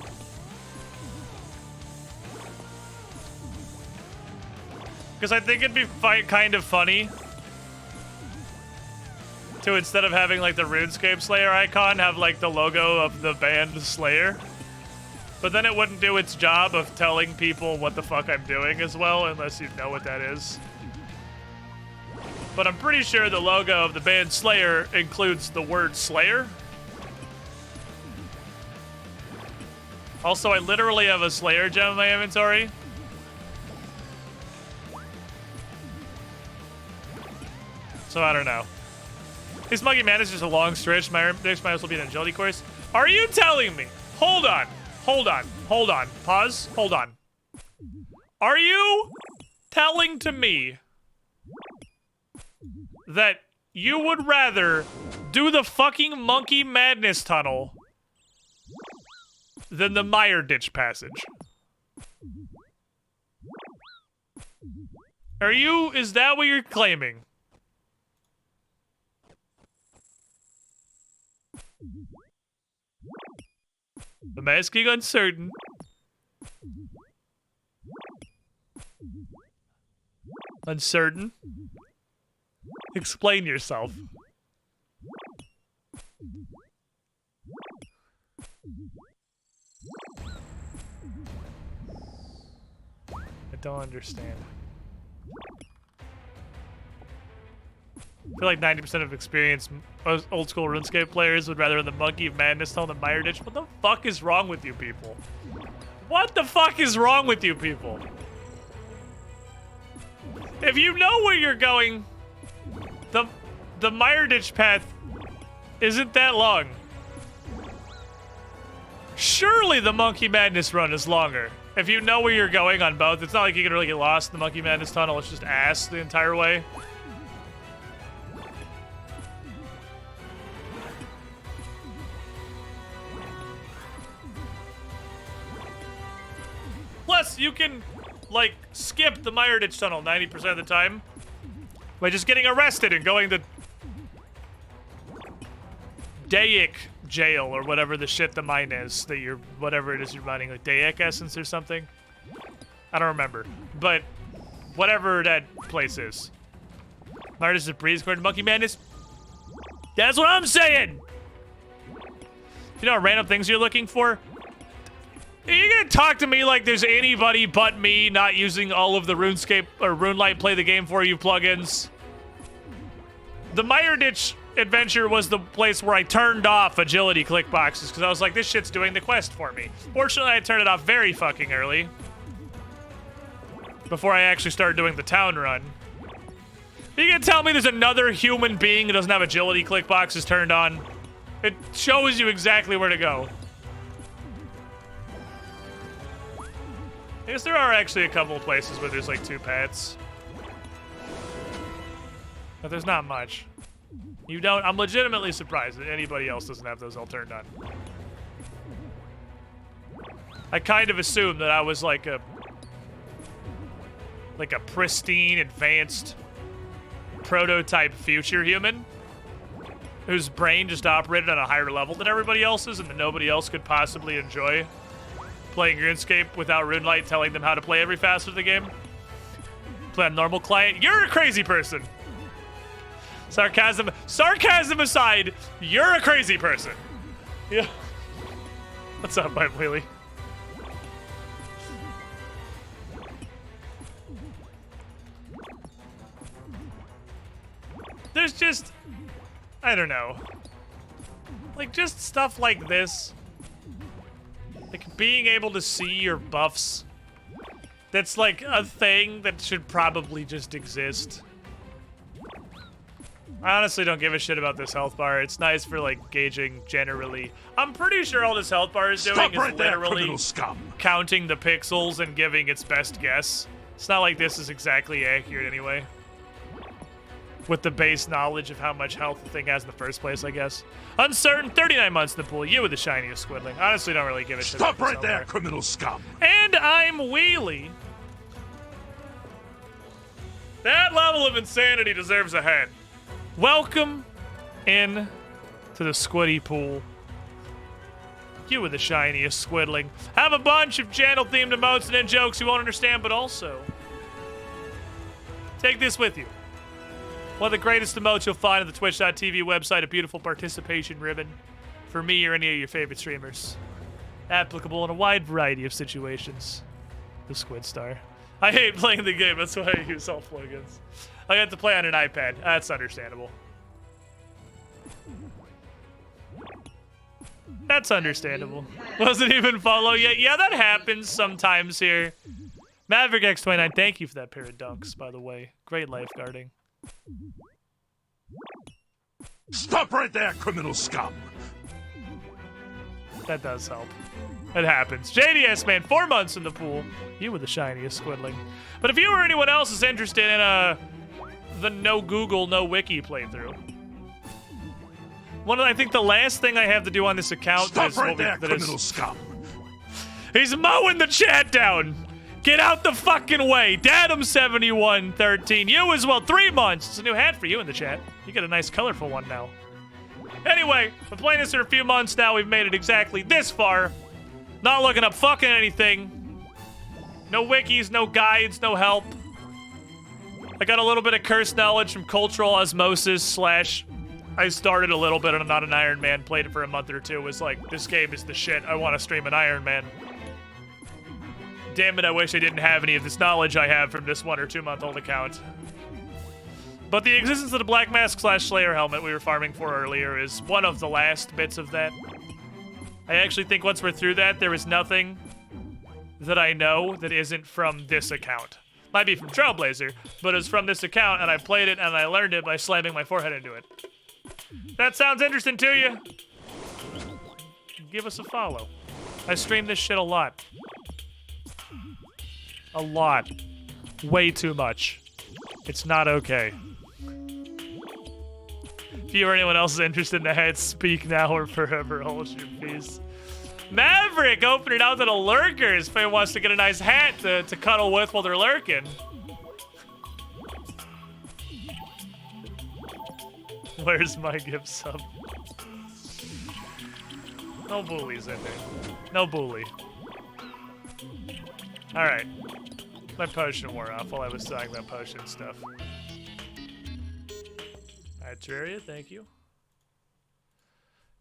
Because I think it'd be kind of funny to, instead of having like the RuneScape Slayer icon, have like the logo of the band Slayer. But then it wouldn't do its job of telling people what the fuck I'm doing as well, unless you know what that is. But I'm pretty sure the logo of the band Slayer includes the word Slayer. Also, I literally have a Slayer gem in my inventory. So I don't know. This Monkey Man is just a long stretch. My next might as well be an agility course. Are you telling me? Hold on. Pause. Hold on. Are you telling to me that you would rather do the fucking Monkey Madness tunnel than the Mire Ditch passage? Is that what you're claiming? I'm asking uncertain. Uncertain? Explain yourself. I don't understand. I feel like 90% of experienced old school RuneScape players would rather the Monkey Madness tunnel than Mire Ditch. What the fuck is wrong with you people? What the fuck is wrong with you people? If you know where you're going, the Mire Ditch path isn't that long. Surely the Monkey Madness run is longer. If you know where you're going on both, it's not like you can really get lost in the Monkey Madness tunnel. It's just ass the entire way. Plus, you can, like, skip the Mire Ditch tunnel 90% of the time by just getting arrested and going to Dayak jail or whatever the shit the mine is that you're, whatever it is you're mining, like Dayak Essence or something. I don't remember, but whatever that place is. Mire Ditch is a breeze according to Monkey Madness. That's what I'm saying! You know what random things you're looking for? Are you gonna talk to me like there's anybody but me not using all of the RuneScape or RuneLite Play the Game for You plugins? The Mire Ditch adventure was the place where I turned off agility click boxes because I was like, this shit's doing the quest for me. Fortunately, I turned it off very fucking early before I actually started doing the town run. Are you gonna tell me there's another human being who doesn't have agility click boxes turned on? It shows you exactly where to go. I guess there are actually a couple of places where there's like 2 paths. But there's not much. You don't, I'm legitimately surprised that anybody else doesn't have those all turned on. I kind of assumed that I was like a pristine, advanced, prototype future human whose brain just operated on a higher level than everybody else's and that nobody else could possibly enjoy playing RuneScape without RuneLite telling them how to play every facet of the game. Play on normal client. You're a crazy person. Sarcasm aside, you're a crazy person. Yeah. What's up, Mike Wheelie? There's just, I don't know. Like, just stuff like this. Like, being able to see your buffs. That's like a thing that should probably just exist. I honestly don't give a shit about this health bar. It's nice for, like, gauging generally. I'm pretty sure all this health bar is doing is literally counting the pixels and giving its best guess. It's not like this is exactly accurate anyway. With the base knowledge of how much health the thing has in the first place, I guess. Uncertain, 39 months in the pool. You with the shiniest squiddling. Honestly, don't really give a shit. Stop right there, criminal scum. And I'm Wheelie. That level of insanity deserves a head. Welcome in to the Squiddy Pool. You with the shiniest squiddling. Have a bunch of channel-themed emotes and in-jokes you won't understand, but also take this with you. One of the greatest emotes you'll find on the Twitch.tv website, a beautiful participation ribbon for me or any of your favorite streamers. Applicable in a wide variety of situations. The Squid Star. I hate playing the game, that's why I use all plugins. I have to play on an iPad. That's understandable. That's understandable. Wasn't even follow yet. Yeah, that happens sometimes here. Maverick X29, thank you for that pair of dunks, by the way. Great lifeguarding. Stop right there, criminal scum! That does help. It happens. JDS, man, 4 months in the pool. You were the shiniest squidling. But if you or anyone else is interested in the no Google, no Wiki playthrough, I think the last thing I have to do on this account Stop is right there, criminal scum! He's mowing the chat down. Get out the fucking way. Dadum7113. You as well. 3 months. It's a new hat for you in the chat. You get a nice colorful one now. Anyway, been playing this for a few months now. We've made it exactly this far. Not looking up fucking anything. No wikis, no guides, no help. I got a little bit of curse knowledge from cultural osmosis / I started a little bit on Not an Iron Man, played it for a month or two, was like, this game is the shit, I want to stream an Iron Man. Damn it, I wish I didn't have any of this knowledge I have from this 1 or 2 month old account. But the existence of the Black Mask / Slayer helmet we were farming for earlier is one of the last bits of that. I actually think once we're through that, there is nothing that I know that isn't from this account. Might be from Trailblazer, but it's from this account, and I played it and I learned it by slamming my forehead into it. That sounds interesting to you? Give us a follow. I stream this shit a lot. A lot. Way too much. It's not okay. If you or anyone else is interested in the head, speak now or forever hold your peace. Maverick opening out to the lurkers if anyone wants to get a nice hat to cuddle with while they're lurking. Where's my gift sub? No bullies in there. No bully. Alright. My potion wore off while I was talking about potion stuff. Alright, Terraria, thank you.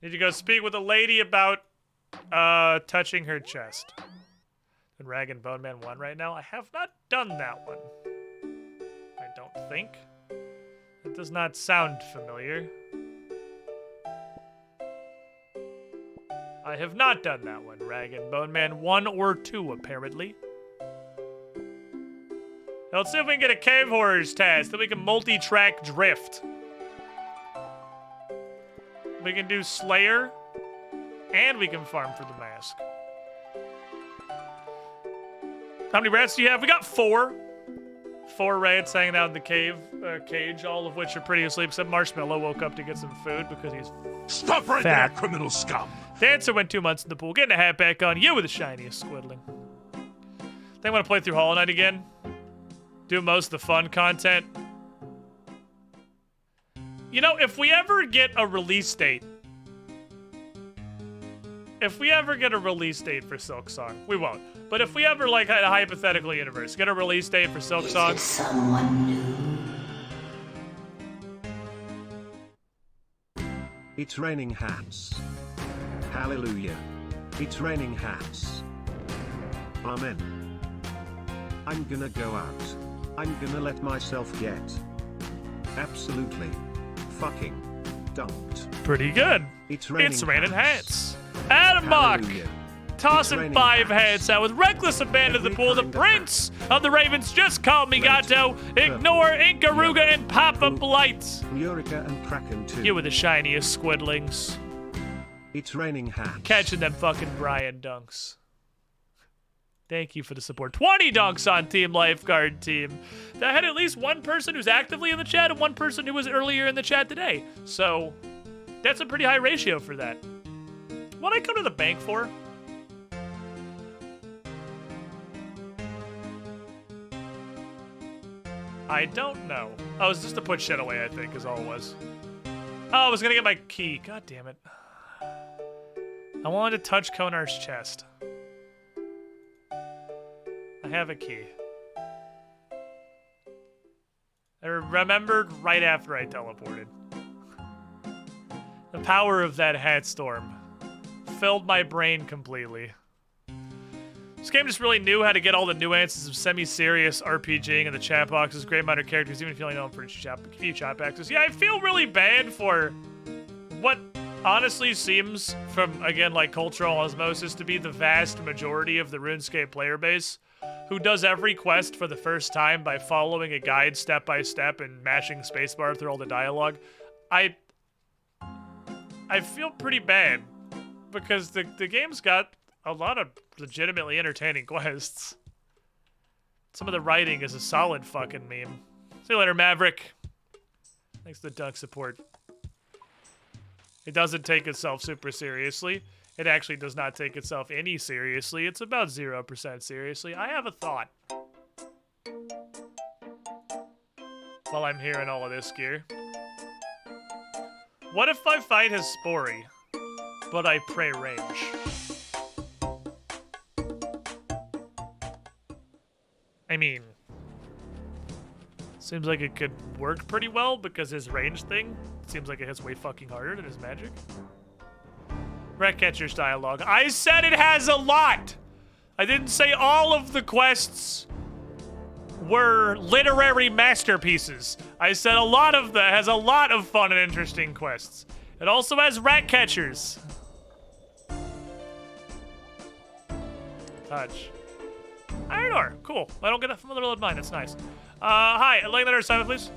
Need to go speak with a lady about touching her chest. And Rag and Bone Man 1 right now. I have not done that one. I don't think. It does not sound familiar. I have not done that one. Rag and Bone Man 1 or 2, apparently. Now, let's see if we can get a Cave Horrors task. Then we can multi-track drift. We can do Slayer. And we can farm for the mask. How many rats do you have? We got 4. 4 rats hanging out in the cage, all of which are pretty asleep, except Marshmallow woke up to get some food because he's Stop right fat. there, criminal scum! Dancer went 2 months in the pool, getting a hat back on. You were the shiniest squidling. Think I want to play through Hollow Knight again? Do most of the fun content? You know, if we ever get a release date, for Silksong, we won't. But if we ever, like, had a hypothetical universe, get a release date for Silksong. Is this someone new? It's raining hats. Hallelujah. It's raining hats. Amen. I'm gonna go out. I'm gonna let myself get absolutely fucking dumped. Pretty good. It's raining hats. Adam Mock. Hallelujah. Tossing raining 5 hats. heads out with reckless abandon the Every pool. The kind of Prince of the Ravens just called me Red, Gato. Ignore purple, Inkaruga yellow, and Papa blue, Blight. Eureka and Kraken too. You were the shiniest squidlings. It's raining hats. Catching them fucking Brian dunks. Thank you for the support. 20 dunks on Team Lifeguard Team. I had at least one person who's actively in the chat and one person who was earlier in the chat today. So, that's a pretty high ratio for that. What'd I come to the bank for? I don't know. Oh, it was just to put shit away, I think, is all it was. Oh, I was gonna get my key. God damn it. I wanted to touch Konar's chest. I have a key. I remembered right after I teleported. The power of that hat storm filled my brain completely. This game just really knew how to get all the nuances of semi-serious RPGing in the chat boxes, great minor characters, even if you only know them for a few chat boxes. Yeah, I feel really bad for what honestly seems, from, again, like, cultural osmosis, to be the vast majority of the RuneScape player base, who does every quest for the first time by following a guide step by step and mashing spacebar through all the dialogue. I feel pretty bad, because the game's got a lot of legitimately entertaining quests. Some of the writing is a solid fucking meme. See you later, Maverick. Thanks to the duck support. It doesn't take itself super seriously. It actually does not take itself any seriously. It's about 0% seriously. I have a thought. While I'm hearing all of this gear. What if I fight his Spory, but I pray range? I mean, seems like it could work pretty well because his range thing seems like it hits way fucking harder than his magic. Ratcatcher's dialogue. I said it has a lot! I didn't say all of the quests were literary masterpieces. I said a lot of that has a lot of fun and interesting quests. It also has Ratcatchers. Touch. Iron ore. Cool. I don't get that from the middle of mine. That's nice. Hi. I'd like another assignment, please.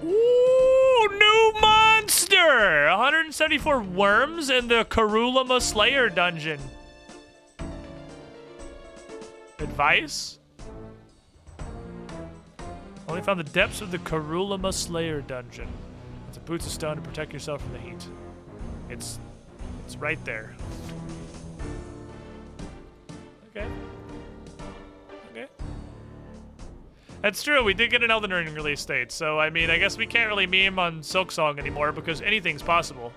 Ooh, new monster! 174 worms in the Karulama Slayer dungeon. Advice? Only found the depths of the Karulama Slayer dungeon. It's a boots of stone to protect yourself from the heat. It's right there. Okay. Okay. That's true, we did get an Elden Ring release date, so I mean, I guess we can't really meme on Silksong anymore because anything's possible.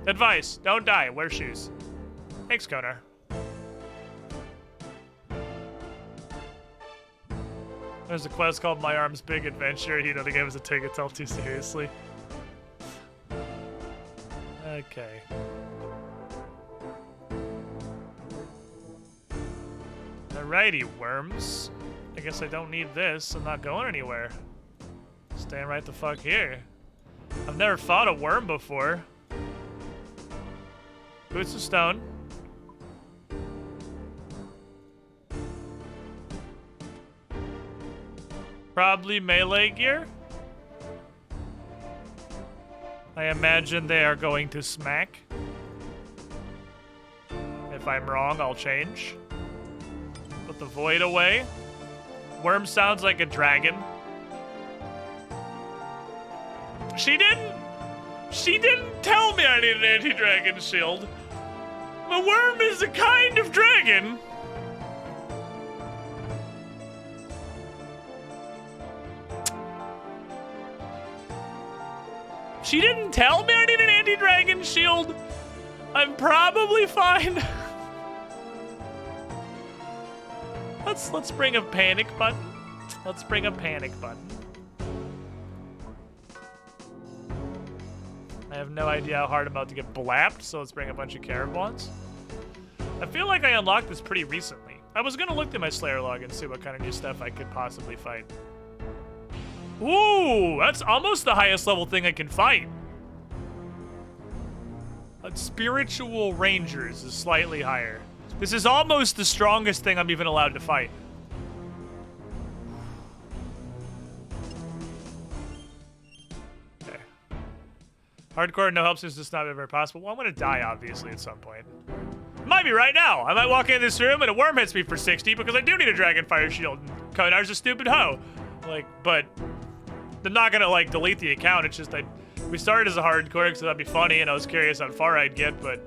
Advice, don't die, wear shoes. Thanks, Konar. There's a quest called My Arm's Big Adventure. You know, the game doesn't take itself too seriously. Okay. Alrighty, worms. I guess I don't need this. I'm not going anywhere. Staying right the fuck here. I've never fought a worm before. Boots of stone. Probably melee gear. I imagine they are going to smack. If I'm wrong, I'll change. Put the void away. Worm sounds like a dragon. She didn't tell me I need an anti-dragon shield. The worm is a kind of dragon. She didn't tell me I need an anti-dragon shield. I'm probably fine. Let's bring a panic button. Let's bring a panic button. I have no idea how hard I'm about to get blapped, so let's bring a bunch of Caravans. I feel like I unlocked this pretty recently. I was gonna look through my Slayer log and see what kind of new stuff I could possibly fight. Ooh, that's almost the highest level thing I can fight. Spiritual Rangers is slightly higher. This is almost the strongest thing I'm even allowed to fight. Okay. Hardcore, no help since it's not ever possible. Well, I'm gonna die, obviously, at some point. Might be right now. I might walk in this room and a worm hits me for 60 because I do need a Dragonfire Shield. Konar's a stupid hoe. Like, but I'm not gonna, like, delete the account. It's just we started as a hardcore because that'd be funny and I was curious how far I'd get, but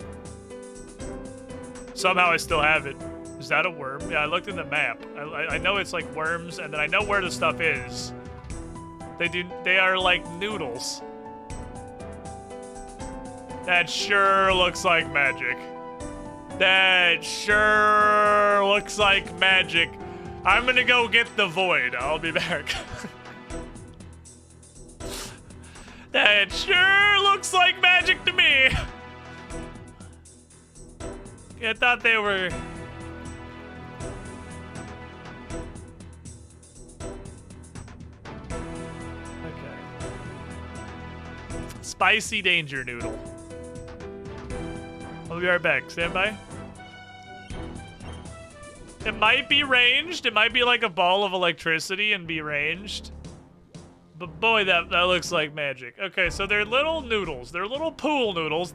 somehow I still have it. Is that a worm? Yeah, I looked in the map. I know it's like worms, and then I know where the stuff is. They are like noodles. That sure looks like magic. That sure looks like magic. I'm gonna go get the void. I'll be back. That sure looks like magic to me. I thought they were... Okay. Spicy danger noodle. I'll be right back. Stand by. It might be ranged. It might be like a ball of electricity and be ranged. But boy, that looks like magic. Okay, so they're little noodles. They're little pool noodles.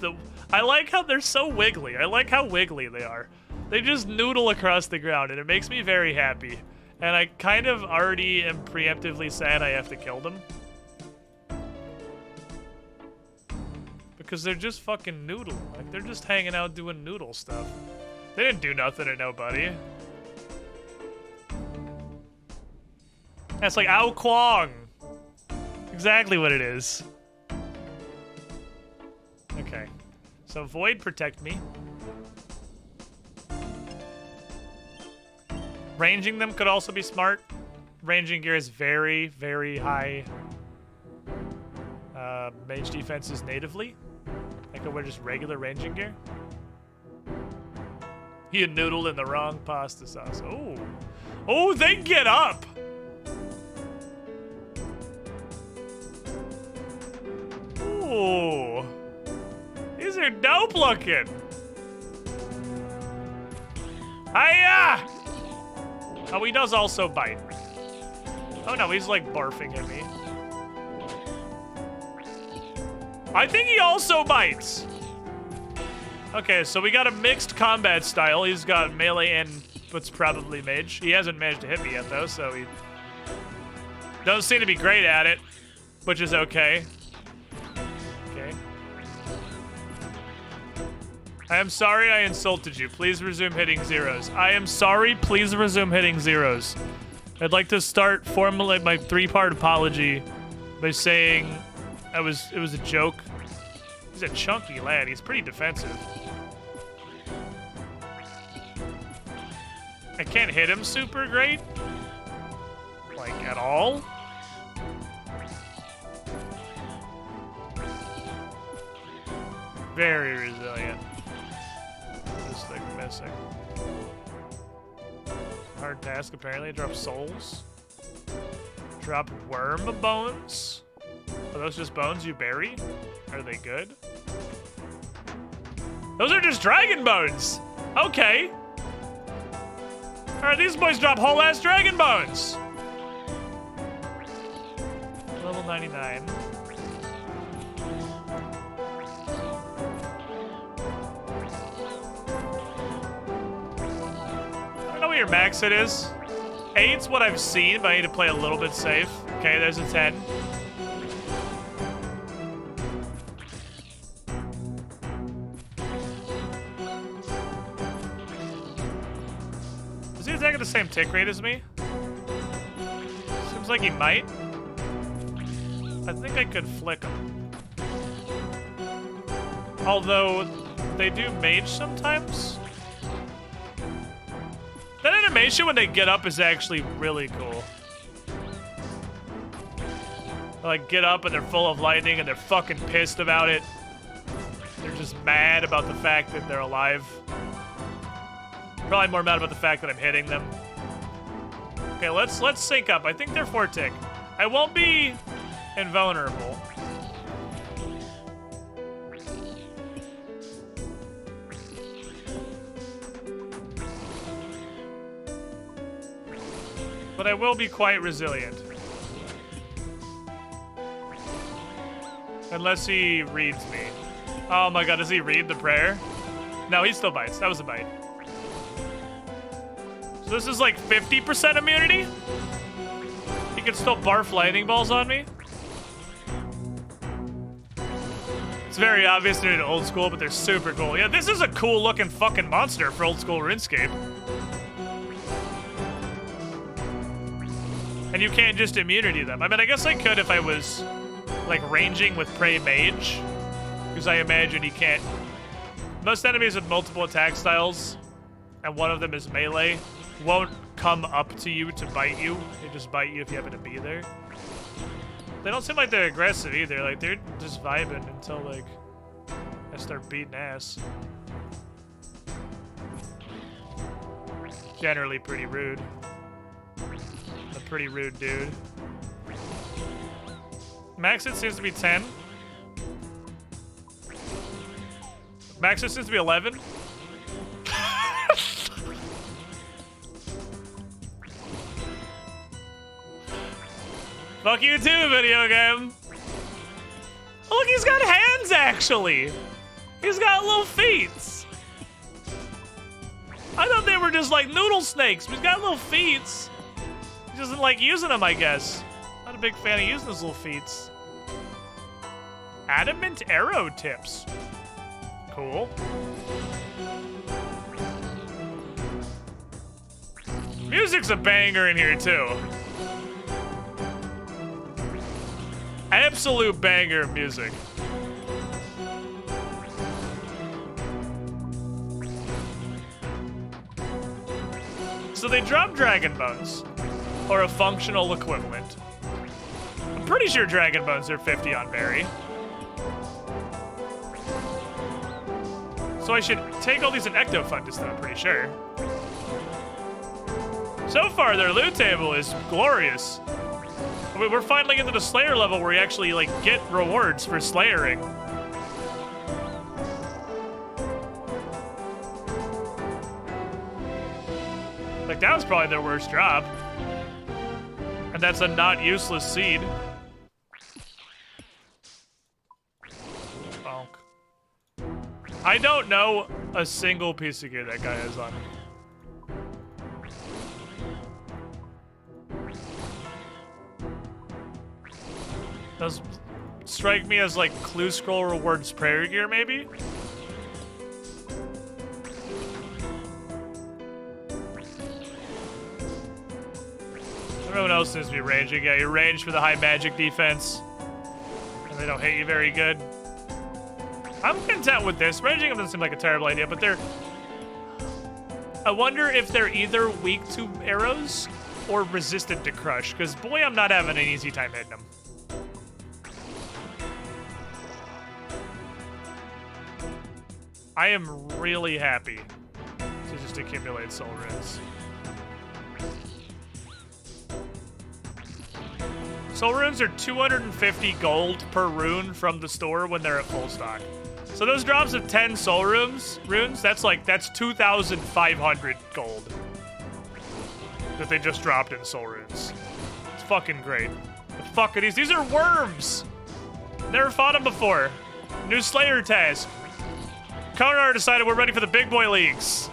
I like how they're so wiggly. I like how wiggly they are. They just noodle across the ground, and it makes me very happy. And I kind of already am preemptively sad I have to kill them. Because they're just fucking noodle. Like, they're just hanging out doing noodle stuff. They didn't do nothing to nobody. That's like Ao Kwong. Exactly what it is. Okay. So Void, protect me. Ranging them could also be smart. Ranging gear is very, very high mage defenses natively. I could wear just regular ranging gear. He had noodled in the wrong pasta sauce. Oh. Oh, they get up! Ooh. These are dope looking. Hiya! Oh, he does also bite. Oh no, he's like barfing at me. I think he also bites. Okay, so we got a mixed combat style. He's got melee and what's probably mage. He hasn't managed to hit me yet though, so he doesn't seem to be great at it, which is okay. Okay. I am sorry I insulted you. Please resume hitting zeros. I am sorry, please resume hitting zeros. I'd like to start formulate my 3-part apology by saying it was a joke. He's a chunky lad. He's pretty defensive. I can't hit him super great. Like, at all. Very resilient. This thing missing. Hard task, apparently. Drop souls. Drop worm bones. Are those just bones you bury? Are they good? Those are just dragon bones! Okay. Alright, these boys drop whole ass dragon bones! Level 99. I don't know what your max hit is. 8's what I've seen, but I need to play a little bit safe. Okay, there's a 10. Does he attack at the same tick rate as me? Seems like he might. I think I could flick him. Although, they do mage sometimes. That animation when they get up is actually really cool. They, like, get up and they're full of lightning and they're fucking pissed about it. They're just mad about the fact that they're alive. Probably more mad about the fact that I'm hitting them. Okay, let's sync up. I think they're 4 tick. I won't be invulnerable. But I will be quite resilient. Unless he reads me. Oh my god, does he read the prayer? No, he still bites. That was a bite. So this is like 50% immunity? He can still barf lightning balls on me? It's very obvious they're in old school, but they're super cool. Yeah, this is a cool looking fucking monster for old school RuneScape. And you can't just immunity them. I mean, I guess I could if I was, like, ranging with Prey Mage. Because I imagine he can't... Most enemies with multiple attack styles, and one of them is melee, won't come up to you to bite you. They just bite you if you happen to be there. They don't seem like they're aggressive either. Like, they're just vibing until, like, I start beating ass. Generally pretty rude. A pretty rude dude. Max it seems to be 10. Max distance to be 11. Fuck you too, video game. Oh, look, he's got hands, actually. He's got little feet. I thought they were just like noodle snakes, but he's got little feet. He doesn't like using them, I guess. Not a big fan of using his little feet. Adamant arrow tips. Cool. Music's a banger in here, too. Absolute banger of music. So they drop Dragon Bones, or a functional equivalent. I'm pretty sure Dragon Bones are 50 on Barry. So I should take all these in Ecto-Fungus, though, I'm pretty sure. So far, their loot table is glorious. I mean, we're finally into the Slayer level where we actually, like, get rewards for slayering. Like, that was probably their worst drop. And that's a not useless seed. Bonk. I don't know a single piece of gear that guy has on. Does strike me as like Clue Scroll rewards prayer gear, maybe? Everyone else seems to be ranging. Yeah, you range for the high magic defense. And they don't hit you very good. I'm content with this. Ranging them doesn't seem like a terrible idea, but they're... I wonder if they're either weak to arrows or resistant to crush, because boy, I'm not having an easy time hitting them. I am really happy to just accumulate soul runes. Soul runes are 250 gold per rune from the store when they're at full stock. So those drops of 10 soul runes, that's 2,500 gold that they just dropped in soul runes. It's fucking great. The fuck are these? These are worms! Never fought them before. New Slayer task. Konar decided we're ready for the big boy leagues.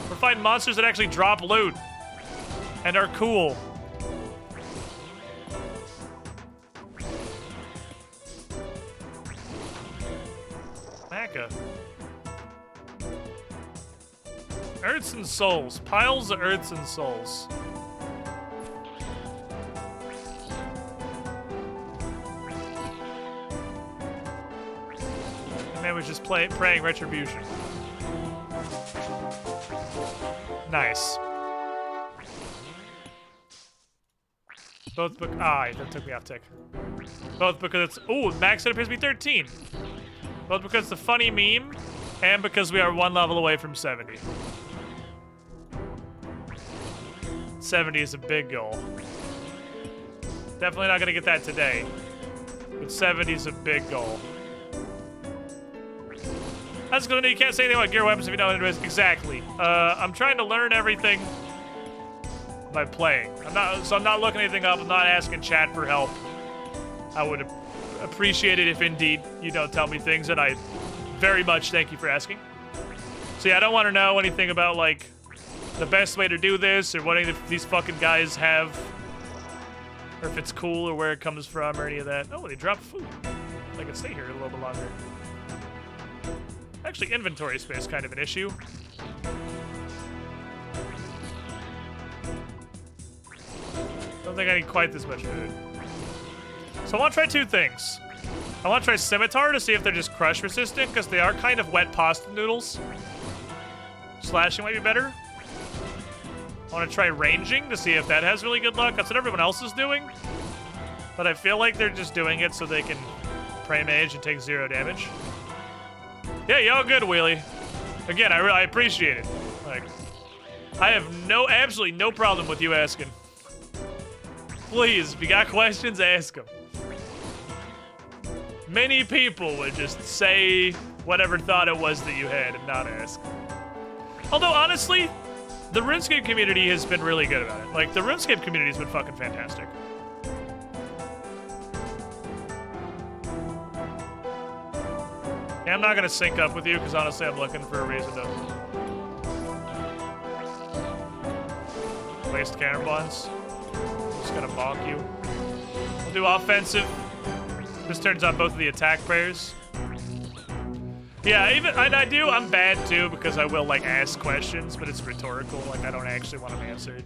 We're fighting monsters that actually drop loot and are cool. Macca. Earths and souls. Piles of earths and souls. Man was just praying retribution. Nice. Both that took me off tick. Both because it's max it appears to be 13. Both because it's a funny meme, and because we are one level away from 70. 70 is a big goal. Definitely not gonna get that today, but 70 is a big goal. That's good. You can't say anything about gear weapons if you don't know it. Exactly. I'm trying to learn everything by playing. I'm not looking anything up. I'm not asking chat for help. I would appreciate it if indeed you don't tell me things, and I very much thank you for asking. So yeah, I don't want to know anything about like the best way to do this or what any of these fucking guys have, or if it's cool or where it comes from or any of that. Oh, they dropped food. I can stay here a little bit longer. Actually, inventory space kind of an issue. Don't think I need quite this much food. So I want to try two things. I want to try Scimitar to see if they're just crush resistant, because they are kind of wet pasta noodles. Slashing might be better. I want to try ranging to see if that has really good luck. That's what everyone else is doing. But I feel like they're just doing it so they can pray mage and take 0 damage. Yeah, y'all good, Wheelie. Again, I appreciate it. Like, I have absolutely no problem with you asking. Please, if you got questions, ask them. Many people would just say whatever thought it was that you had and not ask. Although, honestly, the RuneScape community has been really good about it. Like, the RuneScape community has been fucking fantastic. Yeah, I'm not gonna sync up with you, because honestly, I'm looking for a reason to waste cannon bonds. Just gonna bonk you. We'll do offensive. This turns on both of the attack prayers. Yeah, even I'm bad too, because I will like ask questions, but it's rhetorical. Like, I don't actually want them answered.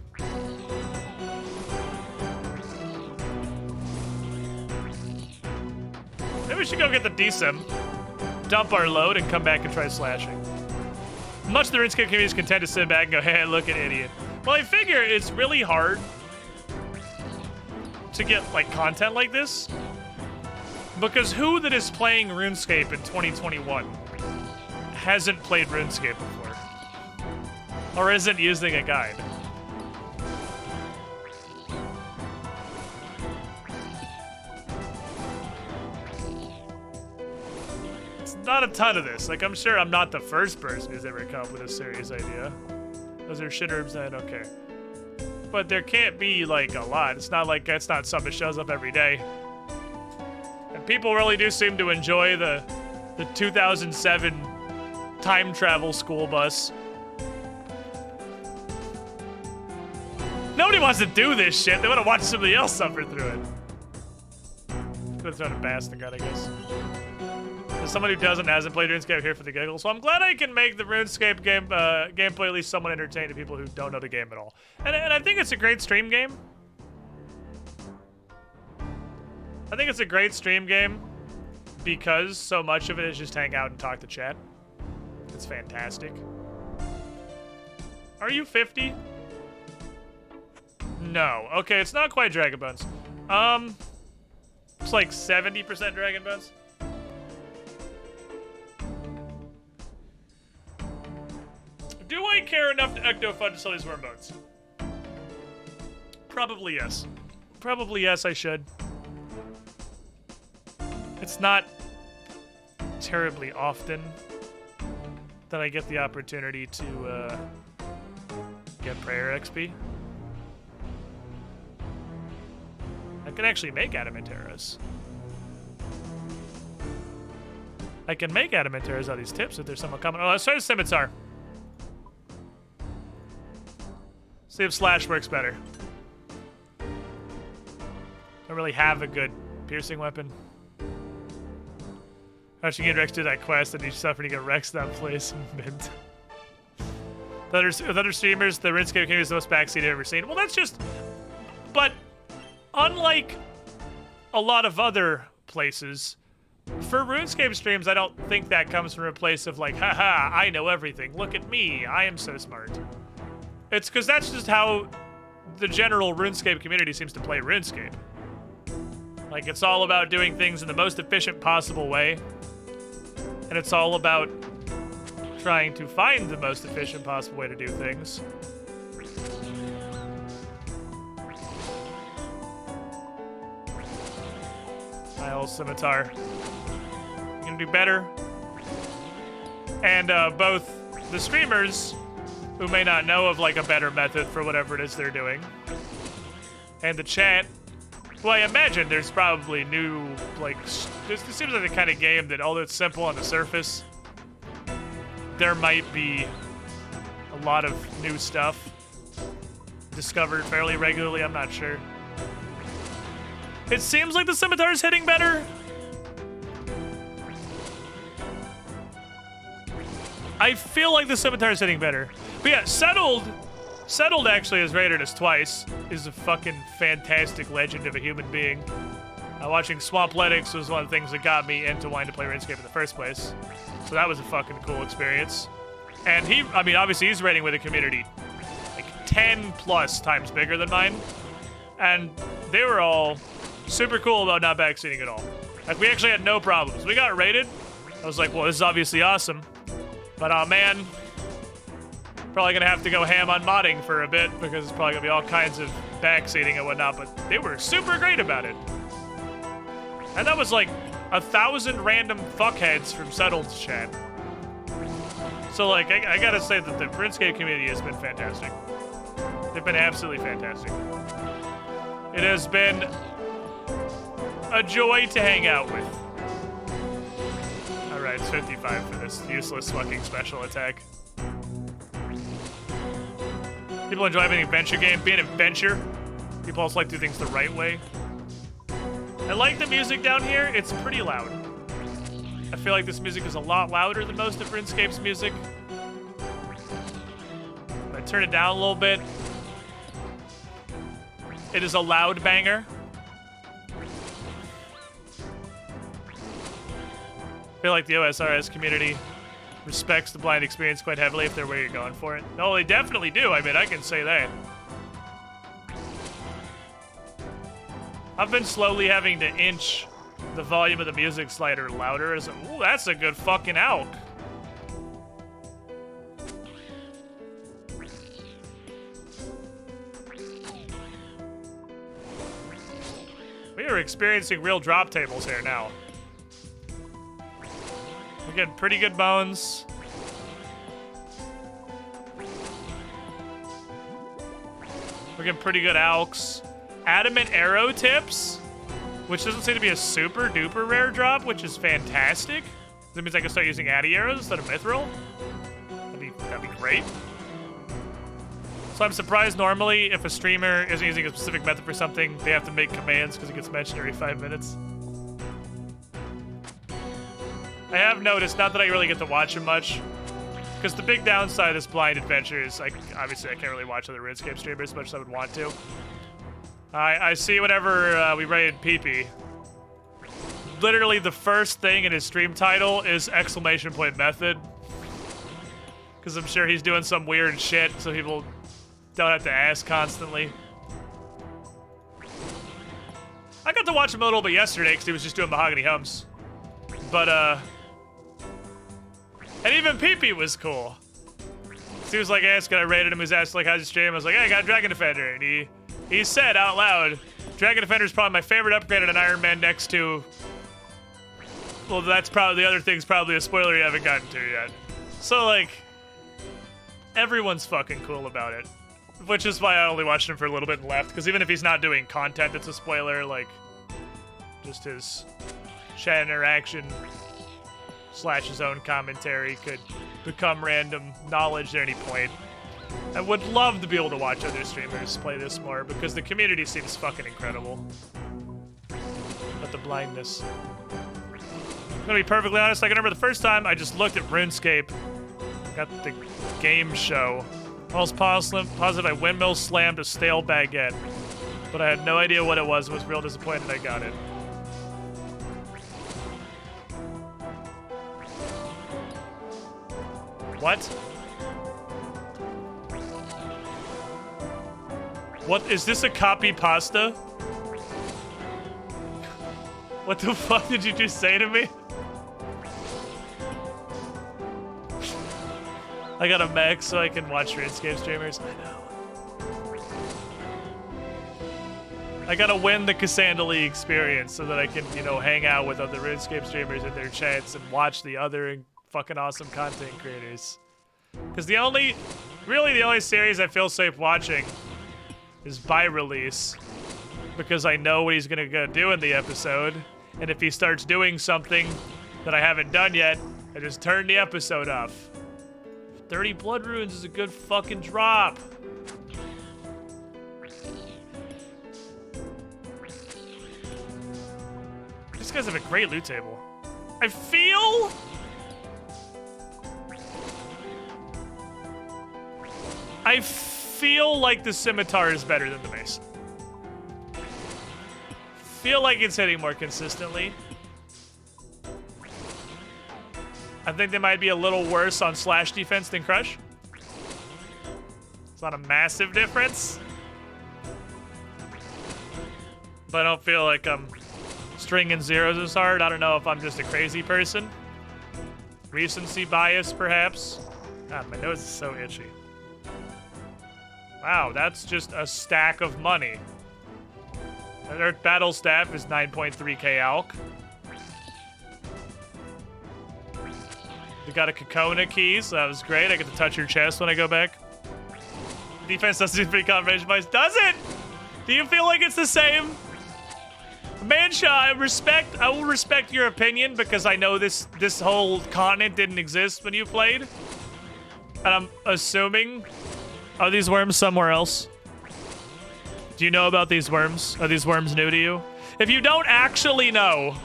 Maybe we should go get the DSIM, dump our load, and come back and try slashing. Much of the RuneScape community is content to sit back and go, hey, look at idiot. Well, I figure it's really hard to get like content like this, because who that is playing RuneScape in 2021 hasn't played RuneScape before? Or isn't using a guide? It's not a ton of this. Like, I'm sure I'm not the first person who's ever come up with a serious idea. Those are shitherbs that I don't care. But there can't be, like, a lot. It's not like it's not something that shows up every day. And people really do seem to enjoy the 2007 time travel school bus. Nobody wants to do this shit. They want to watch somebody else suffer through it. Could have thrown a bastard gun, I guess. As someone who hasn't played RuneScape here for the giggles, so I'm glad I can make the RuneScape game gameplay at least somewhat entertaining to people who don't know the game at all. And I think it's a great stream game. I think it's a great stream game because so much of it is just hang out and talk to chat. It's fantastic. Are you 50? No. Okay, it's not quite Dragon Bones. It's like 70% Dragon Bones. Do I care enough to ecto-fund to sell these worm bones? Probably yes. Probably yes, I should. It's not terribly often that I get the opportunity to get prayer XP. I can actually make adamant arrows. I can make adamant arrows out of these tips if there's someone coming. Oh, let's try the scimitar. See if slash works better. Don't really have a good piercing weapon. How should you get Rex to that quest and you suffer to get Rex that place? Mint. With other streamers, the RuneScape community is the most backseat I've ever seen. Well, that's just... But, unlike a lot of other places, for RuneScape streams, I don't think that comes from a place of like, haha, I know everything. Look at me. I am so smart. It's because that's just how the general RuneScape community seems to play RuneScape. Like, it's all about doing things in the most efficient possible way. And it's all about trying to find the most efficient possible way to do things. I'll scimitar. You can do better. And both the streamers, who may not know of like a better method for whatever it is they're doing, and the chat, well, I imagine there's probably new, like, this seems like the kind of game that, although it's simple on the surface, there might be a lot of new stuff discovered fairly regularly. I'm not sure. It seems like the scimitar's hitting better. I feel like the scimitar's hitting better. But yeah, Settled actually has rated us twice. Is a fucking fantastic legend of a human being. Watching Swampletics was one of the things that got me into wanting to play RuneScape in the first place. So that was a fucking cool experience. And I mean, obviously he's rating with a community like 10 plus times bigger than mine. And they were all super cool about not backseating at all. Like, we actually had no problems. We got rated. I was like, well, this is obviously awesome. But, oh man, probably gonna have to go ham on modding for a bit because it's probably gonna be all kinds of backseating and whatnot, but they were super great about it. And that was like 1,000 random fuckheads from Settled chat. So like, I gotta say that the RuneScape community has been fantastic. They've been absolutely fantastic. It has been a joy to hang out with. Alright, it's 55 for this useless fucking special attack. People enjoy being an adventure game, being an adventure. People also like to do things the right way. I like the music down here. It's pretty loud. I feel like this music is a lot louder than most of RuneScape's music. I turn it down a little bit. It is a loud banger. I feel like the OSRS community respects the blind experience quite heavily if they're where you're going for it. No, they definitely do. I mean, I can say that. I've been slowly having to inch the volume of the music slider louder. Ooh, that's a good fucking elk. We are experiencing real drop tables here now. We're getting pretty good bones. We're getting pretty good alks. Adamant arrow tips, which doesn't seem to be a super duper rare drop, which is fantastic. That means I can start using addy arrows instead of mithril. That'd be great. So I'm surprised normally if a streamer isn't using a specific method for something, they have to make commands because it gets mentioned every 5 minutes. I have noticed, not that I really get to watch him much, because the big downside of this blind adventure is, obviously I can't really watch other RuneScape streamers as much as I would want to. I see whenever we raided PP, literally the first thing in his stream title is exclamation point method. Because I'm sure he's doing some weird shit so people don't have to ask constantly. I got to watch him a little bit yesterday because he was just doing mahogany hums. But, and even PP was cool. So he was like asking, I rated him, he was asking like, how's your stream? I was like, hey, I got a Dragon Defender. And he said out loud, Dragon Defender is probably my favorite upgrade on an Iron Man next to... Well, that's probably, the other thing's probably a spoiler you haven't gotten to yet. So, like, everyone's fucking cool about it. Which is why I only watched him for a little bit and left, because even if he's not doing content that's a spoiler, like, just his chat interaction / his own commentary could become random knowledge at any point. I would love to be able to watch other streamers play this more, because the community seems fucking incredible. But the blindness. I'm gonna be perfectly honest, I can remember the first time I just looked at RuneScape, got the game show. I was positive I windmill slammed a stale baguette, but I had no idea what it was and was real disappointed I got it. What? What, is this a copy pasta? What the fuck did you just say to me? I got a mech so I can watch RuneScape streamers. I know. I gotta win the Cassandra experience so that I can, you know, hang out with other RuneScape streamers in their chats and watch the other fucking awesome content creators. Because really the only series I feel safe watching is by release. Because I know what he's gonna go do in the episode. And if he starts doing something that I haven't done yet, I just turn the episode off. 30 blood runes is a good fucking drop. These guys have a great loot table. I feel like the scimitar is better than the mace. Feel like it's hitting more consistently. I think they might be a little worse on slash defense than crush. It's not a massive difference. But I don't feel like I'm stringing zeros as hard. I don't know if I'm just a crazy person. Recency bias, perhaps. God, my nose is so itchy. Wow, that's just a stack of money. Our battle staff is 9.3k alk. We got a Kokona key, so that was great. I get to touch your chest when I go back. Defense doesn't seem to be confirmation bias. Does it? Do you feel like it's the same? Manshaw, I will respect your opinion because I know this whole continent didn't exist when you played. And I'm assuming, are these worms somewhere else? Do you know about these worms? Are these worms new to you? If you don't actually know,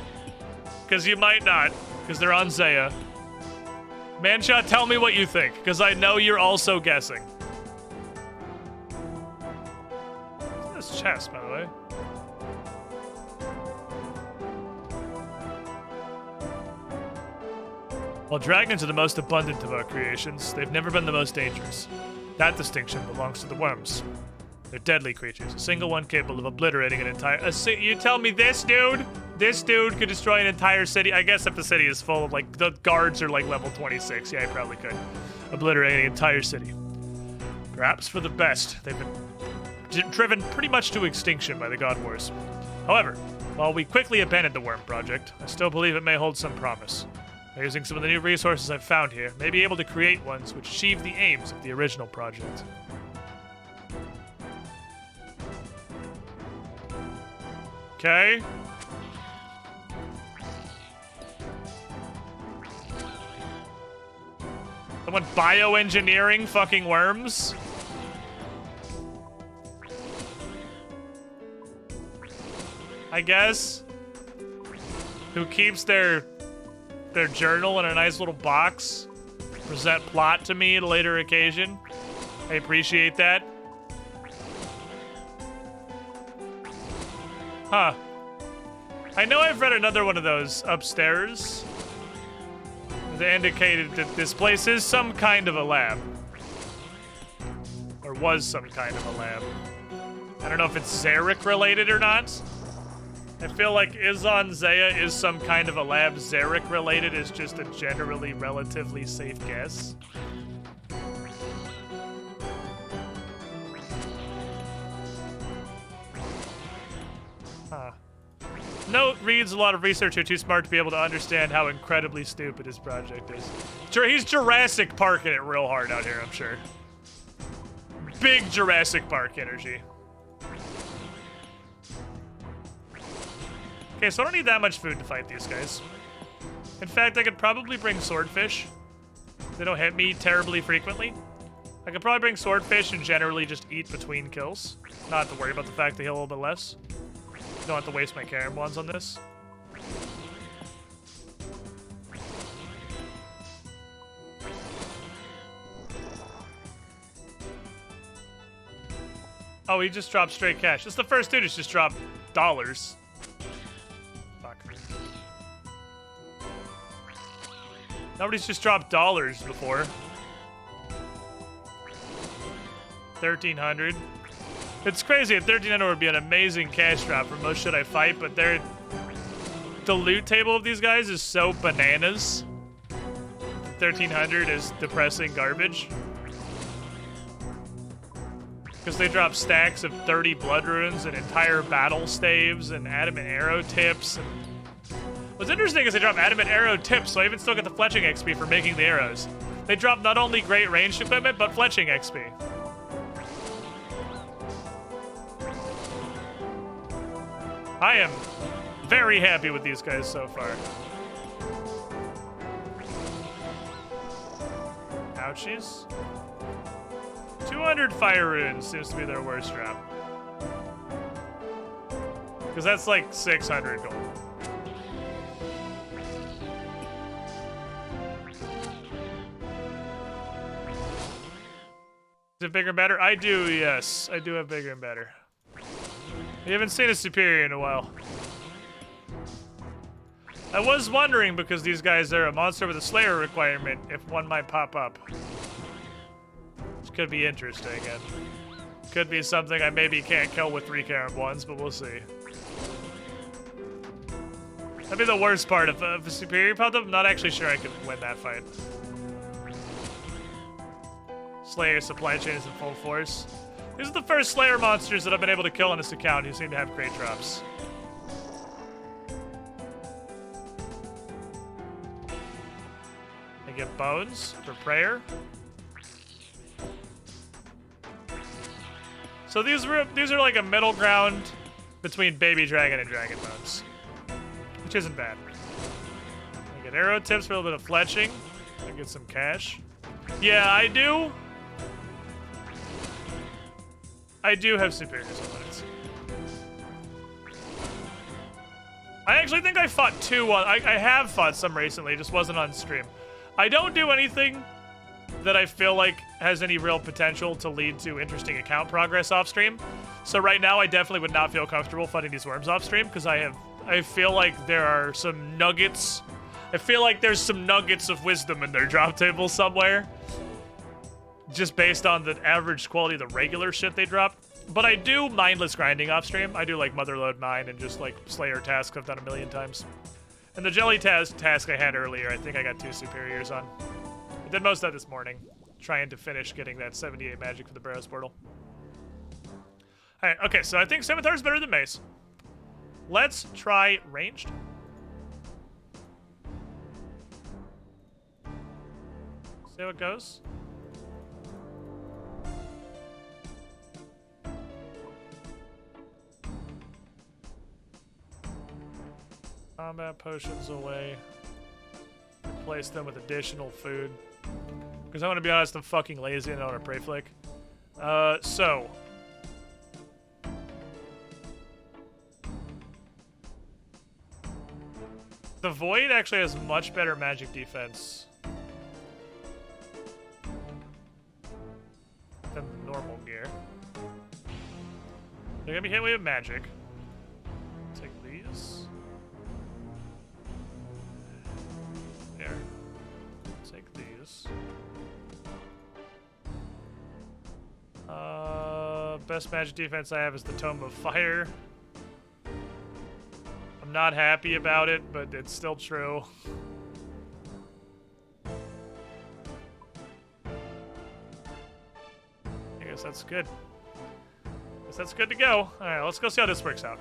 because you might not, because they're on Zaya, Manshot, tell me what you think, because I know you're also guessing. What's this chest, by the way? While dragons are the most abundant of our creations, they've never been the most dangerous. That distinction belongs to the worms. They're deadly creatures, a single one capable of obliterating an entire... you tell me this dude? This dude could destroy an entire city? I guess if the city is full of, like, the guards are, like, level 26. Yeah, he probably could. Obliterate an entire city. Perhaps for the best. They've been driven pretty much to extinction by the God Wars. However, while we quickly abandoned the worm project, I still believe it may hold some promise. By using some of the new resources I've found here, may be able to create ones which achieve the aims of the original project. Okay. Someone bioengineering fucking worms? I guess. Who keeps their journal in a nice little box. Present plot to me at a later occasion. I appreciate that. Huh. I know I've read another one of those upstairs. They indicated that this place is some kind of a lab. Or was some kind of a lab. I don't know if it's Zarek related or not. I feel like Izon Zaya is some kind of a lab. Zarek related is just a generally relatively safe guess. Huh. Note reads a lot of research who are too smart to be able to understand how incredibly stupid his project is. He's Jurassic Parking it real hard out here, I'm sure. Big Jurassic Park energy. Okay, so I don't need that much food to fight these guys. In fact, I could probably bring swordfish. They don't hit me terribly frequently. I could probably bring swordfish and generally just eat between kills. Not have to worry about the fact they heal a little bit less. Don't have to waste my Karen wands on this. Oh, he just dropped straight cash. It's the first dude who's just dropped dollars. Fuck. Nobody's just dropped dollars before. 1,300. It's crazy. At 1,300 would be an amazing cash drop for most shit I fight, but the loot table of these guys is so bananas. 1,300 is depressing garbage. Because they drop stacks of 30 blood runes and entire battle staves and adamant arrow tips. And what's interesting is they drop adamant arrow tips, so I even still get the fletching XP for making the arrows. They drop not only great ranged equipment, but fletching XP. I am very happy with these guys so far. Ouchies. 200 fire runes seems to be their worst drop. Because that's like 600 gold. Is it bigger and better? I do, yes. I do have bigger and better. We haven't seen a superior in a while. I was wondering, because these guys are a monster with a slayer requirement, if one might pop up. Which could be interesting, and could be something I maybe can't kill with 3 Karen ones, but we'll see. That'd be the worst part. If a superior popped up, I'm not actually sure I could win that fight. Slayer supply chain is in full force. These are the first Slayer monsters that I've been able to kill on this account who seem to have great drops. I get bones for prayer. So these are like a middle ground between baby dragon and dragon bones, which isn't bad. I get arrow tips for a little bit of fletching. I get some cash. Yeah, I do. I do have superior opponents. I actually think I fought two. I have fought some recently, just wasn't on stream. I don't do anything that I feel like has any real potential to lead to interesting account progress off stream. So right now, I definitely would not feel comfortable fighting these worms off stream because I feel like there are some nuggets. I feel like there's some nuggets of wisdom in their drop table somewhere, just based on the average quality of the regular shit they drop. But I do mindless grinding off stream. I do like Motherload Mine and just like Slayer tasks I've done a million times. And the Jelly task I had earlier, I think I got 2 superiors on. I did most of that this morning, trying to finish getting that 78 magic for the Braille portal. Alright, okay, so I think Scimitar is better than Mace. Let's try ranged. See how it goes. Combat potions away. Replace them with additional food. Because I want to be honest, I'm fucking lazy and I want to pray flick. So. The Void actually has much better magic defense than the normal gear. They're gonna be hitting me with magic. Take these. There. Take these. Best magic defense I have is the Tome of Fire. I'm not happy about it, but it's still true. I guess that's good. Guess that's good to go. Alright, let's go see how this works out.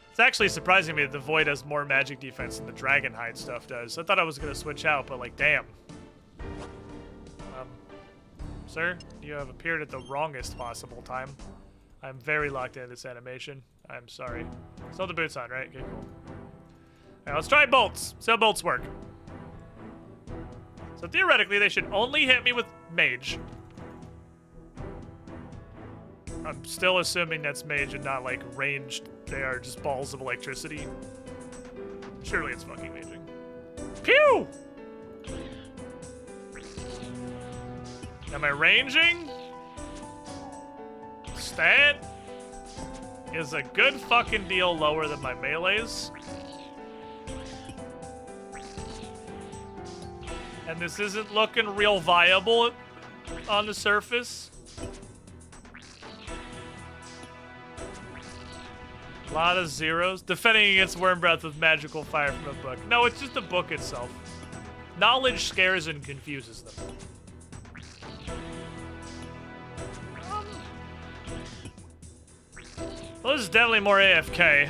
It's actually surprising me that the Void has more magic defense than the Dragonhide stuff does. I thought I was going to switch out, but like, damn. Sir, you have appeared at the wrongest possible time. I'm very locked into this animation. I'm sorry. Still the boots on, right? Okay, cool. Alright, let's try bolts. See how bolts work. So theoretically, they should only hit me with mage. I'm still assuming that's mage and not, like, ranged. They are just balls of electricity. Surely it's fucking maging. Pew! Am I ranging? Stat is a good fucking deal lower than my melees. And this isn't looking real viable on the surface. A lot of zeros. Defending against Worm Breath with magical fire from a book. No, it's just the book itself. Knowledge scares and confuses them. Well, this is definitely more AFK.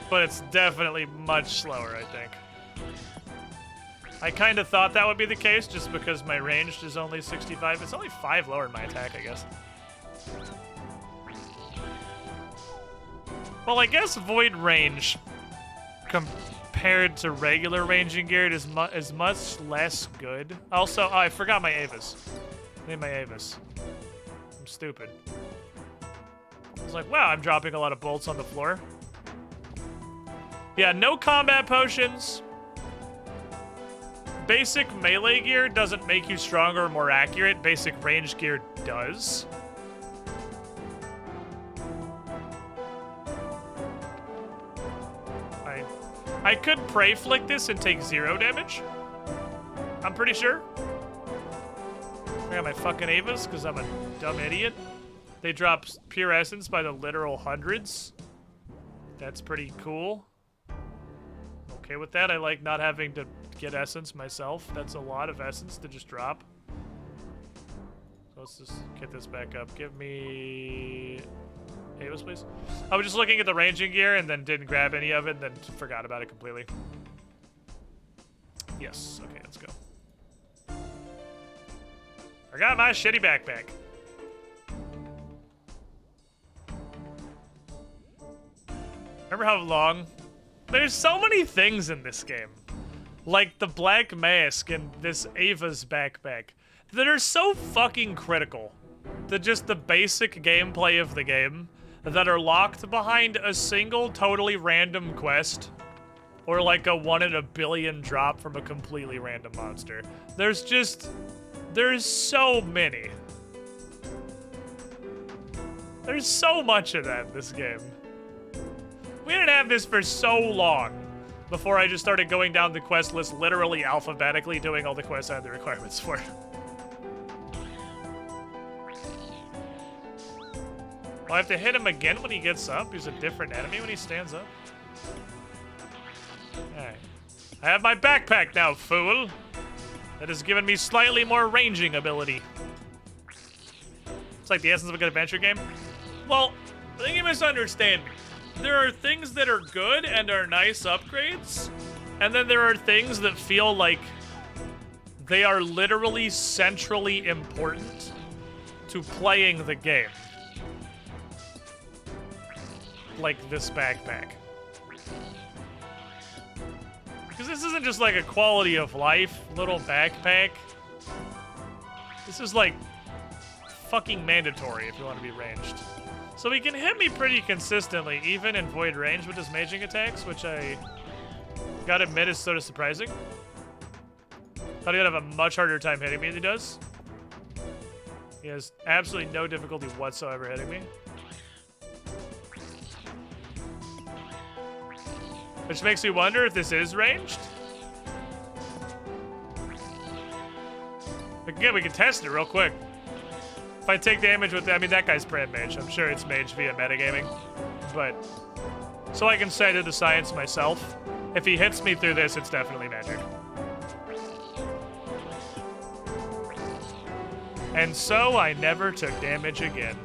But it's definitely much slower, I think. I kind of thought that would be the case just because my ranged is only 65. It's only 5 lower in my attack, I guess. Well, I guess Void range compared to regular ranging gear is much less good. Also, oh, I forgot my Avis. I need my Avis. I'm stupid. I was like, wow, I'm dropping a lot of bolts on the floor. Yeah, no combat potions. Basic melee gear doesn't make you stronger or more accurate. Basic range gear does. I could pray flick this and take 0 damage. I'm pretty sure. I got my fucking Avas because I'm a dumb idiot. They drop pure essence by the literal hundreds. That's pretty cool. okay with that. I like not having to get essence myself. That's a lot of essence to just drop. So let's just get this back up. Give me Avis, please. I was just looking at the ranging gear and then didn't grab any of it and then forgot about it completely. Yes, okay, let's go. Forgot my shitty backpack. Remember how long? There's so many things in this game. Like the black mask and this Ava's backpack that are so fucking critical to just the basic gameplay of the game that are locked behind a single totally random quest or like a 1 in a billion drop from a completely random monster. There's so many. There's so much of that in this game. We didn't have this for so long before I just started going down the quest list literally alphabetically doing all the quests I had the requirements for. Well, I have to hit him again when he gets up. He's a different enemy when he stands up. Alright. I have my backpack now, fool. That has given me slightly more ranging ability. It's like the essence of a good adventure game. Well, I think you misunderstand me. There are things that are good and are nice upgrades, and then there are things that feel like they are literally centrally important to playing the game. Like this backpack. Because this isn't just like a quality of life little backpack. This is like fucking mandatory if you want to be ranged. So he can hit me pretty consistently, even in void range with his maging attacks, which I gotta admit is sort of surprising. Thought he'd have a much harder time hitting me than he does. He has absolutely no difficulty whatsoever hitting me. Which makes me wonder if this is ranged. Again, we can test it real quick. If I take damage with, I mean, that guy's brand mage. I'm sure it's mage via metagaming. But, so I can say to the science myself, if he hits me through this, it's definitely magic. And so I never took damage again.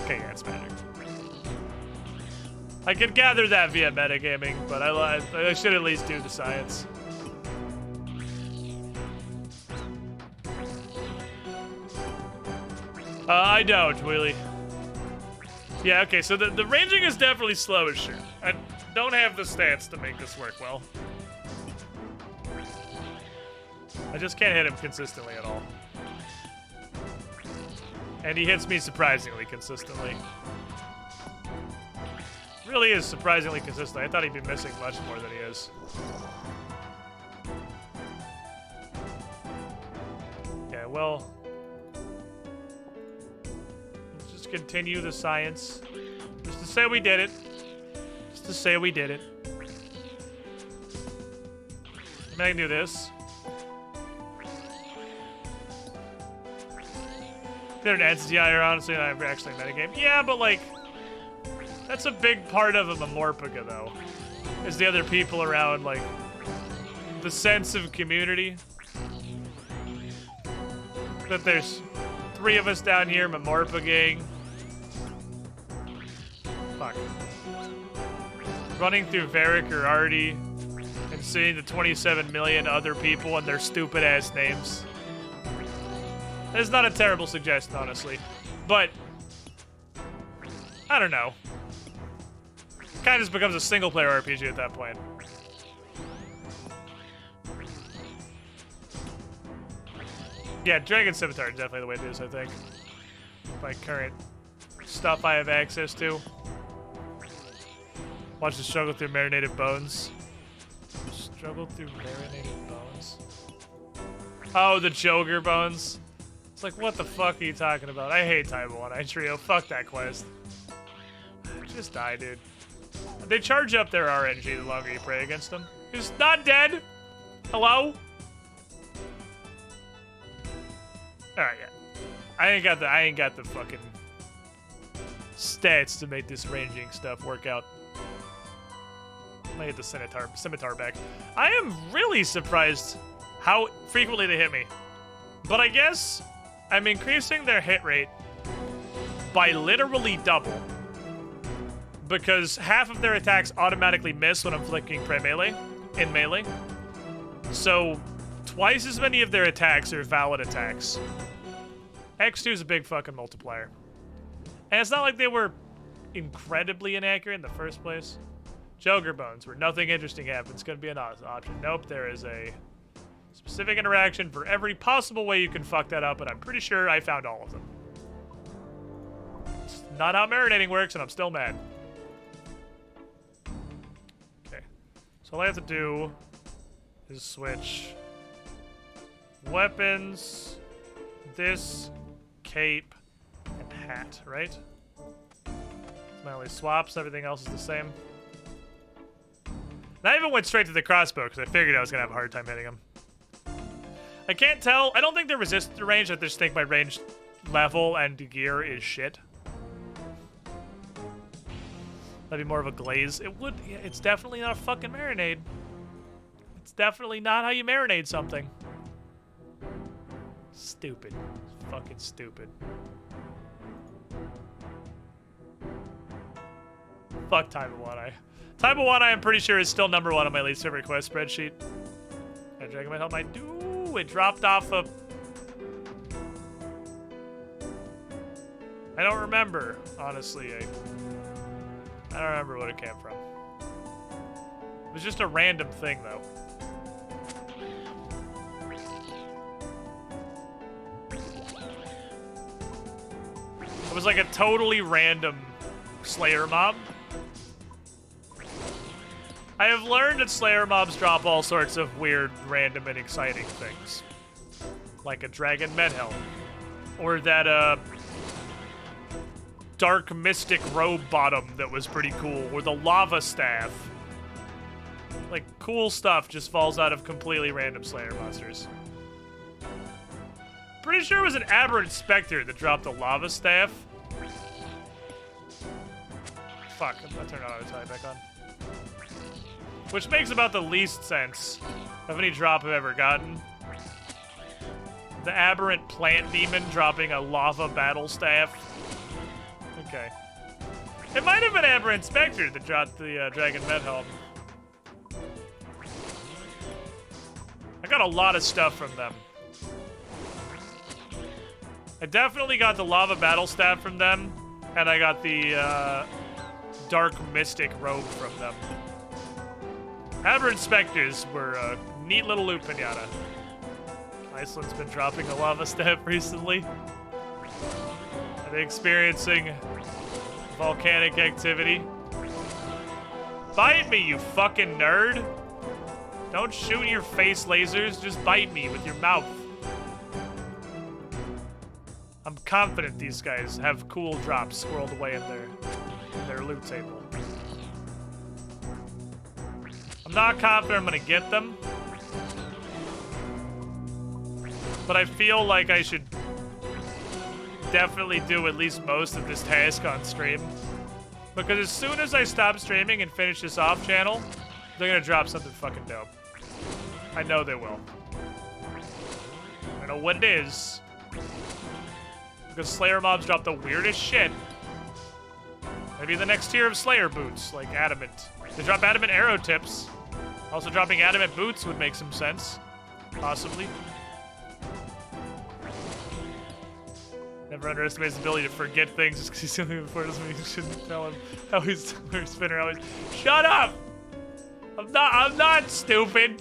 Okay, yeah, it's magic. I could gather that via metagaming, but I should at least do the science. I don't, really. Yeah, okay, so the ranging is definitely slow as shit. I don't have the stats to make this work well. I just can't hit him consistently at all. And he hits me surprisingly consistently. Really is surprisingly consistent. I thought he'd be missing much more than he is. Okay, well... let's just continue the science. Just to say we did it. Just to say we did it. I mean, I can do this. They're an HCIM, honestly, not actually a metagame. Yeah, but like, that's a big part of a Memorpica, though. Is the other people around, like, the sense of community. That there's 3 of us down here Memorpicaing. Fuck. Running through Varric or Artie and seeing the 27 million other people and their stupid ass names. It's not a terrible suggestion, honestly. But, I don't know. It kind of just becomes a single-player RPG at that point. Yeah, Dragon Scimitar is definitely the way to do this, I think. By current stuff I have access to. Watch the struggle through marinated bones. Struggle through marinated bones? Oh, the Joger bones. It's like, what the fuck are you talking about? I hate Type 1 Trio. Fuck that quest. Just die, dude. They charge up their RNG the longer you pray against them. He's not dead. Hello? Alright, yeah. I ain't got the fucking stats to make this ranging stuff work out. I get the scimitar back. I am really surprised how frequently they hit me. But I guess I'm increasing their hit rate by literally double. Because half of their attacks automatically miss when I'm flicking melee in melee. So twice as many of their attacks are valid attacks. X2 is a big fucking multiplier. And it's not like they were incredibly inaccurate in the first place. Joker Bones, where nothing interesting happens, gonna be an option. Nope, there is a specific interaction for every possible way you can fuck that up, and I'm pretty sure I found all of them. It's not how marinating works, and I'm still mad. Okay, so all I have to do is switch weapons, this, cape, and hat, right? It's my only swaps, everything else is the same. And I even went straight to the crossbow because I figured I was going to have a hard time hitting him. I can't tell. I don't think they're resistant to range. I just think my range level and gear is shit. That'd be more of a glaze. It would. Yeah, it's definitely not a fucking marinade. It's definitely not how you marinate something. Stupid. It's fucking stupid. Fuck Taibawanai. Taibawanai, I'm pretty sure, is still #1 on my least favorite quest spreadsheet. That dragon might help my do. It dropped off a... I don't remember, honestly. I don't remember what it came from. It was just a random thing, though. It was like a totally random Slayer mob. I have learned that Slayer mobs drop all sorts of weird, random, and exciting things. Like a Dragon Medhelm. Or that, Dark Mystic Robe Bottom that was pretty cool. Or the Lava Staff. Like, cool stuff just falls out of completely random Slayer monsters. Pretty sure it was an Aberrant Spectre that dropped the Lava Staff. Fuck, I'm gonna turn auto tie back on. Which makes about the least sense of any drop I've ever gotten. The Aberrant Plant Demon dropping a Lava Battle Staff. Okay. It might have been Aberrant Spectre that dropped the Dragon Medhelm. I got a lot of stuff from them. I definitely got the Lava Battle Staff from them, and I got the Dark Mystic Robe from them. Aberrant Spectres were a neat little loot pinata. Iceland's been dropping a Lava Staff recently. And experiencing volcanic activity. Bite me, you fucking nerd! Don't shoot your face lasers, just bite me with your mouth. I'm confident these guys have cool drops squirreled away in their loot table. I'm not confident I'm gonna get them. But I feel like I should definitely do at least most of this task on stream. Because as soon as I stop streaming and finish this off channel, they're gonna drop something fucking dope. I know they will. I don't know what it is. Because Slayer mobs drop the weirdest shit. Maybe the next tier of Slayer boots, like Adamant. They drop Adamant arrow tips. Also dropping Adamant boots would make some sense. Possibly. Never underestimate his ability to forget things just because he's doing it before doesn't mean you shouldn't tell him how he's or spinner always. Shut up! I'm not stupid.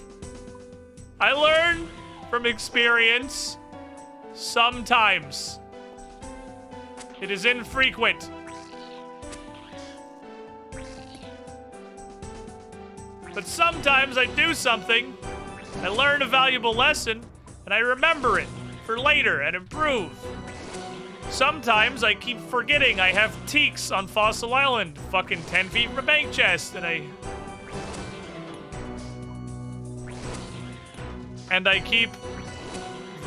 I learn from experience sometimes. It is infrequent. But sometimes I do something, I learn a valuable lesson, and I remember it for later and improve. Sometimes I keep forgetting I have teaks on Fossil Island, fucking 10 feet from a bank chest, and I keep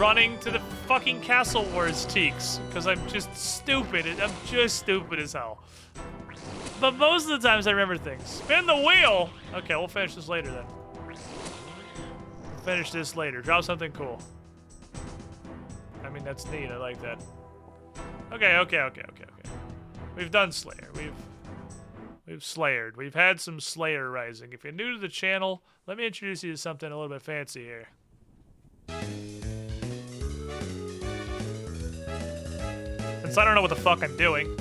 running to the fucking Castle Wars teaks because I'm just stupid. I'm just stupid as hell. But most of the times I remember things. Spin the wheel! Okay, we'll finish this later then. We'll finish this later. Drop something cool. I mean, that's neat. I like that. Okay. We've done Slayer. We've slayered. We've had some Slayer rising. If you're new to the channel, let me introduce you to something a little bit fancy here. Since I don't know what the fuck I'm doing,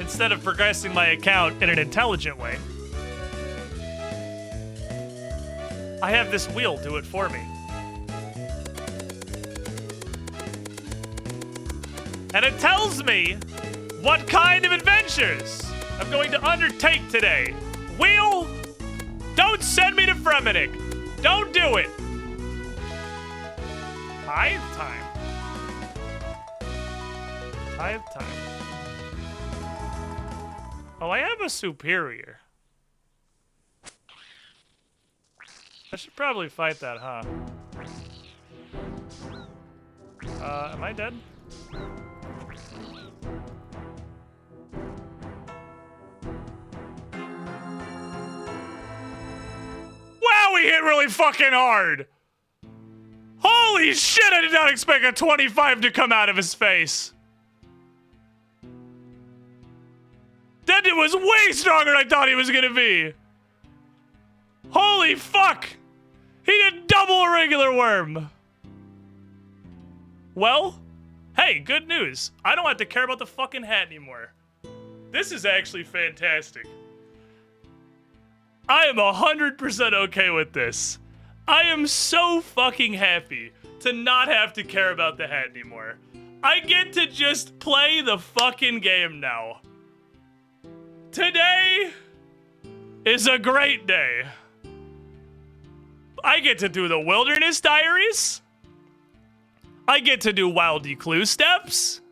instead of progressing my account in an intelligent way, I have this wheel do it for me. And it tells me what kind of adventures I'm going to undertake today. Wheel, don't send me to Fremenic. Don't do it. Tithe time. Tithe time. Oh, I have a superior. I should probably fight that, huh? Am I dead? Wow, he hit really fucking hard! Holy shit, I did not expect a 25 to come out of his face. That dude was way stronger than I thought he was gonna be. Holy fuck! He did double a regular worm. Well, hey, good news. I don't have to care about the fucking hat anymore. This is actually fantastic. I am 100% okay with this. I am so fucking happy to not have to care about the hat anymore. I get to just play the fucking game now. Today is a great day. I get to do the Wilderness Diaries. I get to do Wildy Clue Steps.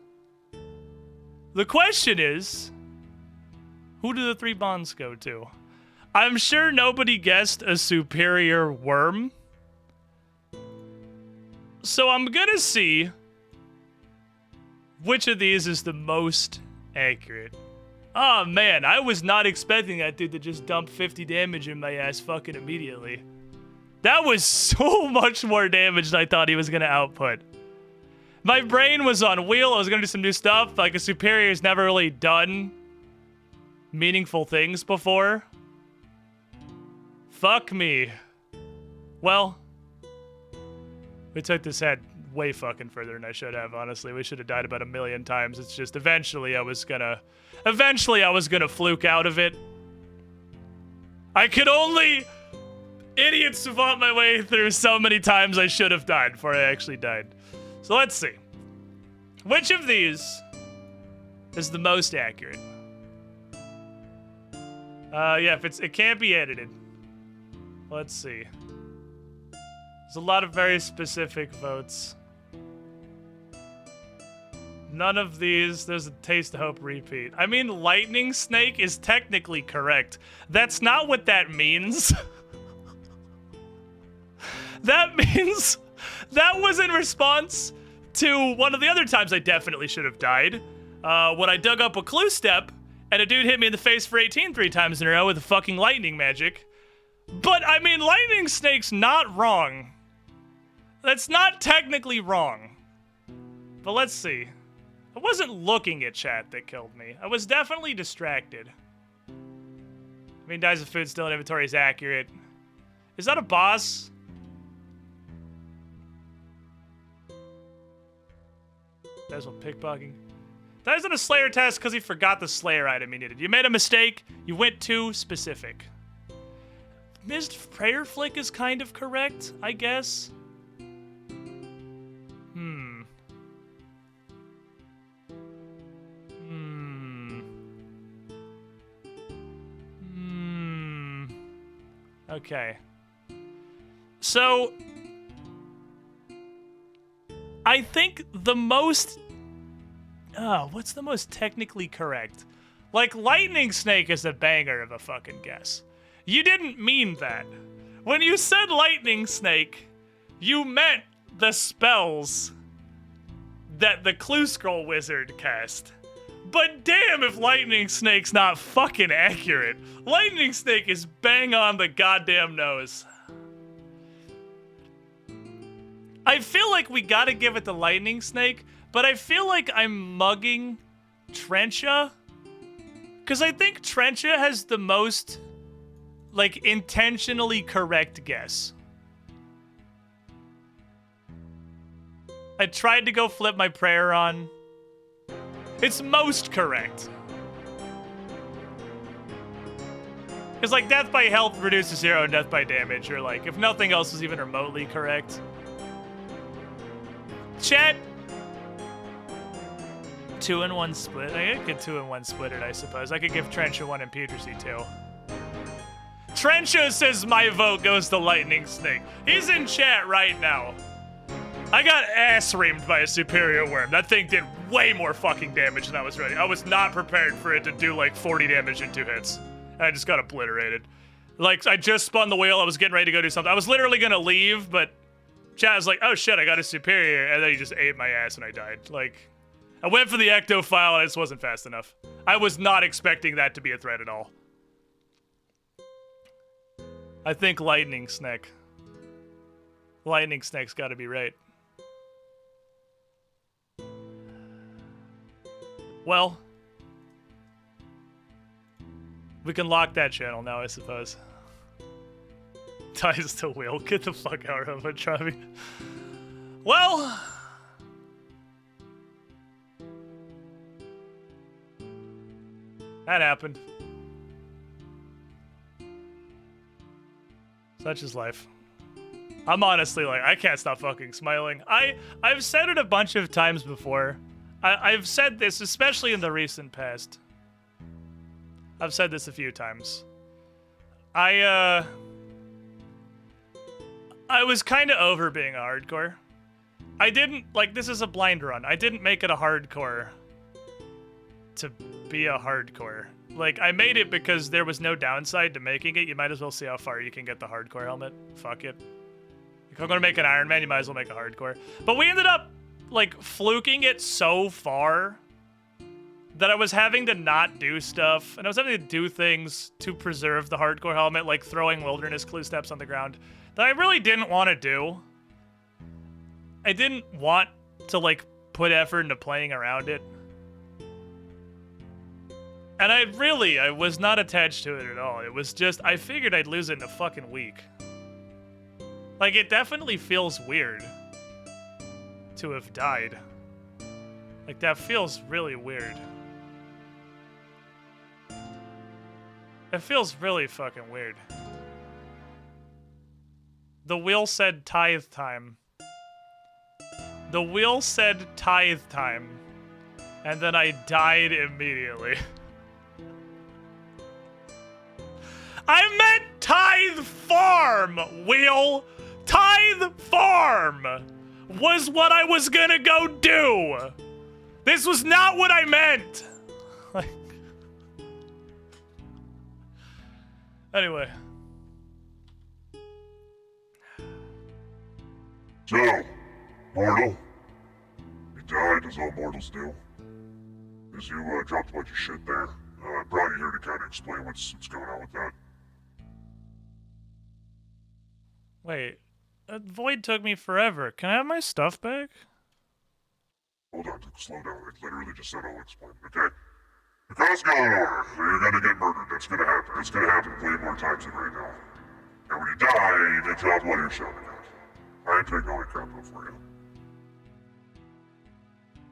The question is, who do the 3 bonds go to? I'm sure nobody guessed a superior worm. So I'm gonna see which of these is the most accurate. Oh man, I was not expecting that dude to just dump 50 damage in my ass fucking immediately. That was so much more damage than I thought he was gonna output. My brain was on wheel, I was gonna do some new stuff, like a superior's never really done meaningful things before. Fuck me. Well, we took this head way fucking further than I should have, honestly. We should have died about 1,000,000 times. It's just eventually I was gonna fluke out of it. I could only idiot savant my way through so many times I should have died before I actually died. So let's see. Which of these is the most accurate? Yeah, it can't be edited. Let's see. There's a lot of very specific votes. None of these. There's a Taste of Hope repeat. I mean, Lightning Snake is technically correct. That's not what that means. That means that was in response to one of the other times I definitely should have died. When I dug up a clue step and a dude hit me in the face for 18 3 times in a row with a fucking lightning magic. But, I mean, Lightning Snake's not wrong. That's not technically wrong. But let's see. I wasn't looking at chat that killed me. I was definitely distracted. I mean, dies of food still in inventory is accurate. Is that a boss? That's what pickpocketing. That isn't a Slayer test because he forgot the Slayer item he needed. You made a mistake. You went too specific. Missed Prayer Flick is kind of correct, I guess. Okay. So, I think the most... what's the most technically correct? Like, Lightning Snake is a banger of a fucking guess. You didn't mean that. When you said Lightning Snake, You meant the spells that the Clue Scroll Wizard cast. But damn if Lightning Snake's not fucking accurate. Lightning Snake is bang on the goddamn nose. I feel like we gotta give it to Lightning Snake, but I feel like I'm mugging Trencha. Because I think Trencha has the most, like, intentionally correct guess. I tried to go flip my prayer on. It's most correct. Because, like, death by health reduces 0 and death by damage, or, like, if nothing else is even remotely correct. Chat. 2-in-1 split. I could 2-in-1 split it, I suppose. I could give Trencha 1 and Putracy 2. Trencha says my vote goes to Lightning Snake. He's in chat right now. I got ass-reamed by a superior worm. That thing did way more fucking damage than I was ready. I was not prepared for it to do like 40 damage in 2 hits. I just got obliterated. Like, I just spun the wheel. I was getting ready to go do something. I was literally gonna leave, but chat was like, oh shit, I got a superior. And then he just ate my ass and I died. Like, I went for the ecto file and it just wasn't fast enough. I was not expecting that to be a threat at all. I think Lightning Snake. Lightning Snake's gotta be right. Well, we can lock that channel now, I suppose. Ties to wheel. Get the fuck out of it, Travi. Well, that happened. Such is life. I'm honestly like, I can't stop fucking smiling. I've said it a bunch of times before. I've said this, especially in the recent past. I've said this a few times. I was kind of over being a hardcore. I didn't, like, this is a blind run. I didn't make it a hardcore to be a hardcore. Like, I made it because there was no downside to making it. You might as well see how far you can get the hardcore helmet. Fuck it. If I'm gonna make an Iron Man, you might as well make a hardcore. But we ended up, like, fluking it so far that I was having to not do stuff, and I was having to do things to preserve the hardcore helmet, like throwing wilderness clue steps on the ground, that I really didn't want to do. I didn't want to, like, put effort into playing around it. And I was not attached to it at all. It was just, I figured I'd lose it in a fucking week. Like, it definitely feels weird to have died. Like, that feels really weird. It feels really fucking weird. The wheel said tithe time. The wheel said tithe time. And then I died immediately. I meant tithe farm, wheel! Tithe farm was what I was gonna go do! This was not what I meant! Like... Anyway. So, mortal, you died as all mortals do. As you dropped a bunch of shit there. I brought you here to kind of explain what's going on with that. Wait, that void took me forever. Can I have my stuff back? Hold on, slow down. I literally just said I'll explain, okay? Because going on, you're gonna get murdered. That's gonna happen. It's gonna happen way more times than right now. And when you die, they drop one of your shouting out. I ain't taking all the crap up for you.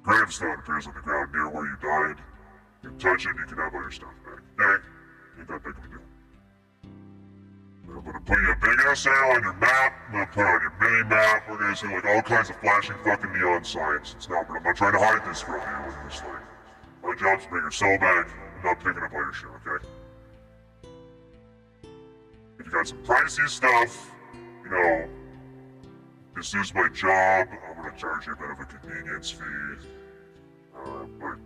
Gravestone appears on the ground near where you died. You can touch it, you can have all your stuff back. Hey, ain't that big of a deal. I'm gonna put you a big ass arrow on your map. I'm gonna put it on your mini map. We're gonna see like all kinds of flashing fucking neon signs. It's not, but I'm not trying to hide this from you in this thing. My job's to bring your soul back. I'm not picking up all your shit, okay? If you got some pricey stuff, you know, this is my job. I'm gonna charge you a bit of a convenience fee. But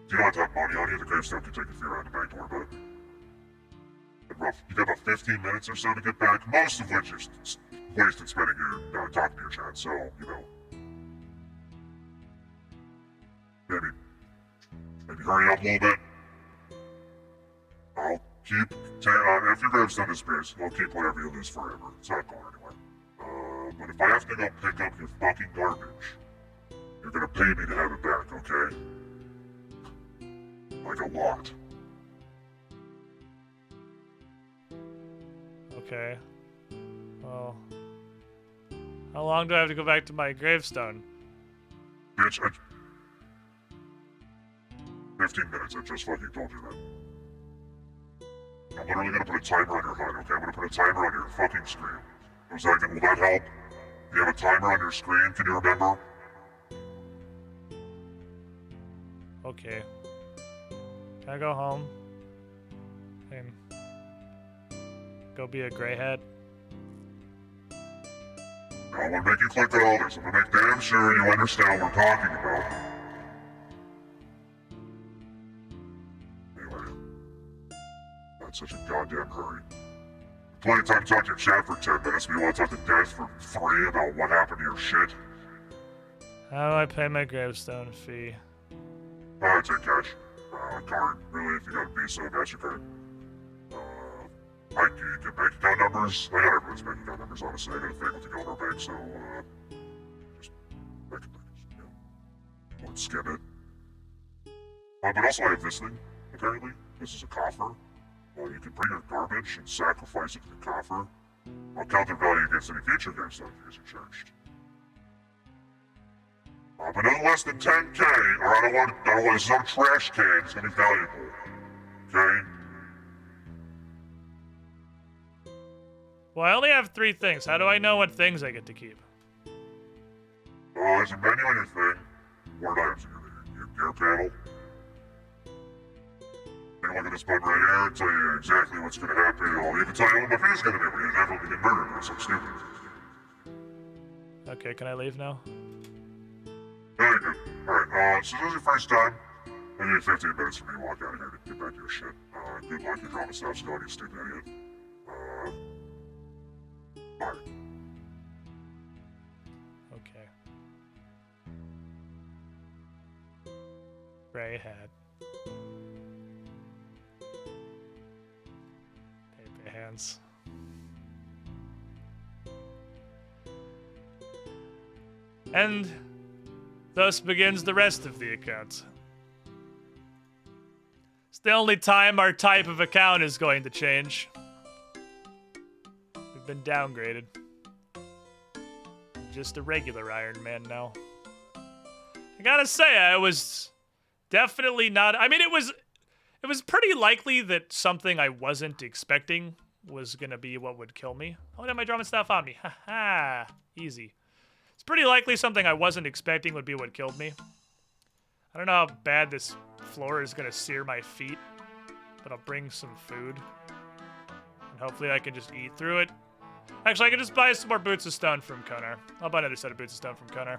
if you don't have money on you, the gravestone can take you for around the back door, but rough. You got about 15 minutes or so to get back, most of which is wasted spending your talking to your chat. So you know, maybe hurry up a little bit. I'll keep if your gravestone disappears, I'll keep whatever you lose forever. It's not going anywhere. But if I have to go pick up your fucking garbage, you're gonna pay me to have it back, okay? Like a lot. Okay. Well, how long do I have to go back to my gravestone? Bitch, 15 minutes, I just fucking told you that. I'm literally gonna put a timer on your HUD, okay? I'm gonna put a timer on your fucking screen. Will that help? You have a timer on your screen, can you remember? Okay. Can I go home? And go be a gray head? I'm gonna make you click on all this. I'm gonna make damn sure you understand what we're talking about. Anyway, not such a goddamn hurry. Plenty of time to talk to your chat for 10 minutes, but you want to talk to Death for 3 about what happened to your shit? How do I pay my gravestone fee? Take cash. Card, really, if you got a Visa, MasterCard. You get bank account numbers. I got everyone's bank account numbers, honestly. I got a thing with the Gilder Bank, so, just bank it, don't skip it. But also I have this thing, apparently. This is a coffer. You can bring your garbage and sacrifice it to the coffer. I'll count the value against any future gravestone fees you charged. But no less than 10K, or I don't want some trash can. It's gonna be valuable. Okay? Well, I only have 3 things. How do I know what things I get to keep? There's a menu on your thing. What items your gear panel. Take a look at this button right here and tell you exactly what's gonna happen. I'll even tell you what my fee's gonna be when you definitely get murdered or something stupid. Okay, can I leave now? Very good. Alright, so this is your first time. I need 15 minutes for me to walk out of here to get back to your shit. Good luck, you're drawing stuff, Scott, you stupid idiot. Bye. Okay. Gray hat. Paper hands. And thus begins the rest of the account. It's the only time our type of account is going to change. We've been downgraded. Just a regular Iron Man now. I gotta say, I was definitely not... I mean, it was pretty likely that something I wasn't expecting was gonna be what would kill me. Oh, I have my drum and stuff on me. Haha, easy. It's pretty likely something I wasn't expecting would be what killed me. I don't know how bad this floor is gonna sear my feet, but I'll bring some food. And hopefully I can just eat through it. Actually, I can just buy some more boots of stone from Konar. I'll buy another set of boots of stone from Konar.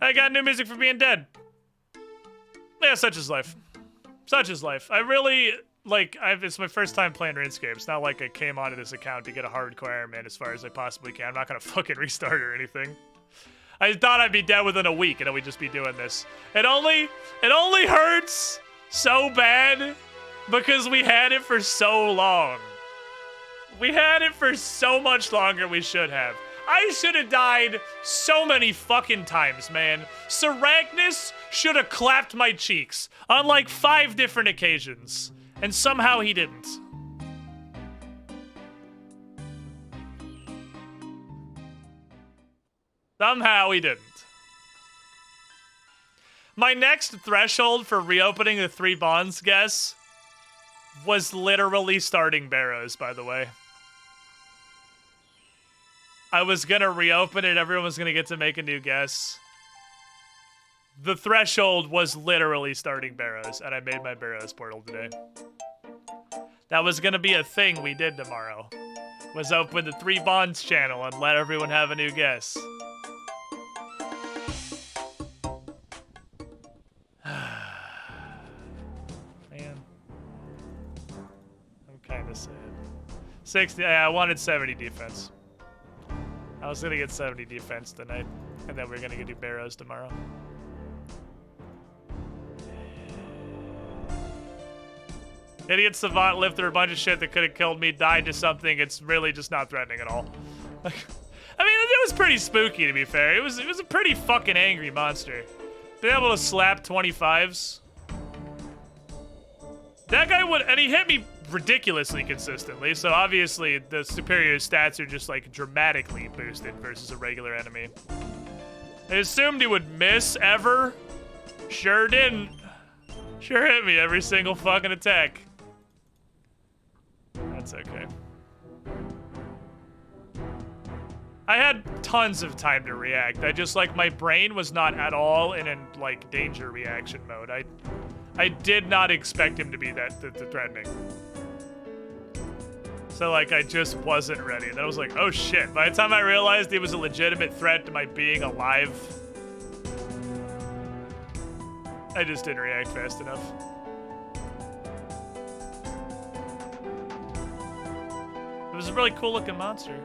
I got new music for being dead. Yeah, such is life. Such is life. I really... Like, it's my first time playing RuneScape. It's not like I came onto this account to get a hardcore Iron Man as far as I possibly can. I'm not gonna fucking restart or anything. I thought I'd be dead within a week and then we'd just be doing this. It only hurts so bad because we had it for so long. We had it for so much longer we should have. I should have died so many fucking times, man. Saragnis should have clapped my cheeks on like 5 different occasions. And somehow he didn't. Somehow he didn't. My next threshold for reopening the 3 bonds guess was literally starting Barrows, by the way. I was gonna reopen it, everyone was gonna get to make a new guess. The threshold was literally starting Barrows, and I made my Barrows portal today. That was gonna be a thing we did tomorrow. Was open the 3 bonds channel and let everyone have a new guess. Man. I'm kinda sad. 60. Yeah, I wanted 70 defense. I was gonna get 70 defense tonight, and then we're gonna do barrows tomorrow. Idiot savant lived through a bunch of shit that could have killed me, died to something. It's really just not threatening at all. I mean, it was pretty spooky, to be fair. It was a pretty fucking angry monster. Being able to slap 25s. That guy would, and he hit me ridiculously consistently, so obviously the superior stats are just like dramatically boosted versus a regular enemy. I assumed he would miss ever. Sure didn't. Sure hit me every single fucking attack. That's okay. I had tons of time to react. I just, like, my brain was not at all in like, danger reaction mode. I did not expect him to be that threatening. So, like, I just wasn't ready. Then I was like, oh shit. By the time I realized it was a legitimate threat to my being alive, I just didn't react fast enough. It was a really cool looking monster.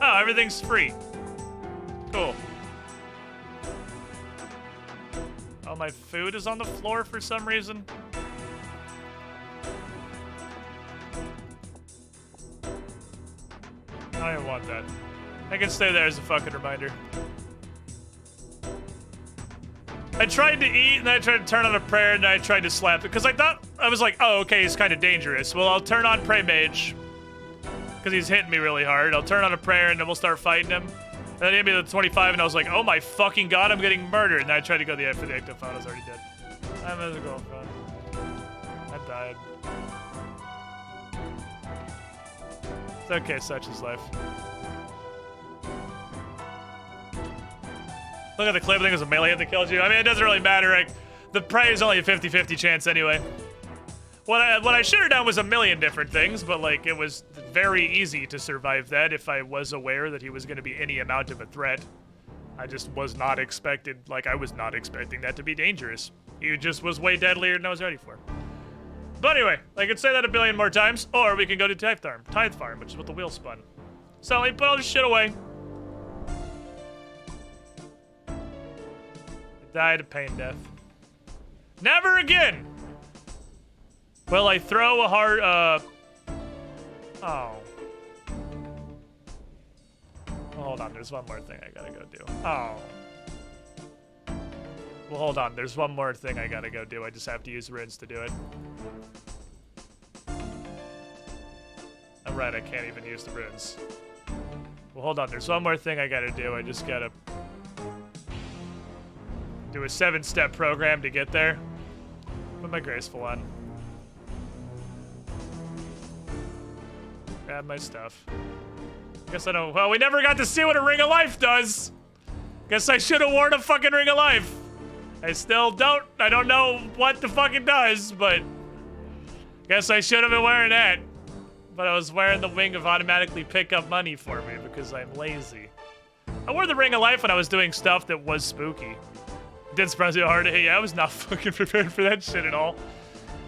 Oh, everything's free. Cool. Oh, my food is on the floor for some reason. I don't want that. I can stay there as a fucking reminder. I tried to eat, and then I tried to turn on a prayer, and then I tried to slap it, because I was like, oh, okay, he's kind of dangerous. Well, I'll turn on Pray Mage, because he's hitting me really hard. I'll turn on a prayer, and then we'll start fighting him. And then he hit me with 25, and I was like, oh my fucking god, I'm getting murdered. And then I tried to go for the ectophone, I was already dead. I'm gonna go phone. I died. It's okay, such is life. Look at the clip, I think it was a melee hit that killed you. I mean, it doesn't really matter. Like, the prey is only a 50-50 chance anyway. What I should have done was a million different things, but, like, it was very easy to survive that if I was aware that he was going to be any amount of a threat. I just was not expected, like, I was not expecting that to be dangerous. He just was way deadlier than I was ready for. But anyway, I could say that a billion more times, or we can go to Tithe Farm, which is what the wheel spun. So let me put all this shit away. I died a pain death. Never again will I throw a hard, oh. Well, hold on, there's one more thing I gotta go do. Oh. Well, hold on, there's one more thing I gotta go do. I just have to use runes to do it. I'm right, I can't even use the runes. Well, hold on, there's one more thing I gotta do. I just gotta do a 7-step program to get there. Put my graceful on. Grab my stuff. Guess I don't. Well, we never got to see what a Ring of Life does. Guess I should have worn a fucking Ring of Life. I still don't. I don't know what the fucking does, but guess I should have been wearing that. But I was wearing the Wing of automatically pick up money for me because I'm lazy. I wore the Ring of Life when I was doing stuff that was spooky. It didn't surprise me how hard to hit. Yeah, I was not fucking prepared for that shit at all.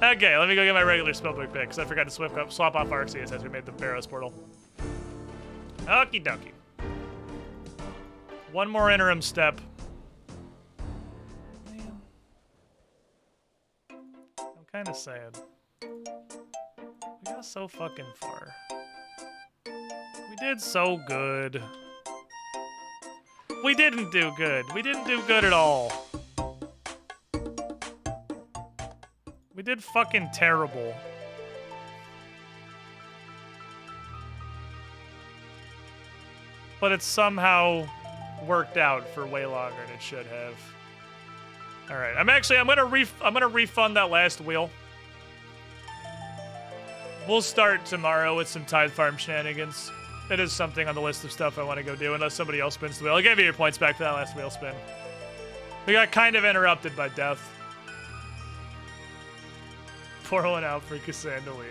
Okay, let me go get my regular spellbook pick, because I forgot to swap off Arceus as we made the Barrows portal. Okie dokie. One more interim step. Man. I'm kind of sad. We got so fucking far. We did so good. We didn't do good. We didn't do good at all. We did fucking terrible. But it somehow worked out for way longer than it should have. All right, I'm gonna refund that last wheel. We'll start tomorrow with some Tithe Farm shenanigans. It is something on the list of stuff I want to go do, unless somebody else spins the wheel. I'll give you your points back for that last wheel spin. We got kind of interrupted by death. Pour one out for Cassandra Lee.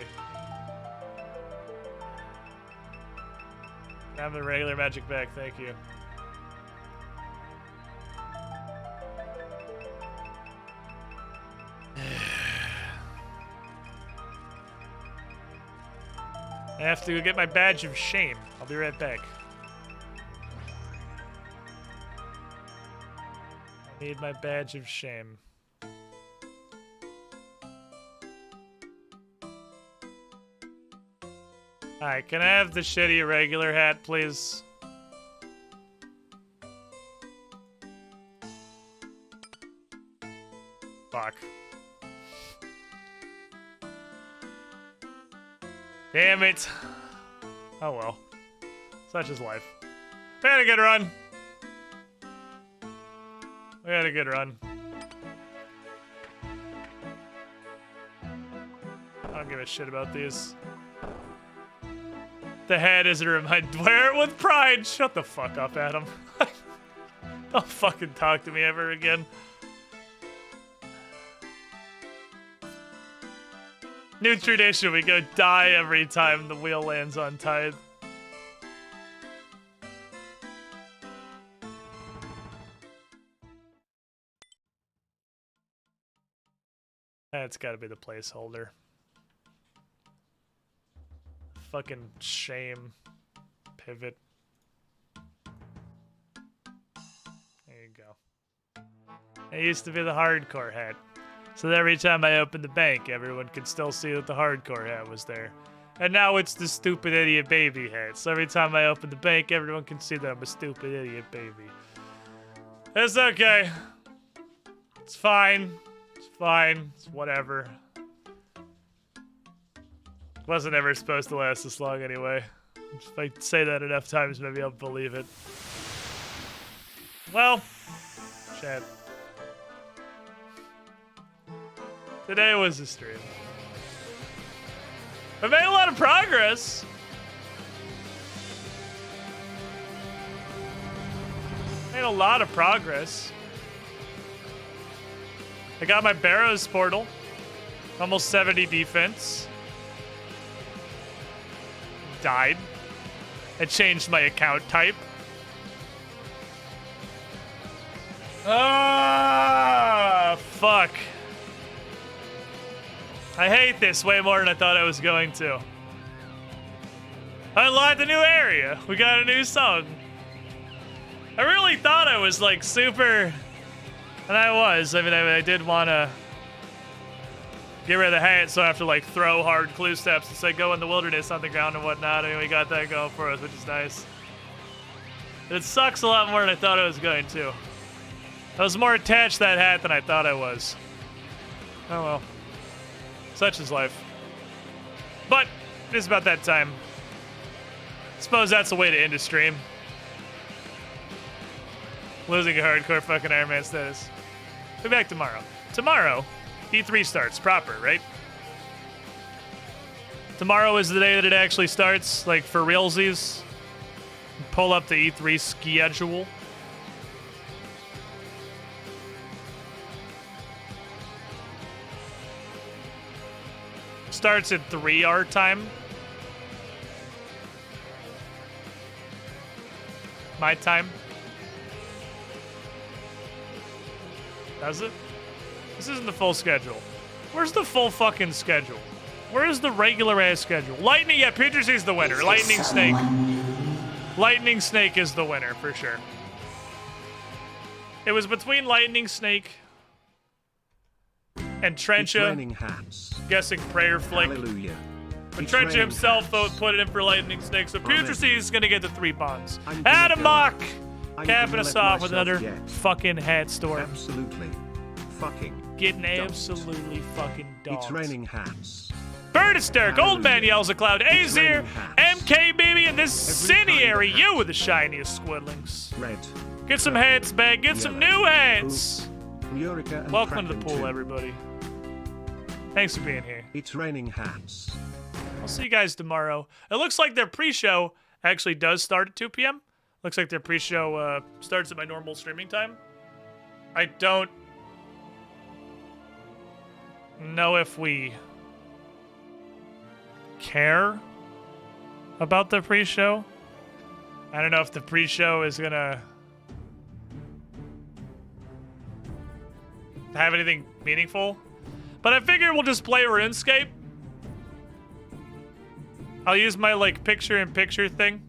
Have the regular magic back, thank you. I have to go get my badge of shame. I'll be right back. I need my badge of shame. Alright, can I have the shitty regular hat, please? Fuck. Damn it. Oh well. Such is life. We had a good run. We had a good run. I don't give a shit about these. The head is a reminder. Wear it with pride. Shut the fuck up, Adam. Don't fucking talk to me ever again. New tradition, we go die every time the wheel lands on Tithe. That's gotta be the placeholder. Fucking shame. Pivot. There you go. It used to be the hardcore hat. So that every time I opened the bank, everyone could still see that the hardcore hat was there. And now it's the stupid idiot baby hat. So every time I open the bank, everyone can see that I'm a stupid idiot baby. It's okay. It's fine. It's fine. It's whatever. Wasn't ever supposed to last this long anyway. If I say that enough times, maybe I'll believe it. Well, chat. Today was a stream. We made a lot of progress. Made a lot of progress. I got my Barrows portal. Almost 70 defense. Died. I changed my account type. Ah, fuck. I hate this way more than I thought I was going to. I unlocked a new area. We got a new song. I really thought I was like super, and I was. I mean, I did want to get rid of the hat so I have to like throw hard clue steps and say go in the wilderness on the ground and whatnot. I mean, we got that going for us, which is nice. But it sucks a lot more than I thought I was going to. I was more attached to that hat than I thought I was. Oh well. Such is life. But it's about that time. Suppose that's the way to end a stream. Losing a hardcore fucking Iron Man status. Be back tomorrow. Tomorrow, E3 starts proper, right? Tomorrow is the day that it actually starts, like for realsies. Pull up the E3 schedule. Starts at 3 our time. My time. Does it? This isn't the full schedule. Where's the full fucking schedule? Where's the regular ass schedule? Lightning, yeah, Petersy's the winner. Lightning Snake. Lightning Snake is the winner for sure. It was between Lightning Snake and Trencha. Guessing Prayer Flick. Hallelujah. But Trencha himself put it in for Lightning Snake, so Putresy is gonna get the 3 bonds. Adam Mock capping us off with another fucking hat storm. Absolutely. Fucking. Getting absolutely fucking dogs. It's raining hats. Birdisterk, Old Man Yells a Cloud, Azir, MK Baby, and this Cineary, you with the shiniest squidlings. Red. Get some hats back, get some new hats. Eureka and Welcome to the Kraken pool, too. everybody. Thanks for being here. It's raining hats. I'll see you guys tomorrow. It looks like their pre-show actually does start at 2 p.m. Looks like their pre-show starts at my normal streaming time. I don't know if we care about the pre-show. I don't know if the pre-show is gonna have anything meaningful. But I figure we'll just play RuneScape. I'll use my, like, picture-in-picture thing.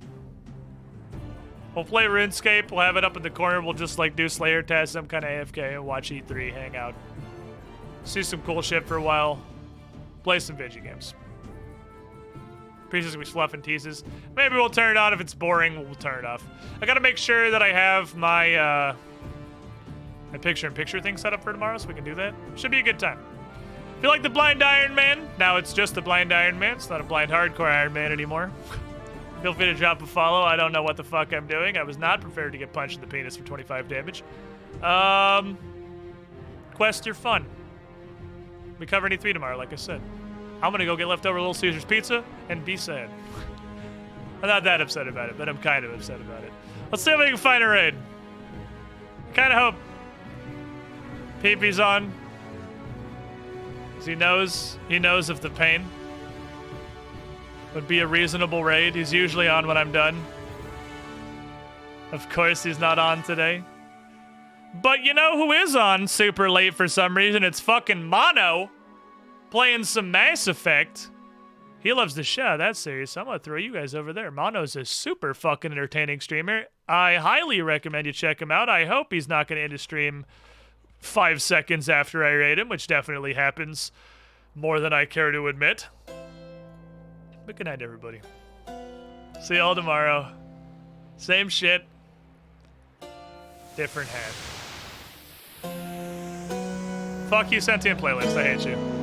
We'll play RuneScape. We'll have it up in the corner. We'll just, like, do Slayer tests, some kind of AFK, and watch E3, hang out. See some cool shit for a while. Play some video games. Pieces we fluff and teases. Maybe we'll turn it on. If it's boring, we'll turn it off. I gotta make sure that I have my, my picture-in-picture thing set up for tomorrow, so we can do that. Should be a good time. If you like the Blind Iron Man, now it's just the Blind Iron Man. It's not a Blind Hardcore Iron Man anymore. Feel free to drop a follow. I don't know what the fuck I'm doing. I was not prepared to get punched in the penis for 25 damage. Quests are fun. We cover E3 tomorrow, like I said. I'm gonna go get leftover Little Caesars pizza and be sad. I'm not that upset about it, but I'm kind of upset about it. Let's see if we can find a raid. I kind of hope Pee-Pee's on. 'Cause he knows of the pain. Would be a reasonable raid. He's usually on when I'm done. Of course he's not on today. But you know who is on super late for some reason? It's fucking Mono. Playing some Mass Effect. He loves the show, that's serious. I'm gonna throw you guys over there. Mono's a super fucking entertaining streamer. I highly recommend you check him out. I hope he's not gonna end a stream 5 seconds after I raid him, which definitely happens more than I care to admit. But good night, everybody. See y'all tomorrow. Same shit. Different hat. Fuck you, sentient playlist. I hate you.